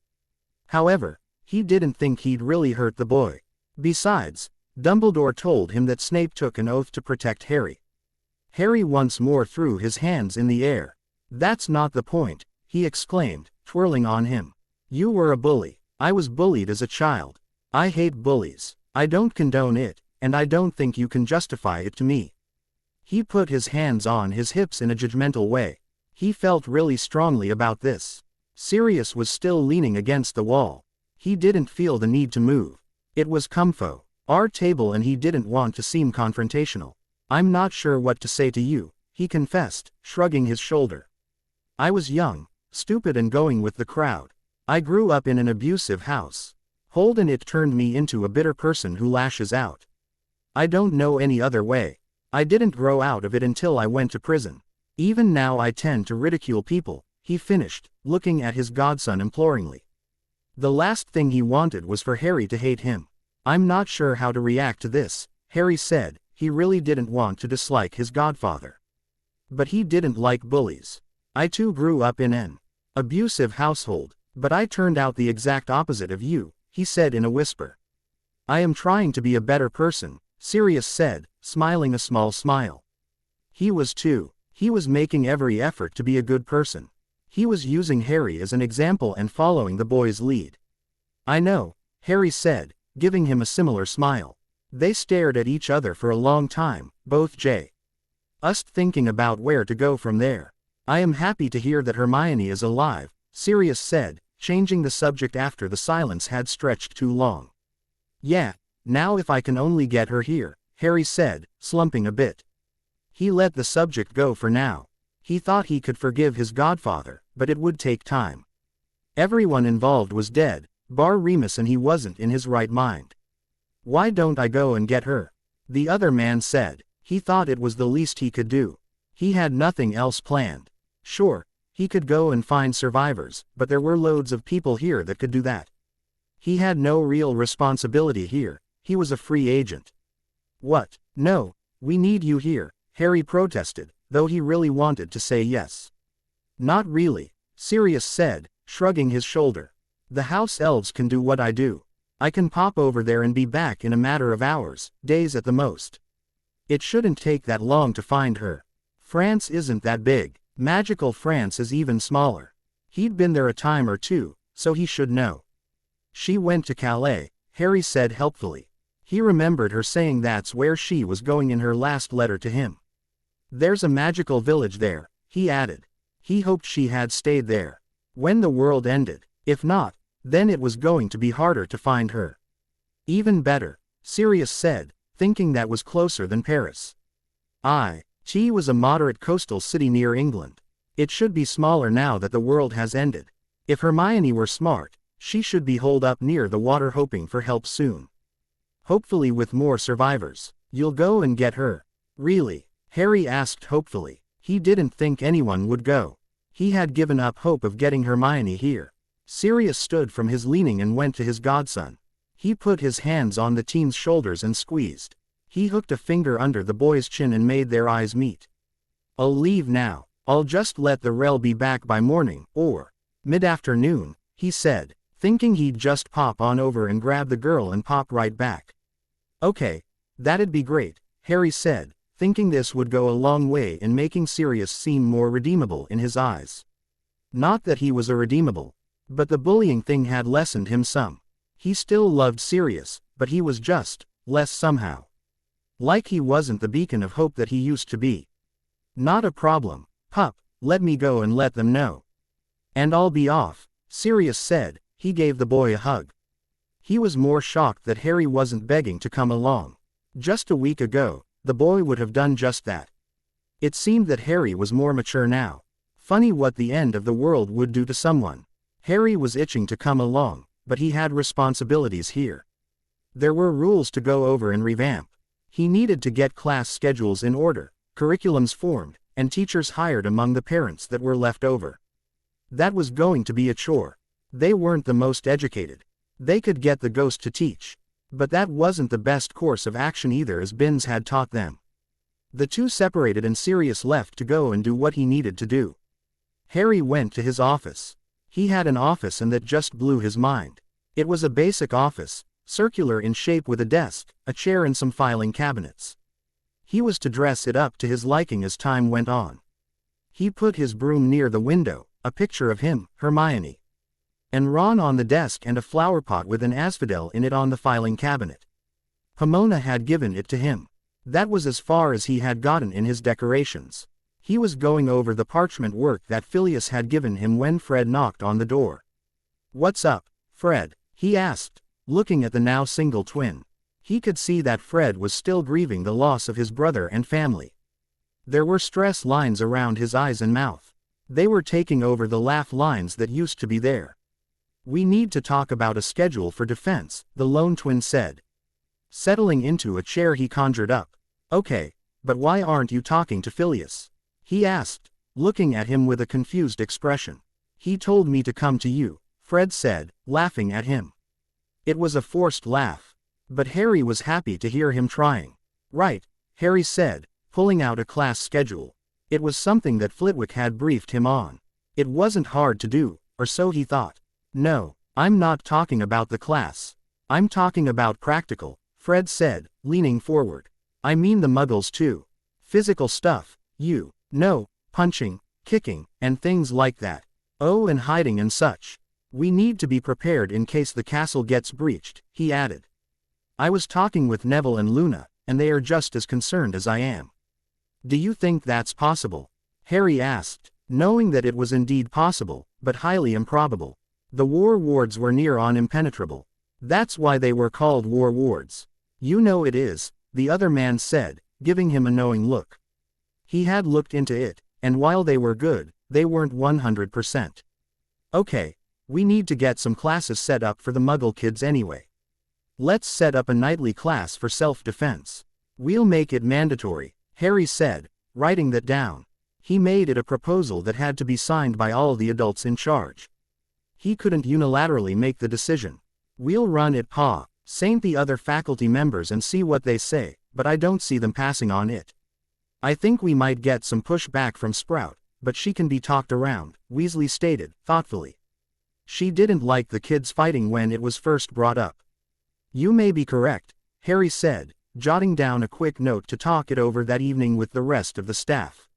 However, he didn't think he'd really hurt the boy. Besides, Dumbledore told him that Snape took an oath to protect Harry. Harry once more threw his hands in the air. "That's not the point," he exclaimed, twirling on him. "You were a bully. I was bullied as a child. I hate bullies. I don't condone it, and I don't think you can justify it to me." He put his hands on his hips in a judgmental way. He felt really strongly about this. Sirius was still leaning against the wall. He didn't feel the need to move. It was comfo. Our table and he didn't want to seem confrontational. "I'm not sure what to say to you," he confessed, shrugging his shoulder. "I was young, stupid and going with the crowd. I grew up in an abusive house. Holden it turned me into a bitter person who lashes out. I don't know any other way. I didn't grow out of it until I went to prison. Even now I tend to ridicule people," he finished, looking at his godson imploringly. The last thing he wanted was for Harry to hate him. "I'm not sure how to react to this," Harry said. He really didn't want to dislike his godfather. But he didn't like bullies. "I too grew up in an abusive household, but I turned out the exact opposite of you," he said in a whisper. "I am trying to be a better person," Sirius said, smiling a small smile. He was too. He was making every effort to be a good person. He was using Harry as an example and following the boy's lead. "I know," Harry said, giving him a similar smile. They stared at each other for a long time, both us thinking about where to go from there. "I am happy to hear that Hermione is alive," Sirius said, changing the subject after the silence had stretched too long. "Yeah, now if I can only get her here," Harry said, slumping a bit. He let the subject go for now. He thought he could forgive his godfather, but it would take time. Everyone involved was dead, bar Remus, and he wasn't in his right mind. "Why don't I go and get her?" the other man said. He thought it was the least he could do. He had nothing else planned. Sure, he could go and find survivors, but there were loads of people here that could do that. He had no real responsibility here. He was a free agent. "What? No, we need you here," Harry protested, though he really wanted to say yes. "Not really," Sirius said, shrugging his shoulder. "The house elves can do what I do. I can pop over there and be back in a matter of hours, days at the most. It shouldn't take that long to find her. France isn't that big. Magical France is even smaller. He'd been there a time or two, so he should know." "She went to Calais," Harry said helpfully. He remembered her saying that's where she was going in her last letter to him. "There's a magical village there," he added. He hoped she had stayed there when the world ended. If not, then it was going to be harder to find her. "Even better," Sirius said, thinking that was closer than Paris. It was a moderate coastal city near England. It should be smaller now that the world has ended. If Hermione were smart, she should be holed up near the water hoping for help soon. Hopefully with more survivors. "You'll go and get her?" "Really?" Harry asked hopefully. He didn't think anyone would go. He had given up hope of getting Hermione here. Sirius stood from his leaning and went to his godson. He put his hands on the teen's shoulders and squeezed. He hooked a finger under the boy's chin and made their eyes meet. "I'll leave now. I'll just let the Rel be back by morning, or mid-afternoon," he said, thinking he'd just pop on over and grab the girl and pop right back. "Okay, that'd be great," Harry said, thinking this would go a long way in making Sirius seem more redeemable in his eyes. Not that he was irredeemable, but the bullying thing had lessened him some. He still loved Sirius, but he was just less somehow. Like he wasn't the beacon of hope that he used to be. "Not a problem, pup, let me go and let them know. And I'll be off," Sirius said. He gave the boy a hug. He was more shocked that Harry wasn't begging to come along. Just a week ago, the boy would have done just that. It seemed that Harry was more mature now. Funny what the end of the world would do to someone. Harry was itching to come along, but he had responsibilities here. There were rules to go over and revamp. He needed to get class schedules in order, curriculums formed, and teachers hired among the parents that were left over. That was going to be a chore. They weren't the most educated. They could get the ghost to teach. But that wasn't the best course of action either, as Binns had taught them. The two separated and Sirius left to go and do what he needed to do. Harry went to his office. He had an office and that just blew his mind. It was a basic office, circular in shape with a desk, a chair and some filing cabinets. He was to dress it up to his liking as time went on. He put his broom near the window, a picture of him, Hermione, and Ron on the desk and a flower pot with an asphodel in it on the filing cabinet. Pomona had given it to him. That was as far as he had gotten in his decorations. He was going over the parchment work that Phileas had given him when Fred knocked on the door. "What's up, Fred?" he asked, looking at the now single twin. He could see that Fred was still grieving the loss of his brother and family. There were stress lines around his eyes and mouth. They were taking over the laugh lines that used to be there. "We need to talk about a schedule for defense," the lone twin said. Settling into a chair he conjured up. "Okay, but why aren't you talking to Phileas?" he asked, looking at him with a confused expression. "He told me to come to you," Fred said, laughing at him. It was a forced laugh. But Harry was happy to hear him trying. "Right," Harry said, pulling out a class schedule. It was something that Flitwick had briefed him on. It wasn't hard to do, or so he thought. "No, I'm not talking about the class. I'm talking about practical," Fred said, leaning forward. "I mean the muggles too. Physical stuff, you know, punching, kicking, and things like that. Oh, and hiding and such. We need to be prepared in case the castle gets breached," he added. "I was talking with Neville and Luna, and they are just as concerned as I am." "Do you think that's possible?" Harry asked, knowing that it was indeed possible, but highly improbable. The war wards were near on impenetrable. That's why they were called war wards. "You know it is," the other man said, giving him a knowing look. He had looked into it, and while they were good, they weren't 100%. "Okay, we need to get some classes set up for the Muggle kids anyway. Let's set up a nightly class for self-defense. We'll make it mandatory," Harry said, writing that down. He made it a proposal that had to be signed by all the adults in charge. He couldn't unilaterally make the decision. "We'll run it, Pa, Saint the other faculty members and see what they say, but I don't see them passing on it. I think we might get some pushback from Sprout, but she can be talked around," Weasley stated, thoughtfully. "She didn't like the kids fighting when it was first brought up." "You may be correct," Harry said, jotting down a quick note to talk it over that evening with the rest of the staff.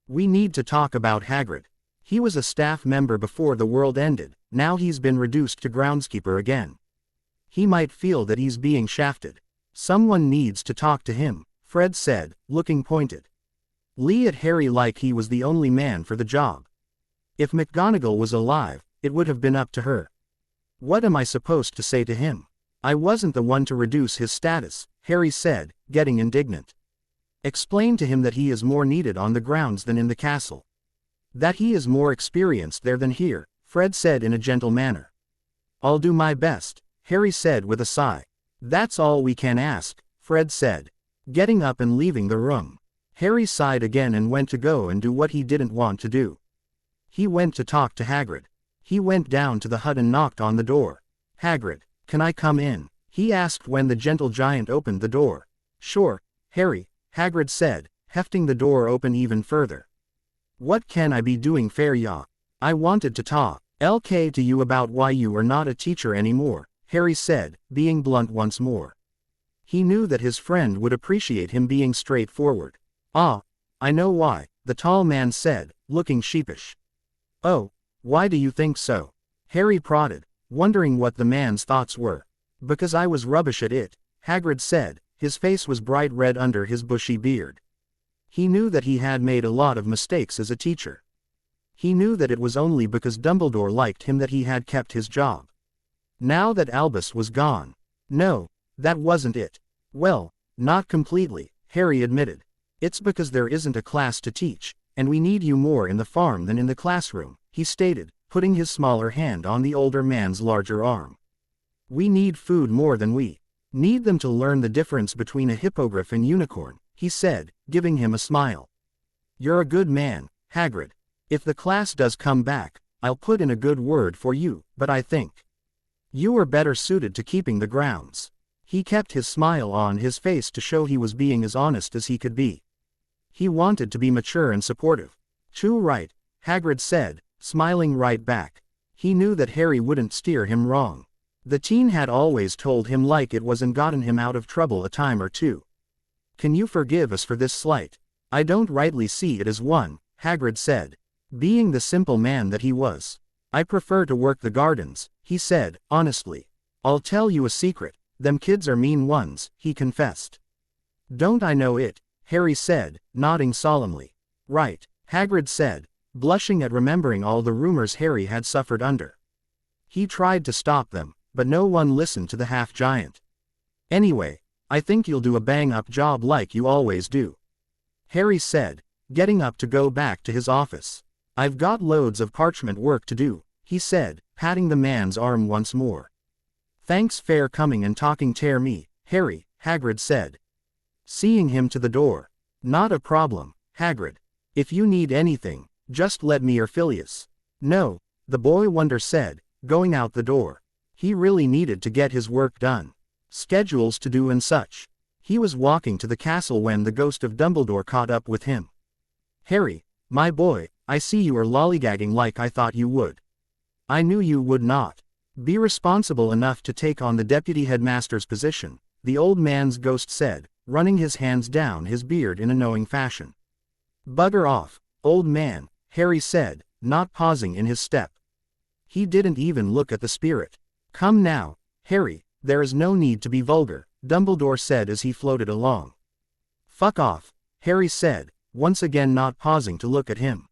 "We need to talk about Hagrid. He was a staff member before the world ended, now he's been reduced to groundskeeper again. He might feel that he's being shafted. Someone needs to talk to him," Fred said, looking pointed. Lee at Harry like he was the only man for the job. If McGonagall was alive, it would have been up to her. "What am I supposed to say to him? I wasn't the one to reduce his status," Harry said, getting indignant. "Explain to him that he is more needed on the grounds than in the castle. That he is more experienced there than here," Fred said in a gentle manner. "I'll do my best," Harry said with a sigh. "That's all we can ask," Fred said, getting up and leaving the room. Harry sighed again and went to go and do what he didn't want to do. He went to talk to Hagrid. He went down to the hut and knocked on the door. "Hagrid, can I come in?" he asked when the gentle giant opened the door. "Sure, Harry," Hagrid said, hefting the door open even further. "What can I be doing for ya? I wanted to talk to you about why you are not a teacher anymore," Harry said, being blunt once more. He knew that his friend would appreciate him being straightforward. "Ah, I know why," the tall man said, looking sheepish. "Oh, why do you think so?" Harry prodded, wondering what the man's thoughts were. "Because I was rubbish at it," Hagrid said, his face was bright red under his bushy beard. He knew that he had made a lot of mistakes as a teacher. He knew that it was only because Dumbledore liked him that he had kept his job. Now that Albus was gone. No, that wasn't it. "Well, not completely," Harry admitted. "It's because there isn't a class to teach, and we need you more in the farm than in the classroom," he stated, putting his smaller hand on the older man's larger arm. "We need food more than we need them to learn the difference between a hippogriff and unicorn," he said, giving him a smile. "You're a good man, Hagrid. If the class does come back, I'll put in a good word for you, but I think you are better suited to keeping the grounds." He kept his smile on his face to show he was being as honest as he could be. He wanted to be mature and supportive. "Too right," Hagrid said, smiling right back. He knew that Harry wouldn't steer him wrong. The teen had always told him like it was and gotten him out of trouble a time or two. Can you forgive us for this slight? I don't rightly see it as one, Hagrid said. Being the simple man that he was. I prefer to work the gardens, he said, honestly. I'll tell you a secret, them kids are mean ones, he confessed. Don't I know it, Harry said, nodding solemnly. Right, Hagrid said, blushing at remembering all the rumors Harry had suffered under. He tried to stop them, but no one listened to the half-giant. Anyway, I think you'll do a bang-up job like you always do. Harry said, getting up to go back to his office. I've got loads of parchment work to do, he said, patting the man's arm once more. Thanks for coming and talking to me, Harry, Hagrid said. Seeing him to the door. Not a problem, Hagrid. If you need anything, just let me or Phileas. No, the boy wonder said, going out the door. He really needed to get his work done. Schedules to do and such. He was walking to the castle when the ghost of Dumbledore caught up with him. Harry, my boy, I see you are lollygagging like I thought you would. I knew you would not be responsible enough to take on the deputy headmaster's position, the old man's ghost said, running his hands down his beard in a knowing fashion. Bugger off, old man, Harry said, not pausing in his step. He didn't even look at the spirit. Come now, Harry, there is no need to be vulgar, Dumbledore said as he floated along. Fuck off, Harry said, once again not pausing to look at him.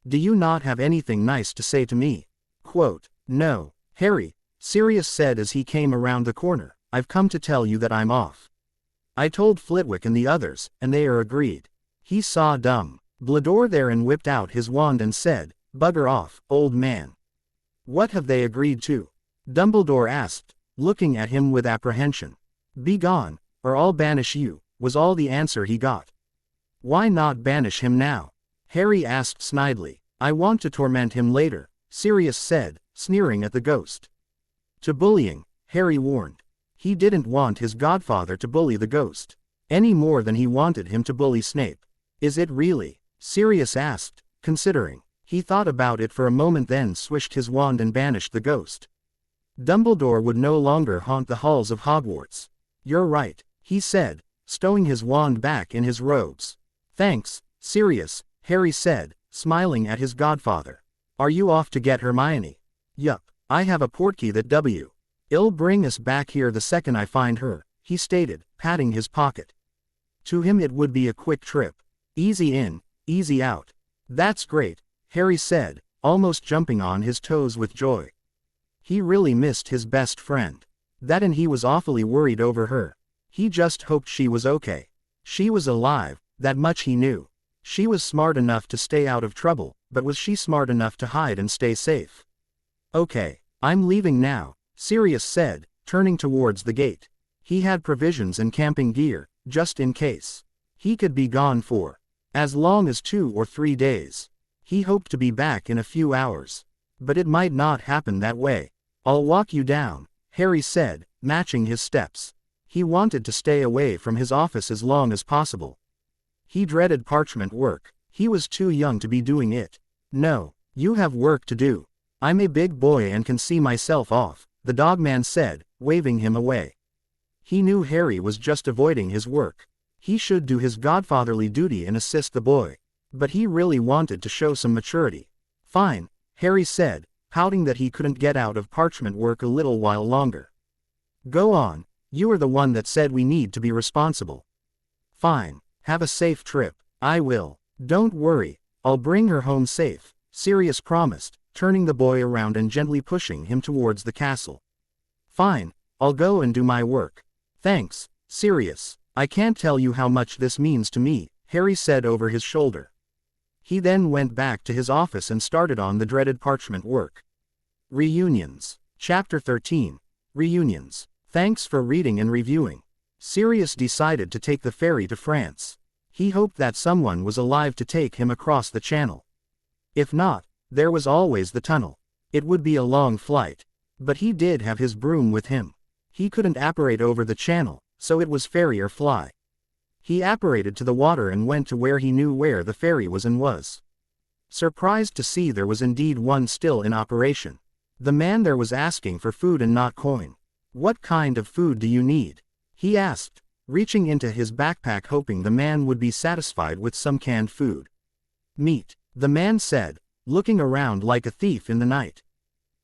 Do you not have anything nice to say to me? Quote, no, Harry, Sirius said as he came around the corner, I've come to tell you that I'm off. I told Flitwick and the others, and they are agreed. He saw Dumbledore there and whipped out his wand and said, bugger off, old man. What have they agreed to? Dumbledore asked, looking at him with apprehension. Be gone, or I'll banish you, was all the answer he got. Why not banish him now? Harry asked snidely. I want to torment him later, Sirius said, sneering at the ghost. To bullying, Harry warned. He didn't want his godfather to bully the ghost, any more than he wanted him to bully Snape. Is it really? Sirius asked, considering. He thought about it for a moment then swished his wand and banished the ghost. Dumbledore would no longer haunt the halls of Hogwarts. You're right, he said, stowing his wand back in his robes. Thanks, Sirius, Harry said, smiling at his godfather. Are you off to get Hermione? Yup, I have a portkey that I'll bring us back here the second I find her, he stated, patting his pocket. To him it would be a quick trip. Easy in, easy out. That's great, Harry said, almost jumping on his toes with joy. He really missed his best friend. That and he was awfully worried over her. He just hoped she was okay. She was alive, that much he knew. She was smart enough to stay out of trouble, but was she smart enough to hide and stay safe? Okay, I'm leaving now, Sirius said, turning towards the gate. He had provisions and camping gear, just in case. He could be gone for as long as 2 or 3 days. He hoped to be back in a few hours. But it might not happen that way. I'll walk you down, Harry said, matching his steps. He wanted to stay away from his office as long as possible. He dreaded parchment work. He was too young to be doing it. No, you have work to do. I'm a big boy and can see myself off, the dogman said, waving him away. He knew Harry was just avoiding his work. He should do his godfatherly duty and assist the boy. But he really wanted to show some maturity. Fine, Harry said, pouting that he couldn't get out of parchment work a little while longer. Go on, you are the one that said we need to be responsible. Fine, have a safe trip. I will. Don't worry, I'll bring her home safe, Sirius promised, turning the boy around and gently pushing him towards the castle. Fine, I'll go and do my work. Thanks, Sirius. I can't tell you how much this means to me, Harry said over his shoulder. He then went back to his office and started on the dreaded parchment work. Reunions. Chapter 13. Reunions. Thanks for reading and reviewing. Sirius decided to take the ferry to France. He hoped that someone was alive to take him across the channel. If not, there was always the tunnel. It would be a long flight. But he did have his broom with him. He couldn't apparate over the channel, so it was ferry or fly. He apparated to the water and went to where he knew where the ferry was and was surprised to see there was indeed one still in operation. The man there was asking for food and not coin. "What kind of food do you need?" he asked, reaching into his backpack hoping the man would be satisfied with some canned food. "Meat," the man said, looking around like a thief in the night.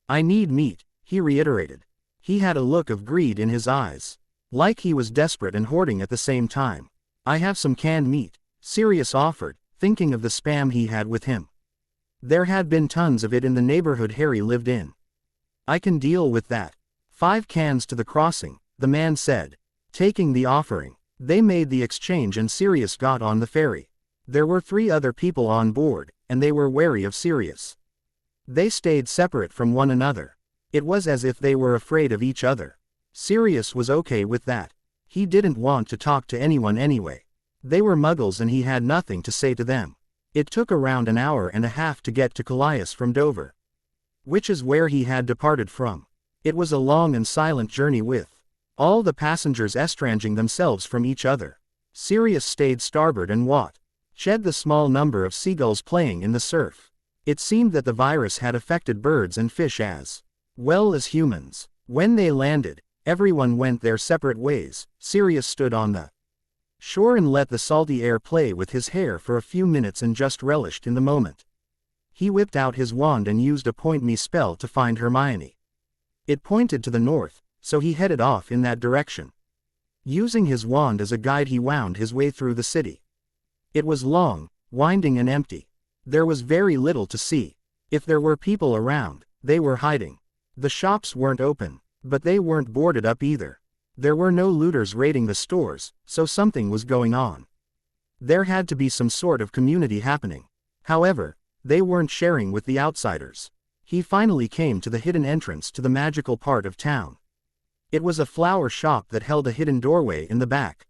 "I need meat," he reiterated. He had a look of greed in his eyes, like he was desperate and hoarding at the same time. "I have some canned meat," Sirius offered, thinking of the spam he had with him. There had been tons of it in the neighborhood Harry lived in. "I can deal with that. 5 cans to the crossing," the man said, taking the offering. They made the exchange and Sirius got on the ferry. There were 3 other people on board, and they were wary of Sirius. They stayed separate from one another. It was as if they were afraid of each other. Sirius was okay with that. He didn't want to talk to anyone anyway. They were muggles and he had nothing to say to them. It took around an hour and a half to get to Calais from Dover, which is where he had departed from. It was a long and silent journey with all the passengers estranging themselves from each other. Sirius stayed starboard and watched the small number of seagulls playing in the surf. It seemed that the virus had affected birds and fish as well as humans. When they landed, everyone went their separate ways. Sirius stood on the shore and let the salty air play with his hair for a few minutes and just relished in the moment. He whipped out his wand and used a point me spell to find Hermione. It pointed to the north, so he headed off in that direction. Using his wand as a guide he wound his way through the city. It was long, winding and empty. There was very little to see. If there were people around, they were hiding. The shops weren't open, but they weren't boarded up either. There were no looters raiding the stores, so something was going on. There had to be some sort of community happening. However, they weren't sharing with the outsiders. He finally came to the hidden entrance to the magical part of town. It was a flower shop that held a hidden doorway in the back.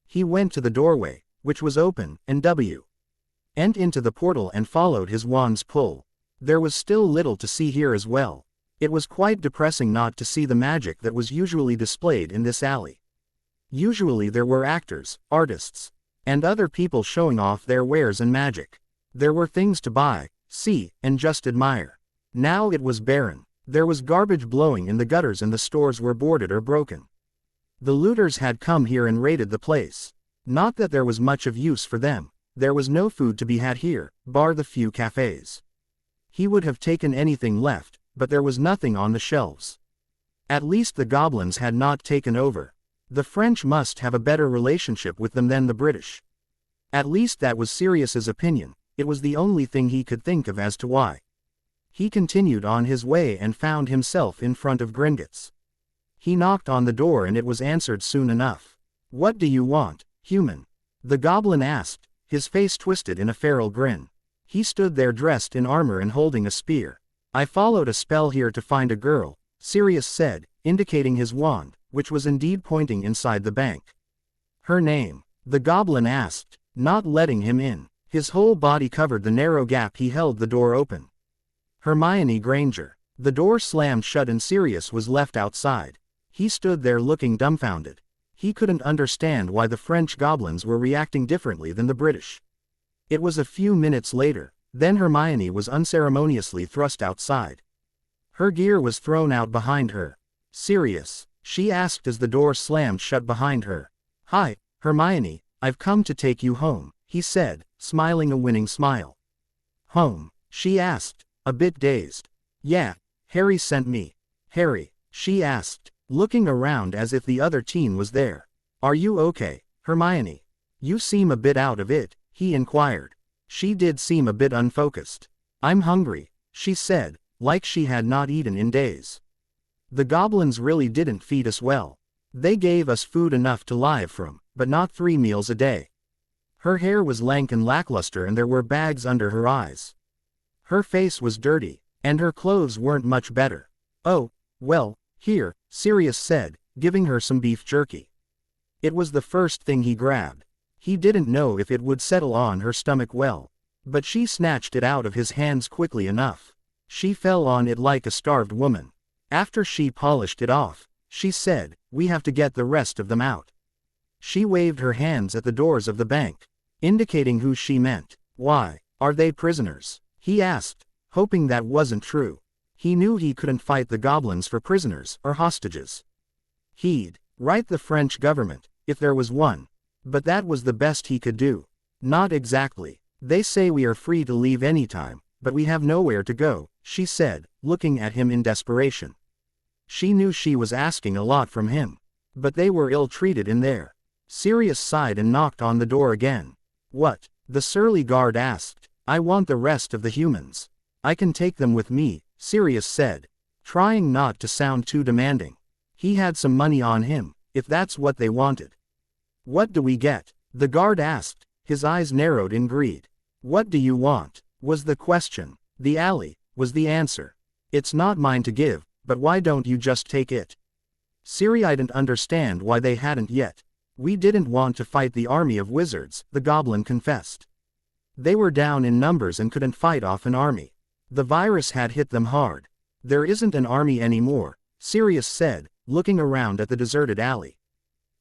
He went to the doorway, which was open, and went into the portal and followed his wand's pull. There was still little to see here as well. It was quite depressing not to see the magic that was usually displayed in this alley. Usually there were actors, artists, and other people showing off their wares and magic. There were things to buy, see, and just admire. Now it was barren. There was garbage blowing in the gutters and the stores were boarded or broken. The looters had come here and raided the place. Not that there was much of use for them. There was no food to be had here, bar the few cafes. He would have taken anything left, but there was nothing on the shelves. At least the goblins had not taken over. The French must have a better relationship with them than the British. At least that was Sirius's opinion. It was the only thing he could think of as to why. He continued on his way and found himself in front of Gringotts. He knocked on the door and it was answered soon enough. "What do you want, human?" the goblin asked, his face twisted in a feral grin. He stood there dressed in armor and holding a spear. "I followed a spell here to find a girl," Sirius said, indicating his wand, which was indeed pointing inside the bank. "Her name?" the goblin asked, not letting him in. His whole body covered the narrow gap he held the door open. "Hermione Granger." The door slammed shut and Sirius was left outside. He stood there looking dumbfounded. He couldn't understand why the French goblins were reacting differently than the British. It was a few minutes later, then Hermione was unceremoniously thrust outside. Her gear was thrown out behind her. "Sirius?" she asked as the door slammed shut behind her. "Hi, Hermione, I've come to take you home," he said, smiling a winning smile. "Home?" she asked, a bit dazed. "Yeah, Harry sent me." "Harry?" she asked, looking around as if the other teen was there. "Are you okay, Hermione? You seem a bit out of it," he inquired. She did seem a bit unfocused. "I'm hungry," she said, like she had not eaten in days. "The goblins really didn't feed us well. They gave us food enough to live from, but not 3 meals a day." Her hair was lank and lackluster and there were bags under her eyes. Her face was dirty, and her clothes weren't much better. "Oh, well, here," Sirius said, giving her some beef jerky. It was the first thing he grabbed. He didn't know if it would settle on her stomach well. But she snatched it out of his hands quickly enough. She fell on it like a starved woman. After she polished it off, she said, "We have to get the rest of them out." She waved her hands at the doors of the bank, indicating who she meant. "Why, are they prisoners?" he asked, hoping that wasn't true. He knew he couldn't fight the goblins for prisoners or hostages. He'd write the French government, if there was one. But that was the best he could do. Not exactly. They say we are free to leave anytime, but we have nowhere to go, she said, looking at him in desperation. She knew she was asking a lot from him. But they were ill-treated in there. Sirius sighed and knocked on the door again. What? The surly guard asked. I want the rest of the humans. I can take them with me, Sirius said, trying not to sound too demanding. He had some money on him, if that's what they wanted. What do we get? The guard asked, his eyes narrowed in greed. What do you want? Was the question. The alley, was the answer. It's not mine to give, but why don't you just take it? Sirius didn't understand why they hadn't yet. We didn't want to fight the army of wizards, the goblin confessed. They were down in numbers and couldn't fight off an army. The virus had hit them hard. There isn't an army anymore, Sirius said, looking around at the deserted alley.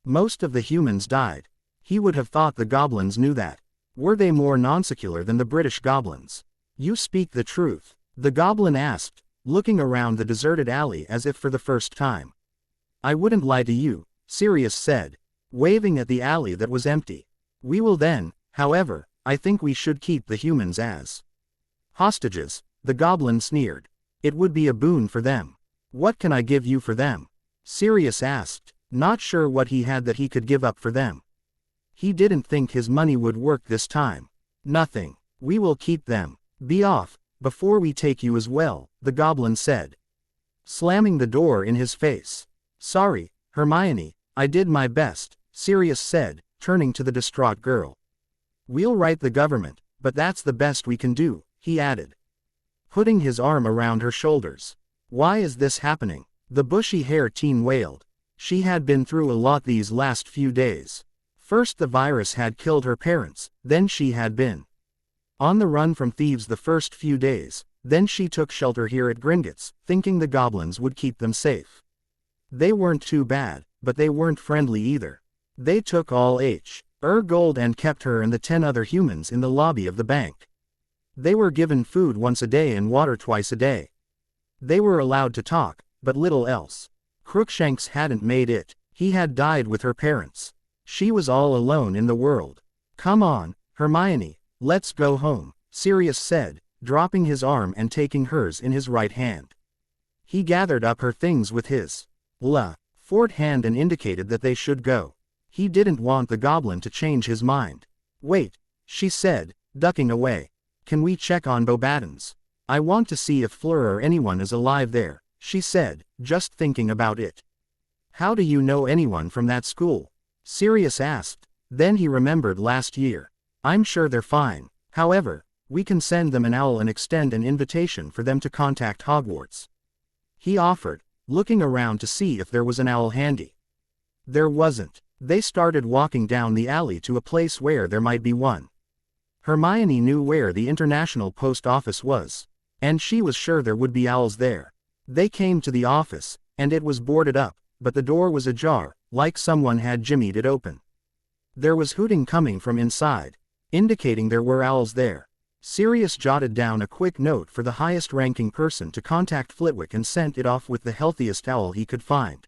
Most of the humans died. He would have thought the goblins knew that. Were they more non-secular than the British goblins? You speak the truth, the goblin asked, looking around the deserted alley as if for the first time. I wouldn't lie to you, Sirius said, waving at the alley that was empty. We will then, however, I think we should keep the humans as hostages, the goblin sneered. It would be a boon for them. What can I give you for them? Sirius asked, not sure what he had that he could give up for them. He didn't think his money would work this time. Nothing. We will keep them. Be off, before we take you as well, the goblin said, slamming the door in his face. Sorry, Hermione, I did my best, Sirius said, turning to the distraught girl. We'll write the government, but that's the best we can do, he added, putting his arm around her shoulders. Why is this happening? The bushy-haired teen wailed. She had been through a lot these last few days. First the virus had killed her parents, then she had been on the run from thieves the first few days, then she took shelter here at Gringotts, thinking the goblins would keep them safe. They weren't too bad, but they weren't friendly either. They took all gold and kept her and the 10 other humans in the lobby of the bank. They were given food once a day and water twice a day. They were allowed to talk, but little else. Crookshanks hadn't made it. He had died with her parents. She was all alone in the world. Come on, Hermione, let's go home, Sirius said, dropping his arm and taking hers in his right hand. He gathered up her things with his left hand and indicated that they should go. He didn't want the goblin to change his mind. Wait, she said, ducking away. Can we check on Bobaddon's? I want to see if Fleur or anyone is alive there, she said, just thinking about it. How do you know anyone from that school? Sirius asked. Then he remembered last year. I'm sure they're fine. However, we can send them an owl and extend an invitation for them to contact Hogwarts. He offered, looking around to see if there was an owl handy. There wasn't. They started walking down the alley to a place where there might be one. Hermione knew where the International Post Office was, and she was sure there would be owls there. They came to the office, and it was boarded up, but the door was ajar, like someone had jimmied it open. There was hooting coming from inside, indicating there were owls there. Sirius jotted down a quick note for the highest-ranking person to contact Flitwick and sent it off with the healthiest owl he could find.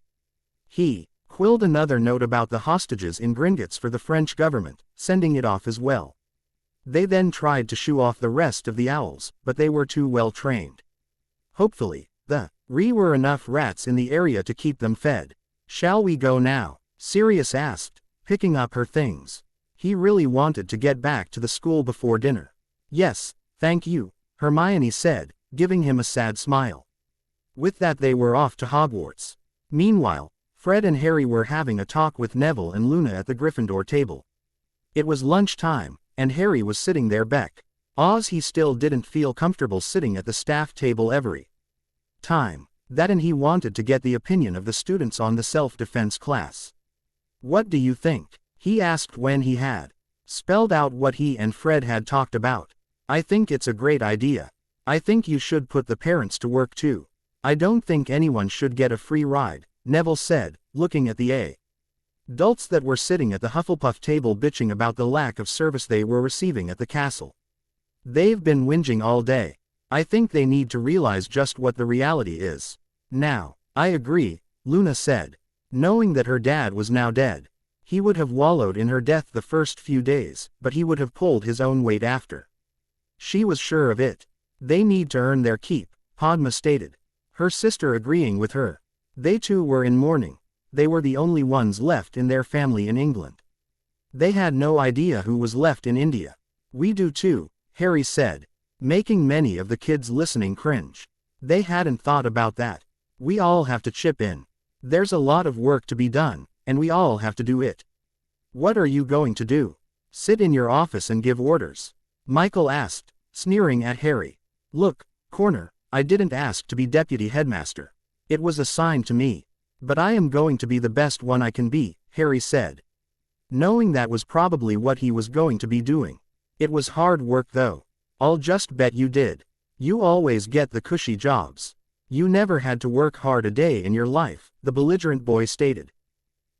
He quilled another note about the hostages in Gringotts for the French government, sending it off as well. They then tried to shoo off the rest of the owls, but they were too well trained. Hopefully, there were enough rats in the area to keep them fed. Shall we go now? Sirius asked, picking up her things. He really wanted to get back to the school before dinner. Yes, thank you, Hermione said, giving him a sad smile. With that they were off to Hogwarts. Meanwhile, Fred and Harry were having a talk with Neville and Luna at the Gryffindor table. It was lunchtime, and Harry was sitting there he still didn't feel comfortable sitting at the staff table every time. And he wanted to get the opinion of the students on the self-defense class. What do you think? He asked when he had spelled out what he and Fred had talked about. I think it's a great idea. I think you should put the parents to work too. I don't think anyone should get a free ride, Neville said, looking at the adults that were sitting at the Hufflepuff table bitching about the lack of service they were receiving at the castle. They've been whinging all day. I think they need to realize just what the reality is. Now, I agree, Luna said. Knowing that her dad was now dead, he would have wallowed in her death the first few days, but he would have pulled his own weight after. She was sure of it. They need to earn their keep, Padma stated. Her sister agreeing with her. They too were in mourning. They were the only ones left in their family in England. They had no idea who was left in India. We do too, Harry said, making many of the kids listening cringe. They hadn't thought about that. We all have to chip in. There's a lot of work to be done, and we all have to do it. What are you going to do? Sit in your office and give orders? Michael asked, sneering at Harry. Look, Corner, I didn't ask to be deputy headmaster. It was assigned to me. But I am going to be the best one I can be, Harry said. Knowing that was probably what he was going to be doing. It was hard work though. I'll just bet you did. You always get the cushy jobs. You never had to work hard a day in your life, the belligerent boy stated.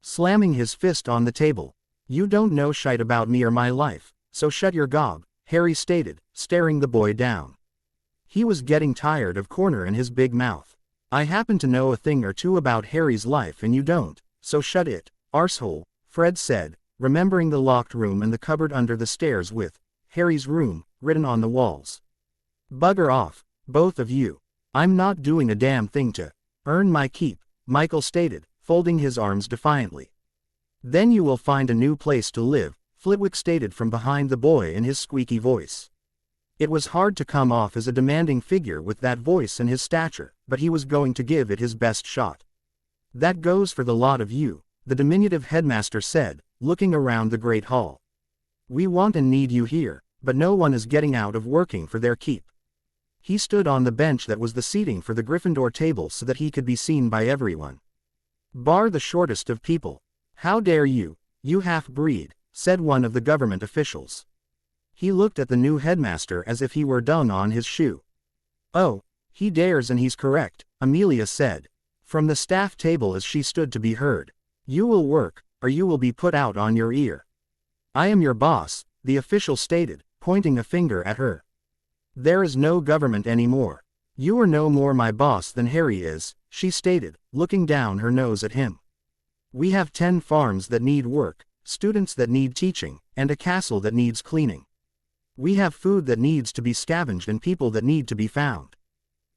Slamming his fist on the table. You don't know shite about me or my life, so shut your gob, Harry stated, staring the boy down. He was getting tired of Corner and his big mouth. I happen to know a thing or two about Harry's life and you don't, so shut it, arsehole, Fred said, remembering the locked room and the cupboard under the stairs with Harry's room written on the walls. Bugger off, both of you. I'm not doing a damn thing to earn my keep, Michael stated, folding his arms defiantly. Then you will find a new place to live, Flitwick stated from behind the boy in his squeaky voice. It was hard to come off as a demanding figure with that voice and his stature, but he was going to give it his best shot. That goes for the lot of you, the diminutive headmaster said, looking around the great hall. We want and need you here, but no one is getting out of working for their keep. He stood on the bench that was the seating for the Gryffindor table so that he could be seen by everyone. Bar the shortest of people. How dare you, you half-breed, said one of the government officials. He looked at the new headmaster as if he were dung on his shoe. Oh, he dares and he's correct, Amelia said, from the staff table as she stood to be heard. You will work, or you will be put out on your ear. I am your boss, the official stated, pointing a finger at her. There is no government anymore. You are no more my boss than Harry is, she stated, looking down her nose at him. We have 10 farms that need work, students that need teaching, and a castle that needs cleaning. We have food that needs to be scavenged and people that need to be found.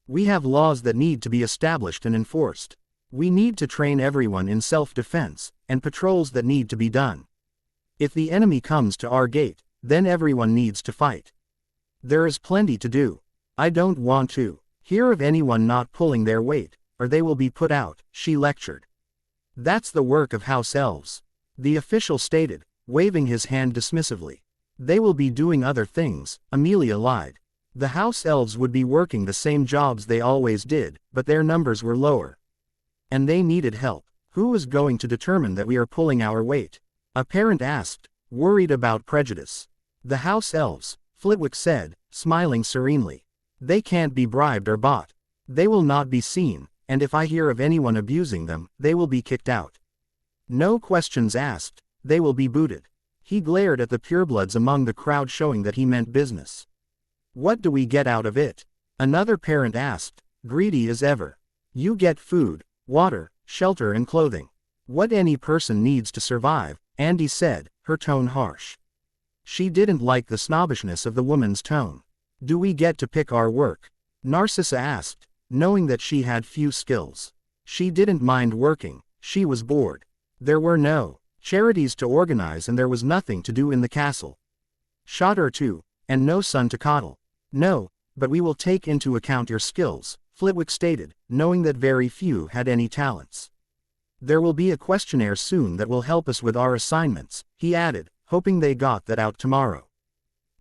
We have laws that need to be established and enforced. We need to train everyone in self-defense, and patrols that need to be done. If the enemy comes to our gate, then everyone needs to fight. There is plenty to do. I don't want to hear of anyone not pulling their weight, or they will be put out, she lectured. That's the work of house elves, the official stated, waving his hand dismissively. They will be doing other things, Amelia lied. The house elves would be working the same jobs they always did, but their numbers were lower. And they needed help. Who is going to determine that we are pulling our weight? A parent asked, worried about prejudice. The house elves, Flitwick said, smiling serenely. They can't be bribed or bought. They will not be seen, and if I hear of anyone abusing them, they will be kicked out. No questions asked, they will be booted. He glared at the purebloods among the crowd showing that he meant business. What do we get out of it? Another parent asked, greedy as ever. You get food, water, shelter and clothing. What any person needs to survive, Andy said, her tone harsh. She didn't like the snobbishness of the woman's tone. Do we get to pick our work? Narcissa asked, knowing that she had few skills. She didn't mind working, she was bored. There were no charities to organize and there was nothing to do in the castle. Shot or two, and no son to coddle. No, but we will take into account your skills, Flitwick stated, knowing that very few had any talents. There will be a questionnaire soon that will help us with our assignments, he added, hoping they got that out tomorrow.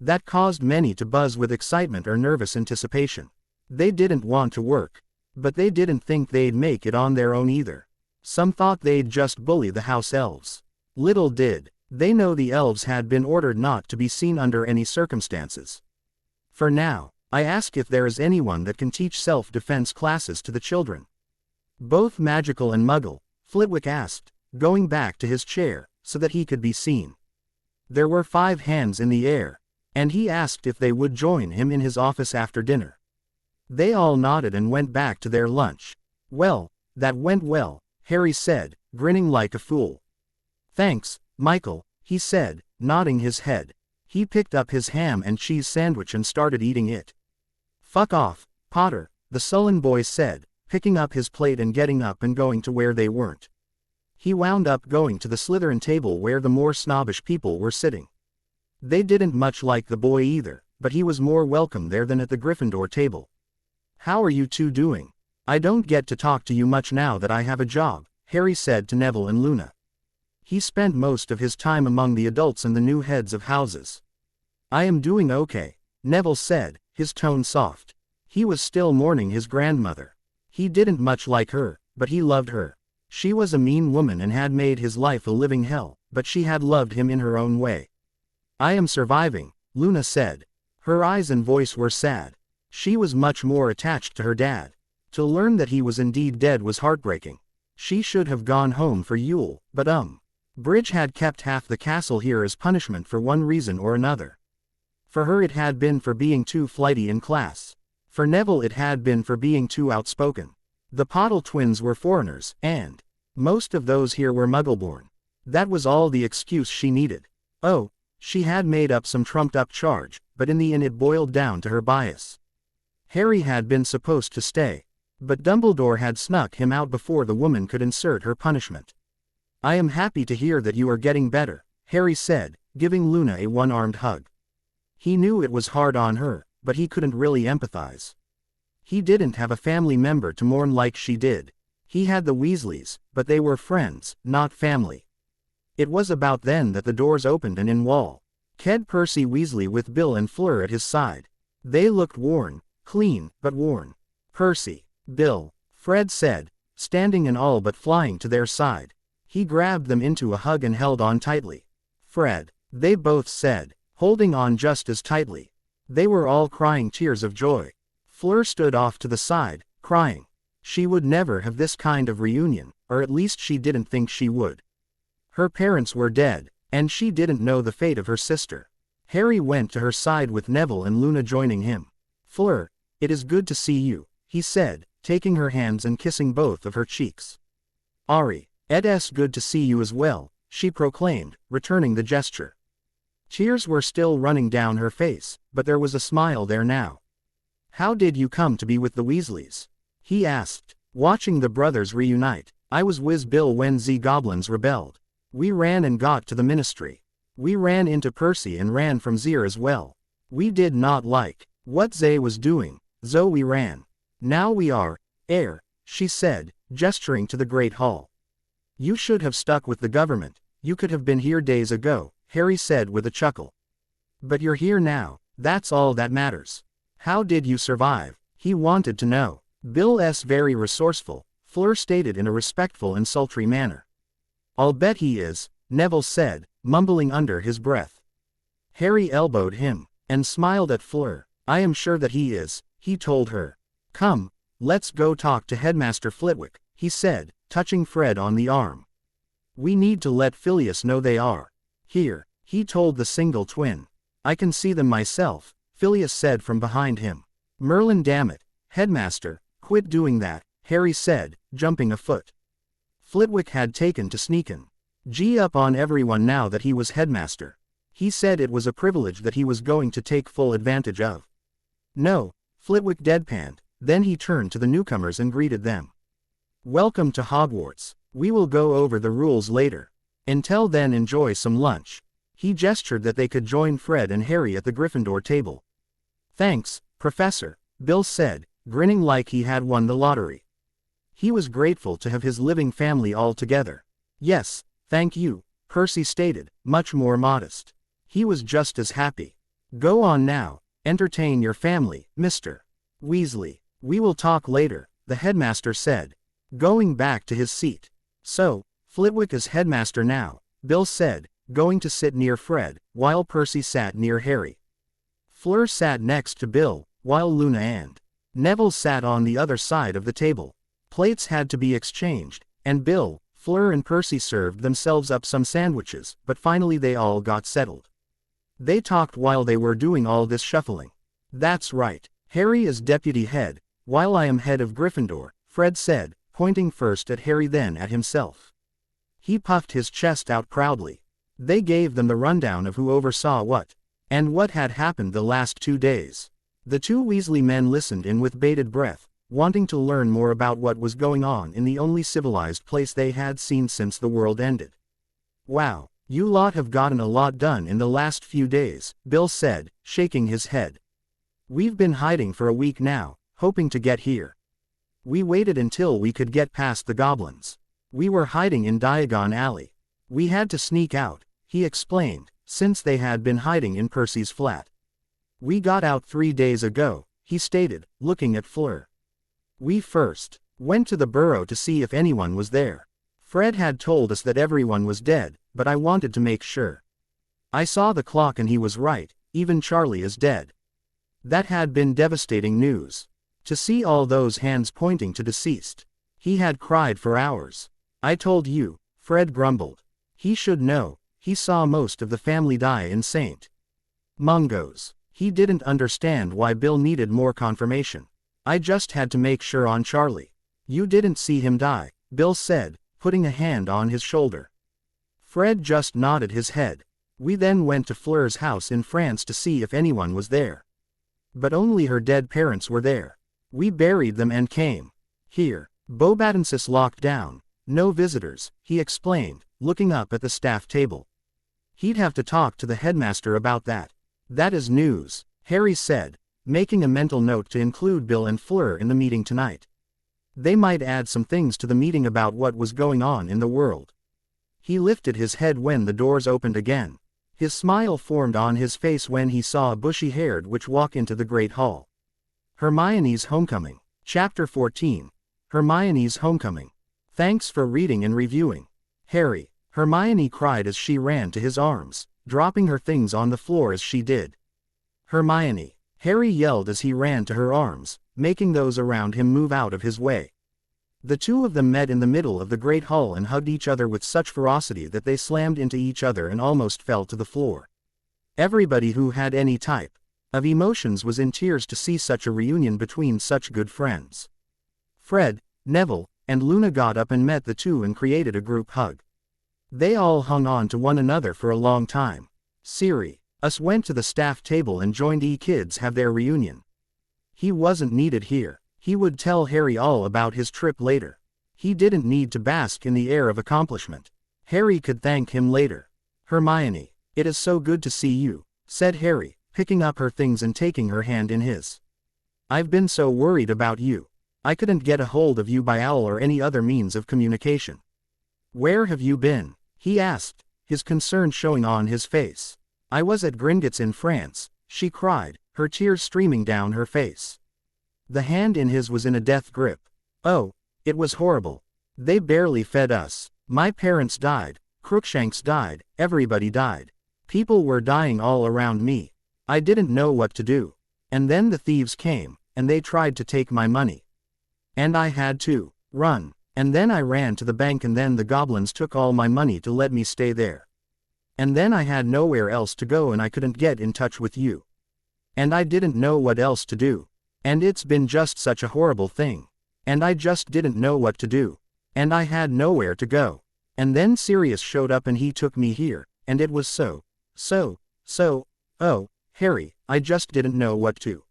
That caused many to buzz with excitement or nervous anticipation. They didn't want to work. But they didn't think they'd make it on their own either. Some thought they'd just bully the house elves. Little did they know the elves had been ordered not to be seen under any circumstances. For now, I ask if there is anyone that can teach self-defense classes to the children. Both magical and muggle, Flitwick asked, going back to his chair, so that he could be seen. There were 5 hands in the air, and he asked if they would join him in his office after dinner. They all nodded and went back to their lunch. Well, that went well, Harry said, grinning like a fool. Thanks, Michael, he said, nodding his head. He picked up his ham and cheese sandwich and started eating it. Fuck off, Potter, the sullen boy said, picking up his plate and getting up and going to where they weren't. He wound up going to the Slytherin table where the more snobbish people were sitting. They didn't much like the boy either, but he was more welcome there than at the Gryffindor table. How are you two doing? I don't get to talk to you much now that I have a job, Harry said to Neville and Luna. He spent most of his time among the adults and the new heads of houses. I am doing okay, Neville said, his tone soft. He was still mourning his grandmother. He didn't much like her, but he loved her. She was a mean woman and had made his life a living hell, but she had loved him in her own way. I am surviving, Luna said. Her eyes and voice were sad. She was much more attached to her dad. To learn that he was indeed dead was heartbreaking. She should have gone home for Yule, but Bridge had kept half the castle here as punishment for one reason or another. For her it had been for being too flighty in class. For Neville it had been for being too outspoken. The Pottle twins were foreigners, and most of those here were Muggle-born. That was all the excuse she needed. Oh, she had made up some trumped-up charge, but in the end it boiled down to her bias. Harry had been supposed to stay, but Dumbledore had snuck him out before the woman could insert her punishment. I am happy to hear that you are getting better, Harry said, giving Luna a one-armed hug. He knew it was hard on her, but he couldn't really empathize. He didn't have a family member to mourn like she did. He had the Weasleys, but they were friends, not family. It was about then that the doors opened and in walked Percy Weasley with Bill and Fleur at his side. They looked worn, clean, but worn. Percy, Bill, Fred said, standing and all but flying to their side. He grabbed them into a hug and held on tightly. Fred, they both said, holding on just as tightly. They were all crying tears of joy. Fleur stood off to the side, crying. She would never have this kind of reunion, or at least she didn't think she would. Her parents were dead, and she didn't know the fate of her sister. Harry went to her side with Neville and Luna joining him. Fleur, it is good to see you, he said, taking her hands and kissing both of her cheeks. Ari, it's good to see you as well, she proclaimed, returning the gesture. Tears were still running down her face, but there was a smile there now. How did you come to be with the Weasleys? He asked, watching the brothers reunite. I was with Bill when the goblins rebelled. We ran and got to the ministry. We ran into Percy and ran from Zir as well. We did not like what Zay was doing, so we ran. Now we are, she said, gesturing to the Great Hall. You should have stuck with the government, you could have been here days ago, Harry said with a chuckle. But you're here now, that's all that matters. How did you survive? He wanted to know. Bill's very resourceful, Fleur stated in a respectful and sultry manner. I'll bet he is, Neville said, mumbling under his breath. Harry elbowed him, and smiled at Fleur. I am sure that he is, he told her. Come, let's go talk to Headmaster Flitwick, he said, touching Fred on the arm. We need to let Phileas know they are here, he told the single twin. I can see them myself, Phileas said from behind him. Merlin, damn it, Headmaster, quit doing that, Harry said, jumping a foot. Flitwick had taken to sneakin' up on everyone now that he was headmaster. He said it was a privilege that he was going to take full advantage of. No, Flitwick deadpanned, then he turned to the newcomers and greeted them. Welcome to Hogwarts. We will go over the rules later. Until then enjoy some lunch. He gestured that they could join Fred and Harry at the Gryffindor table. Thanks, Professor, Bill said, grinning like he had won the lottery. He was grateful to have his living family all together. Yes, thank you, Percy stated, much more modest. He was just as happy. Go on now, entertain your family, Mr. Weasley. We will talk later, the headmaster said, going back to his seat. So, Flitwick is headmaster now, Bill said, going to sit near Fred, while Percy sat near Harry. Fleur sat next to Bill, while Luna and Neville sat on the other side of the table. Plates had to be exchanged, and Bill, Fleur and Percy served themselves up some sandwiches, but finally they all got settled. They talked while they were doing all this shuffling. That's right, Harry is deputy head, while I am head of Gryffindor, Fred said, pointing first at Harry then at himself. He puffed his chest out proudly. They gave them the rundown of who oversaw what, and what had happened the last 2 days. The 2 Weasley men listened in with bated breath, wanting to learn more about what was going on in the only civilized place they had seen since the world ended. Wow, you lot have gotten a lot done in the last few days, Bill said, shaking his head. We've been hiding for a week now, hoping to get here. We waited until we could get past the goblins. We were hiding in Diagon Alley. We had to sneak out, he explained, since they had been hiding in Percy's flat. We got out 3 days ago, he stated, looking at Fleur. We first went to the burrow to see if anyone was there. Fred had told us that everyone was dead, but I wanted to make sure. I saw the clock and he was right, even Charlie is dead. That had been devastating news. To see all those hands pointing to deceased. He had cried for hours. I told you, Fred grumbled. He should know, he saw most of the family die in St. Mungo's. He didn't understand why Bill needed more confirmation. I just had to make sure on Charlie. You didn't see him die, Bill said, putting a hand on his shoulder. Fred just nodded his head. We then went to Fleur's house in France to see if anyone was there. But only her dead parents were there. We buried them and came here. Bobadensis locked down. No visitors, he explained, looking up at the staff table. He'd have to talk to the headmaster about that. That is news, Harry said, making a mental note to include Bill and Fleur in the meeting tonight. They might add some things to the meeting about what was going on in the world. He lifted his head when the doors opened again. His smile formed on his face when he saw a bushy-haired witch walk into the Great Hall. Hermione's Homecoming. Chapter 14. Hermione's Homecoming. Thanks for reading and reviewing. Harry, Hermione cried as she ran to his arms, dropping her things on the floor as she did. Hermione, Harry yelled as he ran to her arms, making those around him move out of his way. The 2 of them met in the middle of the Great Hall and hugged each other with such ferocity that they slammed into each other and almost fell to the floor. Everybody who had any type of emotions was in tears to see such a reunion between such good friends. Fred, Neville, and Luna got up and met the 2 and created a group hug. They all hung on to one another for a long time. Sirius went to the staff table and joined kids have their reunion. He wasn't needed here. He would tell Harry all about his trip later. He didn't need to bask in the air of accomplishment. Harry could thank him later. Hermione, it is so good to see you, said Harry, picking up her things and taking her hand in his. I've been so worried about you. I couldn't get a hold of you by owl or any other means of communication. Where have you been? He asked, his concern showing on his face. I was at Gringotts in France, she cried, her tears streaming down her face. The hand in his was in a death grip. Oh, it was horrible. They barely fed us. My parents died, Crookshanks died, everybody died. People were dying all around me. I didn't know what to do. And then the thieves came, and they tried to take my money. And I had to run. And then I ran to the bank and then the goblins took all my money to let me stay there. And then I had nowhere else to go and I couldn't get in touch with you. And I didn't know what else to do. And it's been just such a horrible thing. And I just didn't know what to do. And I had nowhere to go. And then Sirius showed up and he took me here, and it was oh, Harry, I just didn't know what to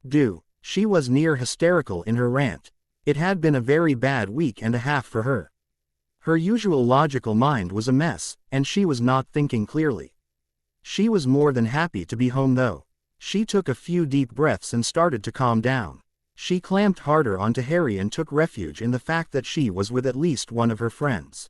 do. She was near hysterical in her rant. It had been a very bad week and a half for her. Her usual logical mind was a mess, and she was not thinking clearly. She was more than happy to be home though. She took a few deep breaths and started to calm down. She clamped harder onto Harry and took refuge in the fact that she was with at least one of her friends.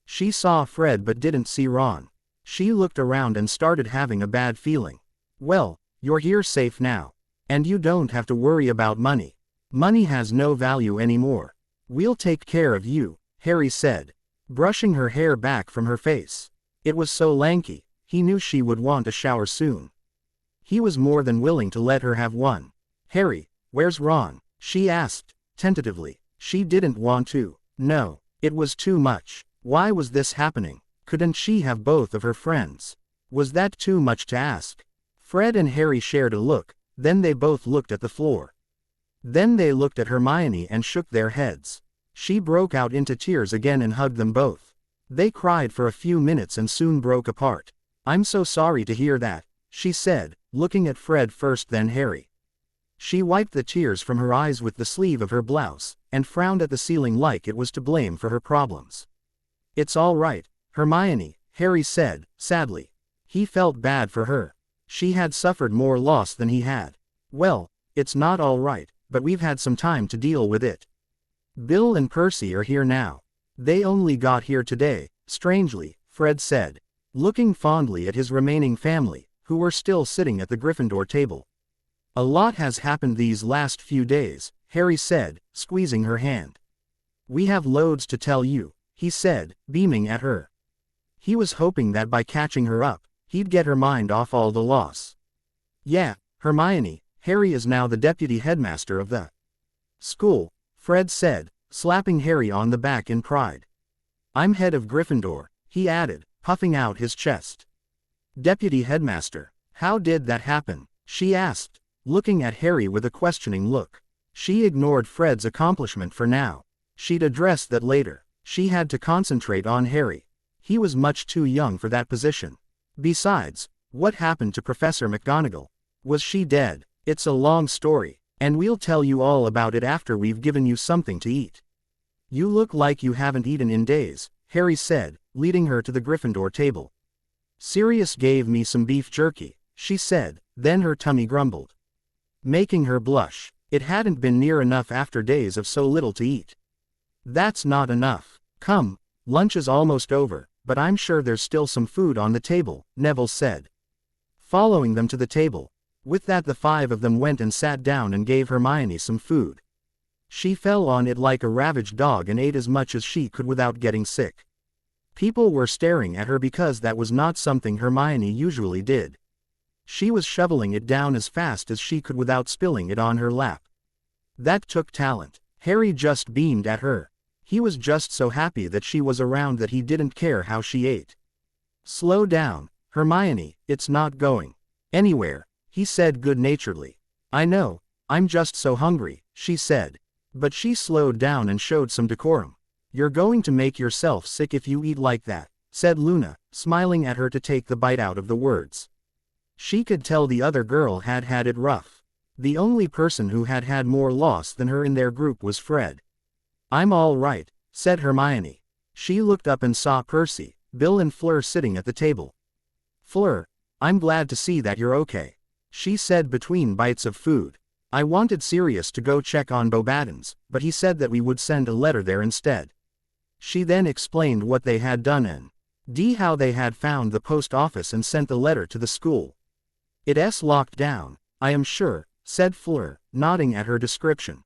She saw Fred but didn't see Ron. She looked around and started having a bad feeling. Well, you're here safe now. And you don't have to worry about money. Money has no value anymore. We'll take care of you, Harry said, brushing her hair back from her face. It was so lanky, he knew she would want a shower soon. He was more than willing to let her have one. Harry, where's Ron? She asked, tentatively. She didn't want to. No, it was too much. Why was this happening? Couldn't she have both of her friends? Was that too much to ask? Fred and Harry shared a look, Then they both looked at the floor. Then they looked at Hermione and shook their heads. She broke out into tears again and hugged them both. They cried for a few minutes and soon broke apart. "I'm so sorry to hear that," she said, looking at Fred first then Harry. She wiped the tears from her eyes with the sleeve of her blouse, and frowned at the ceiling like it was to blame for her problems. "It's all right, Hermione," Harry said, sadly. He felt bad for her. She had suffered more loss than he had. "Well, it's not all right, but we've had some time to deal with it. Bill and Percy are here now. They only got here today, strangely," Fred said, looking fondly at his remaining family, who were still sitting at the Gryffindor table. "A lot has happened these last few days," Harry said, squeezing her hand. "We have loads to tell you," he said, beaming at her. He was hoping that by catching her up, he'd get her mind off all the loss. "Yeah, Hermione, Harry is now the deputy headmaster of the school," Fred said, slapping Harry on the back in pride. "I'm head of Gryffindor," he added, puffing out his chest. "Deputy headmaster, how did that happen?" she asked, looking at Harry with a questioning look. She ignored Fred's accomplishment for now. She'd address that later. She had to concentrate on Harry. He was much too young for that position. Besides, what happened to Professor McGonagall? Was she dead? It's a long story, and we'll tell you all about it after we've given you something to eat. "You look like you haven't eaten in days," Harry said, leading her to the Gryffindor table. "Sirius gave me some beef jerky," she said, then her tummy grumbled, making her blush. It hadn't been near enough after days of so little to eat. "That's not enough. Come, lunch is almost over, but I'm sure there's still some food on the table," Neville said, following them to the table. With that the five of them went and sat down and gave Hermione some food. She fell on it like a ravaged dog and ate as much as she could without getting sick. People were staring at her because that was not something Hermione usually did. She was shoveling it down as fast as she could without spilling it on her lap. That took talent. Harry just beamed at her. He was just so happy that she was around that he didn't care how she ate. "Slow down, Hermione, it's not going anywhere," he said good-naturedly. "I know, I'm just so hungry," she said. But she slowed down and showed some decorum. "You're going to make yourself sick if you eat like that," said Luna, smiling at her to take the bite out of the words. She could tell the other girl had had it rough. The only person who had had more loss than her in their group was Fred. "I'm all right," said Hermione. She looked up and saw Percy, Bill and Fleur sitting at the table. "Fleur, I'm glad to see that you're okay," she said between bites of food. "I wanted Sirius to go check on Bobaddon's, but he said that we would send a letter there instead." She then explained what they had done and how they had found the post office and sent the letter to the school. "It's locked down, I am sure," said Fleur, nodding at her description.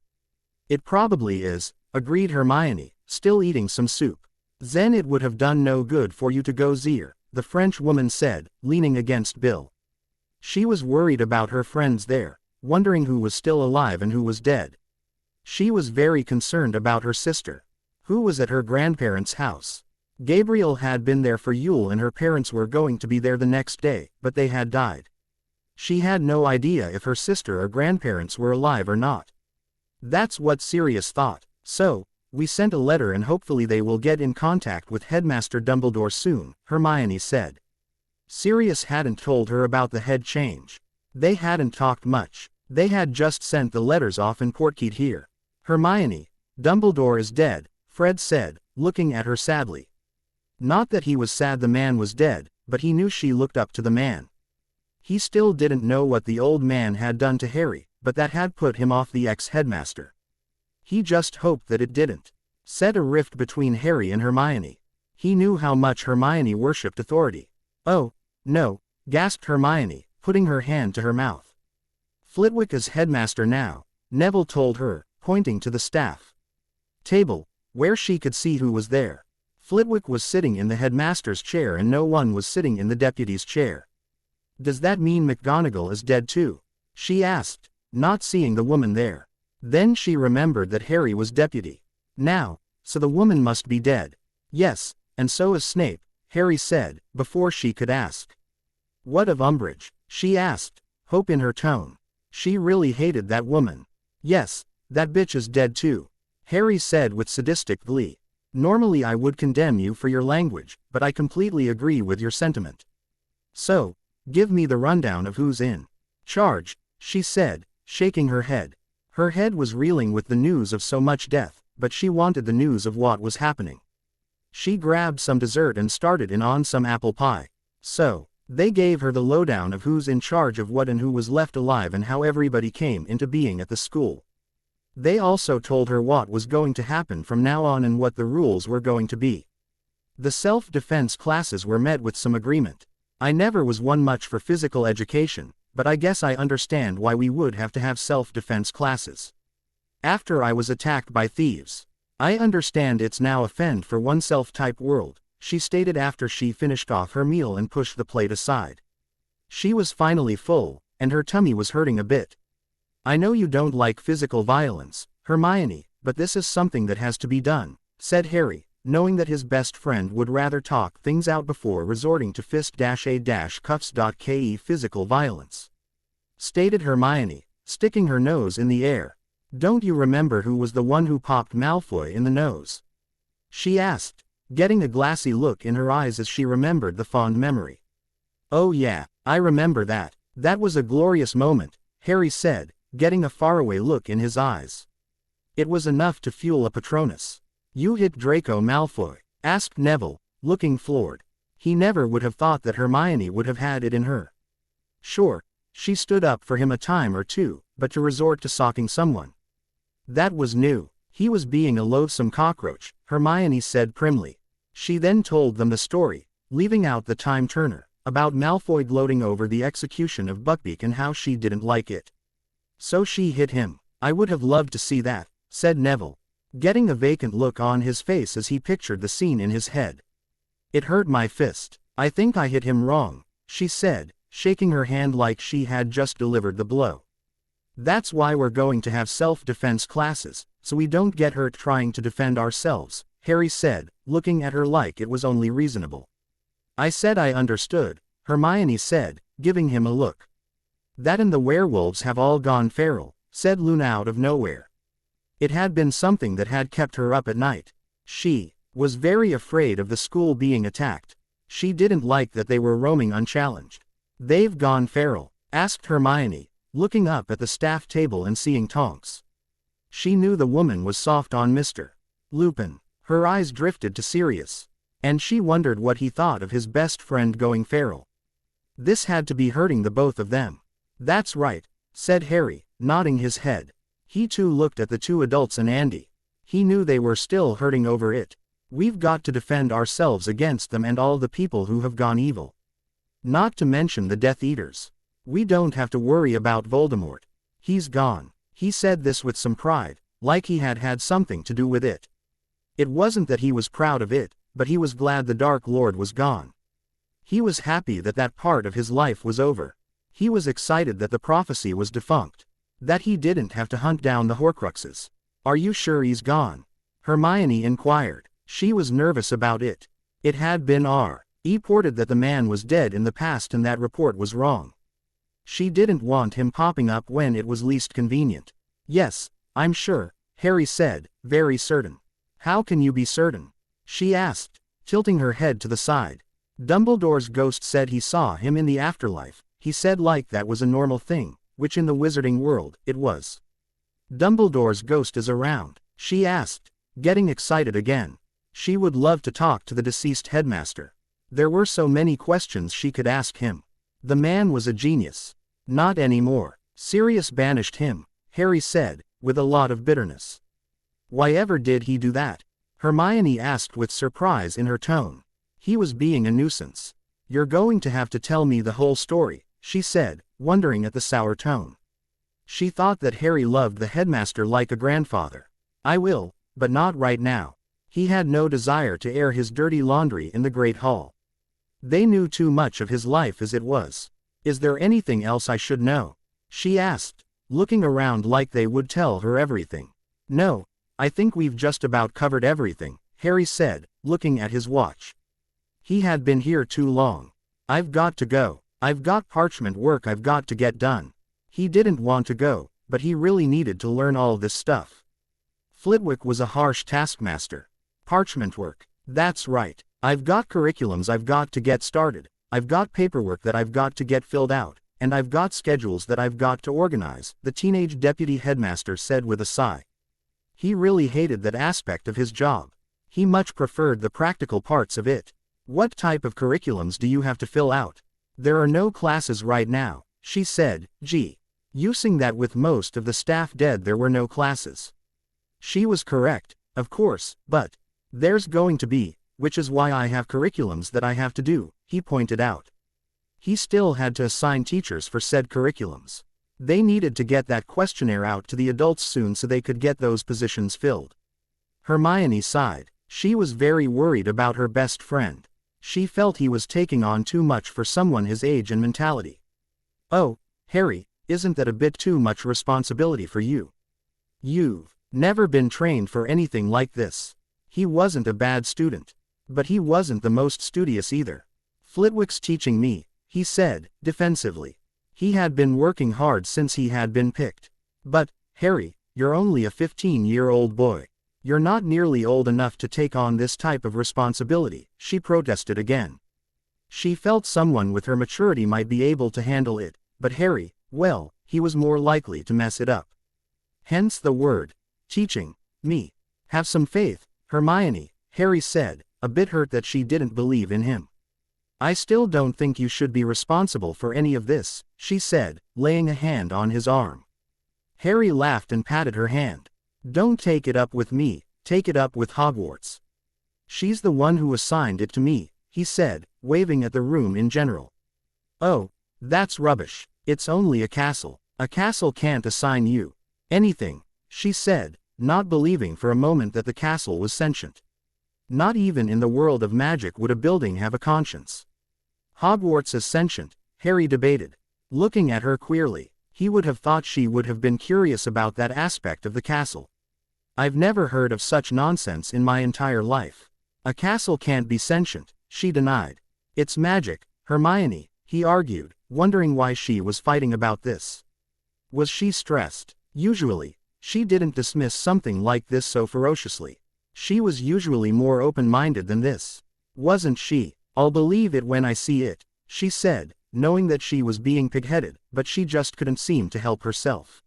"It probably is," agreed Hermione, still eating some soup. "Then it would have done no good for you to go there," the French woman said, leaning against Bill. She was worried about her friends there, wondering who was still alive and who was dead. She was very concerned about her sister, who was at her grandparents' house. Gabriel had been there for Yule and her parents were going to be there the next day, but they had died. She had no idea if her sister or grandparents were alive or not. "That's what Sirius thought, so we sent a letter and hopefully they will get in contact with Headmaster Dumbledore soon," Hermione said. Sirius hadn't told her about the head change. They hadn't talked much. They had just sent the letters off and portkeyed here. "Hermione, Dumbledore is dead," Fred said, looking at her sadly. Not that he was sad the man was dead, but he knew she looked up to the man. He still didn't know what the old man had done to Harry, but that had put him off the ex-headmaster. He just hoped that it didn't set a rift between Harry and Hermione. He knew how much Hermione worshipped authority. "Oh, no," gasped Hermione, putting her hand to her mouth. "Flitwick is headmaster now," Neville told her, pointing to the staff table, where she could see who was there. Flitwick was sitting in the headmaster's chair and no one was sitting in the deputy's chair. "Does that mean McGonagall is dead too?" she asked, not seeing the woman there. Then she remembered that Harry was deputy now, so the woman must be dead. "Yes, and so is Snape," Harry said, before she could ask. "What of Umbridge?" she asked, hope in her tone. She really hated that woman. Yes, that bitch is dead too, Harry said with sadistic glee. Normally I would condemn you for your language, but I completely agree with your sentiment. So, give me the rundown of who's in charge, she said, shaking her head. Her head was reeling with the news of so much death, but she wanted the news of what was happening. She grabbed some dessert and started in on some apple pie. So, they gave her the lowdown of who's in charge of what and who was left alive and how everybody came into being at the school. They also told her what was going to happen from now on and what the rules were going to be. The self-defense classes were met with some agreement. I never was one much for physical education, but I guess I understand why we would have to have self-defense classes. After I was attacked by thieves. I understand it's now a fend for oneself type world, she stated after she finished off her meal and pushed the plate aside. She was finally full, and her tummy was hurting a bit. I know you don't like physical violence, Hermione, but this is something that has to be done, said Harry, knowing that his best friend would rather talk things out before resorting to fist-a-cuffs.ke physical violence. Stated Hermione, sticking her nose in the air. Don't you remember who was the one who popped Malfoy in the nose? She asked, getting a glassy look in her eyes as she remembered the fond memory. Oh yeah, I remember that. That was a glorious moment, Harry said, getting a faraway look in his eyes. It was enough to fuel a Patronus. You hit Draco Malfoy? Asked Neville, looking floored. He never would have thought that Hermione would have had it in her. Sure, she stood up for him a time or two, but to resort to socking someone. That was new. He was being a loathsome cockroach, Hermione said primly. She then told them the story, leaving out the time-turner, about Malfoy gloating over the execution of Buckbeak and how she didn't like it. So she hit him. I would have loved to see that, said Neville, getting a vacant look on his face as he pictured the scene in his head. It hurt my fist. I think I hit him wrong, she said, shaking her hand like she had just delivered the blow. That's why we're going to have self-defense classes, so we don't get hurt trying to defend ourselves, Harry said, looking at her like it was only reasonable. I said I understood, Hermione said, giving him a look. That and the werewolves have all gone feral, said Luna out of nowhere. It had been something that had kept her up at night. She was very afraid of the school being attacked. She didn't like that they were roaming unchallenged. They've gone feral? Asked Hermione, looking up at the staff table and seeing Tonks. She knew the woman was soft on Mr. Lupin. Her eyes drifted to Sirius. And she wondered what he thought of his best friend going feral. This had to be hurting the both of them. That's right, said Harry, nodding his head. He too looked at the two adults and Andy. He knew they were still hurting over it. We've got to defend ourselves against them and all the people who have gone evil. Not to mention the Death Eaters. We don't have to worry about Voldemort. He's gone. He said this with some pride, like he had had something to do with it. It wasn't that he was proud of it, but he was glad the Dark Lord was gone. He was happy that that part of his life was over. He was excited that the prophecy was defunct. That he didn't have to hunt down the Horcruxes. Are you sure he's gone? Hermione inquired. She was nervous about it. It had been reported that the man was dead in the past and that report was wrong. She didn't want him popping up when it was least convenient. Yes, I'm sure, Harry said, very certain. How can you be certain? She asked, tilting her head to the side. Dumbledore's ghost said he saw him in the afterlife. He said like that was a normal thing, which in the wizarding world, it was. Dumbledore's ghost is around, she asked, getting excited again. She would love to talk to the deceased headmaster. There were so many questions she could ask him. The man was a genius. Not anymore. Sirius banished him, Harry said, with a lot of bitterness. Why ever did he do that? Hermione asked with surprise in her tone. He was being a nuisance. You're going to have to tell me the whole story, she said, wondering at the sour tone. She thought that Harry loved the headmaster like a grandfather. I will, but not right now. He had no desire to air his dirty laundry in the Great Hall. They knew too much of his life as it was. Is there anything else I should know? She asked, looking around like they would tell her everything. No, I think we've just about covered everything, Harry said, looking at his watch. He had been here too long. I've got to go. I've got parchment work I've got to get done. He didn't want to go, but he really needed to learn all this stuff. Flitwick was a harsh taskmaster. Parchment work. That's right. I've got curriculums I've got to get started, I've got paperwork that I've got to get filled out, and I've got schedules that I've got to organize, the teenage deputy headmaster said with a sigh. He really hated that aspect of his job. He much preferred the practical parts of it. What type of curriculums do you have to fill out? There are no classes right now, she said. Gee. Using that with most of the staff dead, there were no classes. She was correct, of course, but there's going to be, which is why I have curriculums that I have to do, he pointed out. He still had to assign teachers for said curriculums. They needed to get that questionnaire out to the adults soon so they could get those positions filled. Hermione sighed. She was very worried about her best friend. She felt he was taking on too much for someone his age and mentality. Oh, Harry, isn't that a bit too much responsibility for you? You've never been trained for anything like this. He wasn't a bad student. But he wasn't the most studious either. Flitwick's teaching me, he said, defensively. He had been working hard since he had been picked. But, Harry, you're only a 15-year-old boy. You're not nearly old enough to take on this type of responsibility, she protested again. She felt someone with her maturity might be able to handle it, but Harry, well, he was more likely to mess it up. Hence the word, teaching me. Have some faith, Hermione, Harry said, a bit hurt that she didn't believe in him. I still don't think you should be responsible for any of this, she said, laying a hand on his arm. Harry laughed and patted her hand. Don't take it up with me, take it up with Hogwarts. She's the one who assigned it to me, he said, waving at the room in general. Oh, that's rubbish. It's only a castle. A castle can't assign you anything, she said, not believing for a moment that the castle was sentient. Not even in the world of magic would a building have a conscience. Hogwarts is sentient, Harry debated. Looking at her queerly, he would have thought she would have been curious about that aspect of the castle. I've never heard of such nonsense in my entire life. A castle can't be sentient, she denied. It's magic, Hermione, he argued, wondering why she was fighting about this. Was she stressed? Usually, she didn't dismiss something like this so ferociously. She was usually more open-minded than this. Wasn't she? I'll believe it when I see it, she said, knowing that she was being pig-headed, but she just couldn't seem to help herself.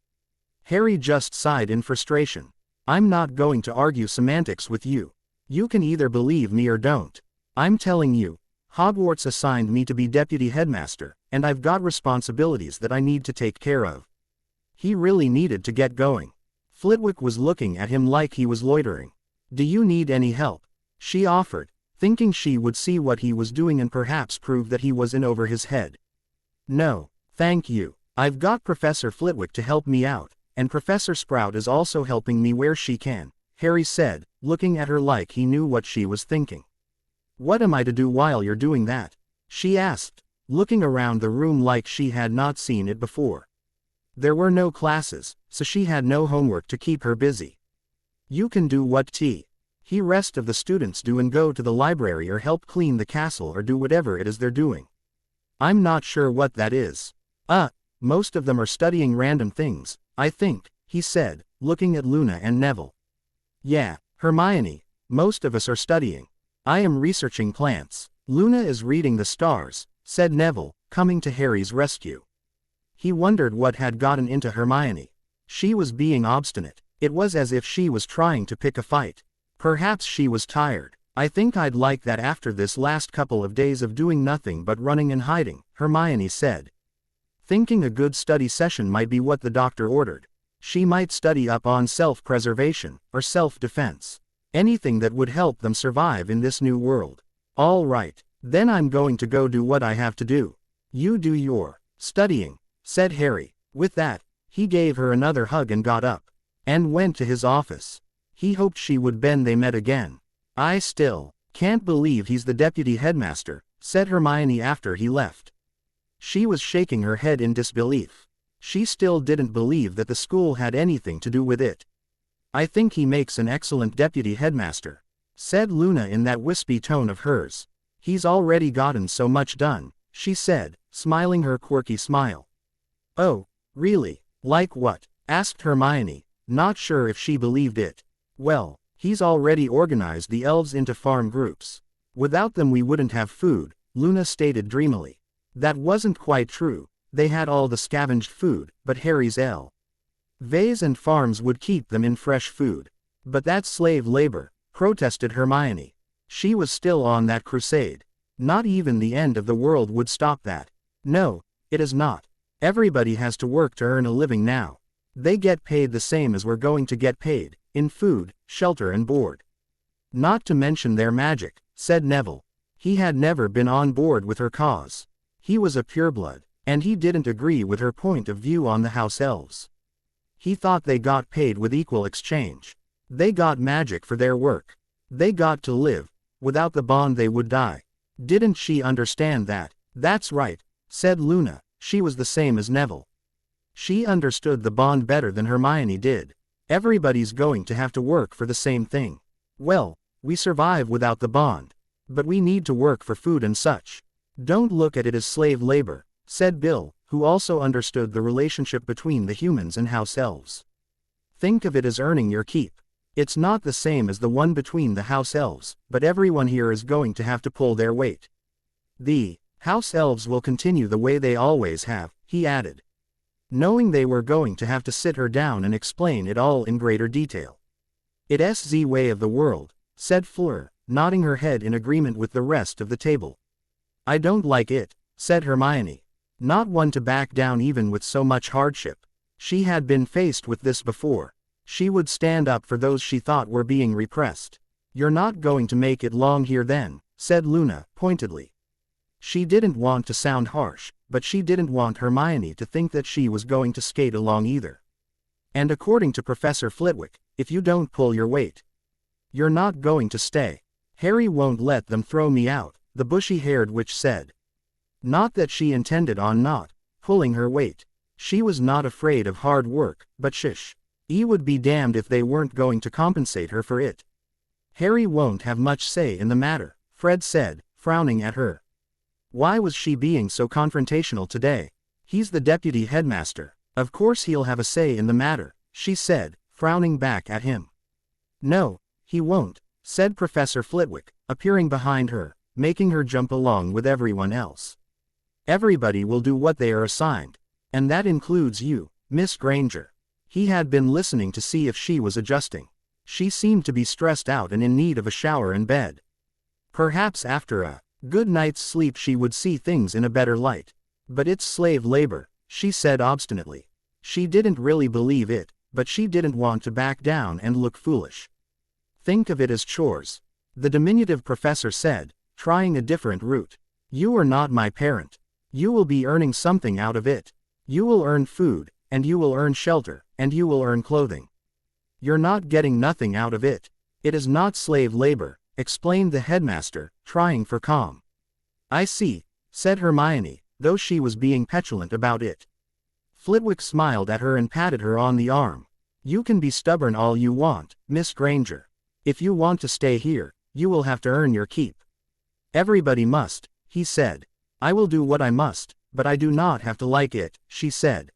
Harry just sighed in frustration. I'm not going to argue semantics with you. You can either believe me or don't. I'm telling you, Hogwarts assigned me to be deputy headmaster, and I've got responsibilities that I need to take care of. He really needed to get going. Flitwick was looking at him like he was loitering. Do you need any help? She offered, thinking she would see what he was doing and perhaps prove that he was in over his head. No, thank you. I've got Professor Flitwick to help me out, and Professor Sprout is also helping me where she can, Harry said, looking at her like he knew what she was thinking. What am I to do while you're doing that? She asked, looking around the room like she had not seen it before. There were no classes, so she had no homework to keep her busy. You can do what the rest of the students do and go to the library or help clean the castle or do whatever it is they're doing. I'm not sure what that is. Most of them are studying random things, I think, he said, looking at Luna and Neville. Yeah, Hermione, most of us are studying. I am researching plants. Luna is reading the stars, said Neville, coming to Harry's rescue. He wondered what had gotten into Hermione. She was being obstinate. It was as if she was trying to pick a fight. Perhaps she was tired. I think I'd like that after this last couple of days of doing nothing but running and hiding, Hermione said. Thinking a good study session might be what the doctor ordered. She might study up on self-preservation, or self-defense. Anything that would help them survive in this new world. All right, then I'm going to go do what I have to do. You do your studying, said Harry. With that, he gave her another hug and got up, and went to his office. He hoped she would bend they met again. I still can't believe he's the deputy headmaster, said Hermione after he left. She was shaking her head in disbelief. She still didn't believe that the school had anything to do with it. I think he makes an excellent deputy headmaster, said Luna in that wispy tone of hers. He's already gotten so much done, she said, smiling her quirky smile. Oh, Really? Like what? Asked Hermione, not sure if she believed it. Well, he's already organized the elves into farm groups. Without them we wouldn't have food, Luna stated dreamily. That wasn't quite true. They had all the scavenged food, but Harry's elves and farms would keep them in fresh food. But that's slave labor, protested Hermione. She was still on that crusade. Not even the end of the world would stop that. No, it is not. Everybody has to work to earn a living now. They get paid the same as we're going to get paid, in food, shelter and board. Not to mention their magic, said Neville. He had never been on board with her cause. He was a pureblood, and he didn't agree with her point of view on the house elves. He thought they got paid with equal exchange. They got magic for their work. They got to live. Without the bond they would die. Didn't she understand that? That's right, said Luna. She was the same as Neville. She understood the bond better than Hermione did. Everybody's going to have to work for the same thing. Well, we survive without the bond. But we need to work for food and such. Don't look at it as slave labor, said Bill, who also understood the relationship between the humans and house elves. Think of it as earning your keep. It's not the same as the one between the house elves, but everyone here is going to have to pull their weight. The house elves will continue the way they always have, he added. Knowing they were going to have to sit her down and explain it all in greater detail. It's the way of the world, said Fleur, nodding her head in agreement with the rest of the table. I don't like it, said Hermione. Not one to back down even with so much hardship. She had been faced with this before. She would stand up for those she thought were being repressed. You're not going to make it long here then, said Luna, pointedly. She didn't want to sound harsh, but she didn't want Hermione to think that she was going to skate along either. And according to Professor Flitwick, if you don't pull your weight, you're not going to stay. Harry won't let them throw me out, the bushy-haired witch said. Not that she intended on not pulling her weight. She was not afraid of hard work, but he would be damned if they weren't going to compensate her for it. Harry won't have much say in the matter, Fred said, frowning at her. Why was she being so confrontational today? He's the deputy headmaster. Of course he'll have a say in the matter, she said, frowning back at him. No, he won't, said Professor Flitwick, appearing behind her, making her jump along with everyone else. Everybody will do what they are assigned. And that includes you, Miss Granger. He had been listening to see if she was adjusting. She seemed to be stressed out and in need of a shower and bed. Perhaps after a good night's sleep she would see things in a better light. But it's slave labor, she said obstinately. She didn't really believe it, but she didn't want to back down and look foolish. Think of it as chores, the diminutive professor said, trying a different route. You are not my parent. You will be earning something out of it. You will earn food, and you will earn shelter, and you will earn clothing. You're not getting nothing out of it. It is not slave labor, explained the headmaster, trying for calm. I see, said Hermione, though she was being petulant about it. Flitwick smiled at her and patted her on the arm. You can be stubborn all you want, Miss Granger. If you want to stay here, you will have to earn your keep. Everybody must, he said. I will do what I must, but I do not have to like it, she said,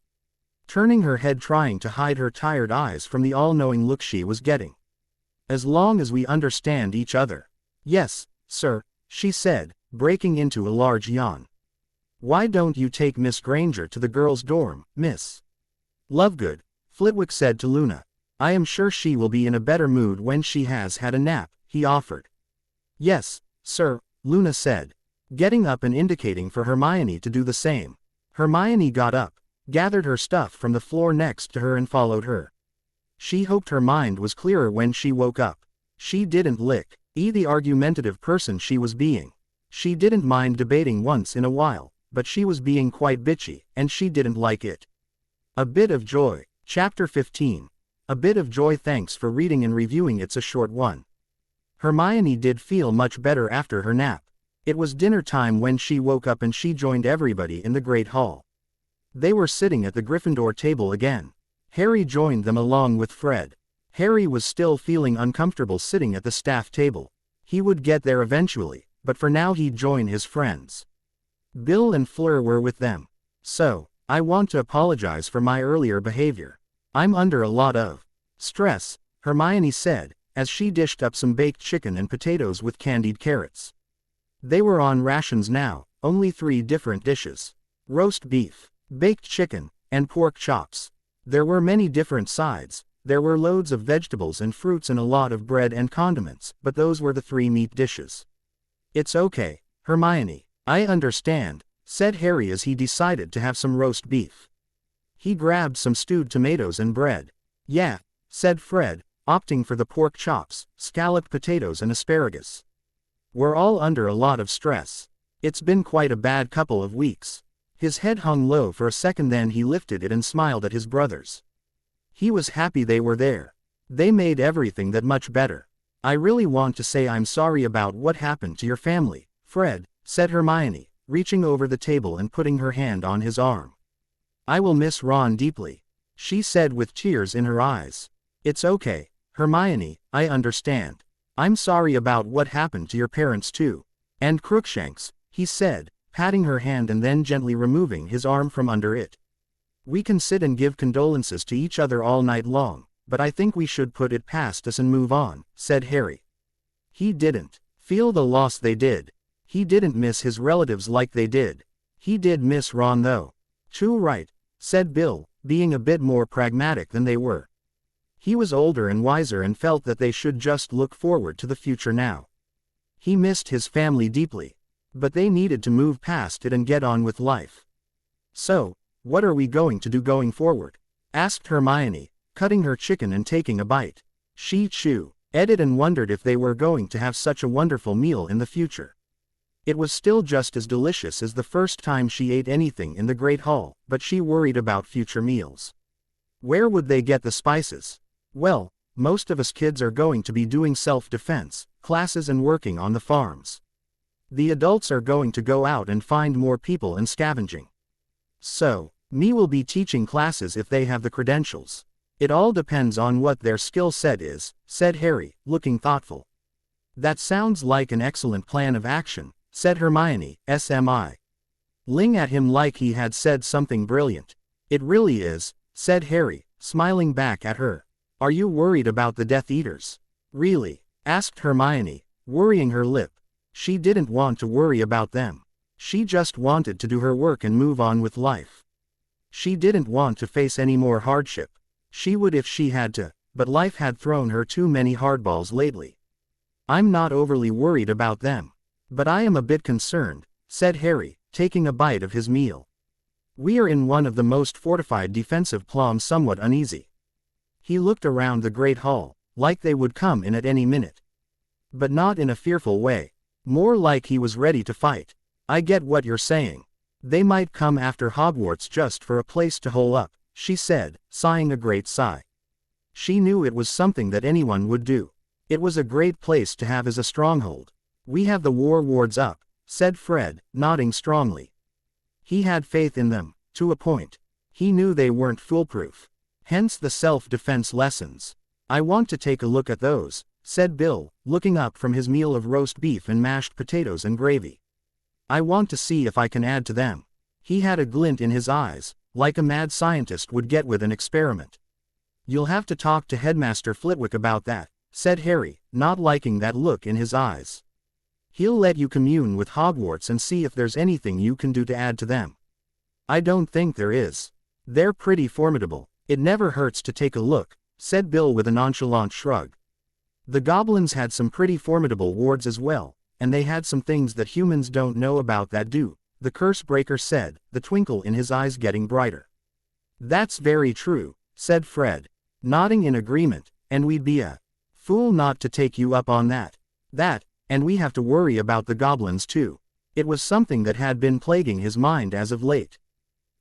turning her head trying to hide her tired eyes from the all-knowing look she was getting. As long as we understand each other. Yes, sir, she said, breaking into a large yawn. Why don't you take Miss Granger to the girls' dorm, Miss Lovegood? Flitwick said to Luna. I am sure she will be in a better mood when she has had a nap, he offered. Yes, sir, Luna said, getting up and indicating for Hermione to do the same. Hermione got up, gathered her stuff from the floor next to her and followed her. She hoped her mind was clearer when she woke up. She didn't lick the argumentative person she was being. She didn't mind debating once in a while, but she was being quite bitchy, and she didn't like it. A bit of joy. Chapter 15. A bit of joy. Thanks for reading and reviewing. It's a short one. Hermione did feel much better after her nap. It was dinner time when she woke up and she joined everybody in the Great Hall. They were sitting at the Gryffindor table again. Harry joined them along with Fred. Harry was still feeling uncomfortable sitting at the staff table. He would get there eventually, but for now he'd join his friends. Bill and Fleur were with them. So, I want to apologize for my earlier behavior. I'm under a lot of stress, Hermione said, as she dished up some baked chicken and potatoes with candied carrots. They were on rations now, only 3 different dishes. Roast beef, baked chicken, and pork chops. There were many different sides, there were loads of vegetables and fruits and a lot of bread and condiments, but those were the 3 meat dishes. It's okay, Hermione, I understand, said Harry as he decided to have some roast beef. He grabbed some stewed tomatoes and bread. Yeah, said Fred, opting for the pork chops, scalloped potatoes and asparagus. We're all under a lot of stress. It's been quite a bad couple of weeks. His head hung low for a second, then he lifted it and smiled at his brothers. He was happy they were there. They made everything that much better. I really want to say I'm sorry about what happened to your family, Fred, said Hermione, reaching over the table and putting her hand on his arm. I will miss Ron deeply, she said with tears in her eyes. It's okay, Hermione, I understand. I'm sorry about what happened to your parents too. And Crookshanks, he said, patting her hand and then gently removing his arm from under it. We can sit and give condolences to each other all night long, but I think we should put it past us and move on, said Harry. He didn't feel the loss they did. He didn't miss his relatives like they did. He did miss Ron though. Too right, said Bill, being a bit more pragmatic than they were. He was older and wiser and felt that they should just look forward to the future now. He missed his family deeply, but they needed to move past it and get on with life. So, what are we going to do going forward? Asked Hermione, cutting her chicken and taking a bite. She chewed and wondered if they were going to have such a wonderful meal in the future. It was still just as delicious as the first time she ate anything in the Great Hall, but she worried about future meals. Where would they get the spices? Well, most of us kids are going to be doing self-defense classes and working on the farms. The adults are going to go out and find more people and scavenging. So, me will be teaching classes if they have the credentials. It all depends on what their skill set is, said Harry, looking thoughtful. That sounds like an excellent plan of action, said Hermione, smiling at him like he had said something brilliant. It really is, said Harry, smiling back at her. Are you worried about the Death Eaters? Really? Asked Hermione, worrying her lip. She didn't want to worry about them. She just wanted to do her work and move on with life. She didn't want to face any more hardship. She would if she had to, but life had thrown her too many hardballs lately. I'm not overly worried about them. But I am a bit concerned, said Harry, taking a bite of his meal. We are in one of the most fortified defensive ploms, somewhat uneasy. He looked around the Great Hall, like they would come in at any minute. But not in a fearful way. More like he was ready to fight. I get what you're saying. They might come after Hogwarts just for a place to hole up, she said, sighing a great sigh. She knew it was something that anyone would do. It was a great place to have as a stronghold. We have the war wards up, said Fred, nodding strongly. He had faith in them, to a point. He knew they weren't foolproof. Hence the self-defense lessons. I want to take a look at those, said Bill, looking up from his meal of roast beef and mashed potatoes and gravy. I want to see if I can add to them. He had a glint in his eyes, like a mad scientist would get with an experiment. You'll have to talk to Headmaster Flitwick about that, said Harry, not liking that look in his eyes. He'll let you commune with Hogwarts and see if there's anything you can do to add to them. I don't think there is. They're pretty formidable. It never hurts to take a look, said Bill with a nonchalant shrug. The goblins had some pretty formidable wards as well, and they had some things that humans don't know about that do, the curse breaker said, the twinkle in his eyes getting brighter. That's very true, said Fred, nodding in agreement, and we'd be a fool not to take you up on that. And we have to worry about the goblins too. It was something that had been plaguing his mind as of late.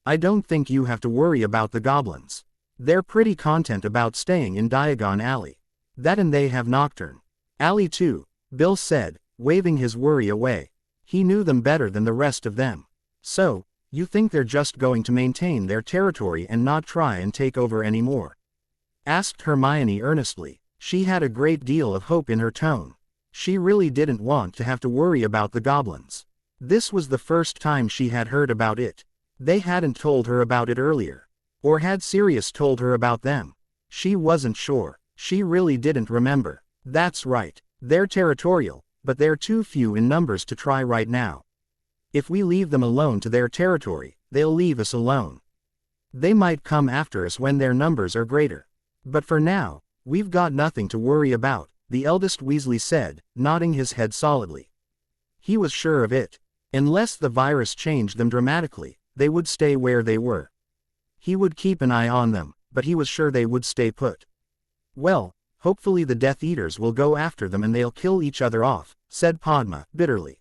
I don't think you have to worry about the goblins. They're pretty content about staying in Diagon Alley. That and they have Nocturne Alley too, Bill said, waving his worry away. He knew them better than the rest of them. So, you think they're just going to maintain their territory and not try and take over anymore? Asked Hermione earnestly. She had a great deal of hope in her tone. She really didn't want to have to worry about the goblins. This was the first time she had heard about it. They hadn't told her about it earlier. Or had Sirius told her about them? She wasn't sure. She really didn't remember. That's right. They're territorial, but they're too few in numbers to try right now. If we leave them alone to their territory, they'll leave us alone. They might come after us when their numbers are greater. But for now, we've got nothing to worry about, the eldest Weasley said, nodding his head solidly. He was sure of it. Unless the virus changed them dramatically, they would stay where they were. He would keep an eye on them, but he was sure they would stay put. Well, hopefully the Death Eaters will go after them and they'll kill each other off, said Padma, bitterly.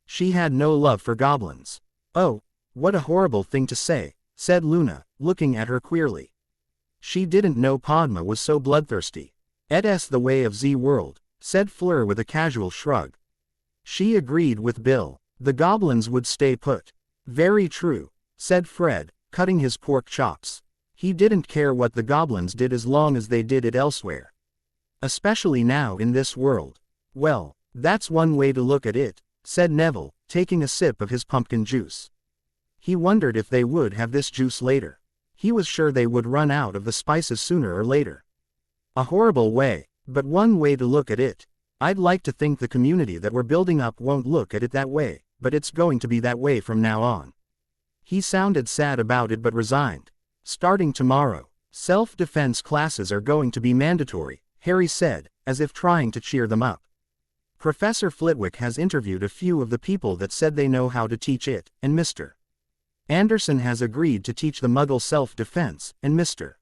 She had no love for goblins. Oh, what a horrible thing to say, said Luna, looking at her queerly. She didn't know Padma was so bloodthirsty. It's the way of Z-World, said Fleur with a casual shrug. She agreed with Bill. The goblins would stay put. Very true, said Fred, cutting his pork chops. He didn't care what the goblins did as long as they did it elsewhere. Especially now in this world. Well, that's one way to look at it, said Neville, taking a sip of his pumpkin juice. He wondered if they would have this juice later. He was sure they would run out of the spices sooner or later. A horrible way, but one way to look at it. I'd like to think the community that we're building up won't look at it that way, but it's going to be that way from now on. He sounded sad about it but resigned. Starting tomorrow, self-defense classes are going to be mandatory, Harry said, as if trying to cheer them up. Professor Flitwick has interviewed a few of the people that said they know how to teach it, and Mr. Anderson has agreed to teach the Muggle self-defense, and Mr.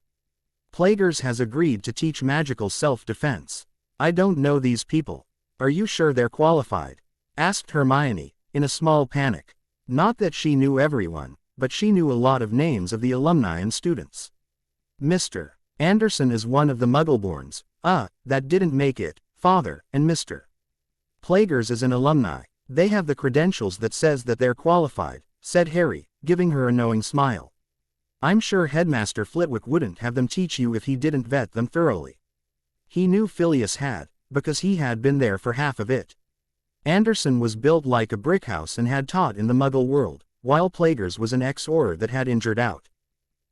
Plaguers has agreed to teach magical self-defense. I don't know these people. Are you sure they're qualified? Asked Hermione, in a small panic. Not that she knew everyone, but she knew a lot of names of the alumni and students. Mr. Anderson is one of the Muggleborns. That didn't make it, Father, and Mr. Plaguers is an alumni. They have the credentials that says that they're qualified, said Harry, giving her a knowing smile. I'm sure Headmaster Flitwick wouldn't have them teach you if he didn't vet them thoroughly. He knew Phileas had, because he had been there for half of it. Anderson was built like a brick house and had taught in the Muggle world, while Plaguers was an ex-Auror that had injured out.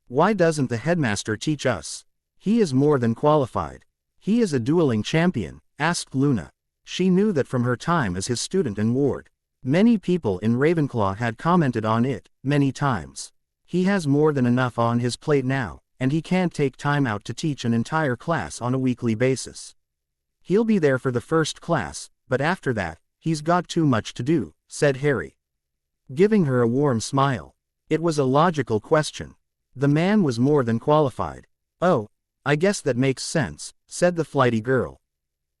Why doesn't the headmaster teach us? He is more than qualified. He is a dueling champion, asked Luna. She knew that from her time as his student and ward. Many people in Ravenclaw had commented on it, many times. He has more than enough on his plate now, and he can't take time out to teach an entire class on a weekly basis. He'll be there for the first class, but after that, he's got too much to do, said Harry, giving her a warm smile. It was a logical question. The man was more than qualified. Oh, I guess that makes sense, said the flighty girl.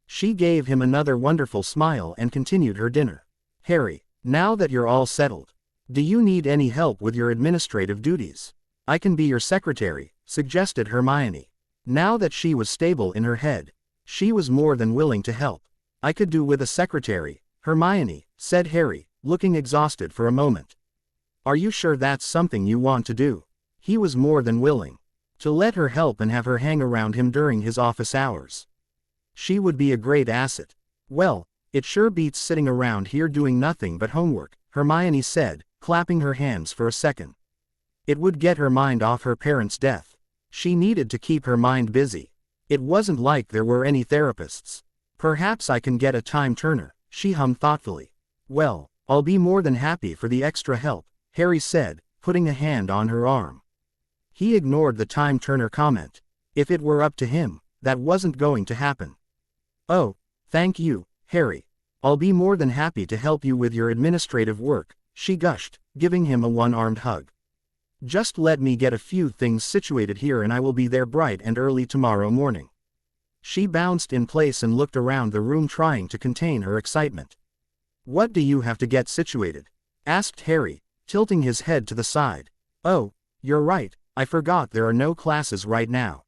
She gave him another wonderful smile and continued her dinner. Harry, now that you're all settled, do you need any help with your administrative duties? I can be your secretary, suggested Hermione. Now that she was stable in her head, she was more than willing to help. I could do with a secretary, Hermione, said Harry, looking exhausted for a moment. Are you sure that's something you want to do? He was more than willing to let her help and have her hang around him during his office hours. She would be a great asset. Well, it sure beats sitting around here doing nothing but homework, Hermione said, clapping her hands for a second. It would get her mind off her parents' death. She needed to keep her mind busy. It wasn't like there were any therapists. Perhaps I can get a time turner, she hummed thoughtfully. Well, I'll be more than happy for the extra help, Harry said, putting a hand on her arm. He ignored the time turner comment. If it were up to him, that wasn't going to happen. Oh, thank you, Harry. I'll be more than happy to help you with your administrative work, she gushed, giving him a one-armed hug. Just let me get a few things situated here and I will be there bright and early tomorrow morning. She bounced in place and looked around the room trying to contain her excitement. What do you have to get situated? Asked Harry, tilting his head to the side. Oh, you're right, I forgot there are no classes right now.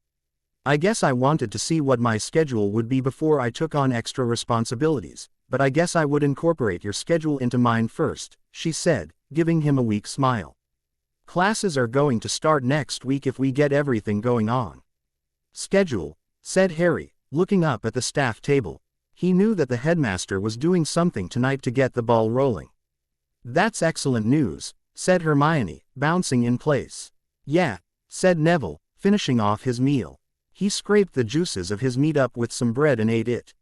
I guess I wanted to see what my schedule would be before I took on extra responsibilities, but I guess I would incorporate your schedule into mine first, she said, giving him a weak smile. Classes are going to start next week if we get everything going on. Schedule, said Harry, looking up at the staff table. He knew that the headmaster was doing something tonight to get the ball rolling. That's excellent news, said Hermione, bouncing in place. Yeah, said Neville, finishing off his meal. He scraped the juices of his meat up with some bread and ate it.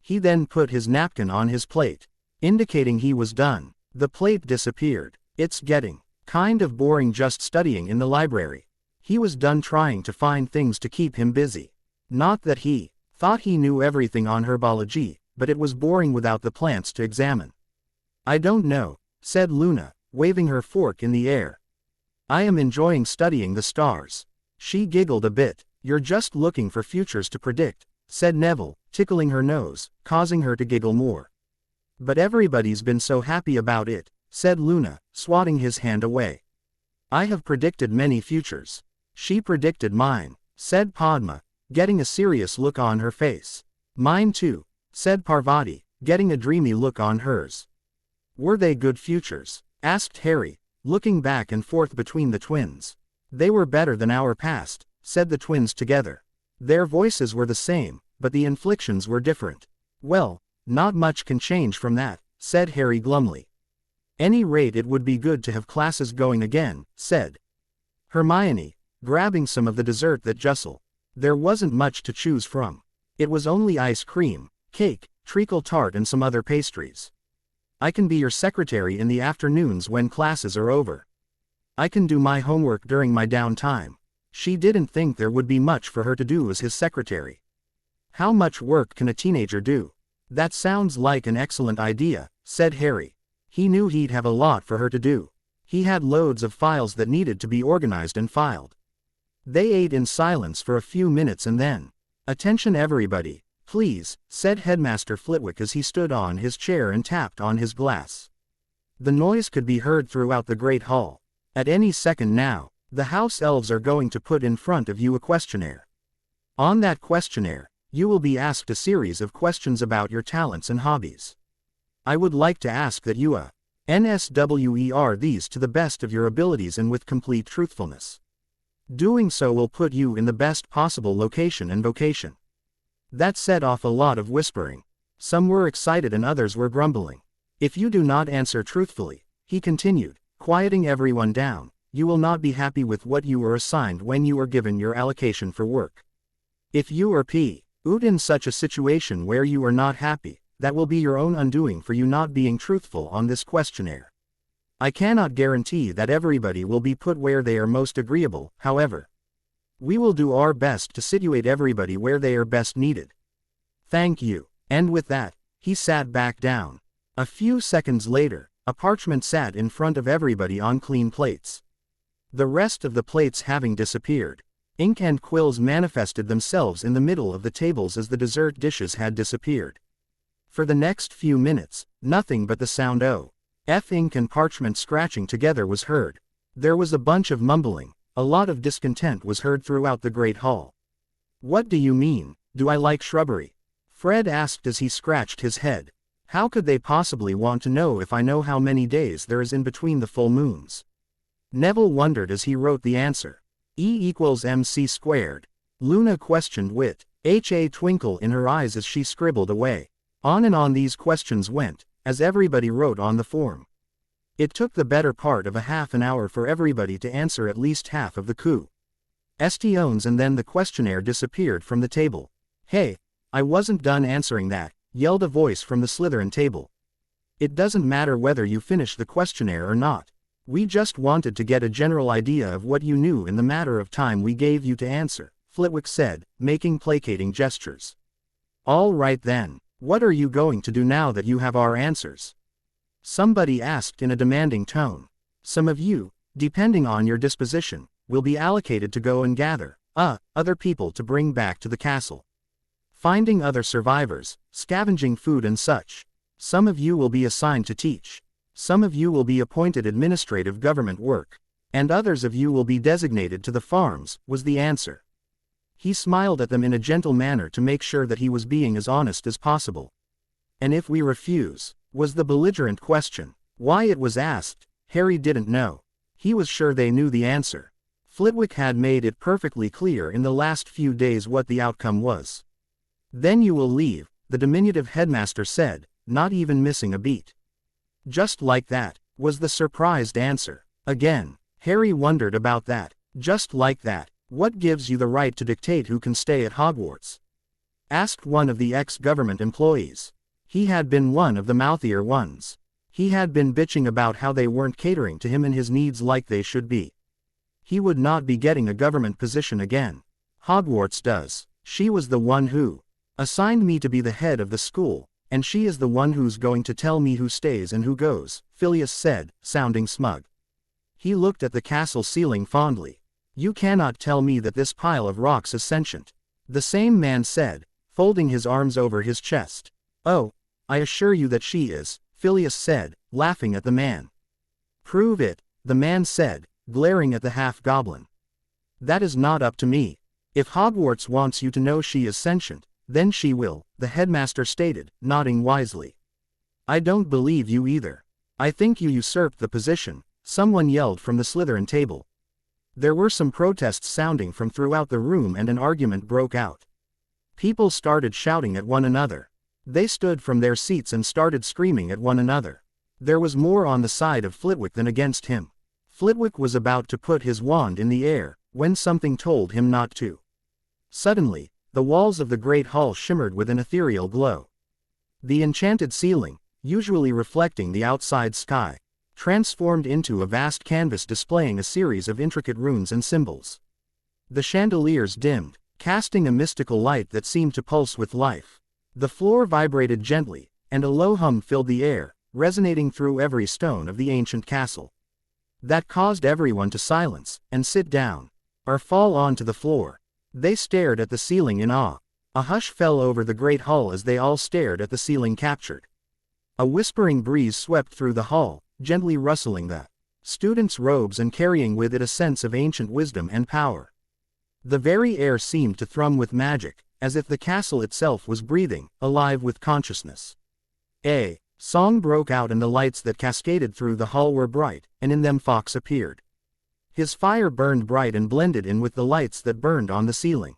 He then put his napkin on his plate, indicating he was done. The plate disappeared. It's getting kind of boring just studying in the library. He was done trying to find things to keep him busy. Not that he thought he knew everything on herbology, but it was boring without the plants to examine. I don't know, said Luna, waving her fork in the air. I am enjoying studying the stars. She giggled a bit. You're just looking for futures to predict, said Neville, tickling her nose, causing her to giggle more. But everybody's been so happy about it, said Luna, swatting his hand away. I have predicted many futures. She predicted mine, said Padma, getting a serious look on her face. Mine too, said Parvati, getting a dreamy look on hers. Were they good futures? Asked Harry, looking back and forth between the twins. They were better than our past, said the twins together. Their voices were the same, but the inflictions were different. Well, not much can change from that, said Harry glumly. Any rate it would be good to have classes going again, said Hermione, grabbing some of the dessert that jostled. There wasn't much to choose from. It was only ice cream, cake, treacle tart and some other pastries. I can be your secretary in the afternoons when classes are over. I can do my homework during my downtime. She didn't think there would be much for her to do as his secretary. How much work can a teenager do? That sounds like an excellent idea, said Harry. He knew he'd have a lot for her to do. He had loads of files that needed to be organized and filed. They ate in silence for a few minutes and then, attention everybody, please, said Headmaster Flitwick as he stood on his chair and tapped on his glass. The noise could be heard throughout the great hall. At any second now, the house elves are going to put in front of you a questionnaire. On that questionnaire, you will be asked a series of questions about your talents and hobbies. I would like to ask that you answer these to the best of your abilities and with complete truthfulness. Doing so will put you in the best possible location and vocation. That set off a lot of whispering. Some were excited and others were grumbling. If you do not answer truthfully, he continued, quieting everyone down, you will not be happy with what you were assigned when you were given your allocation for work. If you are put in such a situation where you are not happy, that will be your own undoing for you not being truthful on this questionnaire. I cannot guarantee that everybody will be put where they are most agreeable, however. We will do our best to situate everybody where they are best needed. Thank you. And with that, he sat back down. A few seconds later, a parchment sat in front of everybody on clean plates. The rest of the plates having disappeared, ink and quills manifested themselves in the middle of the tables as the dessert dishes had disappeared. For the next few minutes, nothing but the sound of ink and parchment scratching together was heard. There was a bunch of mumbling, a lot of discontent was heard throughout the great hall. What do you mean, do I like shrubbery? Fred asked as he scratched his head. How could they possibly want to know if I know how many days there is in between the full moons? Neville wondered as he wrote the answer. E=mc². Luna questioned with a twinkle in her eyes as she scribbled away. On and on these questions went, as everybody wrote on the form. It took the better part of a half an hour for everybody to answer at least half of the questions and then the questionnaire disappeared from the table. Hey, I wasn't done answering that, yelled a voice from the Slytherin table. It doesn't matter whether you finish the questionnaire or not. We just wanted to get a general idea of what you knew in the matter of time we gave you to answer, Flitwick said, making placating gestures. All right then, what are you going to do now that you have our answers? Somebody asked in a demanding tone. Some of you, depending on your disposition, will be allocated to go and gather other people to bring back to the castle. Finding other survivors, scavenging food and such. Some of you will be assigned to teach. Some of you will be appointed administrative government work. And others of you will be designated to the farms, was the answer. He smiled at them in a gentle manner to make sure that he was being as honest as possible. And if we refuse, was the belligerent question. Why it was asked, Harry didn't know. He was sure they knew the answer. Flitwick had made it perfectly clear in the last few days what the outcome was. Then you will leave, the diminutive headmaster said, not even missing a beat. Just like that, was the surprised answer. Again, Harry wondered about that. Just like that, what gives you the right to dictate who can stay at Hogwarts? Asked one of the ex-government employees. He had been one of the mouthier ones. He had been bitching about how they weren't catering to him and his needs like they should be. He would not be getting a government position again. Hogwarts does. She was the one who assigned me to be the head of the school, and she is the one who's going to tell me who stays and who goes, Sirius said, sounding smug. He looked at the castle ceiling fondly. You cannot tell me that this pile of rocks is sentient. The same man said, folding his arms over his chest. Oh, I assure you that she is, Sirius said, laughing at the man. Prove it, the man said, glaring at the half-goblin. That is not up to me. If Hogwarts wants you to know she is sentient, then she will, the headmaster stated, nodding wisely. I don't believe you either. I think you usurped the position, someone yelled from the Slytherin table. There were some protests sounding from throughout the room and an argument broke out. People started shouting at one another. They stood from their seats and started screaming at one another. There was more on the side of Flitwick than against him. Flitwick was about to put his wand in the air, when something told him not to. Suddenly, the walls of the great hall shimmered with an ethereal glow. The enchanted ceiling, usually reflecting the outside sky, transformed into a vast canvas displaying a series of intricate runes and symbols. The chandeliers dimmed, casting a mystical light that seemed to pulse with life. The floor vibrated gently, and a low hum filled the air, resonating through every stone of the ancient castle. That caused everyone to silence, and sit down, or fall onto the floor. They stared at the ceiling in awe. A hush fell over the great hall as they all stared at the ceiling captured. A whispering breeze swept through the hall, gently rustling the students' robes and carrying with it a sense of ancient wisdom and power. The very air seemed to thrum with magic, as if the castle itself was breathing, alive with consciousness. A song broke out and the lights that cascaded through the hall were bright, and in them Fawkes appeared. His fire burned bright and blended in with the lights that burned on the ceiling.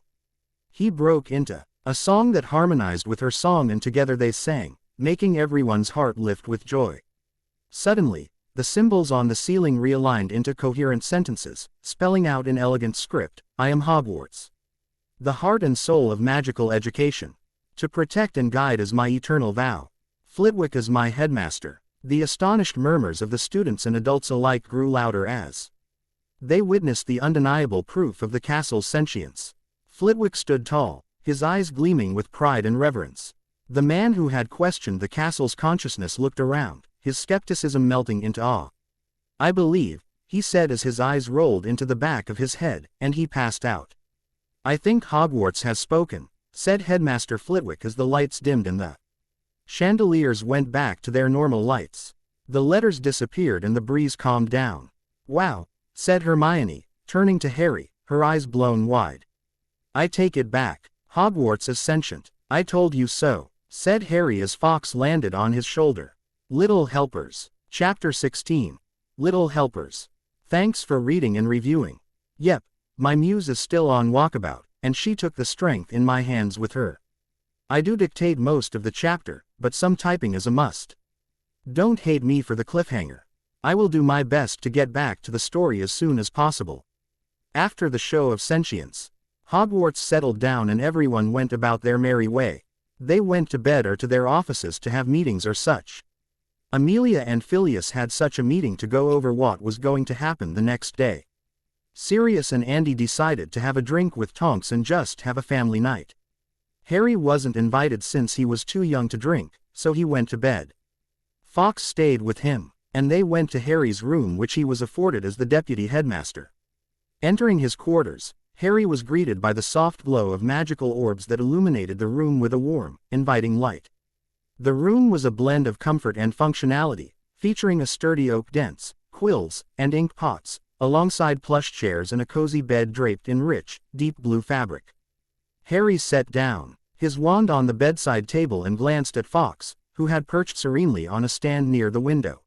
He broke into a song that harmonized with her song and together they sang, making everyone's heart lift with joy. Suddenly, the symbols on the ceiling realigned into coherent sentences, spelling out in elegant script, I am Hogwarts. The heart and soul of magical education. To protect and guide is my eternal vow. Flitwick is my headmaster. The astonished murmurs of the students and adults alike grew louder as they witnessed the undeniable proof of the castle's sentience. Flitwick stood tall, his eyes gleaming with pride and reverence. The man who had questioned the castle's consciousness looked around, his skepticism melting into awe. I believe, he said as his eyes rolled into the back of his head, and he passed out. I think Hogwarts has spoken, said Headmaster Flitwick as the lights dimmed and the chandeliers went back to their normal lights. The letters disappeared and the breeze calmed down. Wow, said Hermione, turning to Harry, her eyes blown wide. I take it back. Hogwarts is sentient. I told you so, said Harry as Fawkes landed on his shoulder. Little Helpers. Chapter 16. Little Helpers. Thanks for reading and reviewing. Yep, my muse is still on walkabout, and she took the strength in my hands with her. I do dictate most of the chapter, but some typing is a must. Don't hate me for the cliffhanger. I will do my best to get back to the story as soon as possible. After the show of sentience, Hogwarts settled down and everyone went about their merry way. They went to bed or to their offices to have meetings or such. Amelia and Phileas had such a meeting to go over what was going to happen the next day. Sirius and Andy decided to have a drink with Tonks and just have a family night. Harry wasn't invited since he was too young to drink, so he went to bed. Fawkes stayed with him, and they went to Harry's room which he was afforded as the deputy headmaster. Entering his quarters, Harry was greeted by the soft glow of magical orbs that illuminated the room with a warm, inviting light. The room was a blend of comfort and functionality, featuring a sturdy oak dents, quills, and ink pots, alongside plush chairs and a cozy bed draped in rich, deep blue fabric. Harry sat down, his wand on the bedside table and glanced at Fawkes, who had perched serenely on a stand near the window.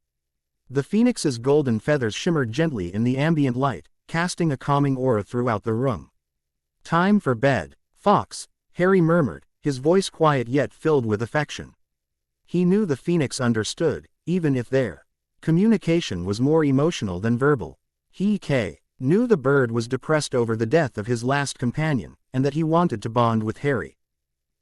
The phoenix's golden feathers shimmered gently in the ambient light, casting a calming aura throughout the room. Time for bed, Fawkes, Harry murmured, his voice quiet yet filled with affection. He knew the phoenix understood, even if their Communication was more emotional than verbal. He knew the bird was depressed over the death of his last companion, and that he wanted to bond with Harry.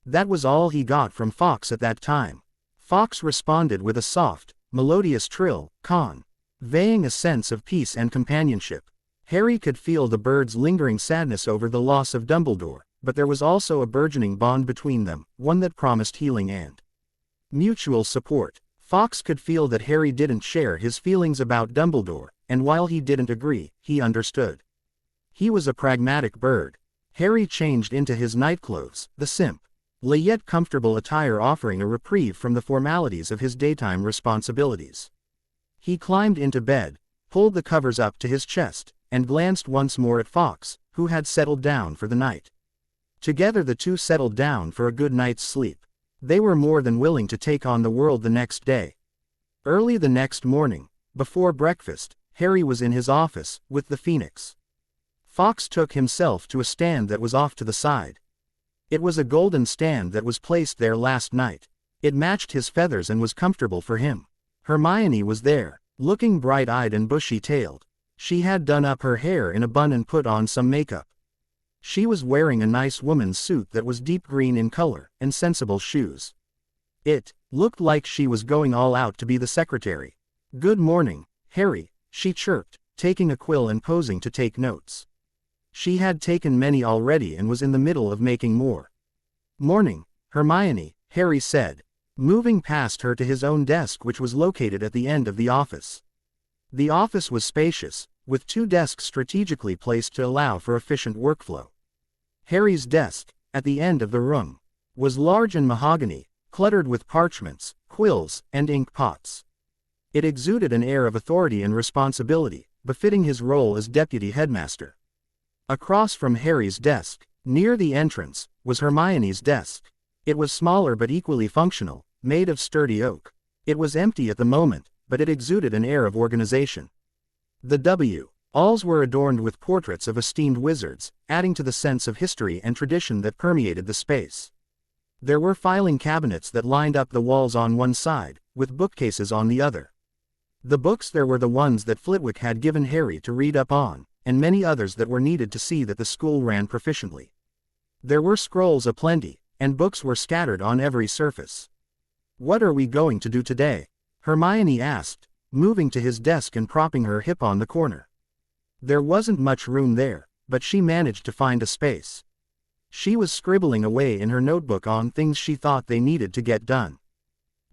That was all he got from Fox at that time. Fox responded with a soft, melodious trill, conveying a sense of peace and companionship. Harry could feel the bird's lingering sadness over the loss of Dumbledore, but there was also a burgeoning bond between them, one that promised healing and mutual support. Fox could feel that Harry didn't share his feelings about Dumbledore, and while he didn't agree, he understood. He was a pragmatic bird. Harry changed into his nightclothes, the simple yet comfortable attire offering a reprieve from the formalities of his daytime responsibilities. He climbed into bed, pulled the covers up to his chest, and glanced once more at Fox, who had settled down for the night. Together the two settled down for a good night's sleep. They were more than willing to take on the world the next day. Early the next morning, before breakfast, Harry was in his office, with the Phoenix. Fox took himself to a stand that was off to the side. It was a golden stand that was placed there last night. It matched his feathers and was comfortable for him. Hermione was there, looking bright-eyed and bushy-tailed. She had done up her hair in a bun and put on some makeup. She was wearing a nice woman's suit that was deep green in color, and sensible shoes. It looked like she was going all out to be the secretary. "Good morning, Harry," she chirped, taking a quill and posing to take notes. She had taken many already and was in the middle of making more. "Morning, Hermione," Harry said, moving past her to his own desk, which was located at the end of the office. The office was spacious, with two desks strategically placed to allow for efficient workflow. Harry's desk, at the end of the room, was large and mahogany, cluttered with parchments, quills, and ink pots. It exuded an air of authority and responsibility, befitting his role as deputy headmaster. Across from Harry's desk, near the entrance, was Hermione's desk. It was smaller but equally functional, made of sturdy oak. It was empty at the moment, but it exuded an air of organization. The walls were adorned with portraits of esteemed wizards, adding to the sense of history and tradition that permeated the space. There were filing cabinets that lined up the walls on one side, with bookcases on the other. The books there were the ones that Flitwick had given Harry to read up on, and many others that were needed to see that the school ran proficiently. There were scrolls aplenty, and books were scattered on every surface. "What are we going to do today?" Hermione asked, moving to his desk and propping her hip on the corner. There wasn't much room there, but she managed to find a space. She was scribbling away in her notebook on things she thought they needed to get done.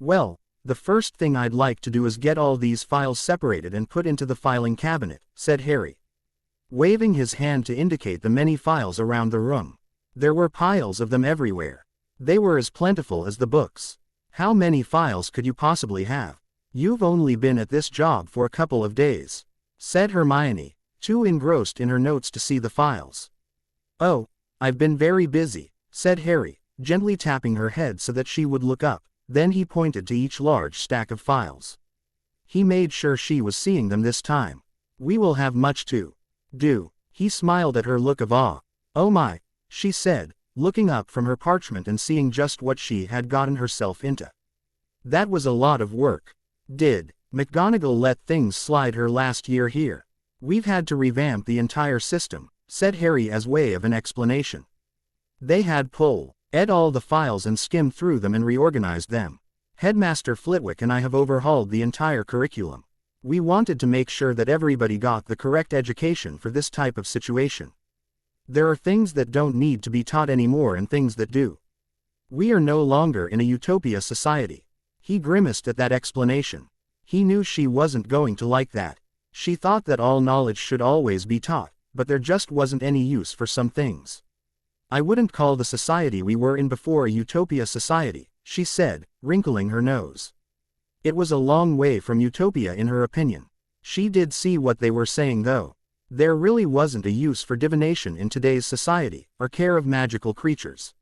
"Well, the first thing I'd like to do is get all these files separated and put into the filing cabinet," said Harry, waving his hand to indicate the many files around the room. There were piles of them everywhere. They were as plentiful as the books. "How many files could you possibly have? You've only been at this job for a couple of days," said Hermione, too engrossed in her notes to see the files. "Oh, I've been very busy," said Harry, gently tapping her head so that she would look up. Then he pointed to each large stack of files. He made sure she was seeing them this time. "We will have much to do." He smiled at her look of awe. "Oh my," she said, looking up from her parchment and seeing just what she had gotten herself into. "That was a lot of work. Did McGonagall let things slide her last year here?" "We've had to revamp the entire system," said Harry as way of an explanation. "They had pulled all the files and skimmed through them and reorganized them. Headmaster Flitwick and I have overhauled the entire curriculum. We wanted to make sure that everybody got the correct education for this type of situation. There are things that don't need to be taught anymore and things that do. We are no longer in a utopia society." He grimaced at that explanation. He knew she wasn't going to like that. She thought that all knowledge should always be taught, but there just wasn't any use for some things. "I wouldn't call the society we were in before a utopia society," she said, wrinkling her nose. It was a long way from utopia in her opinion. She did see what they were saying though. There really wasn't a use for divination in today's society, or care of magical creatures.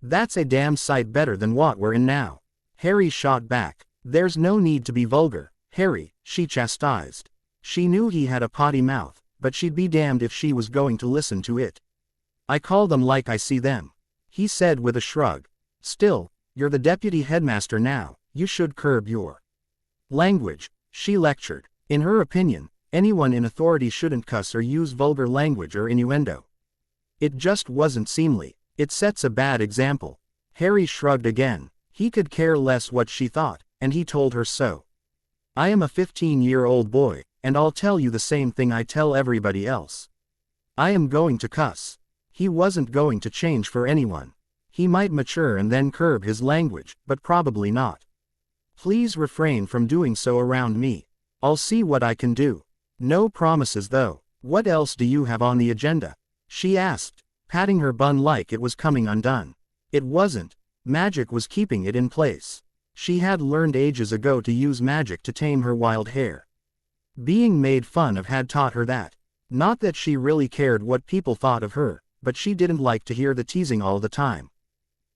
"That's a damn sight better than what we're in now." Harry shot back. "There's no need to be vulgar, Harry," she chastised. She knew he had a potty mouth, but she'd be damned if she was going to listen to it. "I call them like I see them," he said with a shrug. "Still, you're the deputy headmaster now, you should curb your language," She lectured. In her opinion, anyone in authority shouldn't cuss or use vulgar language or innuendo. It just wasn't seemly. It sets a bad example. Harry shrugged again. He could care less what she thought, and he told her so. I am a 15-year-old boy, and I'll tell you the same thing I tell everybody else. I am going to cuss. He wasn't going to change for anyone. He might mature and then curb his language, but probably not. Please refrain from doing so around me. I'll see what I can do. No promises though. What else do you have on the agenda? She asked, patting her bun like it was coming undone. It wasn't. Magic was keeping it in place. She had learned ages ago to use magic to tame her wild hair. Being made fun of had taught her that. Not that she really cared what people thought of her, but she didn't like to hear the teasing all the time.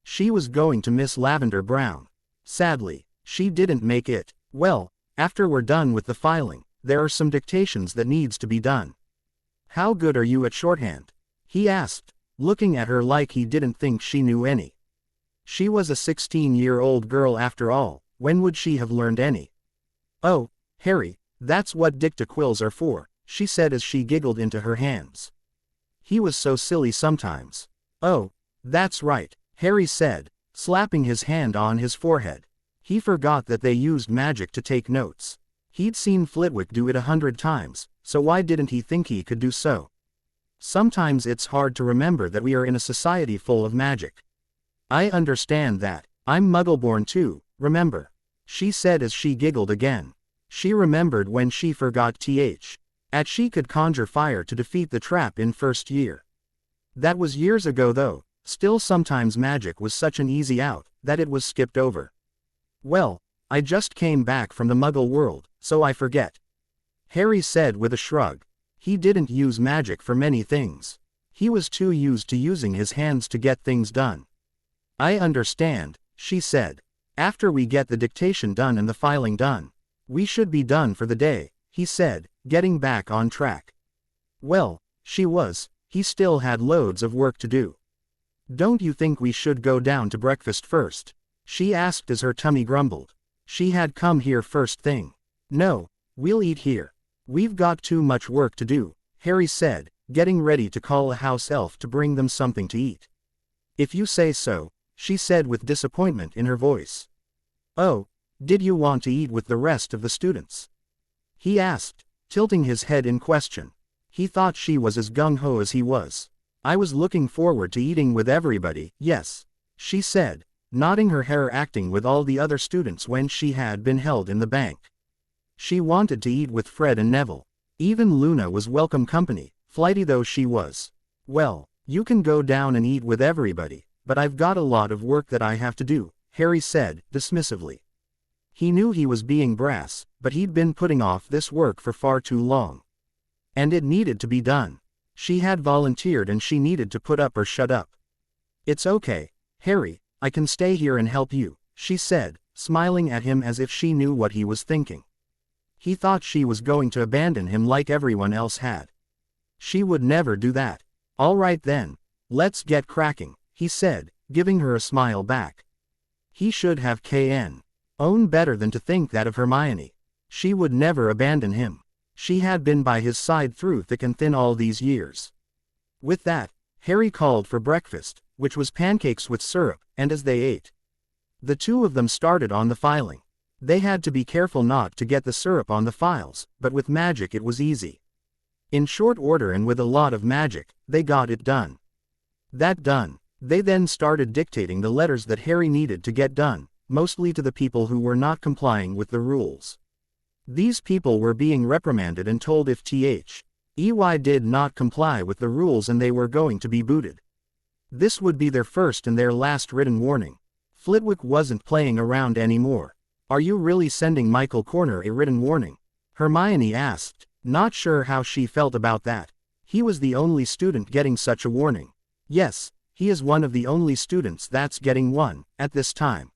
She was going to miss Lavender Brown. Sadly, she didn't make it. Well, after we're done with the filing, there are some dictations that needs to be done. How good are you at shorthand? He asked, looking at her like he didn't think she knew any. She was a 16-year-old girl after all. When would she have learned any? Oh, Harry, that's what dictaquills are for, she said as she giggled into her hands. He was so silly sometimes. Oh, that's right, Harry said, slapping his hand on his forehead. He forgot that they used magic to take notes. He'd seen Flitwick do it 100 times, so why didn't he think he could do so? Sometimes it's hard to remember that we are in a society full of magic. I understand that. I'm Muggleborn too, remember? She said as she giggled again. She remembered when she forgot she could conjure fire to defeat the trap in first year. That was years ago though. Still, sometimes magic was such an easy out that it was skipped over. Well, I just came back from the Muggle world, so I forget. Harry said with a shrug. He didn't use magic for many things. He was too used to using his hands to get things done. I understand, she said. After we get the dictation done and the filing done, we should be done for the day, he said, getting back on track. Well, she was. He still had loads of work to do. Don't you think we should go down to breakfast first? She asked as her tummy grumbled. She had come here first thing. No, we'll eat here. We've got too much work to do, Harry said, getting ready to call a house elf to bring them something to eat. If you say so, she said with disappointment in her voice. Oh, did you want to eat with the rest of the students? He asked, tilting his head in question. He thought she was as gung-ho as he was. I was looking forward to eating with everybody, yes, she said, nodding her head, acting with all the other students when she had been held in the bank. She wanted to eat with Fred and Neville. Even Luna was welcome company, flighty though she was. Well, you can go down and eat with everybody, but I've got a lot of work that I have to do, Harry said, dismissively. He knew he was being brass, but he'd been putting off this work for far too long. And it needed to be done. She had volunteered and she needed to put up or shut up. It's okay, Harry, I can stay here and help you, she said, smiling at him as if she knew what he was thinking. He thought she was going to abandon him like everyone else had. She would never do that. All right then, let's get cracking, he said, giving her a smile back. He should have known better than to think that of Hermione. She would never abandon him. She had been by his side through thick and thin all these years. With that, Harry called for breakfast, which was pancakes with syrup, and as they ate, the two of them started on the filing. They had to be careful not to get the syrup on the files, but with magic it was easy. In short order and with a lot of magic, they got it done. That done, they then started dictating the letters that Harry needed to get done, mostly to the people who were not complying with the rules. These people were being reprimanded and told if did not comply with the rules and they were going to be booted. This would be their first and their last written warning. Flitwick wasn't playing around anymore. Are you really sending Michael Corner a written warning? Hermione asked, not sure how she felt about that. He was the only student getting such a warning. Yes, he is one of the only students that's getting one, at this time.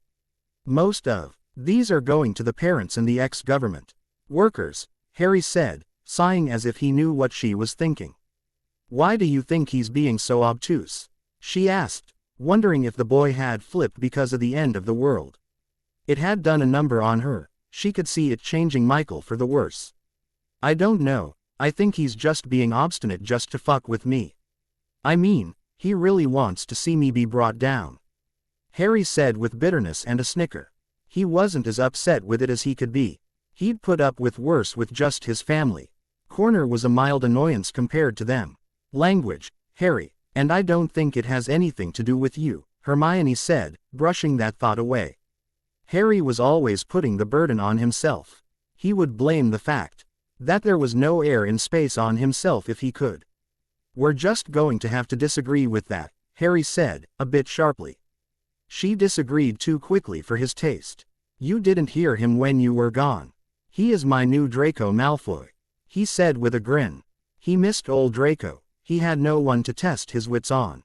Most of these are going to the parents and the ex-government workers, Harry said, sighing as if he knew what she was thinking. Why do you think he's being so obtuse? She asked, wondering if the boy had flipped because of the end of the world. It had done a number on her. She could see it changing Michael for the worse. I don't know, I think he's just being obstinate just to fuck with me. I mean, he really wants to see me be brought down. Harry said with bitterness and a snicker. He wasn't as upset with it as he could be. He'd put up with worse with just his family. Corner was a mild annoyance compared to them. Language, Harry, and I don't think it has anything to do with you, Hermione said, brushing that thought away. Harry was always putting the burden on himself. He would blame the fact that there was no air in space on himself if he could. We're just going to have to disagree with that, Harry said, a bit sharply. She disagreed too quickly for his taste. You didn't hear him when you were gone. He is my new Draco Malfoy, he said with a grin. He missed old Draco. He had no one to test his wits on.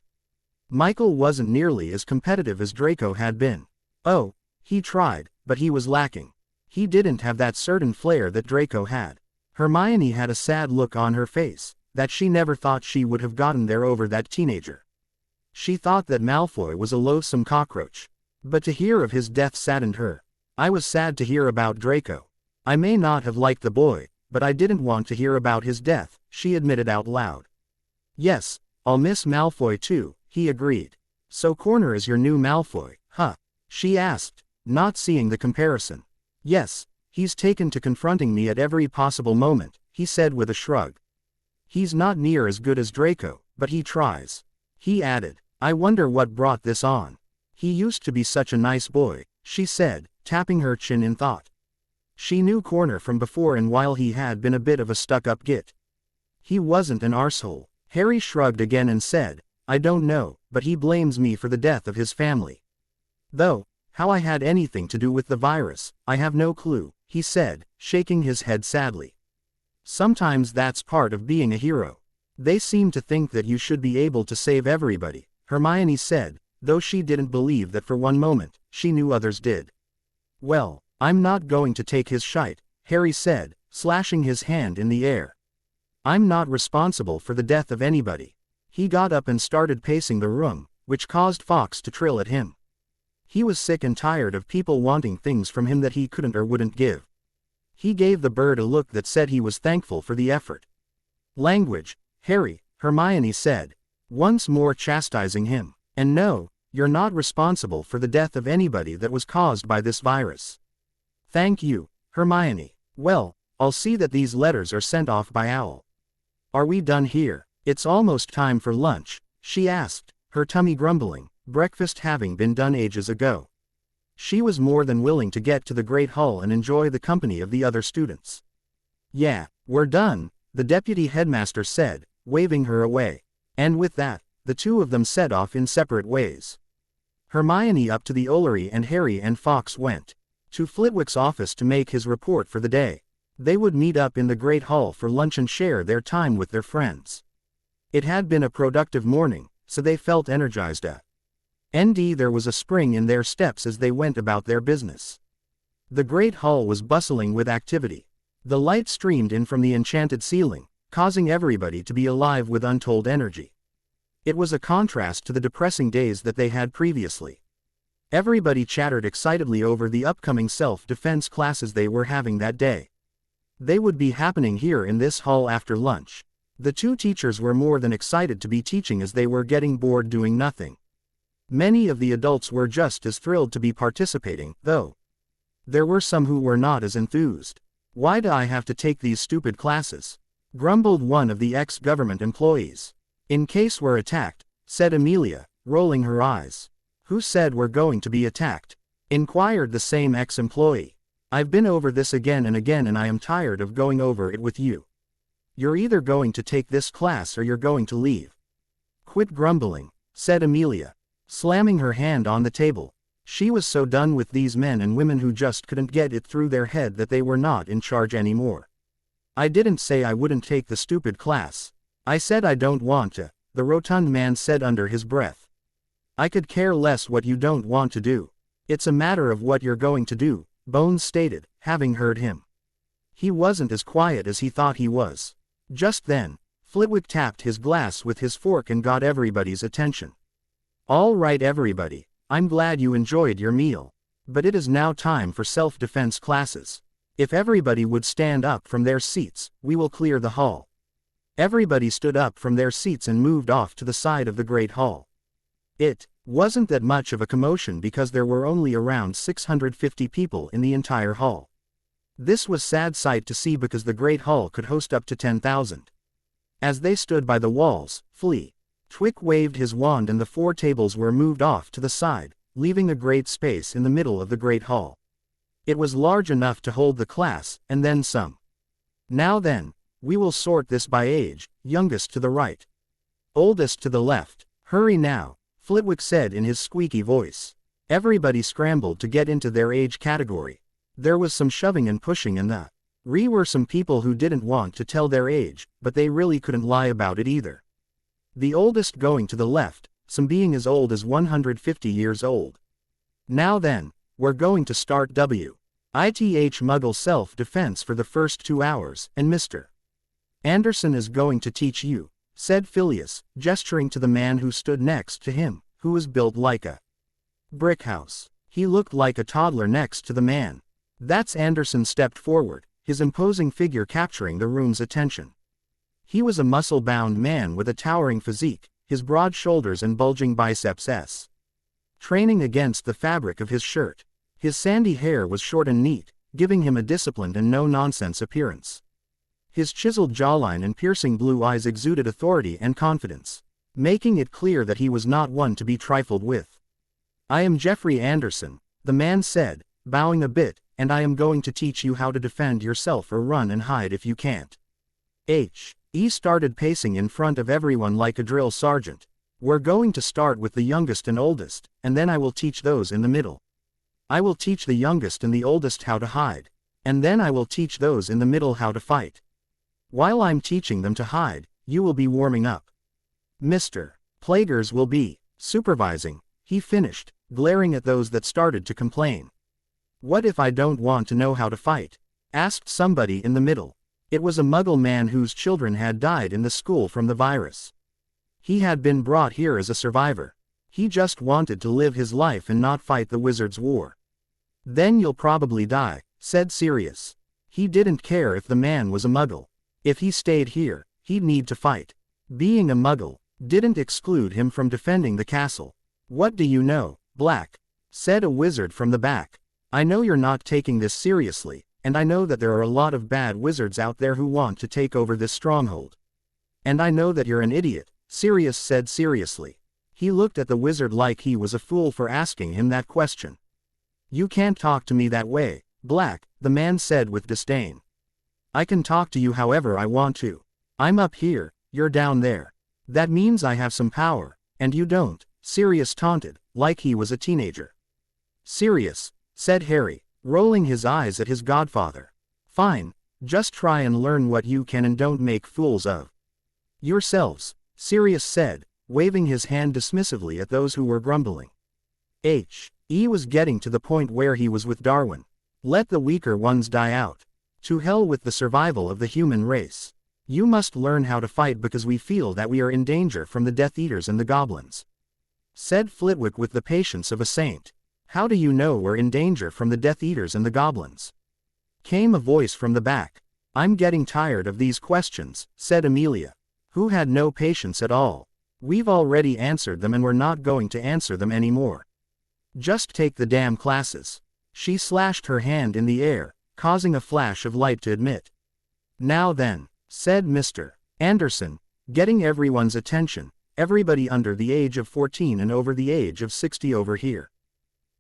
Michael wasn't nearly as competitive as Draco had been. Oh, he tried, but he was lacking. He didn't have that certain flair that Draco had. Hermione had a sad look on her face, that she never thought she would have gotten there over that teenager. She thought that Malfoy was a loathsome cockroach. But to hear of his death saddened her. I was sad to hear about Draco. I may not have liked the boy, but I didn't want to hear about his death, she admitted out loud. Yes, I'll miss Malfoy too, he agreed. So Corner is your new Malfoy, huh? She asked, not seeing the comparison. Yes, he's taken to confronting me at every possible moment, he said with a shrug. He's not near as good as Draco, but he tries. He added, I wonder what brought this on. He used to be such a nice boy, she said, tapping her chin in thought. She knew Corner from before, and while he had been a bit of a stuck-up git, he wasn't an arsehole. Harry shrugged again and said, I don't know, but he blames me for the death of his family. Though, how I had anything to do with the virus, I have no clue, he said, shaking his head sadly. Sometimes that's part of being a hero. They seem to think that you should be able to save everybody, Hermione said, though she didn't believe that for one moment. She knew others did. Well, I'm not going to take his shite, Harry said, slashing his hand in the air. I'm not responsible for the death of anybody. He got up and started pacing the room, which caused Fox to trill at him. He was sick and tired of people wanting things from him that he couldn't or wouldn't give. He gave the bird a look that said he was thankful for the effort. Language, Harry, Hermione said, once more chastising him. And no, you're not responsible for the death of anybody that was caused by this virus. Thank you, Hermione. Well, I'll see that these letters are sent off by Owl. Are we done here? It's almost time for lunch, she asked, her tummy grumbling, breakfast having been done ages ago. She was more than willing to get to the Great Hall and enjoy the company of the other students. Yeah, we're done, the deputy headmaster said, waving her away. And with that, the two of them set off in separate ways. Hermione up to the Ollery, and Harry and Fox went to Flitwick's office to make his report for the day. They would meet up in the Great Hall for lunch and share their time with their friends. It had been a productive morning, so they felt energized. There was a spring in their steps as they went about their business. The Great Hall was bustling with activity. The light streamed in from the enchanted ceiling, causing everybody to be alive with untold energy. It was a contrast to the depressing days that they had previously. Everybody chattered excitedly over the upcoming self-defense classes they were having that day. They would be happening here in this hall after lunch. The two teachers were more than excited to be teaching, as they were getting bored doing nothing. Many of the adults were just as thrilled to be participating, though there were some who were not as enthused. Why do I have to take these stupid classes? Grumbled one of the ex-government employees. In case we're attacked, said Amelia, rolling her eyes. Who said we're going to be attacked? Inquired the same ex-employee. I've been over this again and again, and I am tired of going over it with you. You're either going to take this class or you're going to leave. Quit grumbling, said Amelia, slamming her hand on the table. She was so done with these men and women who just couldn't get it through their head that they were not in charge anymore. I didn't say I wouldn't take the stupid class. I said I don't want to, the rotund man said under his breath. I could care less what you don't want to do. It's a matter of what you're going to do, Bones stated, having heard him. He wasn't as quiet as he thought he was. Just then, Flitwick tapped his glass with his fork and got everybody's attention. All right everybody, I'm glad you enjoyed your meal. But it is now time for self-defense classes. If everybody would stand up from their seats, we will clear the hall. Everybody stood up from their seats and moved off to the side of the Great Hall. It wasn't that much of a commotion because there were only around 650 people in the entire hall. This was a sad sight to see because the Great Hall could host up to 10,000. As they stood by the walls, Flitwick waved his wand and the 4 tables were moved off to the side, leaving a great space in the middle of the Great Hall. It was large enough to hold the class, and then some. Now then, we will sort this by age, youngest to the right. Oldest to the left. Hurry now, Flitwick said in his squeaky voice. Everybody scrambled to get into their age category. There was some shoving and pushing and were some people who didn't want to tell their age, but they really couldn't lie about it either. The oldest going to the left, some being as old as 150 years old. Now then, we're going to start WITH Muggle self-defense for the first 2 hours, and Mr. Anderson is going to teach you, said Phileas, gesturing to the man who stood next to him, who was built like a brick house. He looked like a toddler next to the man. That's Anderson stepped forward, his imposing figure capturing the room's attention. He was a muscle-bound man with a towering physique, his broad shoulders and bulging biceps training against the fabric of his shirt. His sandy hair was short and neat, giving him a disciplined and no-nonsense appearance. His chiseled jawline and piercing blue eyes exuded authority and confidence, making it clear that he was not one to be trifled with. I am Jeffrey Anderson, the man said, bowing a bit, and I am going to teach you how to defend yourself or run and hide if you can't. He started pacing in front of everyone like a drill sergeant. We're going to start with the youngest and oldest, and then I will teach those in the middle. I will teach the youngest and the oldest how to hide, and then I will teach those in the middle how to fight. While I'm teaching them to hide, you will be warming up. Mr. Plaguers will be supervising, he finished, glaring at those that started to complain. What if I don't want to know how to fight? Asked somebody in the middle. It was a Muggle man whose children had died in the school from the virus. He had been brought here as a survivor. He just wanted to live his life and not fight the wizard's war. Then you'll probably die, said Sirius. He didn't care if the man was a Muggle. If he stayed here, he'd need to fight. Being a Muggle didn't exclude him from defending the castle. What do you know, Black? Said a wizard from the back. I know you're not taking this seriously, and I know that there are a lot of bad wizards out there who want to take over this stronghold. And I know that you're an idiot, Sirius said seriously. He looked at the wizard like he was a fool for asking him that question. You can't talk to me that way, Black, the man said with disdain. I can talk to you however I want to. I'm up here, you're down there. That means I have some power, and you don't, Sirius taunted, like he was a teenager. Sirius, said Harry, rolling his eyes at his godfather. Fine, just try and learn what you can and don't make fools of yourselves, Sirius said, waving his hand dismissively at those who were grumbling. He was getting to the point where he was with Darwin. Let the weaker ones die out. To hell with the survival of the human race. You must learn how to fight because we feel that we are in danger from the Death Eaters and the goblins, said Flitwick with the patience of a saint. How do you know we're in danger from the Death Eaters and the goblins? Came a voice from the back. I'm getting tired of these questions, said Amelia, who had no patience at all. We've already answered them and we're not going to answer them anymore. Just take the damn classes. She slashed her hand in the air, causing a flash of light to admit. Now then, said Mr. Anderson, getting everyone's attention, everybody under the age of 14 and over the age of 60 over here.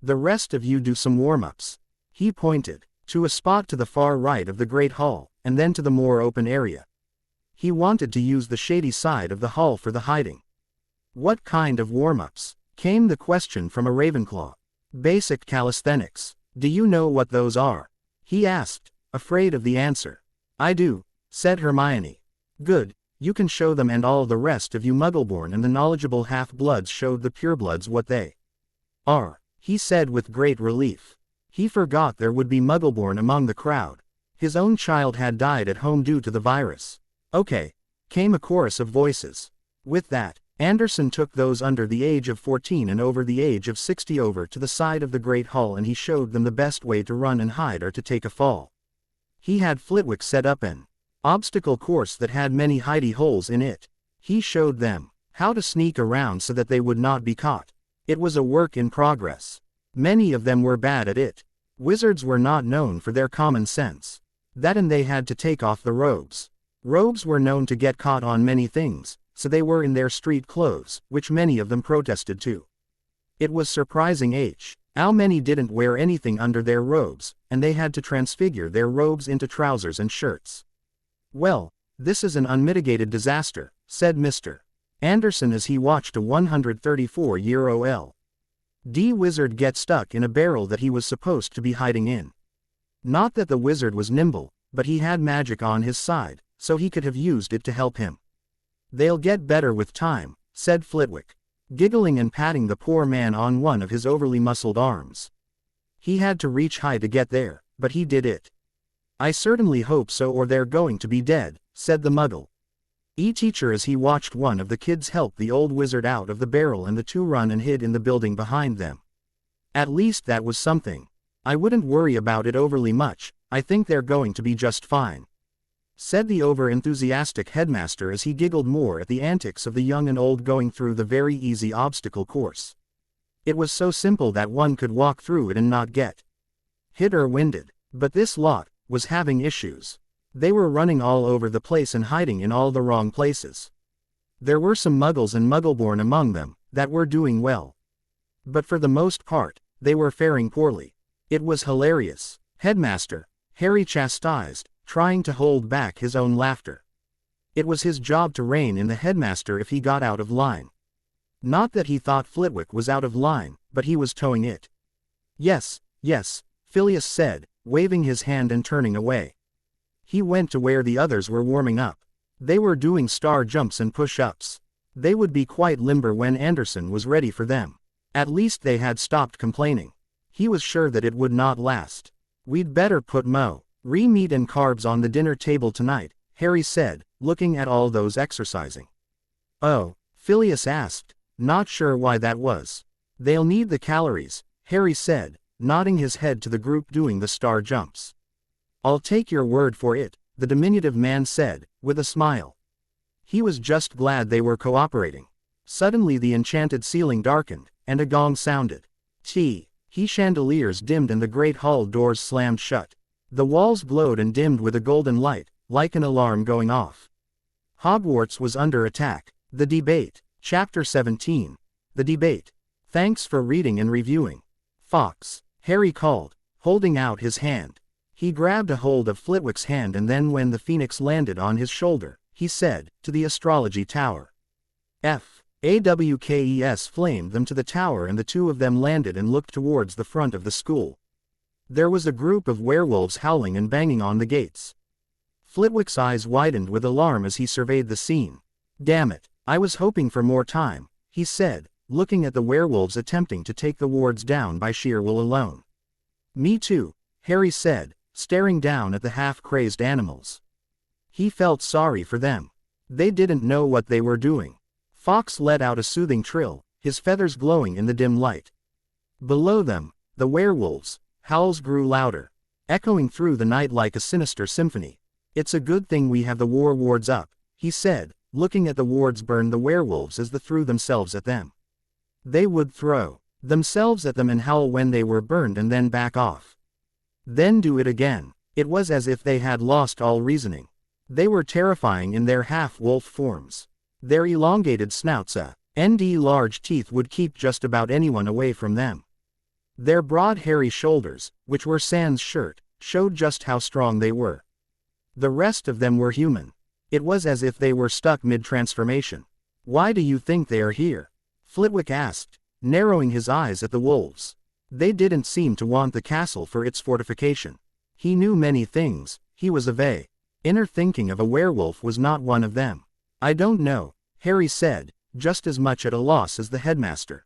The rest of you do some warm-ups. He pointed to a spot to the far right of the Great Hall, and then to the more open area. He wanted to use the shady side of the hall for the hiding. What kind of warm-ups? Came the question from a Ravenclaw. Basic calisthenics. Do you know what those are? He asked, afraid of the answer. I do, said Hermione. Good, you can show them, and all the rest of you Muggleborn and the knowledgeable half-bloods showed the purebloods what they are, he said with great relief. He forgot there would be Muggleborn among the crowd. His own child had died at home due to the virus. Okay, came a chorus of voices. With that, Anderson took those under the age of 14 and over the age of 60 over to the side of the Great Hall, and he showed them the best way to run and hide or to take a fall. He had Flitwick set up an obstacle course that had many hidey holes in it. He showed them how to sneak around so that they would not be caught. It was a work in progress. Many of them were bad at it. Wizards were not known for their common sense. That and they had to take off the robes. Robes were known to get caught on many things, so they were in their street clothes, which many of them protested to. It was surprising how many didn't wear anything under their robes, and they had to transfigure their robes into trousers and shirts. "Well, this is an unmitigated disaster," said Mr. Anderson as he watched a 134-year-old wizard get stuck in a barrel that he was supposed to be hiding in. Not that the wizard was nimble, but he had magic on his side, so he could have used it to help him. "They'll get better with time," said Flitwick, giggling and patting the poor man on one of his overly muscled arms. He had to reach high to get there, but he did it. "I certainly hope so, or they're going to be dead," said the Muggle. Teacher as he watched one of the kids help the old wizard out of the barrel and the two run and hid in the building behind them. "At least that was something. I wouldn't worry about it overly much. I think they're going to be just fine," said the over-enthusiastic headmaster as he giggled more at the antics of the young and old going through the very easy obstacle course. It was so simple that one could walk through it and not get hit or winded. But this lot was having issues. They were running all over the place and hiding in all the wrong places. There were some Muggles and Muggleborn among them that were doing well. But for the most part, they were faring poorly. It was hilarious. "Headmaster," Harry chastised, trying to hold back his own laughter. It was his job to rein in the headmaster if he got out of line. Not that he thought Flitwick was out of line, but he was towing it. Yes, Phileas said, waving his hand and turning away. He went to where the others were warming up. They were doing star jumps and push-ups. They would be quite limber when Anderson was ready for them. At least they had stopped complaining. He was sure that it would not last. "We'd better put meat and carbs on the dinner table tonight," Harry said, looking at all those exercising. "Oh," Phileas asked, not sure why that was. "They'll need the calories," Harry said, nodding his head to the group doing the star jumps. "I'll take your word for it," the diminutive man said, with a smile. He was just glad they were cooperating. Suddenly the enchanted ceiling darkened, and a gong sounded. Chandeliers dimmed and the great hall doors slammed shut. The walls glowed and dimmed with a golden light, like an alarm going off. Hogwarts was under attack. The debate. Chapter 17. The debate. "Thanks for reading and reviewing, Fox," Harry called, holding out his hand. He grabbed a hold of Flitwick's hand, and then when the phoenix landed on his shoulder, he said, "To the Astrology Tower." Awkes flamed them to the tower, and the two of them landed and looked towards the front of the school. There was a group of werewolves howling and banging on the gates. Flitwick's eyes widened with alarm as he surveyed the scene. "Damn it, I was hoping for more time," he said, looking at the werewolves attempting to take the wards down by sheer will alone. "Me too," Harry said, staring down at the half-crazed animals. He felt sorry for them. They didn't know what they were doing. Fox let out a soothing trill, his feathers glowing in the dim light. Below them, the werewolves' howls grew louder, echoing through the night like a sinister symphony. "It's a good thing we have the war wards up," he said, looking at the wards burn the werewolves as they threw themselves at them. They would throw themselves at them and howl when they were burned and then back off. Then do it again. It was as if they had lost all reasoning. They were terrifying in their half-wolf forms. Their elongated snouts and large teeth would keep just about anyone away from them. Their broad hairy shoulders, which were sans shirt, showed just how strong they were. The rest of them were human. It was as if they were stuck mid-transformation. "Why do you think they are here?" Flitwick asked, narrowing his eyes at the wolves. They didn't seem to want the castle for its fortification. He knew many things. He was of a inner thinking of a werewolf was not one of them. "I don't know," Harry said, just as much at a loss as the headmaster.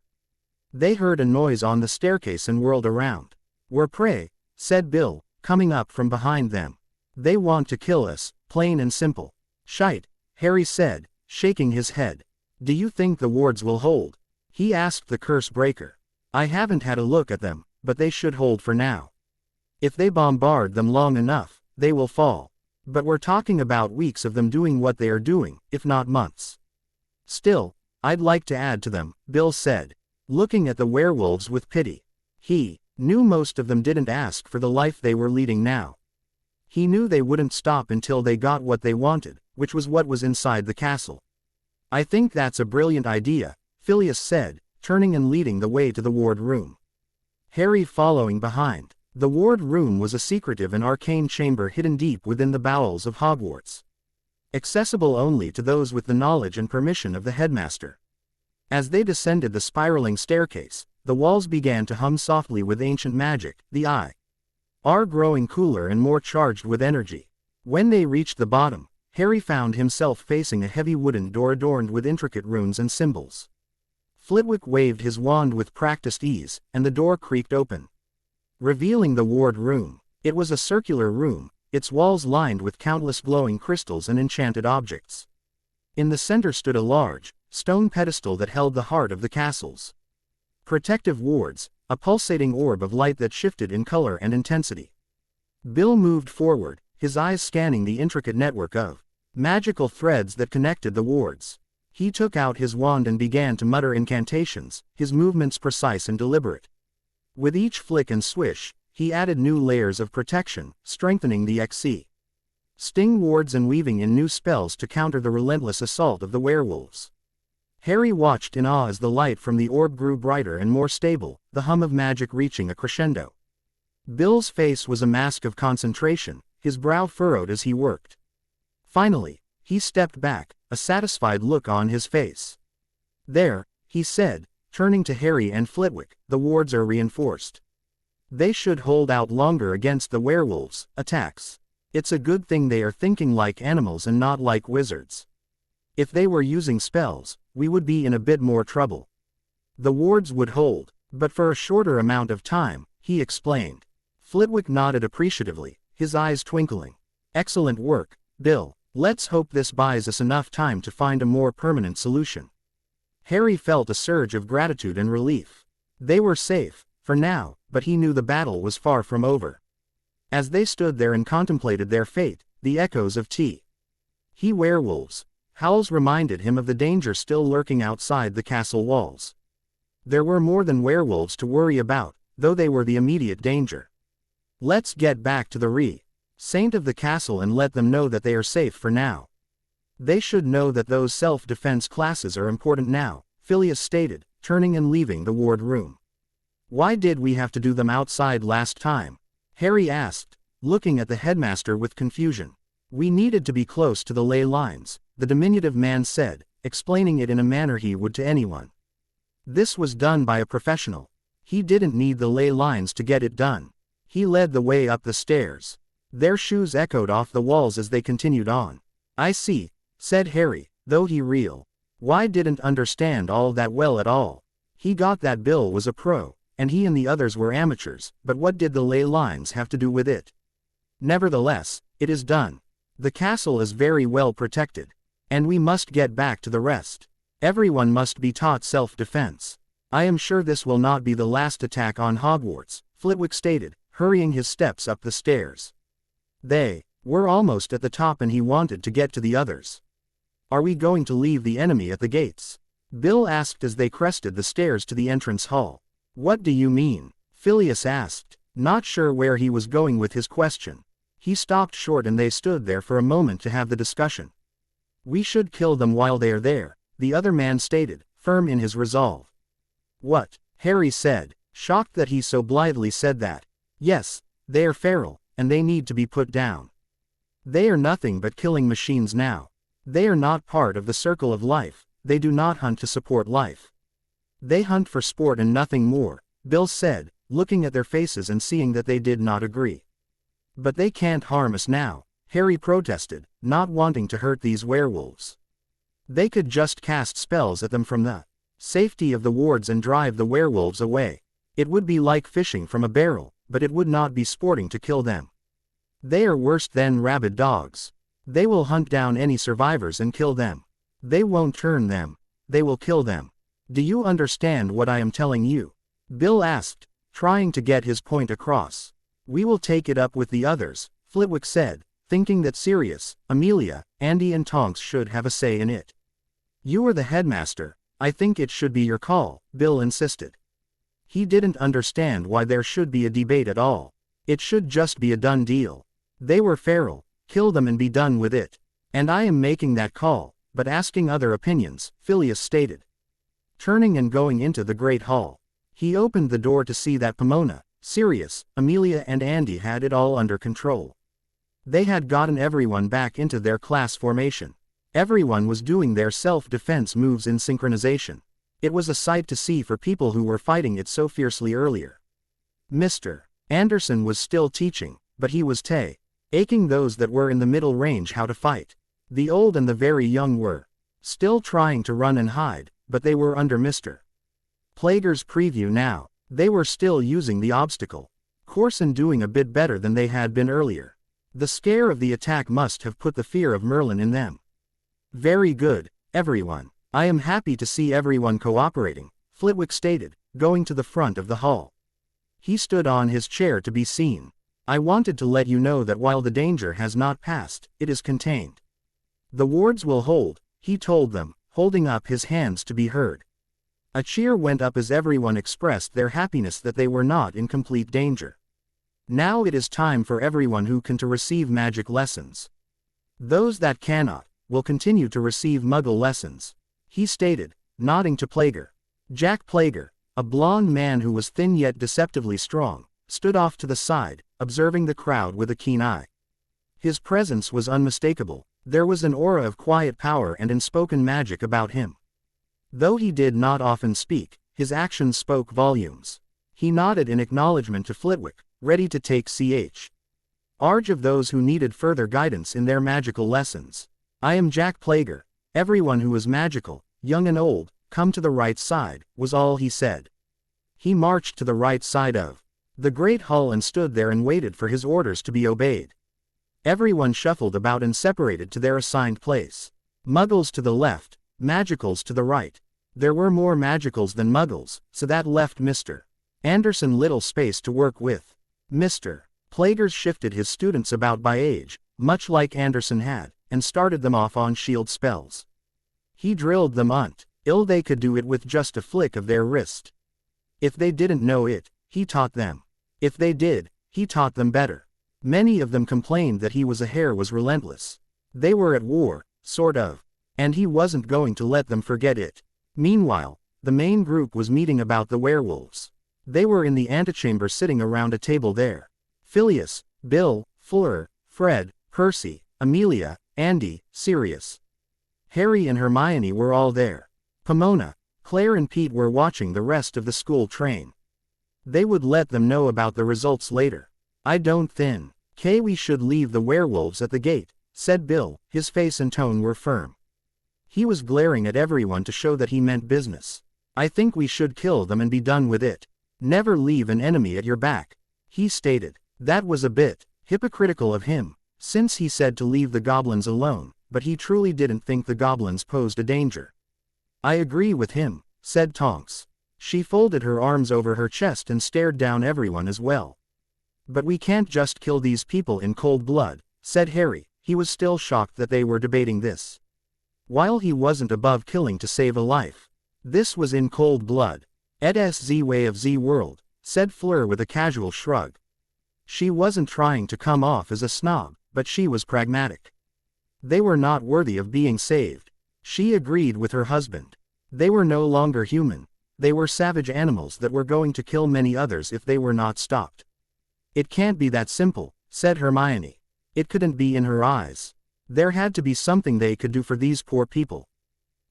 They heard a noise on the staircase and whirled around. "We're prey," said Bill, coming up from behind them. "They want to kill us, plain and simple." "Shite," Harry said, shaking his head. Do you think the wards will hold? He asked the curse breaker. I haven't had a look at them, but they should hold for now. If they bombard them long enough, they will fall. But we're talking about weeks of them doing what they are doing, if not months. Still, I'd like to add to them, Bill said, looking at the werewolves with pity. He knew most of them didn't ask for the life they were leading now. He knew they wouldn't stop until they got what they wanted, which was what was inside the castle. I think that's a brilliant idea, Phileas said, turning and leading the way to the ward room. Harry following behind. The ward room was a secretive and arcane chamber hidden deep within the bowels of Hogwarts. Accessible only to those with the knowledge and permission of the headmaster. As they descended the spiraling staircase, the walls began to hum softly with ancient magic, the air growing cooler and more charged with energy. When they reached the bottom, Harry found himself facing a heavy wooden door adorned with intricate runes and symbols. Flitwick waved his wand with practiced ease, and the door creaked open, revealing the ward room. It was a circular room, its walls lined with countless glowing crystals and enchanted objects. In the center stood a large, stone pedestal that held the heart of the castle's protective wards, a pulsating orb of light that shifted in color and intensity. Bill moved forward, his eyes scanning the intricate network of magical threads that connected the wards. He took out his wand and began to mutter incantations, his movements precise and deliberate. With each flick and swish, he added new layers of protection, strengthening the sting wards and weaving in new spells to counter the relentless assault of the werewolves. Harry watched in awe as the light from the orb grew brighter and more stable, the hum of magic reaching a crescendo. Bill's face was a mask of concentration, his brow furrowed as he worked. Finally, he stepped back, a satisfied look on his face. There, he said, turning to Harry and Flitwick, the wards are reinforced. They should hold out longer against the werewolves' attacks. It's a good thing they are thinking like animals and not like wizards. If they were using spells, we would be in a bit more trouble. The wards would hold, but for a shorter amount of time, he explained. Flitwick nodded appreciatively, his eyes twinkling. Excellent work, Bill. Let's hope this buys us enough time to find a more permanent solution. Harry felt a surge of gratitude and relief. They were safe, for now, but he knew the battle was far from over. As they stood there and contemplated their fate, the echoes of he werewolves' howls reminded him of the danger still lurking outside the castle walls. There were more than werewolves to worry about, though they were the immediate danger. Let's get back to the saint of the castle and let them know that they are safe for now. They should know that those self-defense classes are important now, Phileas stated, turning and leaving the ward room. Why did we have to do them outside last time? Harry asked, looking at the headmaster with confusion. We needed to be close to the ley lines, the diminutive man said, explaining it in a manner he would to anyone. This was done by a professional. He didn't need the ley lines to get it done. He led the way up the stairs. Their shoes echoed off the walls as they continued on. I see, said Harry, though he why didn't understand all that well at all. He got that Bill was a pro, and he and the others were amateurs, but what did the ley lines have to do with it? Nevertheless, it is done. The castle is very well protected. And we must get back to the rest. Everyone must be taught self-defense. I am sure this will not be the last attack on Hogwarts, Flitwick stated, hurrying his steps up the stairs. They were almost at the top and he wanted to get to the others. Are we going to leave the enemy at the gates? Bill asked as they crested the stairs to the entrance hall. What do you mean? Phileas asked, not sure where he was going with his question. He stopped short and they stood there for a moment to have the discussion. We should kill them while they are there, the other man stated, firm in his resolve. What? Harry said, shocked that he so blithely said that. Yes, they are feral, and they need to be put down. They are nothing but killing machines now. They are not part of the circle of life, they do not hunt to support life. They hunt for sport and nothing more, Bill said, looking at their faces and seeing that they did not agree. But they can't harm us now, Harry protested, not wanting to hurt these werewolves. They could just cast spells at them from the safety of the wards and drive the werewolves away. It would be like fishing from a barrel, but it would not be sporting to kill them. They are worse than rabid dogs. They will hunt down any survivors and kill them. They won't turn them. they will kill them. Do you understand what I am telling you? Bill asked, trying to get his point across. We will take it up with the others, Flitwick said, thinking that Sirius, Amelia, Andy and Tonks should have a say in it. You are the headmaster, I think it should be your call, Bill insisted. He didn't understand why there should be a debate at all. It should just be a done deal. They were feral, kill them and be done with it. And I am making that call, but asking other opinions, Phileas stated. Turning and going into the great hall. He opened the door to see that Pomona, Sirius, Amelia and Andy had it all under control. They had gotten everyone back into their class formation. Everyone was doing their self-defense moves in synchronization. It was a sight to see for people who were fighting it so fiercely earlier. Mr. Anderson was still teaching, but he was aching those that were in the middle range how to fight. The old and the very young were still trying to run and hide, but they were under Mr. Plague's preview now. They were still using the obstacle course and doing a bit better than they had been earlier. The scare of the attack must have put the fear of Merlin in them. Very good, everyone. I am happy to see everyone cooperating, Flitwick stated, going to the front of the hall. He stood on his chair to be seen. I wanted to let you know that while the danger has not passed, it is contained. The wards will hold, he told them, holding up his hands to be heard. A cheer went up as everyone expressed their happiness that they were not in complete danger. Now it is time for everyone who can to receive magic lessons. Those that cannot, will continue to receive Muggle lessons, he stated, nodding to Plague. Jack Plague, a blond man who was thin yet deceptively strong, stood off to the side, observing the crowd with a keen eye. His presence was unmistakable. There was an aura of quiet power and unspoken magic about him. Though he did not often speak, his actions spoke volumes. He nodded in acknowledgement to Flitwick, ready to take charge of those who needed further guidance in their magical lessons. I am Jack Plague. Everyone who is magical, young and old, come to the right side, was all he said. He marched to the right side of the great hall and stood there and waited for his orders to be obeyed. Everyone shuffled about and separated to their assigned place. Muggles to the left, magicals to the right. There were more magicals than muggles, so that left Mr. Anderson little space to work with. Mr. Plague shifted his students about by age, much like Anderson had, and started them off on shield spells. He drilled them until they could do it with just a flick of their wrist. If they didn't know it, he taught them. If they did, he taught them better. Many of them complained that he was relentless. They were at war, sort of. And he wasn't going to let them forget it. Meanwhile, the main group was meeting about the werewolves. They were in the antechamber sitting around a table there. Phileas, Bill, Fleur, Fred, Percy, Amelia, Andy, Sirius, Harry and Hermione were all there. Pomona, Claire and Pete were watching the rest of the school train. They would let them know about the results later. I don't think we should leave the werewolves at the gate, said Bill, his face and tone were firm. He was glaring at everyone to show that he meant business. I think we should kill them and be done with it. Never leave an enemy at your back, he stated. That was a bit hypocritical of him, since he said to leave the goblins alone, but he truly didn't think the goblins posed a danger. I agree with him, said Tonks. She folded her arms over her chest and stared down everyone as well. But we can't just kill these people in cold blood, said Harry. He was still shocked that they were debating this. While he wasn't above killing to save a life, this was in cold blood. EDSZ way of Z world, said Fleur with a casual shrug. She wasn't trying to come off as a snob, but she was pragmatic. They were not worthy of being saved. She agreed with her husband. They were no longer human. They were savage animals that were going to kill many others if they were not stopped. It can't be that simple, said Hermione. It couldn't be in her eyes. There had to be something they could do for these poor people.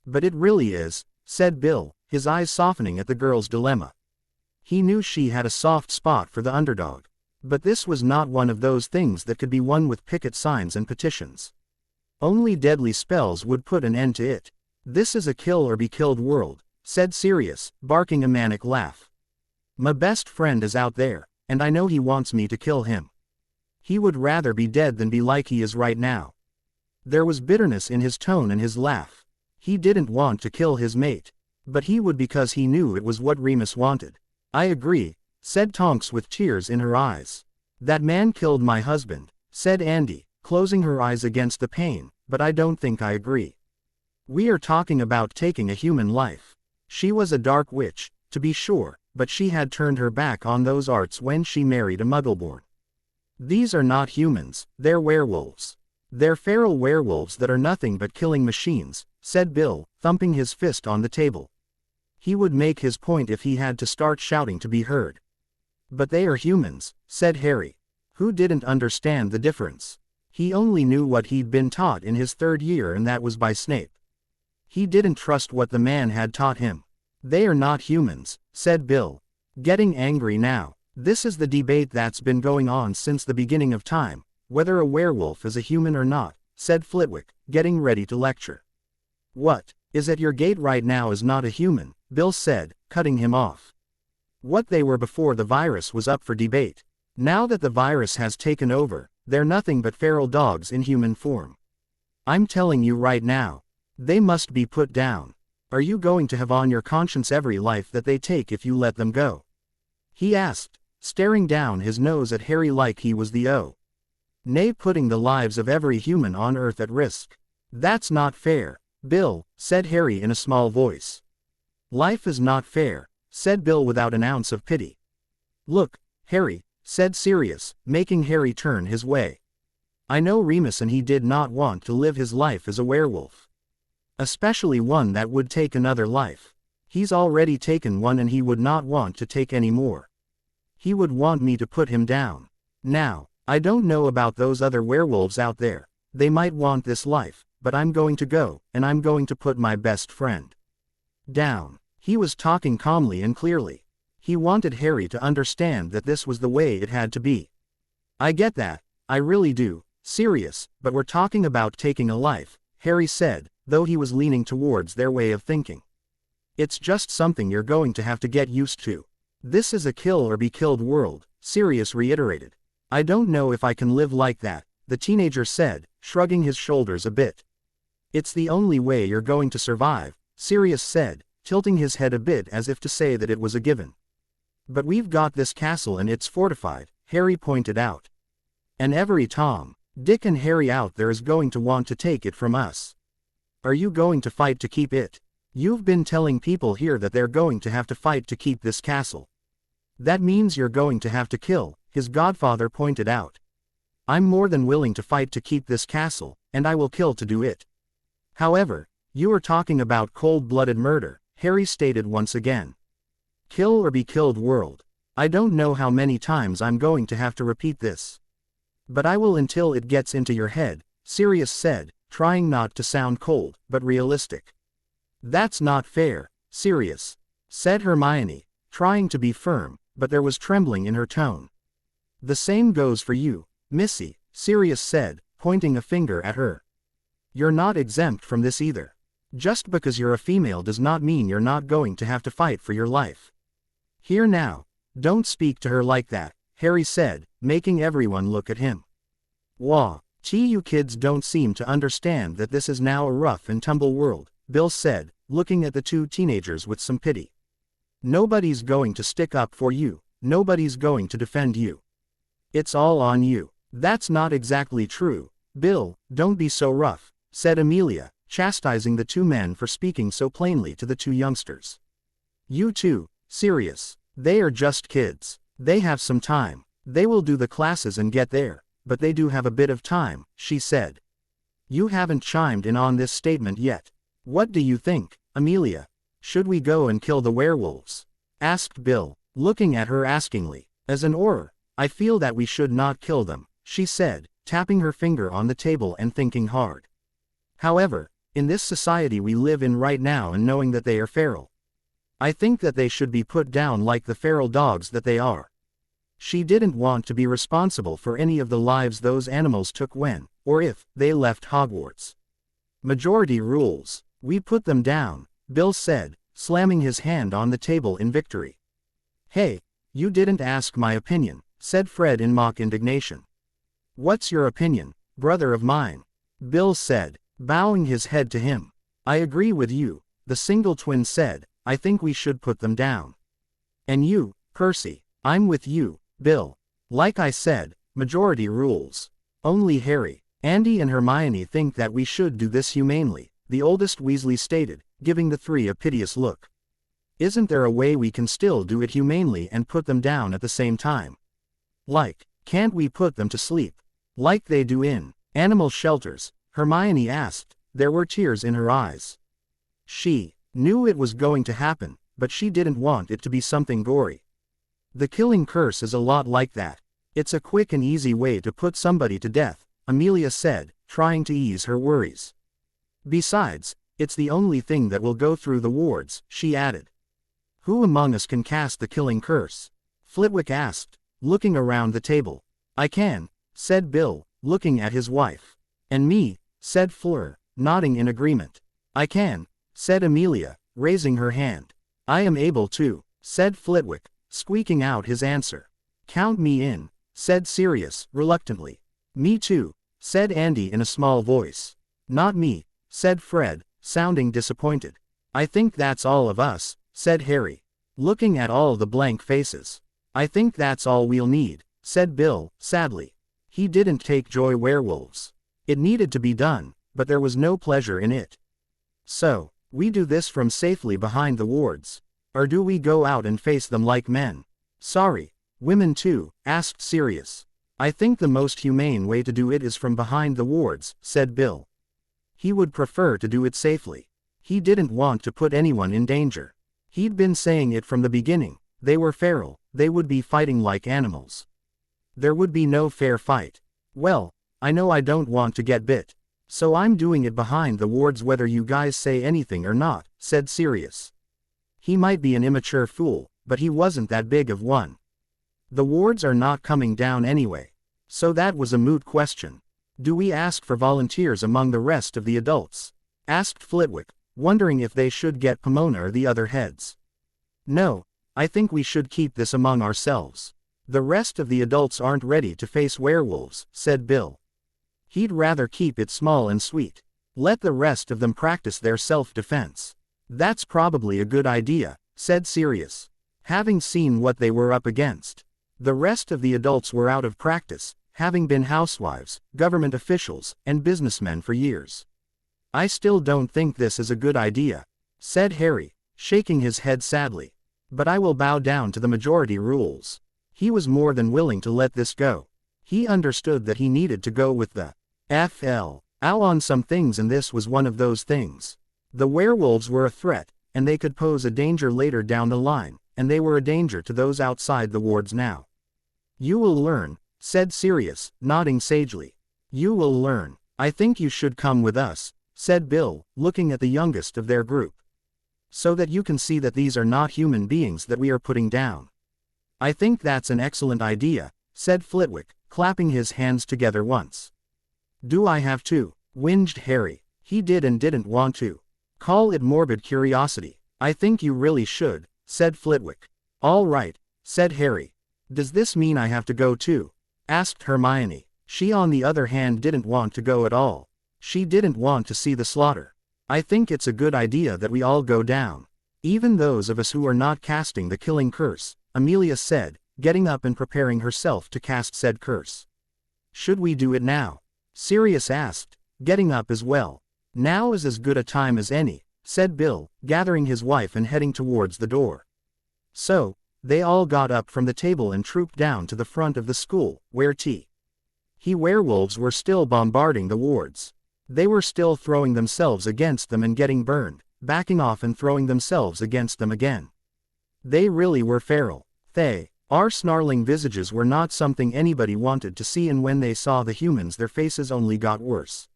But it really is, said Bill, his eyes softening at the girl's dilemma. He knew she had a soft spot for the underdog. But this was not one of those things that could be won with picket signs and petitions. Only deadly spells would put an end to it. This is a kill or be killed world, said Sirius, barking a manic laugh. My best friend is out there, and I know he wants me to kill him. He would rather be dead than be like he is right now. There was bitterness in his tone and his laugh. He didn't want to kill his mate. But he would because he knew it was what Remus wanted. I agree, said Tonks with tears in her eyes. That man killed my husband, said Andy, closing her eyes against the pain, but I don't think I agree. We are talking about taking a human life. She was a dark witch, to be sure, but she had turned her back on those arts when she married a Muggleborn. These are not humans, they're werewolves. They're feral werewolves that are nothing but killing machines, said Bill, thumping his fist on the table. He would make his point if he had to start shouting to be heard. But they are humans, said Harry, who didn't understand the difference. He only knew what he'd been taught in his 3rd year, and that was by Snape. He didn't trust what the man had taught him. They are not humans, said Bill, getting angry now. This is the debate that's been going on since the beginning of time, whether a werewolf is a human or not, said Flitwick, getting ready to lecture. What is at your gate right now is not a human, Bill said, cutting him off. What they were before the virus was up for debate. Now that the virus has taken over, they're nothing but feral dogs in human form. I'm telling you right now, they must be put down. Are you going to have on your conscience every life that they take if you let them go? He asked, staring down his nose at Harry like he was the nay, putting the lives of every human on Earth at risk. That's not fair, Bill, said Harry in a small voice. Life is not fair, said Bill without an ounce of pity. Look, Harry, said Sirius, making Harry turn his way. I know Remus, and he did not want to live his life as a werewolf. Especially one that would take another life. He's already taken one and he would not want to take any more. He would want me to put him down. Now, I don't know about those other werewolves out there. They might want this life, but I'm going to go, and I'm going to put my best friend down. He was talking calmly and clearly. He wanted Harry to understand that this was the way it had to be. I get that, I really do, Sirius, but we're talking about taking a life, Harry said, though he was leaning towards their way of thinking. It's just something you're going to have to get used to. This is a kill or be killed world, Sirius reiterated. I don't know if I can live like that, the teenager said, shrugging his shoulders a bit. It's the only way you're going to survive, Sirius said, tilting his head a bit as if to say that it was a given. But we've got this castle and it's fortified, Harry pointed out. And every Tom, Dick and Harry out there is going to want to take it from us. Are you going to fight to keep it? You've been telling people here that they're going to have to fight to keep this castle. That means you're going to have to kill, his godfather pointed out. I'm more than willing to fight to keep this castle, and I will kill to do it. However, you are talking about cold-blooded murder, Harry stated once again. Kill or be killed world. I don't know how many times I'm going to have to repeat this. But I will until it gets into your head, Sirius said, trying not to sound cold, but realistic. That's not fair, Sirius, said Hermione, trying to be firm, but there was trembling in her tone. The same goes for you, Missy, Sirius said, pointing a finger at her. You're not exempt from this either. Just because you're a female does not mean you're not going to have to fight for your life. Here now, don't speak to her like that, Harry said, making everyone look at him. Wah, you kids don't seem to understand that this is now a rough and tumble world, Bill said, looking at the two teenagers with some pity. Nobody's going to stick up for you, nobody's going to defend you. It's all on you. That's not exactly true, Bill, don't be so rough, said Amelia, chastising the two men for speaking so plainly to the two youngsters. You too, Sirius, they are just kids. They have some time. They will do the classes and get there, but they do have a bit of time, she said. You haven't chimed in on this statement yet. What do you think, Amelia? Should we go and kill the werewolves? Asked Bill, looking at her askingly. As an Auror, I feel that we should not kill them, she said, tapping her finger on the table and thinking hard. However, in this society we live in right now and knowing that they are feral, I think that they should be put down like the feral dogs that they are. She didn't want to be responsible for any of the lives those animals took when, or if, they left Hogwarts. Majority rules. We put them down, Bill said, slamming his hand on the table in victory. Hey, you didn't ask my opinion, said Fred in mock indignation. What's your opinion, brother of mine? Bill said, bowing his head to him. I agree with you, the single twin said. I think we should put them down. And you, Percy? I'm with you, Bill. Like I said, majority rules. Only Harry, Andy and Hermione think that we should do this humanely, the oldest Weasley stated, giving the three a piteous look. Isn't there a way we can still do it humanely and put them down at the same time? Like, can't we put them to sleep? Like they do in animal shelters? Hermione asked. There were tears in her eyes. She knew it was going to happen, but she didn't want it to be something gory. The killing curse is a lot like that. It's a quick and easy way to put somebody to death, Amelia said, trying to ease her worries. Besides, it's the only thing that will go through the wards, she added. Who among us can cast the killing curse? Flitwick asked, looking around the table. I can, said Bill, looking at his wife. And me, said Fleur, nodding in agreement. I can, said Amelia, raising her hand. I am able to, said Flitwick, squeaking out his answer. Count me in, said Sirius, reluctantly. Me too, said Andy in a small voice. Not me, said Fred, sounding disappointed. I think that's all of us, said Harry, looking at all the blank faces. I think that's all we'll need, said Bill, sadly. He didn't take joy werewolves. It needed to be done, but there was no pleasure in it. So, we do this from safely behind the wards. Or do we go out and face them like men? Sorry, women too, asked Sirius. I think the most humane way to do it is from behind the wards, said Bill. He would prefer to do it safely. He didn't want to put anyone in danger. He'd been saying it from the beginning. They were feral, they would be fighting like animals. There would be no fair fight. Well, I know I don't want to get bit. So I'm doing it behind the wards whether you guys say anything or not, said Sirius. He might be an immature fool, but he wasn't that big of one. The wards are not coming down anyway. So that was a moot question. Do we ask for volunteers among the rest of the adults? Asked Flitwick, wondering if they should get Pomona or the other heads. No, I think we should keep this among ourselves. The rest of the adults aren't ready to face werewolves, said Bill. He'd rather keep it small and sweet. Let the rest of them practice their self-defense. That's probably a good idea, said Sirius. Having seen what they were up against. The rest of the adults were out of practice, having been housewives, government officials, and businessmen for years. I still don't think this is a good idea, said Harry, shaking his head sadly. But I will bow down to the majority rules. He was more than willing to let this go. He understood that he needed to go with the FL out on some things, and this was one of those things. The werewolves were a threat, and they could pose a danger later down the line, and they were a danger to those outside the wards now. You will learn, said Sirius, nodding sagely. You will learn. I think you should come with us, said Bill, looking at the youngest of their group. So that you can see that these are not human beings that we are putting down. I think that's an excellent idea, said Flitwick, clapping his hands together once. Do I have to? Whinged Harry. He did and didn't want to. Call it morbid curiosity. I think you really should, said Flitwick. All right, said Harry. Does this mean I have to go too? Asked Hermione. She on the other hand didn't want to go at all. She didn't want to see the slaughter. I think it's a good idea that we all go down. Even those of us who are not casting the killing curse, Amelia said, getting up and preparing herself to cast said curse. Should we do it now? Sirius asked, getting up as well. Now is as good a time as any, said Bill, gathering his wife and heading towards the door. So, they all got up from the table and trooped down to the front of the school, where werewolves were still bombarding the wards. They were still throwing themselves against them and getting burned, backing off and throwing themselves against them again. They really were feral. Our snarling visages were not something anybody wanted to see, and when they saw the humans their faces only got worse.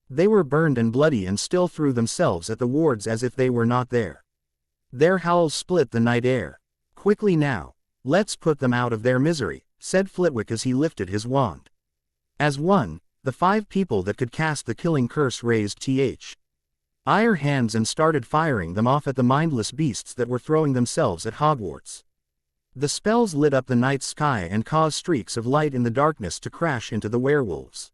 They were burned and bloody and still threw themselves at the wards as if they were not there. Their howls split the night air. Quickly now, let's put them out of their misery, said Flitwick as he lifted his wand. As one, the 5 people that could cast the killing curse raised their hands and started firing them off at the mindless beasts that were throwing themselves at Hogwarts. The spells lit up the night sky and caused streaks of light in the darkness to crash into the werewolves.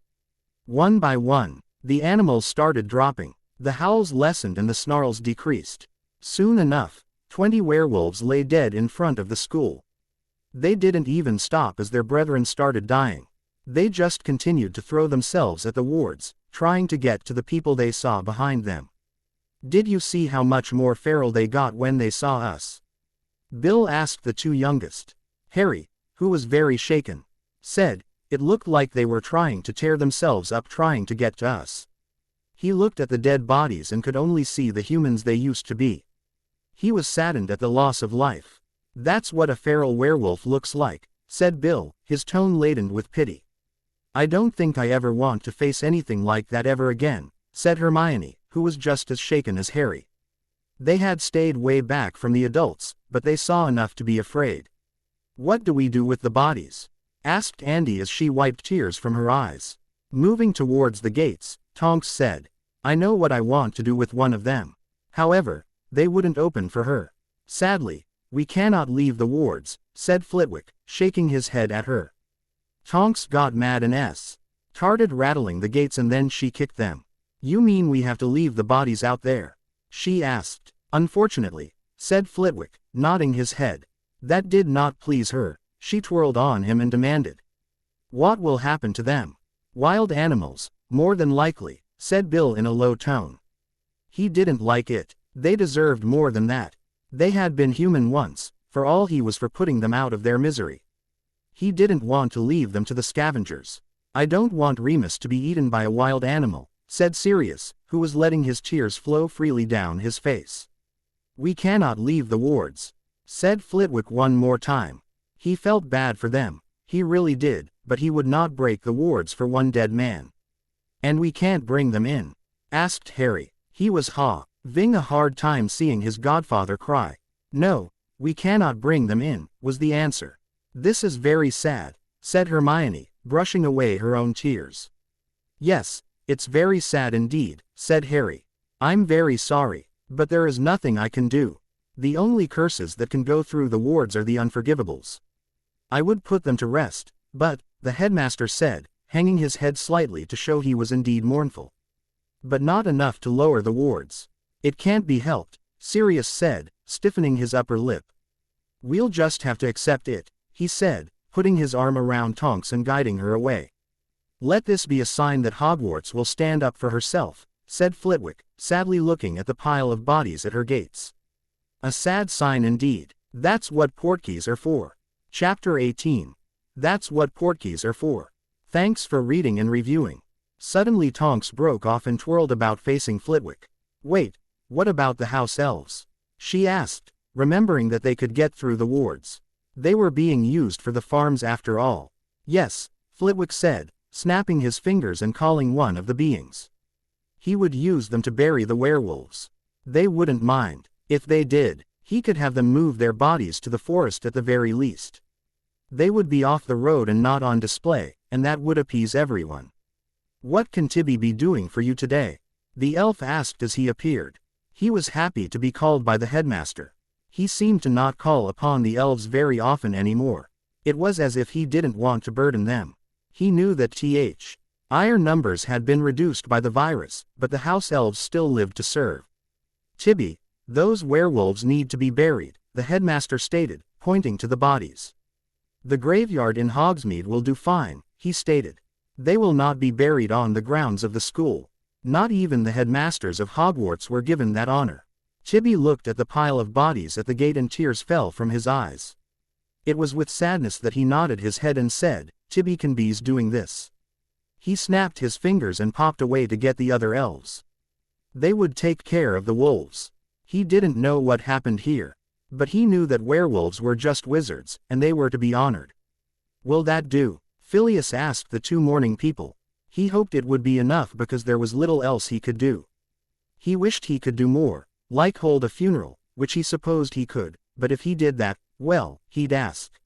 One by one, the animals started dropping. The howls lessened and the snarls decreased. Soon enough, 20 werewolves lay dead in front of the school. They didn't even stop as their brethren started dying. They just continued to throw themselves at the wards, trying to get to the people they saw behind them. Did you see how much more feral they got when they saw us? Bill asked the two youngest. Harry, who was very shaken, said, it looked like they were trying to tear themselves up trying to get to us. He looked at the dead bodies and could only see the humans they used to be. He was saddened at the loss of life. That's what a feral werewolf looks like, said Bill, his tone laden with pity. I don't think I ever want to face anything like that ever again, said Hermione, who was just as shaken as Harry. They had stayed way back from the adults, but they saw enough to be afraid. What do we do with the bodies? Asked Andy as she wiped tears from her eyes. Moving towards the gates, Tonks said, I know what I want to do with one of them. However, they wouldn't open for her. Sadly, we cannot leave the wards, said Flitwick, shaking his head at her. Tonks got mad and started rattling the gates and then she kicked them. You mean we have to leave the bodies out there? She asked. Unfortunately, said Flitwick, nodding his head. That did not please her. She twirled on him and demanded. What will happen to them? Wild animals, more than likely, said Bill in a low tone. He didn't like it. They deserved more than that. They had been human once, for all he was for putting them out of their misery. He didn't want to leave them to the scavengers. I don't want Remus to be eaten by a wild animal, said Sirius, who was letting his tears flow freely down his face. We cannot leave the wards, said Flitwick one more time. He felt bad for them, he really did, but he would not break the wards for one dead man. And we can't bring them in? Asked Harry. He was having a hard time seeing his godfather cry. No, we cannot bring them in, was the answer. This is very sad, said Hermione, brushing away her own tears. Yes, it's very sad indeed, said Harry. I'm very sorry, but there is nothing I can do. The only curses that can go through the wards are the unforgivables. I would put them to rest, but, the headmaster said, hanging his head slightly to show he was indeed mournful. But not enough to lower the wards. It can't be helped, Sirius said, stiffening his upper lip. We'll just have to accept it, he said, putting his arm around Tonks and guiding her away. Let this be a sign that Hogwarts will stand up for herself, said Flitwick, sadly looking at the pile of bodies at her gates. A sad sign indeed. That's what portkeys are for. Chapter 18. That's what portkeys are for. Thanks for reading and reviewing. Suddenly Tonks broke off and twirled about facing Flitwick. Wait, what about the house elves? She asked, remembering that they could get through the wards. They were being used for the farms after all. Yes, Flitwick said, snapping his fingers and calling one of the beings. He would use them to bury the werewolves. They wouldn't mind. If they did, he could have them move their bodies to the forest at the very least. They would be off the road and not on display, and that would appease everyone. What can Tibby be doing for you today? The elf asked as he appeared. He was happy to be called by the headmaster. He seemed to not call upon the elves very often anymore. It was as if he didn't want to burden them. He knew that iron numbers had been reduced by the virus, but the house elves still lived to serve. Tibby, those werewolves need to be buried, the headmaster stated, pointing to the bodies. The graveyard in Hogsmeade will do fine, he stated. They will not be buried on the grounds of the school. Not even the headmasters of Hogwarts were given that honor. Tibby looked at the pile of bodies at the gate and tears fell from his eyes. It was with sadness that he nodded his head and said, Tibby can be's doing this. He snapped his fingers and popped away to get the other elves. They would take care of the wolves. He didn't know what happened here, but he knew that werewolves were just wizards, and they were to be honored. Will that do? Phileas asked the two mourning people. He hoped it would be enough because there was little else he could do. He wished he could do more, like hold a funeral, which he supposed he could, but if he did that, well, he'd ask.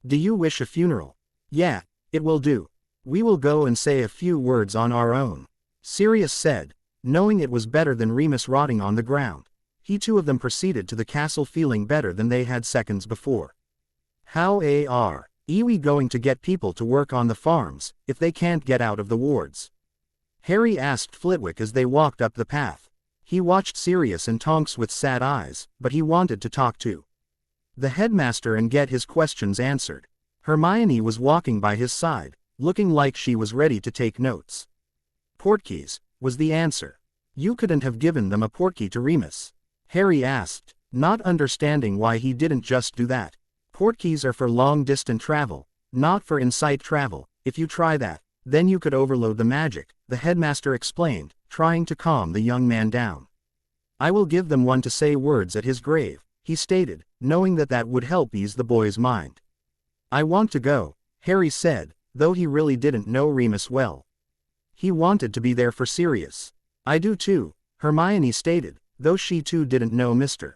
Do you wish a funeral? Yeah, it will do. We will go and say a few words on our own, Sirius said, knowing it was better than Remus rotting on the ground. He two of them proceeded to the castle feeling better than they had seconds before. How are we going to get people to work on the farms, if they can't get out of the wards? Harry asked Flitwick as they walked up the path. He watched Sirius and Tonks with sad eyes, but he wanted to talk to the headmaster and get his questions answered. Hermione was walking by his side, looking like she was ready to take notes. "Portkeys," was the answer. "You couldn't have given them a portkey to Remus?" Harry asked, not understanding why he didn't just do that. "Portkeys are for long-distance travel, not for in-sight travel. If you try that, then you could overload the magic," the headmaster explained, trying to calm the young man down. "I will give them one to say words at his grave," he stated, knowing that that would help ease the boy's mind. "I want to go," Harry said, though he really didn't know Remus well. He wanted to be there for Sirius. "I do too," Hermione stated, though she too didn't know Mr.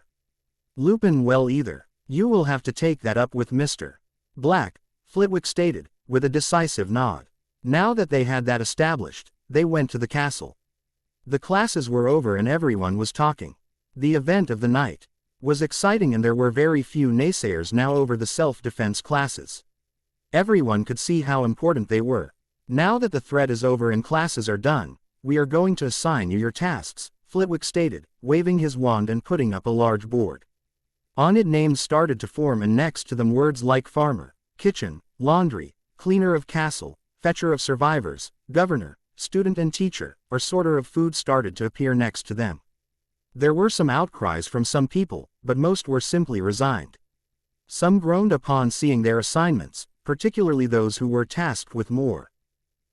Lupin well either. "You will have to take that up with Mr. Black," Flitwick stated, with a decisive nod. Now that they had that established, they went to the castle. The classes were over and everyone was talking. The event of the night was exciting and there were very few naysayers now over the self-defense classes. Everyone could see how important they were. "Now that the threat is over and classes are done, we are going to assign you your tasks," Flitwick stated, waving his wand and putting up a large board. On it names started to form and next to them words like farmer, kitchen, laundry, cleaner of castle, fetcher of survivors, governor, student and teacher, or sorter of food started to appear next to them. There were some outcries from some people, but most were simply resigned. Some groaned upon seeing their assignments, particularly those who were tasked with more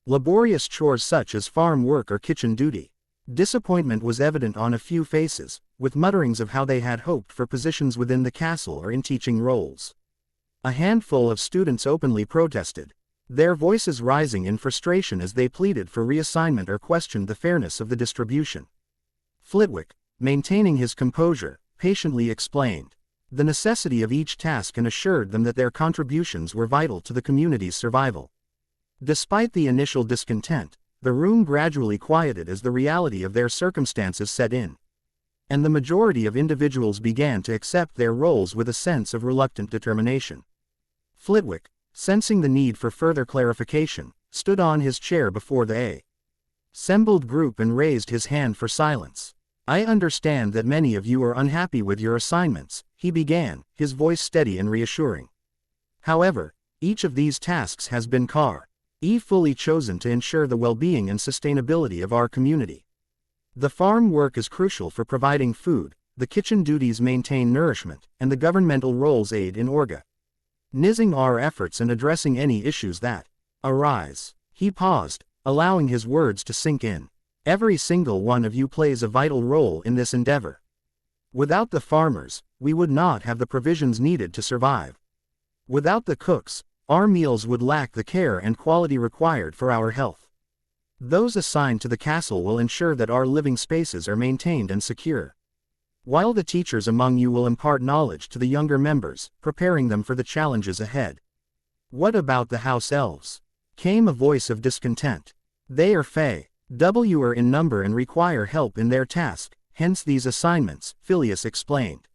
laborious chores such as farm work or kitchen duty. Disappointment was evident on a few faces, with mutterings of how they had hoped for positions within the castle or in teaching roles. A handful of students openly protested, their voices rising in frustration as they pleaded for reassignment or questioned the fairness of the distribution. Flitwick, maintaining his composure, patiently explained the necessity of each task and assured them that their contributions were vital to the community's survival. Despite the initial discontent, the room gradually quieted as the reality of their circumstances set in, and the majority of individuals began to accept their roles with a sense of reluctant determination. Flitwick, sensing the need for further clarification, stood on his chair before the assembled group and raised his hand for silence. "I understand that many of you are unhappy with your assignments," he began, his voice steady and reassuring. "However, each of these tasks has been fully chosen to ensure the well-being and sustainability of our community. The farm work is crucial for providing food, the kitchen duties maintain nourishment, and the governmental roles aid in organizing our efforts and addressing any issues that arise." He paused, allowing his words to sink in. "Every single one of you plays a vital role in this endeavor. Without the farmers, we would not have the provisions needed to survive. Without the cooks, our meals would lack the care and quality required for our health. Those assigned to the castle will ensure that our living spaces are maintained and secure, while the teachers among you will impart knowledge to the younger members, preparing them for the challenges ahead." "What about the house elves?" came a voice of discontent. "They are few in number and require help in their task, hence these assignments," Phileas explained.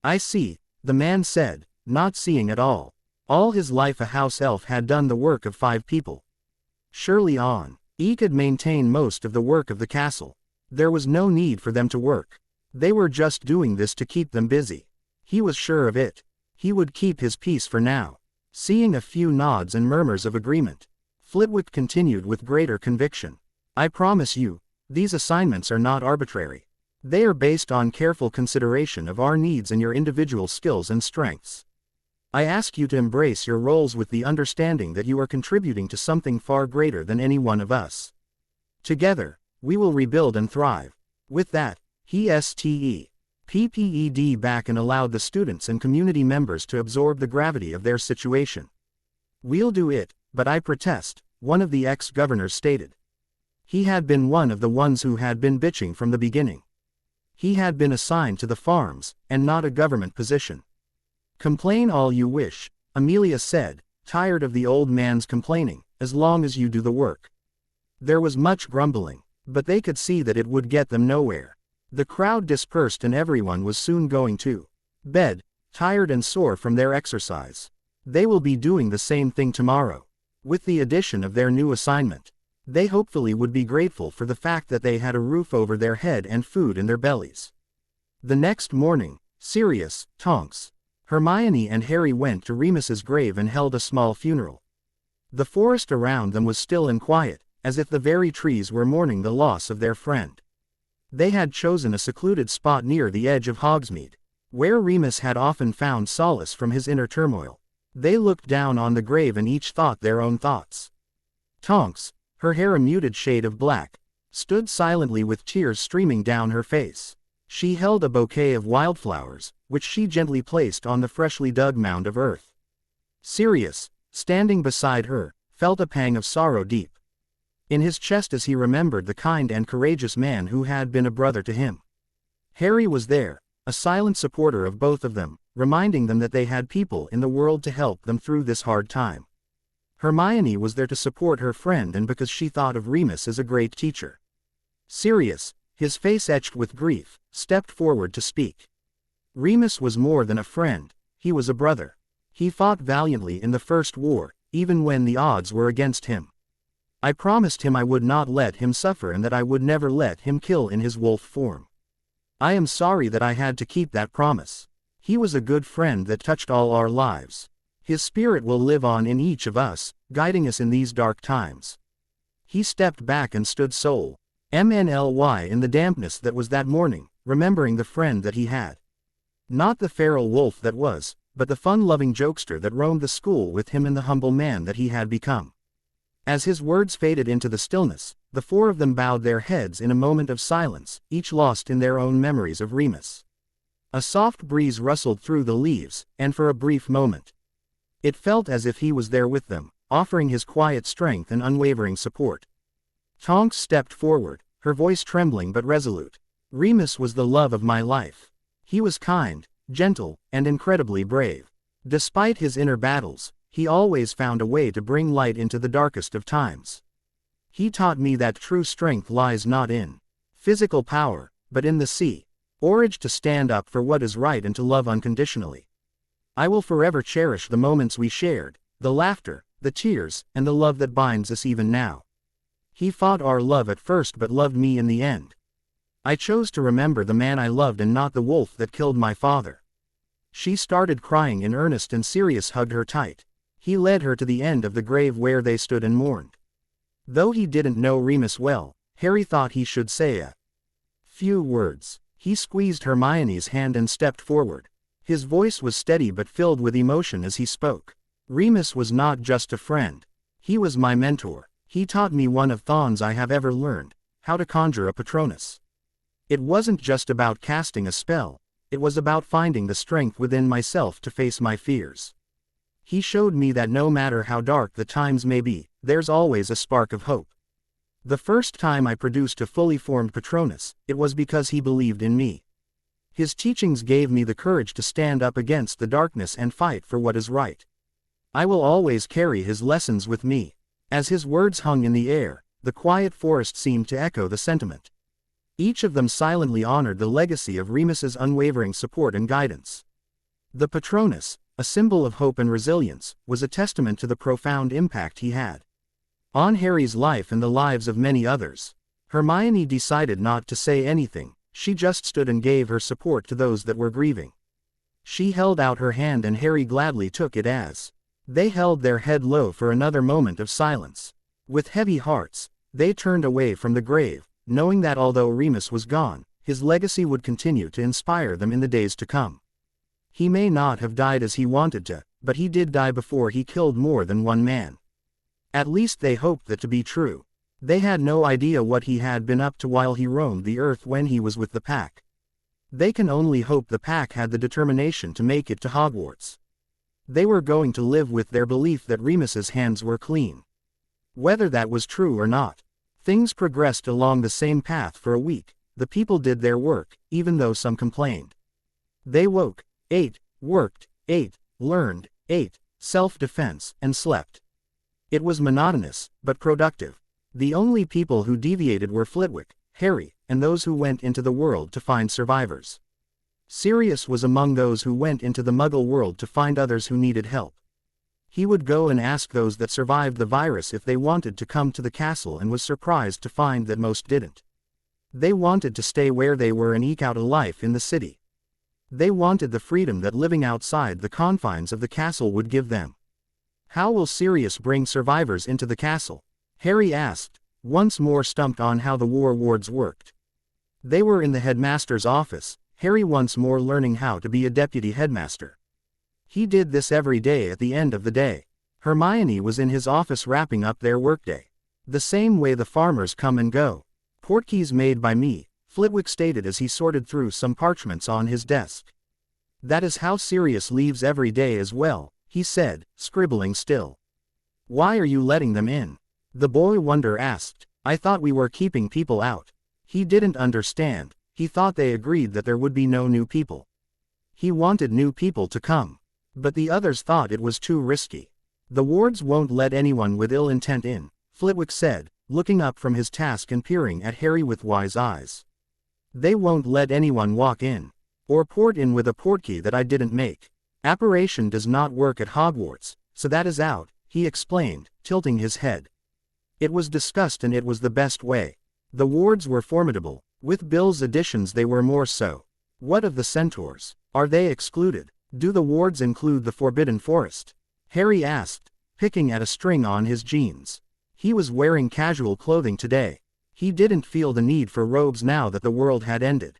"I see," the man said, not seeing at all. All his life a house elf had done the work of 5 people. Surely he could maintain most of the work of the castle. There was no need for them to work. They were just doing this to keep them busy. He was sure of it. He would keep his peace for now. Seeing a few nods and murmurs of agreement, Flitwick continued with greater conviction. "I promise you, these assignments are not arbitrary. They are based on careful consideration of our needs and your individual skills and strengths. I ask you to embrace your roles with the understanding that you are contributing to something far greater than any one of us. Together, we will rebuild and thrive." With that, he stepped back and allowed the students and community members to absorb the gravity of their situation. "We'll do it, but I protest," one of the ex-governors stated. He had been one of the ones who had been bitching from the beginning. He had been assigned to the farms, and not a government position. "Complain all you wish," Amelia said, tired of the old man's complaining, "as long as you do the work." There was much grumbling, but they could see that it would get them nowhere. The crowd dispersed and everyone was soon going to bed, tired and sore from their exercise. They will be doing the same thing tomorrow, with the addition of their new assignment. They hopefully would be grateful for the fact that they had a roof over their head and food in their bellies. The next morning, Sirius, Tonks, Hermione and Harry went to Remus's grave and held a small funeral. The forest around them was still and quiet, as if the very trees were mourning the loss of their friend. They had chosen a secluded spot near the edge of Hogsmeade, where Remus had often found solace from his inner turmoil. They looked down on the grave and each thought their own thoughts. Tonks, her hair a muted shade of black, stood silently with tears streaming down her face. She held a bouquet of wildflowers, which she gently placed on the freshly dug mound of earth. Sirius, standing beside her, felt a pang of sorrow deep in his chest as he remembered the kind and courageous man who had been a brother to him. Harry was there, a silent supporter of both of them, reminding them that they had people in the world to help them through this hard time. Hermione was there to support her friend and because she thought of Remus as a great teacher. Sirius, his face etched with grief, stepped forward to speak. Remus was more than a friend, he was a brother. He fought valiantly in the First War, even when the odds were against him. I promised him I would not let him suffer and that I would never let him kill in his wolf form. I am sorry that I had to keep that promise. He was a good friend that touched all our lives. His spirit will live on in each of us, guiding us in these dark times. He stepped back and stood MNLY in the dampness that was that morning, remembering the friend that he had. Not the feral wolf that was, but the fun-loving jokester that roamed the school with him and the humble man that he had become. As his words faded into the stillness, the four of them bowed their heads in a moment of silence, each lost in their own memories of Remus. A soft breeze rustled through the leaves, and for a brief moment, it felt as if he was there with them, offering his quiet strength and unwavering support. Tonks stepped forward, her voice trembling but resolute. Remus was the love of my life. He was kind, gentle, and incredibly brave. Despite his inner battles, he always found a way to bring light into the darkest of times. He taught me that true strength lies not in physical power, but in the courage to stand up for what is right and to love unconditionally. I will forever cherish the moments we shared, the laughter, the tears, and the love that binds us even now. He fought our love at first but loved me in the end. I chose to remember the man I loved and not the wolf that killed my father. She started crying in earnest and Sirius hugged her tight. He led her to the end of the grave where they stood and mourned. Though he didn't know Remus well, Harry thought he should say a few words. He squeezed Hermione's hand and stepped forward. His voice was steady but filled with emotion as he spoke. Remus was not just a friend. He was my mentor. He taught me one of thons I have ever learned, how to conjure a Patronus. It wasn't just about casting a spell, it was about finding the strength within myself to face my fears. He showed me that no matter how dark the times may be, there's always a spark of hope. The first time I produced a fully formed Patronus, it was because he believed in me. His teachings gave me the courage to stand up against the darkness and fight for what is right. I will always carry his lessons with me. As his words hung in the air, the quiet forest seemed to echo the sentiment. Each of them silently honored the legacy of Remus's unwavering support and guidance. The Patronus, a symbol of hope and resilience, was a testament to the profound impact he had on Harry's life and the lives of many others. Hermione decided not to say anything, she just stood and gave her support to those that were grieving. She held out her hand and Harry gladly took it as they held their head low for another moment of silence. With heavy hearts, they turned away from the grave, knowing that although Remus was gone, his legacy would continue to inspire them in the days to come. He may not have died as he wanted to, but he did die before he killed more than one man. At least they hoped that to be true. They had no idea what he had been up to while he roamed the earth when he was with the pack. They can only hope the pack had the determination to make it to Hogwarts. They were going to live with their belief that Remus's hands were clean. Whether that was true or not, things progressed along the same path for a week. The people did their work, even though some complained. They woke, ate, worked, ate, learned, ate, self-defense, and slept. It was monotonous, but productive. The only people who deviated were Flitwick, Harry, and those who went into the world to find survivors. Sirius was among those who went into the Muggle world to find others who needed help. He would go and ask those that survived the virus if they wanted to come to the castle and was surprised to find that most didn't. They wanted to stay where they were and eke out a life in the city. They wanted the freedom that living outside the confines of the castle would give them. How will Sirius bring survivors into the castle? Harry asked, once more stumped on how the war wards worked. They were in the headmaster's office, Harry once more learning how to be a deputy headmaster. He did this every day at the end of the day. Hermione was in his office wrapping up their workday. The same way the farmers come and go. Portkeys made by me, Flitwick stated as he sorted through some parchments on his desk. That is how Sirius leaves every day as well, he said, scribbling still. Why are you letting them in? The boy wonder asked. I thought we were keeping people out. He didn't understand. He thought they agreed that there would be no new people. He wanted new people to come. But the others thought it was too risky. The wards won't let anyone with ill intent in, Flitwick said, looking up from his task and peering at Harry with wise eyes. They won't let anyone walk in. Or port in with a portkey that I didn't make. Apparition does not work at Hogwarts, so that is out, he explained, tilting his head. It was discussed and it was the best way. The wards were formidable, with Bill's additions they were more so. What of the centaurs? Are they excluded? Do the wards include the Forbidden Forest? Harry asked, picking at a string on his jeans. He was wearing casual clothing today. He didn't feel the need for robes now that the world had ended.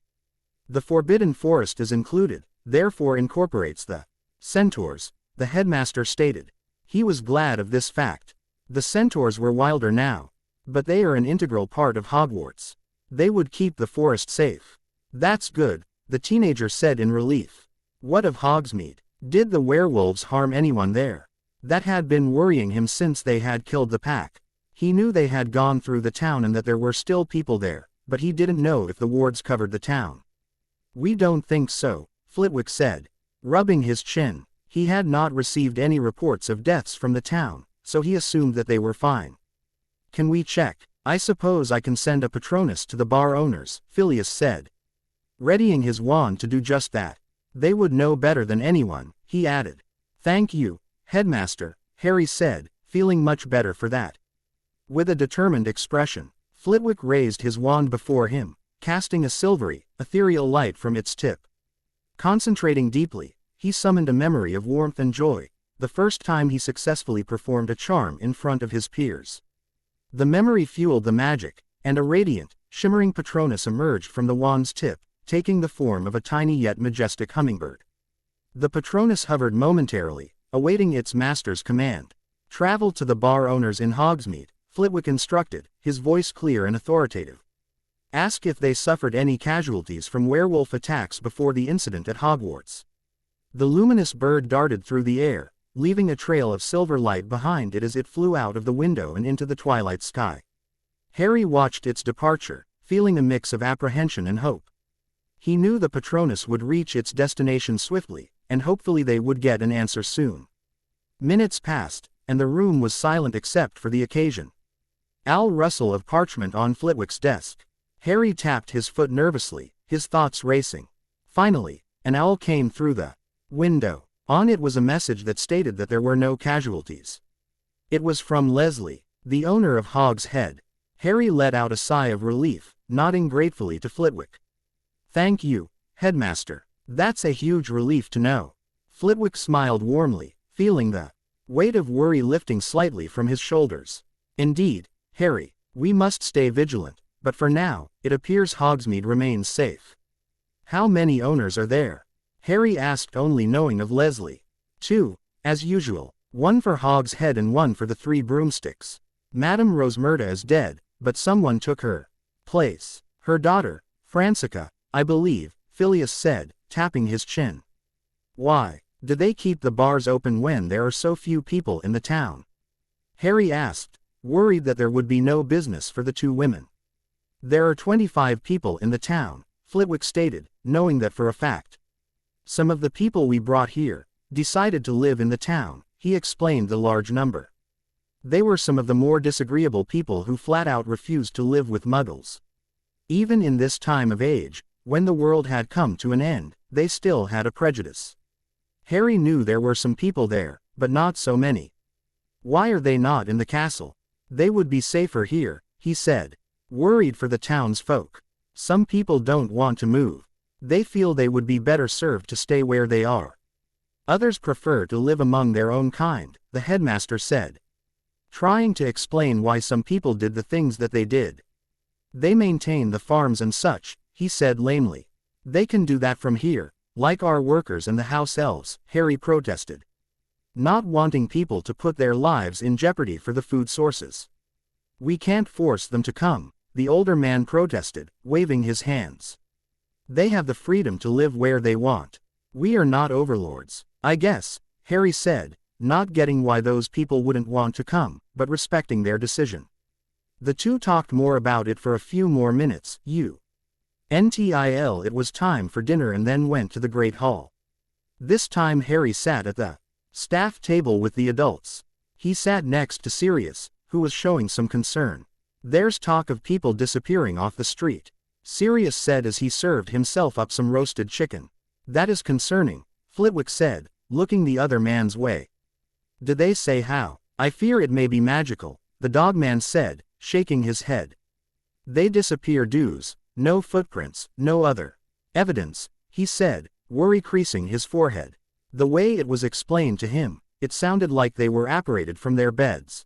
The Forbidden Forest is included, therefore incorporates the centaurs, the headmaster stated. He was glad of this fact. The centaurs were wilder now. But they are an integral part of Hogwarts. They would keep the forest safe. That's good, the teenager said in relief. What of Hogsmeade? Did the werewolves harm anyone there? That had been worrying him since they had killed the pack. He knew they had gone through the town and that there were still people there, but he didn't know if the wards covered the town. We don't think so, Flitwick said, rubbing his chin. He had not received any reports of deaths from the town, so he assumed that they were fine. Can we check? I suppose I can send a Patronus to the bar owners, Sirius said. Readying his wand to do just that. They would know better than anyone, he added. Thank you, Headmaster, Harry said, feeling much better for that. With a determined expression, Flitwick raised his wand before him, casting a silvery, ethereal light from its tip. Concentrating deeply, he summoned a memory of warmth and joy, the first time he successfully performed a charm in front of his peers. The memory fueled the magic, and a radiant, shimmering Patronus emerged from the wand's tip, taking the form of a tiny yet majestic hummingbird. The Patronus hovered momentarily, awaiting its master's command. Travel to the bar owners in Hogsmeade, Flitwick instructed, his voice clear and authoritative. Ask if they suffered any casualties from werewolf attacks before the incident at Hogwarts. The luminous bird darted through the air, leaving a trail of silver light behind it as it flew out of the window and into the twilight sky. Harry watched its departure, feeling a mix of apprehension and hope. He knew the Patronus would reach its destination swiftly, and hopefully they would get an answer soon. Minutes passed, and the room was silent except for the occasion. Rustle of parchment on Flitwick's desk. Harry tapped his foot nervously, his thoughts racing. Finally, an owl came through the window. On it was a message that stated that there were no casualties. It was from Leslie, the owner of Hog's Head. Harry let out a sigh of relief, nodding gratefully to Flitwick. Thank you, Headmaster. That's a huge relief to know. Flitwick smiled warmly, feeling the weight of worry lifting slightly from his shoulders. Indeed, Harry, we must stay vigilant, but for now, it appears Hogsmeade remains safe. How many owners are there? Harry asked, only knowing of Leslie. 2, as usual, one for Hog's Head and one for the 3 broomsticks. Madame Rosmerta is dead, but someone took her place. Her daughter, Francica, I believe, Sirius said, tapping his chin. Why do they keep the bars open when there are so few people in the town? Harry asked, worried that there would be no business for the 2 women. There are 25 people in the town, Flitwick stated, knowing that for a fact. Some of the people we brought here decided to live in the town, he explained the large number. They were some of the more disagreeable people who flat out refused to live with muggles. Even in this time of age, when the world had come to an end, they still had a prejudice. Harry knew there were some people there, but not so many. Why are they not in the castle? They would be safer here, he said. Worried for the townsfolk. Some people don't want to move. They feel they would be better served to stay where they are. Others prefer to live among their own kind, the headmaster said. Trying to explain why some people did the things that they did. They maintain the farms and such, he said lamely. They can do that from here, like our workers and the house elves, Harry protested. Not wanting people to put their lives in jeopardy for the food sources. We can't force them to come, the older man protested, waving his hands. They have the freedom to live where they want. We are not overlords. I guess, Harry said, not getting why those people wouldn't want to come, but respecting their decision. The two talked more about it for a few more minutes. Until it was time for dinner and then went to the Great Hall. This time Harry sat at the staff table with the adults. He sat next to Sirius, who was showing some concern. There's talk of people disappearing off the street, Sirius said as he served himself up some roasted chicken. That is concerning, Flitwick said, looking the other man's way. Did they say how? I fear it may be magical, the dogman said, shaking his head. They disappear dues, no footprints, no other evidence, he said, worry creasing his forehead. The way it was explained to him, it sounded like they were apparated from their beds.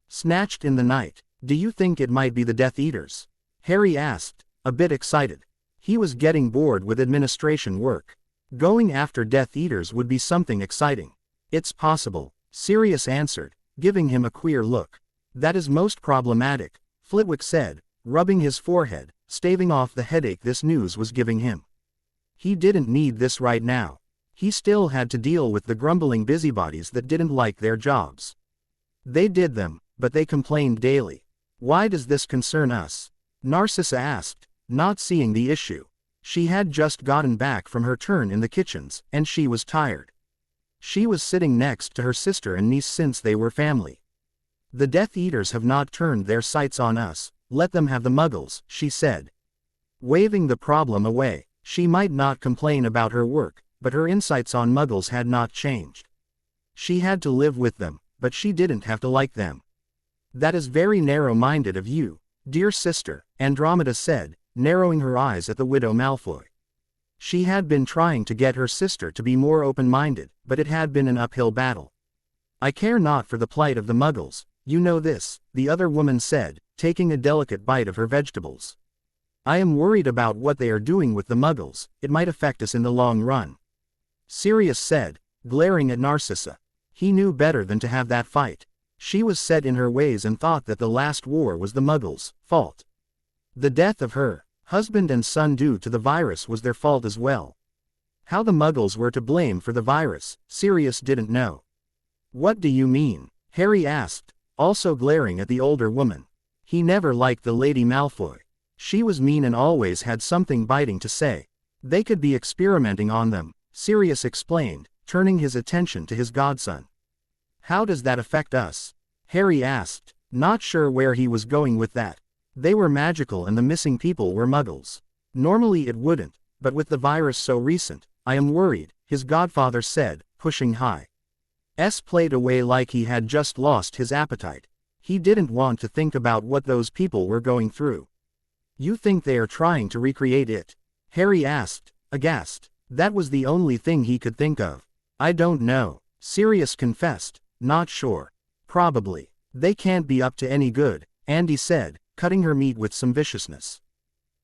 Snatched in the night. Do you think it might be the Death Eaters? Harry asked, a bit excited. He was getting bored with administration work. Going after Death Eaters would be something exciting. It's possible, Sirius answered, giving him a queer look. That is most problematic, Flitwick said, rubbing his forehead, staving off the headache this news was giving him. He didn't need this right now. He still had to deal with the grumbling busybodies that didn't like their jobs. They did them, but they complained daily. Why does this concern us? Narcissa asked, not seeing the issue. She had just gotten back from her turn in the kitchens, and she was tired. She was sitting next to her sister and niece since they were family. The Death Eaters have not turned their sights on us, let them have the muggles, she said. Waving the problem away, she might not complain about her work, but her insights on muggles had not changed. She had to live with them, but she didn't have to like them. That is very narrow-minded of you, dear sister, Andromeda said, narrowing her eyes at the widow Malfoy. She had been trying to get her sister to be more open-minded, but it had been an uphill battle. I care not for the plight of the muggles, you know this, the other woman said, taking a delicate bite of her vegetables. I am worried about what they are doing with the muggles, it might affect us in the long run. Sirius said, glaring at Narcissa. He knew better than to have that fight. She was set in her ways and thought that the last war was the muggles' fault. The death of her husband and son due to the virus was their fault as well. How the muggles were to blame for the virus, Sirius didn't know. What do you mean? Harry asked, also glaring at the older woman. He never liked the Lady Malfoy. She was mean and always had something biting to say. They could be experimenting on them, Sirius explained, turning his attention to his godson. How does that affect us? Harry asked, not sure where he was going with that. They were magical and the missing people were muggles. Normally it wouldn't, but with the virus so recent, I am worried, his godfather said, pushing high. Played away like he had just lost his appetite. He didn't want to think about what those people were going through. You think they are trying to recreate it? Harry asked, aghast. That was the only thing he could think of. I don't know, Sirius confessed, not sure. Probably. They can't be up to any good, Andy said, cutting her meat with some viciousness.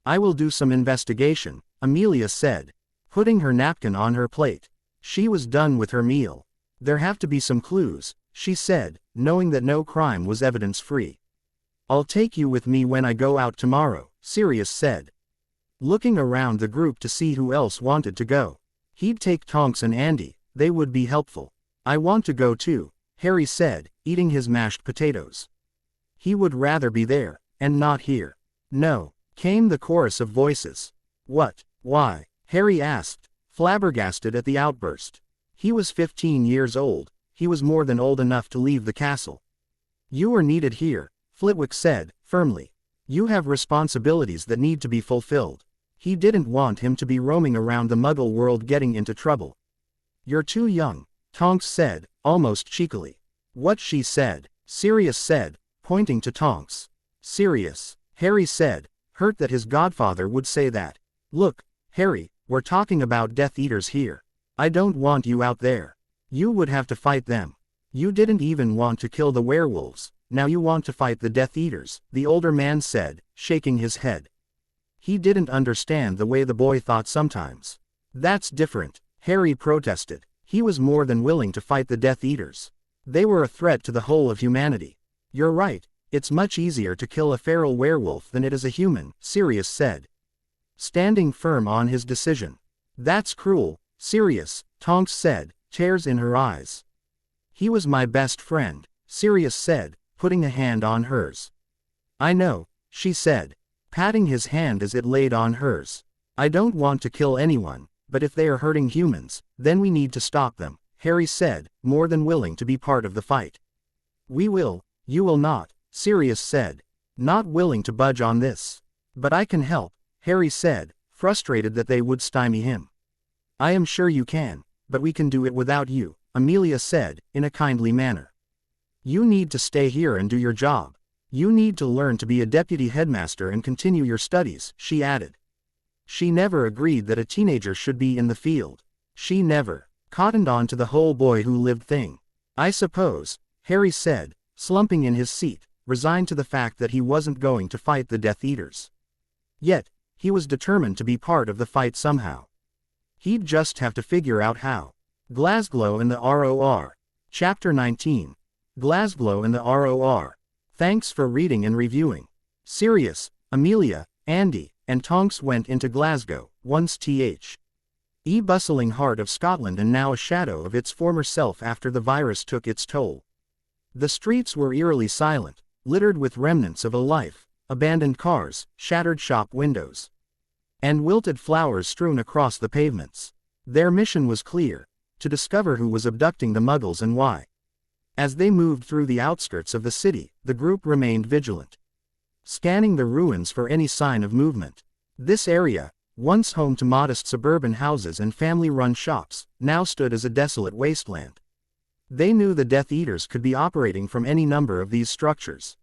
I will do some investigation, Amelia said, putting her napkin on her plate. She was done with her meal. There have to be some clues, she said, knowing that no crime was evidence-free. I'll take you with me when I go out tomorrow, Sirius said. Looking around the group to see who else wanted to go. He'd take Tonks and Andy, they would be helpful. I want to go too, Harry said, eating his mashed potatoes. He would rather be there, and not here. No, came the chorus of voices. What? Why? Harry asked, flabbergasted at the outburst. He was 15 years old, he was more than old enough to leave the castle. You are needed here, Flitwick said, firmly. You have responsibilities that need to be fulfilled. He didn't want him to be roaming around the Muggle world getting into trouble. You're too young, Tonks said, almost cheekily. What she said, Sirius said, pointing to Tonks. Sirius, Harry said, hurt that his godfather would say that. Look, Harry, we're talking about Death Eaters here. I don't want you out there. You would have to fight them. You didn't even want to kill the werewolves, now you want to fight the Death Eaters, the older man said, shaking his head. He didn't understand the way the boy thought sometimes. That's different, Harry protested. He was more than willing to fight the Death Eaters. They were a threat to the whole of humanity. You're right, it's much easier to kill a feral werewolf than it is a human, Sirius said, standing firm on his decision. That's cruel, Sirius, Tonks said, tears in her eyes. He was my best friend, Sirius said, putting a hand on hers. I know, she said, patting his hand as it laid on hers. I don't want to kill anyone, but if they are hurting humans, then we need to stop them, Harry said, more than willing to be part of the fight. We will, you will not, Sirius said, not willing to budge on this. But I can help, Harry said, frustrated that they would stymie him. I am sure you can, but we can do it without you, Amelia said, in a kindly manner. You need to stay here and do your job. You need to learn to be a deputy headmaster and continue your studies, she added. She never agreed that a teenager should be in the field. She never cottoned on to the whole boy who lived thing. I suppose, Harry said, slumping in his seat, resigned to the fact that he wasn't going to fight the Death Eaters. Yet, he was determined to be part of the fight somehow. He'd just have to figure out how. Glasgow and the ROR. Chapter 19. Glasgow and the ROR. Thanks for reading and reviewing. Sirius, Amelia, Andy, and Tonks went into Glasgow, once the bustling heart of Scotland and now a shadow of its former self after the virus took its toll. The streets were eerily silent, littered with remnants of a life, abandoned cars, shattered shop windows, and wilted flowers strewn across the pavements. Their mission was clear, to discover who was abducting the Muggles and why. As they moved through the outskirts of the city, the group remained vigilant, scanning the ruins for any sign of movement. This area, once home to modest suburban houses and family-run shops, now stood as a desolate wasteland. They knew the Death Eaters could be operating from any number of these structures,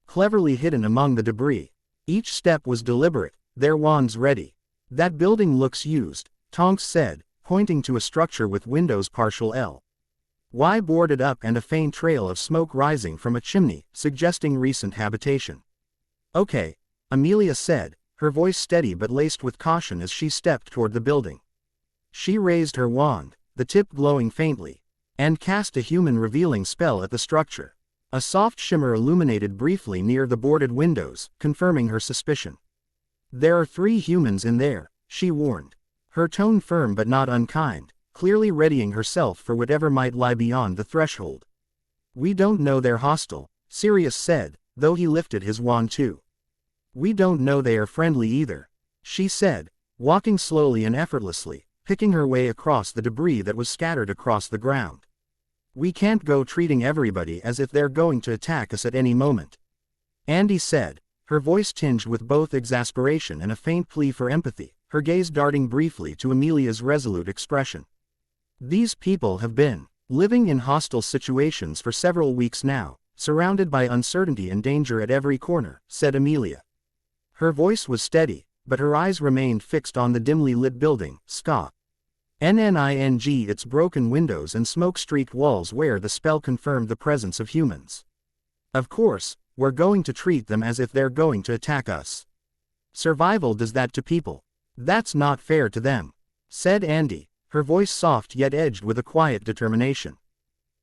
cleverly hidden among the debris. Each step was deliberate, their wands ready. That building looks used, Tonks said, pointing to a structure with windows partial L.Y. boarded up and a faint trail of smoke rising from a chimney, suggesting recent habitation. Okay, Amelia said, her voice steady but laced with caution as she stepped toward the building. She raised her wand, the tip glowing faintly, and cast a human-revealing spell at the structure. A soft shimmer illuminated briefly near the boarded windows, confirming her suspicion. There are 3 humans in there, she warned. Her tone firm but not unkind, clearly readying herself for whatever might lie beyond the threshold. We don't know they're hostile, Sirius said, though he lifted his wand too. We don't know they are friendly either, she said, walking slowly and effortlessly, picking her way across the debris that was scattered across the ground. We can't go treating everybody as if they're going to attack us at any moment, Andy said, her voice tinged with both exasperation and a faint plea for empathy, her gaze darting briefly to Amelia's resolute expression. These people have been living in hostile situations for several weeks now, surrounded by uncertainty and danger at every corner, said Amelia. Her voice was steady, but her eyes remained fixed on the dimly lit building, NNING, its broken windows and smoke-streaked walls where the spell confirmed the presence of humans. Of course, we're going to treat them as if they're going to attack us. Survival does that to people. That's not fair to them, said Andy, her voice soft yet edged with a quiet determination.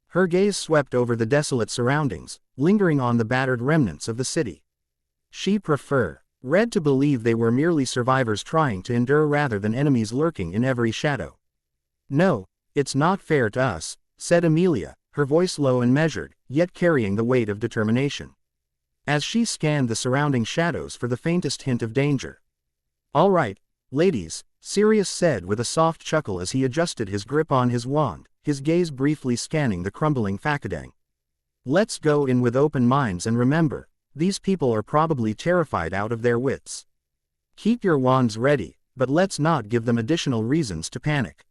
Her gaze swept over the desolate surroundings, lingering on the battered remnants of the city. She read to believe they were merely survivors trying to endure rather than enemies lurking in every shadow. No, it's not fair to us, said Amelia, her voice low and measured, yet carrying the weight of determination, as she scanned the surrounding shadows for the faintest hint of danger. All right, ladies, Sirius said with a soft chuckle as he adjusted his grip on his wand, his gaze briefly scanning the crumbling Fakadang. Let's go in with open minds and remember, these people are probably terrified out of their wits. Keep your wands ready, but let's not give them additional reasons to panic.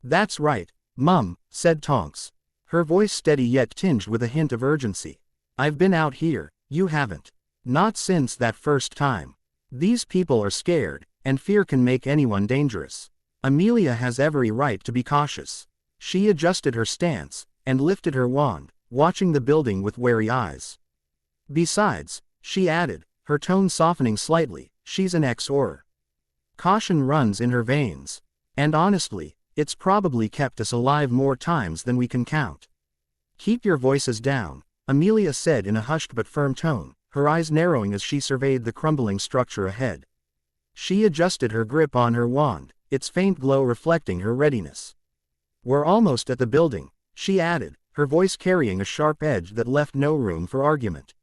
That's right, Mum, said Tonks. Her voice steady yet tinged with a hint of urgency. I've been out here, you haven't. Not since that first time. These people are scared, and fear can make anyone dangerous. Amelia has every right to be cautious. She adjusted her stance, and lifted her wand, watching the building with wary eyes. Besides, she added, her tone softening slightly, she's an ex-Auror. Caution runs in her veins. And honestly, it's probably kept us alive more times than we can count. Keep your voices down, Amelia said in a hushed but firm tone, her eyes narrowing as she surveyed the crumbling structure ahead. She adjusted her grip on her wand, its faint glow reflecting her readiness. We're almost at the building, she added, her voice carrying a sharp edge that left no room for argument.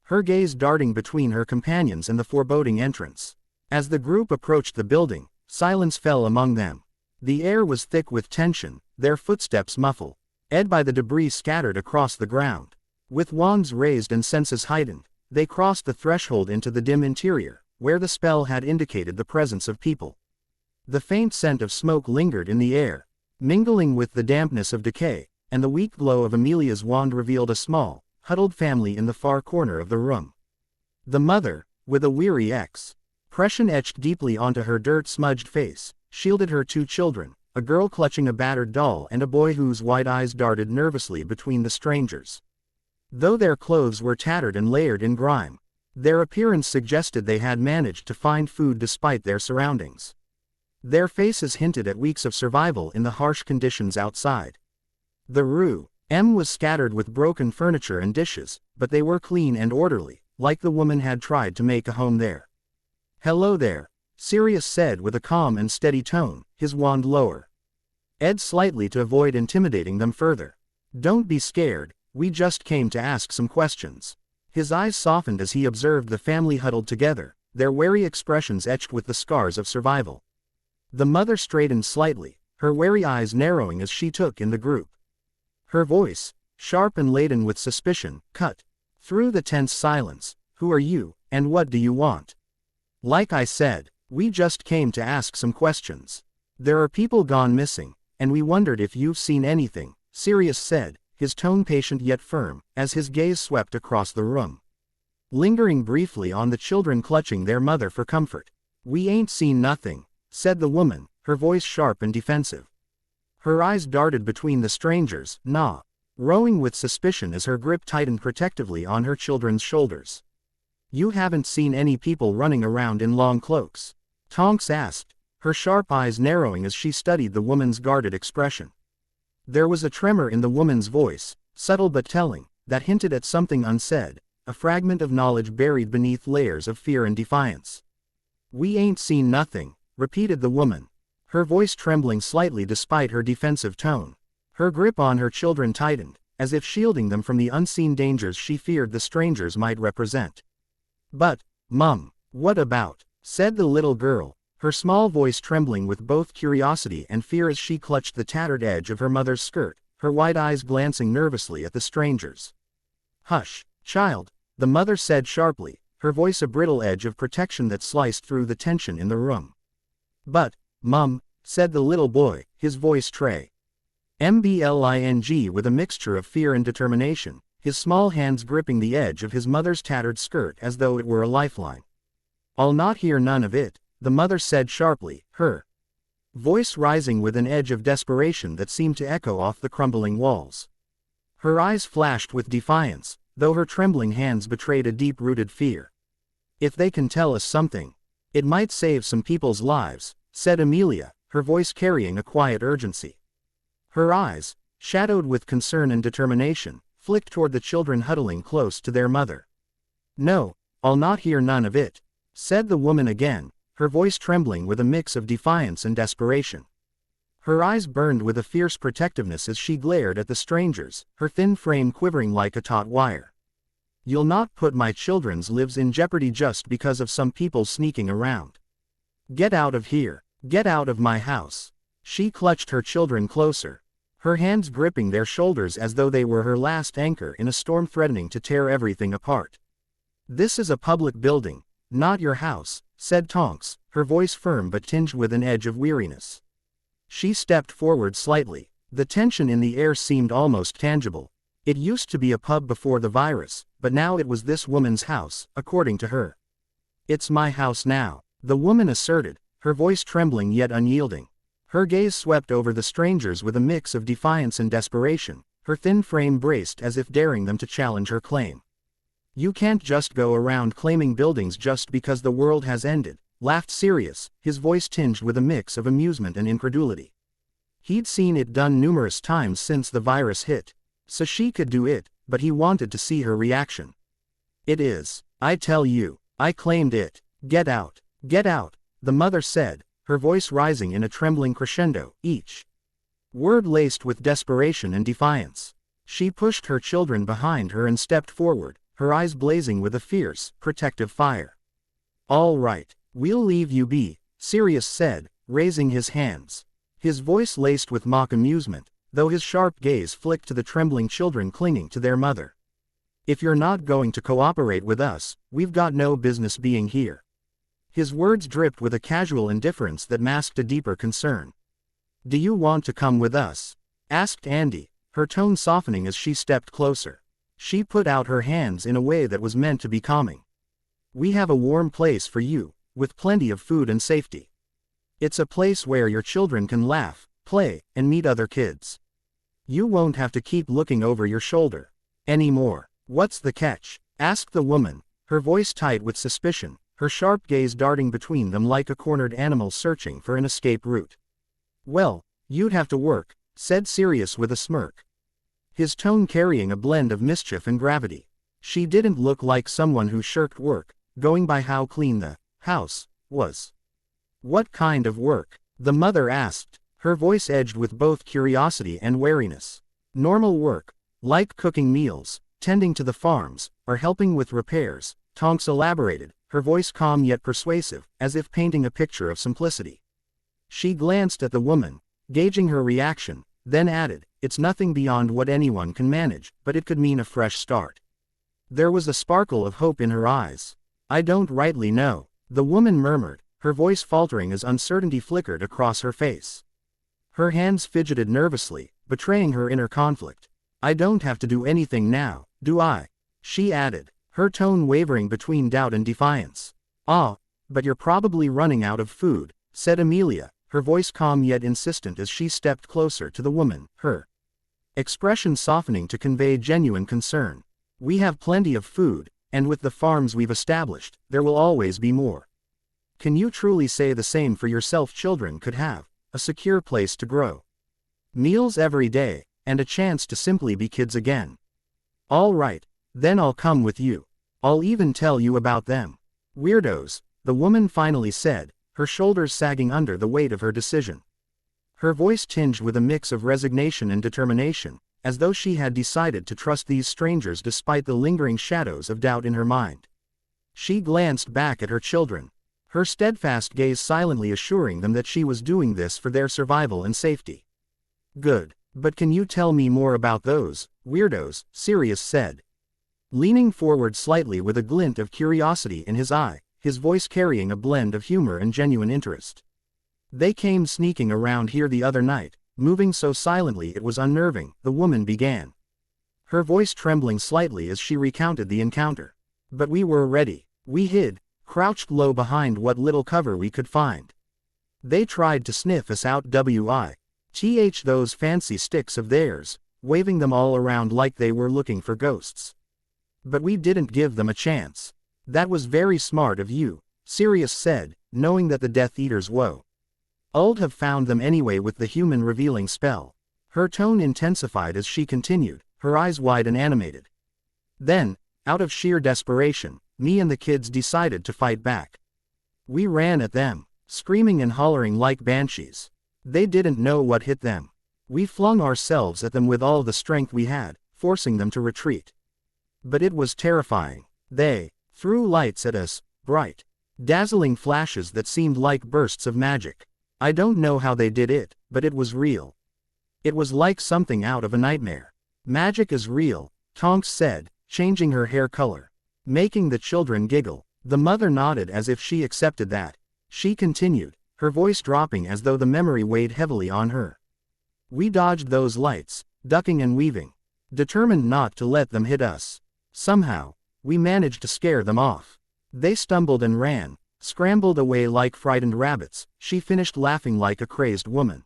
Her gaze darting between her companions and the foreboding entrance. As the group approached the building, silence fell among them. The air was thick with tension, their footsteps muffled by the debris scattered across the ground. With wands raised and senses heightened, they crossed the threshold into the dim interior, where the spell had indicated the presence of people. The faint scent of smoke lingered in the air, mingling with the dampness of decay, and the weak glow of Amelia's wand revealed a small, huddled family in the far corner of the room. The mother, with a weary expression etched deeply onto her dirt-smudged face, shielded her two children, a girl clutching a battered doll and a boy whose wide eyes darted nervously between the strangers. Though their clothes were tattered and layered in grime, their appearance suggested they had managed to find food despite their surroundings. Their faces hinted at weeks of survival in the harsh conditions outside. The room was scattered with broken furniture and dishes, but they were clean and orderly, like the woman had tried to make a home there. Hello there, Sirius said with a calm and steady tone, his wand lower. Slightly to avoid intimidating them further. Don't be scared, we just came to ask some questions. His eyes softened as he observed the family huddled together, their wary expressions etched with the scars of survival. The mother straightened slightly, her wary eyes narrowing as she took in the group. Her voice, sharp and laden with suspicion, cut through the tense silence. Who are you, and what do you want? Like I said, we just came to ask some questions. There are people gone missing, and we wondered if you've seen anything, Sirius said, his tone patient yet firm, as his gaze swept across the room. Lingering briefly on the children clutching their mother for comfort. We ain't seen nothing, said the woman, her voice sharp and defensive. Her eyes darted between the strangers, rowing with suspicion as her grip tightened protectively on her children's shoulders. You haven't seen any people running around in long cloaks? Tonks asked, her sharp eyes narrowing as she studied the woman's guarded expression. There was a tremor in the woman's voice, subtle but telling, that hinted at something unsaid, a fragment of knowledge buried beneath layers of fear and defiance. We ain't seen nothing, repeated the woman, her voice trembling slightly despite her defensive tone. Her grip on her children tightened, as if shielding them from the unseen dangers she feared the strangers might represent. But, Mum, what about? Said the little girl, her small voice trembling with both curiosity and fear as she clutched the tattered edge of her mother's skirt, her wide eyes glancing nervously at the strangers. Hush, child, the mother said sharply, her voice a brittle edge of protection that sliced through the tension in the room. But, Mum, said the little boy, his voice trembling with a mixture of fear and determination, his small hands gripping the edge of his mother's tattered skirt as though it were a lifeline. I'll not hear none of it, the mother said sharply, her voice rising with an edge of desperation that seemed to echo off the crumbling walls. Her eyes flashed with defiance, though her trembling hands betrayed a deep-rooted fear. If they can tell us something, it might save some people's lives, said Amelia, her voice carrying a quiet urgency. Her eyes, shadowed with concern and determination, flicked toward the children huddling close to their mother. No, I'll not hear none of it, said the woman again, her voice trembling with a mix of defiance and desperation. Her eyes burned with a fierce protectiveness as she glared at the strangers, her thin frame quivering like a taut wire. You'll not put my children's lives in jeopardy just because of some people sneaking around. Get out of here, get out of my house. She clutched her children closer, her hands gripping their shoulders as though they were her last anchor in a storm threatening to tear everything apart. This is a public building, not your house, said Tonks, her voice firm but tinged with an edge of weariness. She stepped forward slightly, The tension in the air seemed almost tangible. It used to be a pub before the virus, but now it was this woman's house, according to her. "It's my house now," the woman asserted, her voice trembling yet unyielding. Her gaze swept over the strangers with a mix of defiance and desperation, her thin frame braced as if daring them to challenge her claim. "You can't just go around claiming buildings just because the world has ended," laughed Sirius, his voice tinged with a mix of amusement and incredulity. He'd seen it done numerous times since the virus hit. So she could do it, but he wanted to see her reaction. "It is. I tell you, I claimed it. Get out. Get out," the mother said, her voice rising in a trembling crescendo, each word laced with desperation and defiance. She pushed her children behind her and stepped forward, her eyes blazing with a fierce, protective fire. "All right, we'll leave you be," Sirius said, raising his hands. His voice laced with mock amusement, though his sharp gaze flicked to the trembling children clinging to their mother. "If you're not going to cooperate with us, we've got no business being here." His words dripped with a casual indifference that masked a deeper concern. "Do you want to come with us?" asked Andy, her tone softening as she stepped closer. She put out her hands in a way that was meant to be calming. "We have a warm place for you, with plenty of food and safety. It's a place where your children can laugh, play, and meet other kids. You won't have to keep looking over your shoulder anymore." "What's the catch?" asked the woman, her voice tight with suspicion, her sharp gaze darting between them like a cornered animal searching for an escape route. "Well, you'd have to work," said Sirius with a smirk, his tone carrying a blend of mischief and gravity. She didn't look like someone who shirked work, going by how clean the house was. "What kind of work?" the mother asked, her voice edged with both curiosity and wariness. "Normal work, like cooking meals, tending to the farms, or helping with repairs," Tonks elaborated, her voice calm yet persuasive, as if painting a picture of simplicity. She glanced at the woman, gauging her reaction, then added, "It's nothing beyond what anyone can manage, but it could mean a fresh start." There was a sparkle of hope in her eyes. "I don't rightly know," the woman murmured, her voice faltering as uncertainty flickered across her face. Her hands fidgeted nervously, betraying her inner conflict. "I don't have to do anything now, do I?" she added, her tone wavering between doubt and defiance. "Ah, but you're probably running out of food," said Amelia, her voice calm yet insistent as she stepped closer to the woman, her expression softening to convey genuine concern. "We have plenty of food, and with the farms we've established, there will always be more. Can you truly say the same for yourself? Children could have a secure place to grow, meals every day, and a chance to simply be kids again." "All right, then I'll come with you. I'll even tell you about them." "Weirdos," the woman finally said, her shoulders sagging under the weight of her decision. Her voice tinged with a mix of resignation and determination, as though she had decided to trust these strangers despite the lingering shadows of doubt in her mind. She glanced back at her children, her steadfast gaze silently assuring them that she was doing this for their survival and safety. "Good, but can you tell me more about those weirdos?" Sirius said, leaning forward slightly with a glint of curiosity in his eye, his voice carrying a blend of humor and genuine interest. "They came sneaking around here the other night, moving so silently it was unnerving," the woman began, her voice trembling slightly as she recounted the encounter. "But we were ready. We hid, crouched low behind what little cover we could find. They tried to sniff us out. Those fancy sticks of theirs, waving them all around like they were looking for ghosts. But we didn't give them a chance." "That was very smart of you," Sirius said, knowing that the Death Eater's would have found them anyway with the human revealing spell. Her tone intensified as she continued, her eyes wide and animated. "Then, out of sheer desperation, me and the kids decided to fight back. We ran at them, screaming and hollering like banshees. They didn't know what hit them. We flung ourselves at them with all the strength we had, forcing them to retreat. But it was terrifying. They threw lights at us, bright, dazzling flashes that seemed like bursts of magic. I don't know how they did it, but it was real. It was like something out of a nightmare." "Magic is real," Tonks said, changing her hair color, making the children giggle. The mother nodded as if she accepted that. She continued, her voice dropping as though the memory weighed heavily on her. We dodged those lights, ducking and weaving, determined not to let them hit us. Somehow, we managed to scare them off. They stumbled and ran, scrambled away like frightened rabbits. She finished laughing like a crazed woman.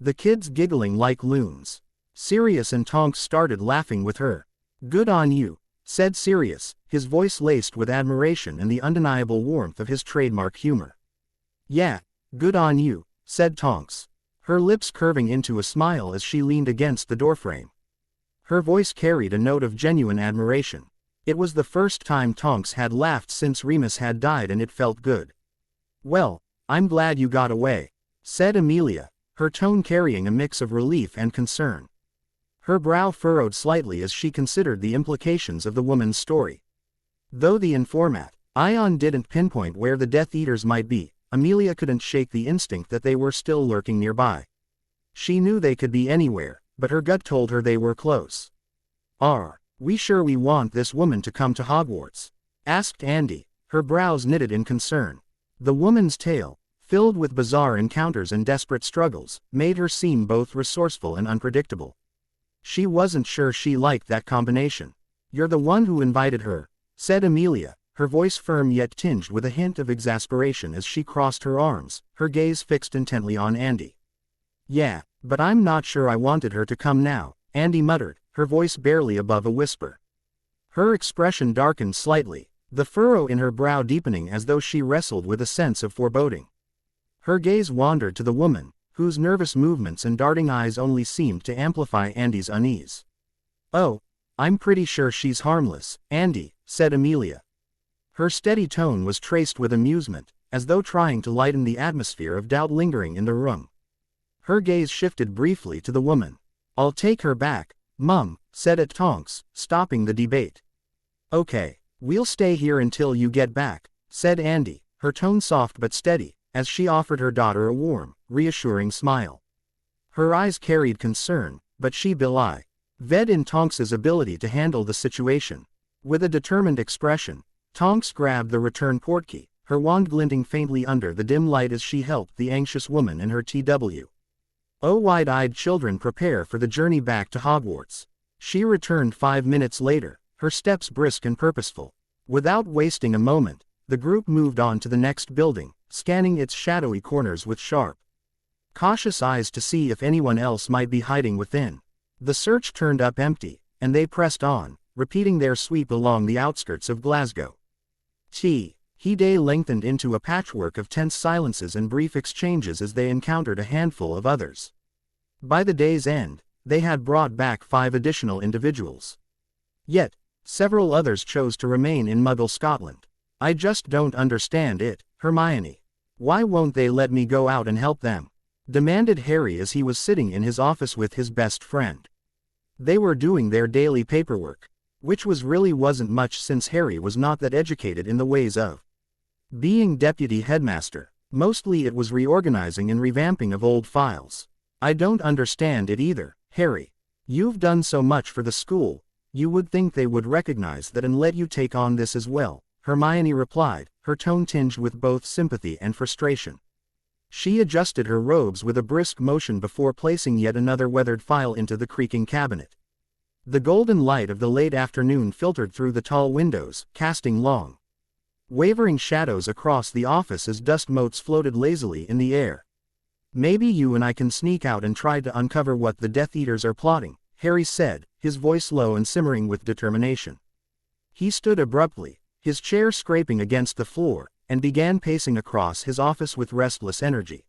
The kids giggling like loons. Sirius and Tonks started laughing with her. Good on you, said Sirius, his voice laced with admiration and the undeniable warmth of his trademark humor. Yeah, good on you, said Tonks, her lips curving into a smile as she leaned against the doorframe. Her voice carried a note of genuine admiration. It was the first time Tonks had laughed since Remus had died, and it felt good. Well, I'm glad you got away, said Amelia, her tone carrying a mix of relief and concern. Her brow furrowed slightly as she considered the implications of the woman's story. Though the informant, Ion, didn't pinpoint where the Death Eaters might be, Amelia couldn't shake the instinct that they were still lurking nearby. She knew they could be anywhere, but her gut told her they were close. Are we sure we want this woman to come to Hogwarts? Asked Andy, her brows knitted in concern. The woman's tale, filled with bizarre encounters and desperate struggles, made her seem both resourceful and unpredictable. She wasn't sure she liked that combination. You're the one who invited her, said Amelia, her voice firm yet tinged with a hint of exasperation as she crossed her arms, her gaze fixed intently on Andy. Yeah, but I'm not sure I wanted her to come now, Andy muttered, her voice barely above a whisper. Her expression darkened slightly, the furrow in her brow deepening as though she wrestled with a sense of foreboding. Her gaze wandered to the woman, whose nervous movements and darting eyes only seemed to amplify Andy's unease. Oh, I'm pretty sure she's harmless, Andy, said Amelia. Her steady tone was traced with amusement, as though trying to lighten the atmosphere of doubt lingering in the room. Her gaze shifted briefly to the woman. I'll take her back, Mum, said Tonks, stopping the debate. Okay, we'll stay here until you get back, said Andy, her tone soft but steady, as she offered her daughter a warm, reassuring smile. Her eyes carried concern, but she belied in Tonks's ability to handle the situation. With a determined expression, Tonks grabbed the return portkey, her wand glinting faintly under the dim light as she helped the anxious woman in her TW. Oh, wide-eyed children, prepare for the journey back to Hogwarts. She returned 5 minutes later, her steps brisk and purposeful. Without wasting a moment, the group moved on to the next building, scanning its shadowy corners with sharp, cautious eyes to see if anyone else might be hiding within. The search turned up empty, and they pressed on, repeating their sweep along the outskirts of Glasgow. Day lengthened into a patchwork of tense silences and brief exchanges as they encountered a handful of others. By the day's end, they had brought back 5 additional individuals. Yet, several others chose to remain in Muggle Scotland. I just don't understand it, Hermione. Why won't they let me go out and help them? Demanded Harry as he was sitting in his office with his best friend. They were doing their daily paperwork, which wasn't much since Harry was not that educated in the ways of being deputy headmaster. Mostly it was reorganizing and revamping of old files. I don't understand it either, Harry. You've done so much for the school, you would think they would recognize that and let you take on this as well, Hermione replied, her tone tinged with both sympathy and frustration. She adjusted her robes with a brisk motion before placing yet another weathered file into the creaking cabinet. The golden light of the late afternoon filtered through the tall windows, casting long, wavering shadows across the office as dust motes floated lazily in the air. Maybe you and I can sneak out and try to uncover what the Death Eaters are plotting, Harry said, his voice low and simmering with determination. He stood abruptly, his chair scraping against the floor, and began pacing across his office with restless energy.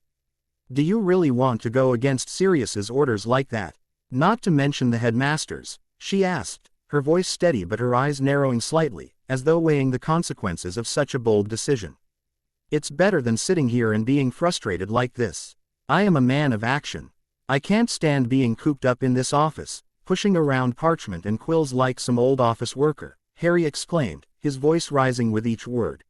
Do you really want to go against Sirius's orders like that? Not to mention the headmaster's? She asked, her voice steady but her eyes narrowing slightly, as though weighing the consequences of such a bold decision. It's better than sitting here and being frustrated like this. I am a man of action. I can't stand being cooped up in this office, pushing around parchment and quills like some old office worker, Harry exclaimed, his voice rising with each word.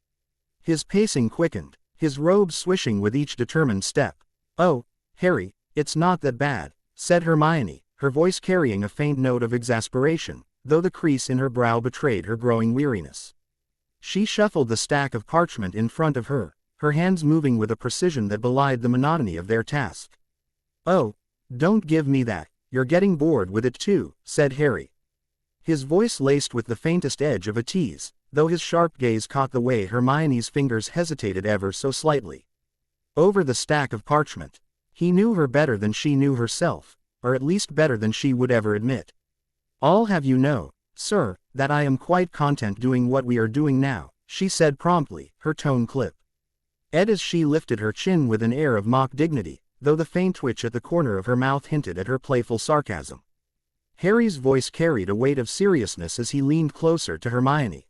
His pacing quickened, his robes swishing with each determined step. Oh, Harry, it's not that bad, said Hermione, her voice carrying a faint note of exasperation, though the crease in her brow betrayed her growing weariness. She shuffled the stack of parchment in front of her, her hands moving with a precision that belied the monotony of their task. Oh, Don't give me that, you're getting bored with it too, said Harry. His voice laced with the faintest edge of a tease, though his sharp gaze caught the way Hermione's fingers hesitated ever so slightly over the stack of parchment. He knew her better than she knew herself, or at least better than she would ever admit. I'll have you know, sir, that I am quite content doing what we are doing now, she said promptly, her tone clipped as she lifted her chin with an air of mock dignity, though the faint twitch at the corner of her mouth hinted at her playful sarcasm. Harry's voice carried a weight of seriousness as he leaned closer to Hermione,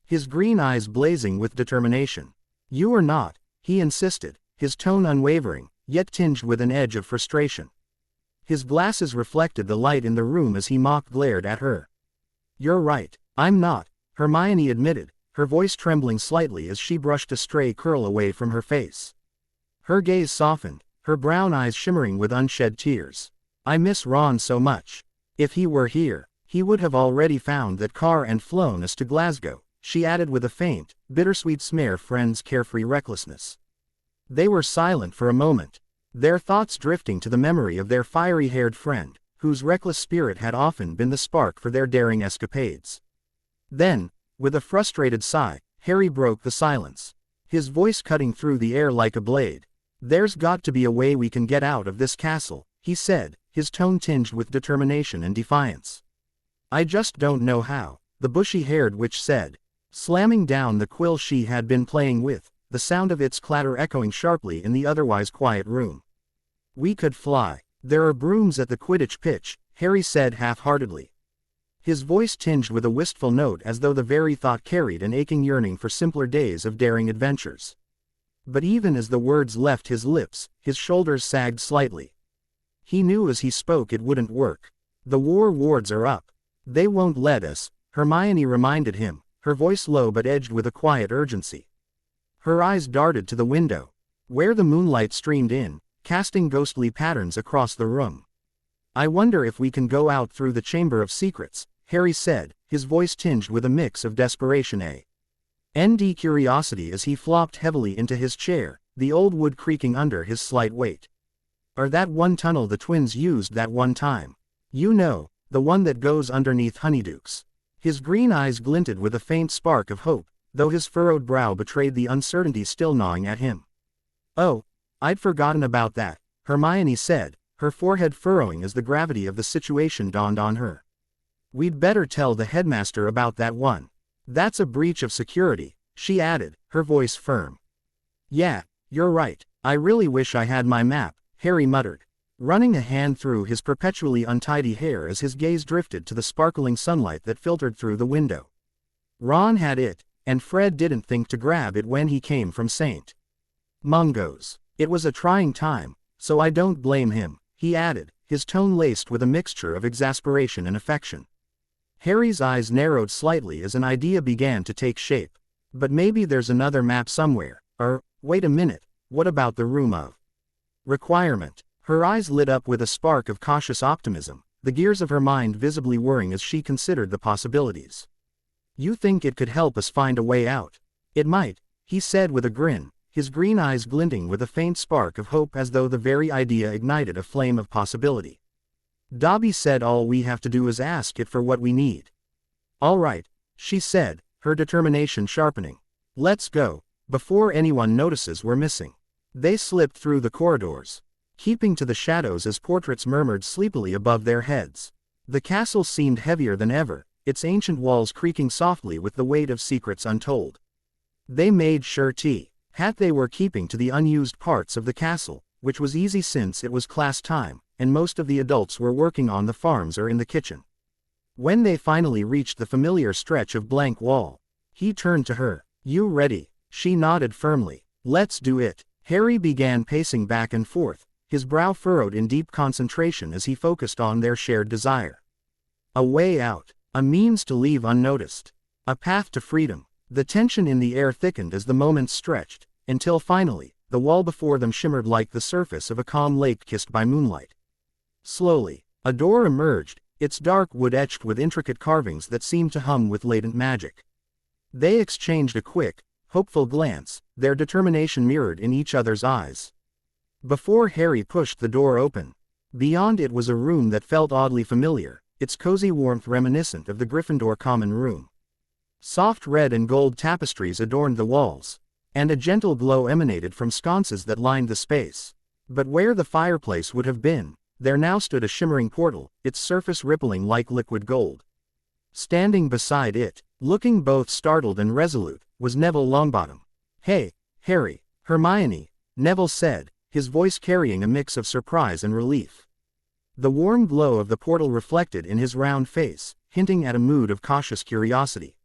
his green eyes blazing with determination. You are not, he insisted, his tone unwavering, yet tinged with an edge of frustration. His glasses reflected the light in the room as he mock glared at her. You're right, I'm not, Hermione admitted, her voice trembling slightly as she brushed a stray curl away from her face. Her gaze softened, her brown eyes shimmering with unshed tears. I miss Ron so much. If he were here, he would have already found that car and flown us to Glasgow, she added with a faint, bittersweet smear of friend's carefree recklessness. They were silent for a moment, their thoughts drifting to the memory of their fiery-haired friend, whose reckless spirit had often been the spark for their daring escapades. Then, with a frustrated sigh, Harry broke the silence, his voice cutting through the air like a blade. There's got to be a way we can get out of this castle, he said, his tone tinged with determination and defiance. I just don't know how, the bushy-haired witch said, slamming down the quill she had been playing with, the sound of its clatter echoing sharply in the otherwise quiet room. We could fly. There are brooms at the Quidditch pitch, Harry said half-heartedly, his voice tinged with a wistful note as though the very thought carried an aching yearning for simpler days of daring adventures. But even as the words left his lips, his shoulders sagged slightly. He knew as he spoke it wouldn't work. The war wards are up. They won't let us, Hermione reminded him, her voice low but edged with a quiet urgency. Her eyes darted to the window, where the moonlight streamed in, casting ghostly patterns across the room. I wonder if we can go out through the Chamber of Secrets, Harry said, his voice tinged with a mix of desperation and curiosity as he flopped heavily into his chair, the old wood creaking under his slight weight. Or that one tunnel the twins used that one time. You know, the one that goes underneath Honeydukes. His green eyes glinted with a faint spark of hope, though his furrowed brow betrayed the uncertainty still gnawing at him. Oh, I'd forgotten about that, Hermione said, her forehead furrowing as the gravity of the situation dawned on her. We'd better tell the headmaster about that one. That's a breach of security, she added, her voice firm. Yeah, you're right, I really wish I had my map, Harry muttered, running a hand through his perpetually untidy hair as his gaze drifted to the sparkling sunlight that filtered through the window. Ron had it, and Fred didn't think to grab it when he came from St. Mungo's. It was a trying time, so I don't blame him, he added, his tone laced with a mixture of exasperation and affection. Harry's eyes narrowed slightly as an idea began to take shape. But maybe there's another map somewhere, wait a minute, what about the room of requirement? Her eyes lit up with a spark of cautious optimism, the gears of her mind visibly whirring as she considered the possibilities. You think it could help us find a way out? It might, he said with a grin, his green eyes glinting with a faint spark of hope as though the very idea ignited a flame of possibility. Dobby said all we have to do is ask it for what we need. All right, she said, her determination sharpening. Let's go, before anyone notices we're missing. They slipped through the corridors, keeping to the shadows as portraits murmured sleepily above their heads. The castle seemed heavier than ever, its ancient walls creaking softly with the weight of secrets untold. They made sure they were keeping to the unused parts of the castle, which was easy since it was class time, and most of the adults were working on the farms or in the kitchen. When they finally reached the familiar stretch of blank wall, he turned to her. You ready? She nodded firmly. Let's do it. Harry began pacing back and forth, his brow furrowed in deep concentration as he focused on their shared desire. A way out, a means to leave unnoticed, a path to freedom. The tension in the air thickened as the moments stretched, until finally, the wall before them shimmered like the surface of a calm lake kissed by moonlight. Slowly, a door emerged, its dark wood etched with intricate carvings that seemed to hum with latent magic. They exchanged a quick, hopeful glance, their determination mirrored in each other's eyes. Before Harry pushed the door open, Beyond it was a room that felt oddly familiar, its cozy warmth reminiscent of the Gryffindor common room. Soft red and gold tapestries adorned the walls, and a gentle glow emanated from sconces that lined the space. But where the fireplace would have been, there now stood a shimmering portal, its surface rippling like liquid gold. Standing beside it, looking both startled and resolute, was Neville Longbottom. "Hey, Harry." "Hermione," Neville said, his voice carrying a mix of surprise and relief. The warm glow of the portal reflected in his round face, hinting at a mood of cautious curiosity.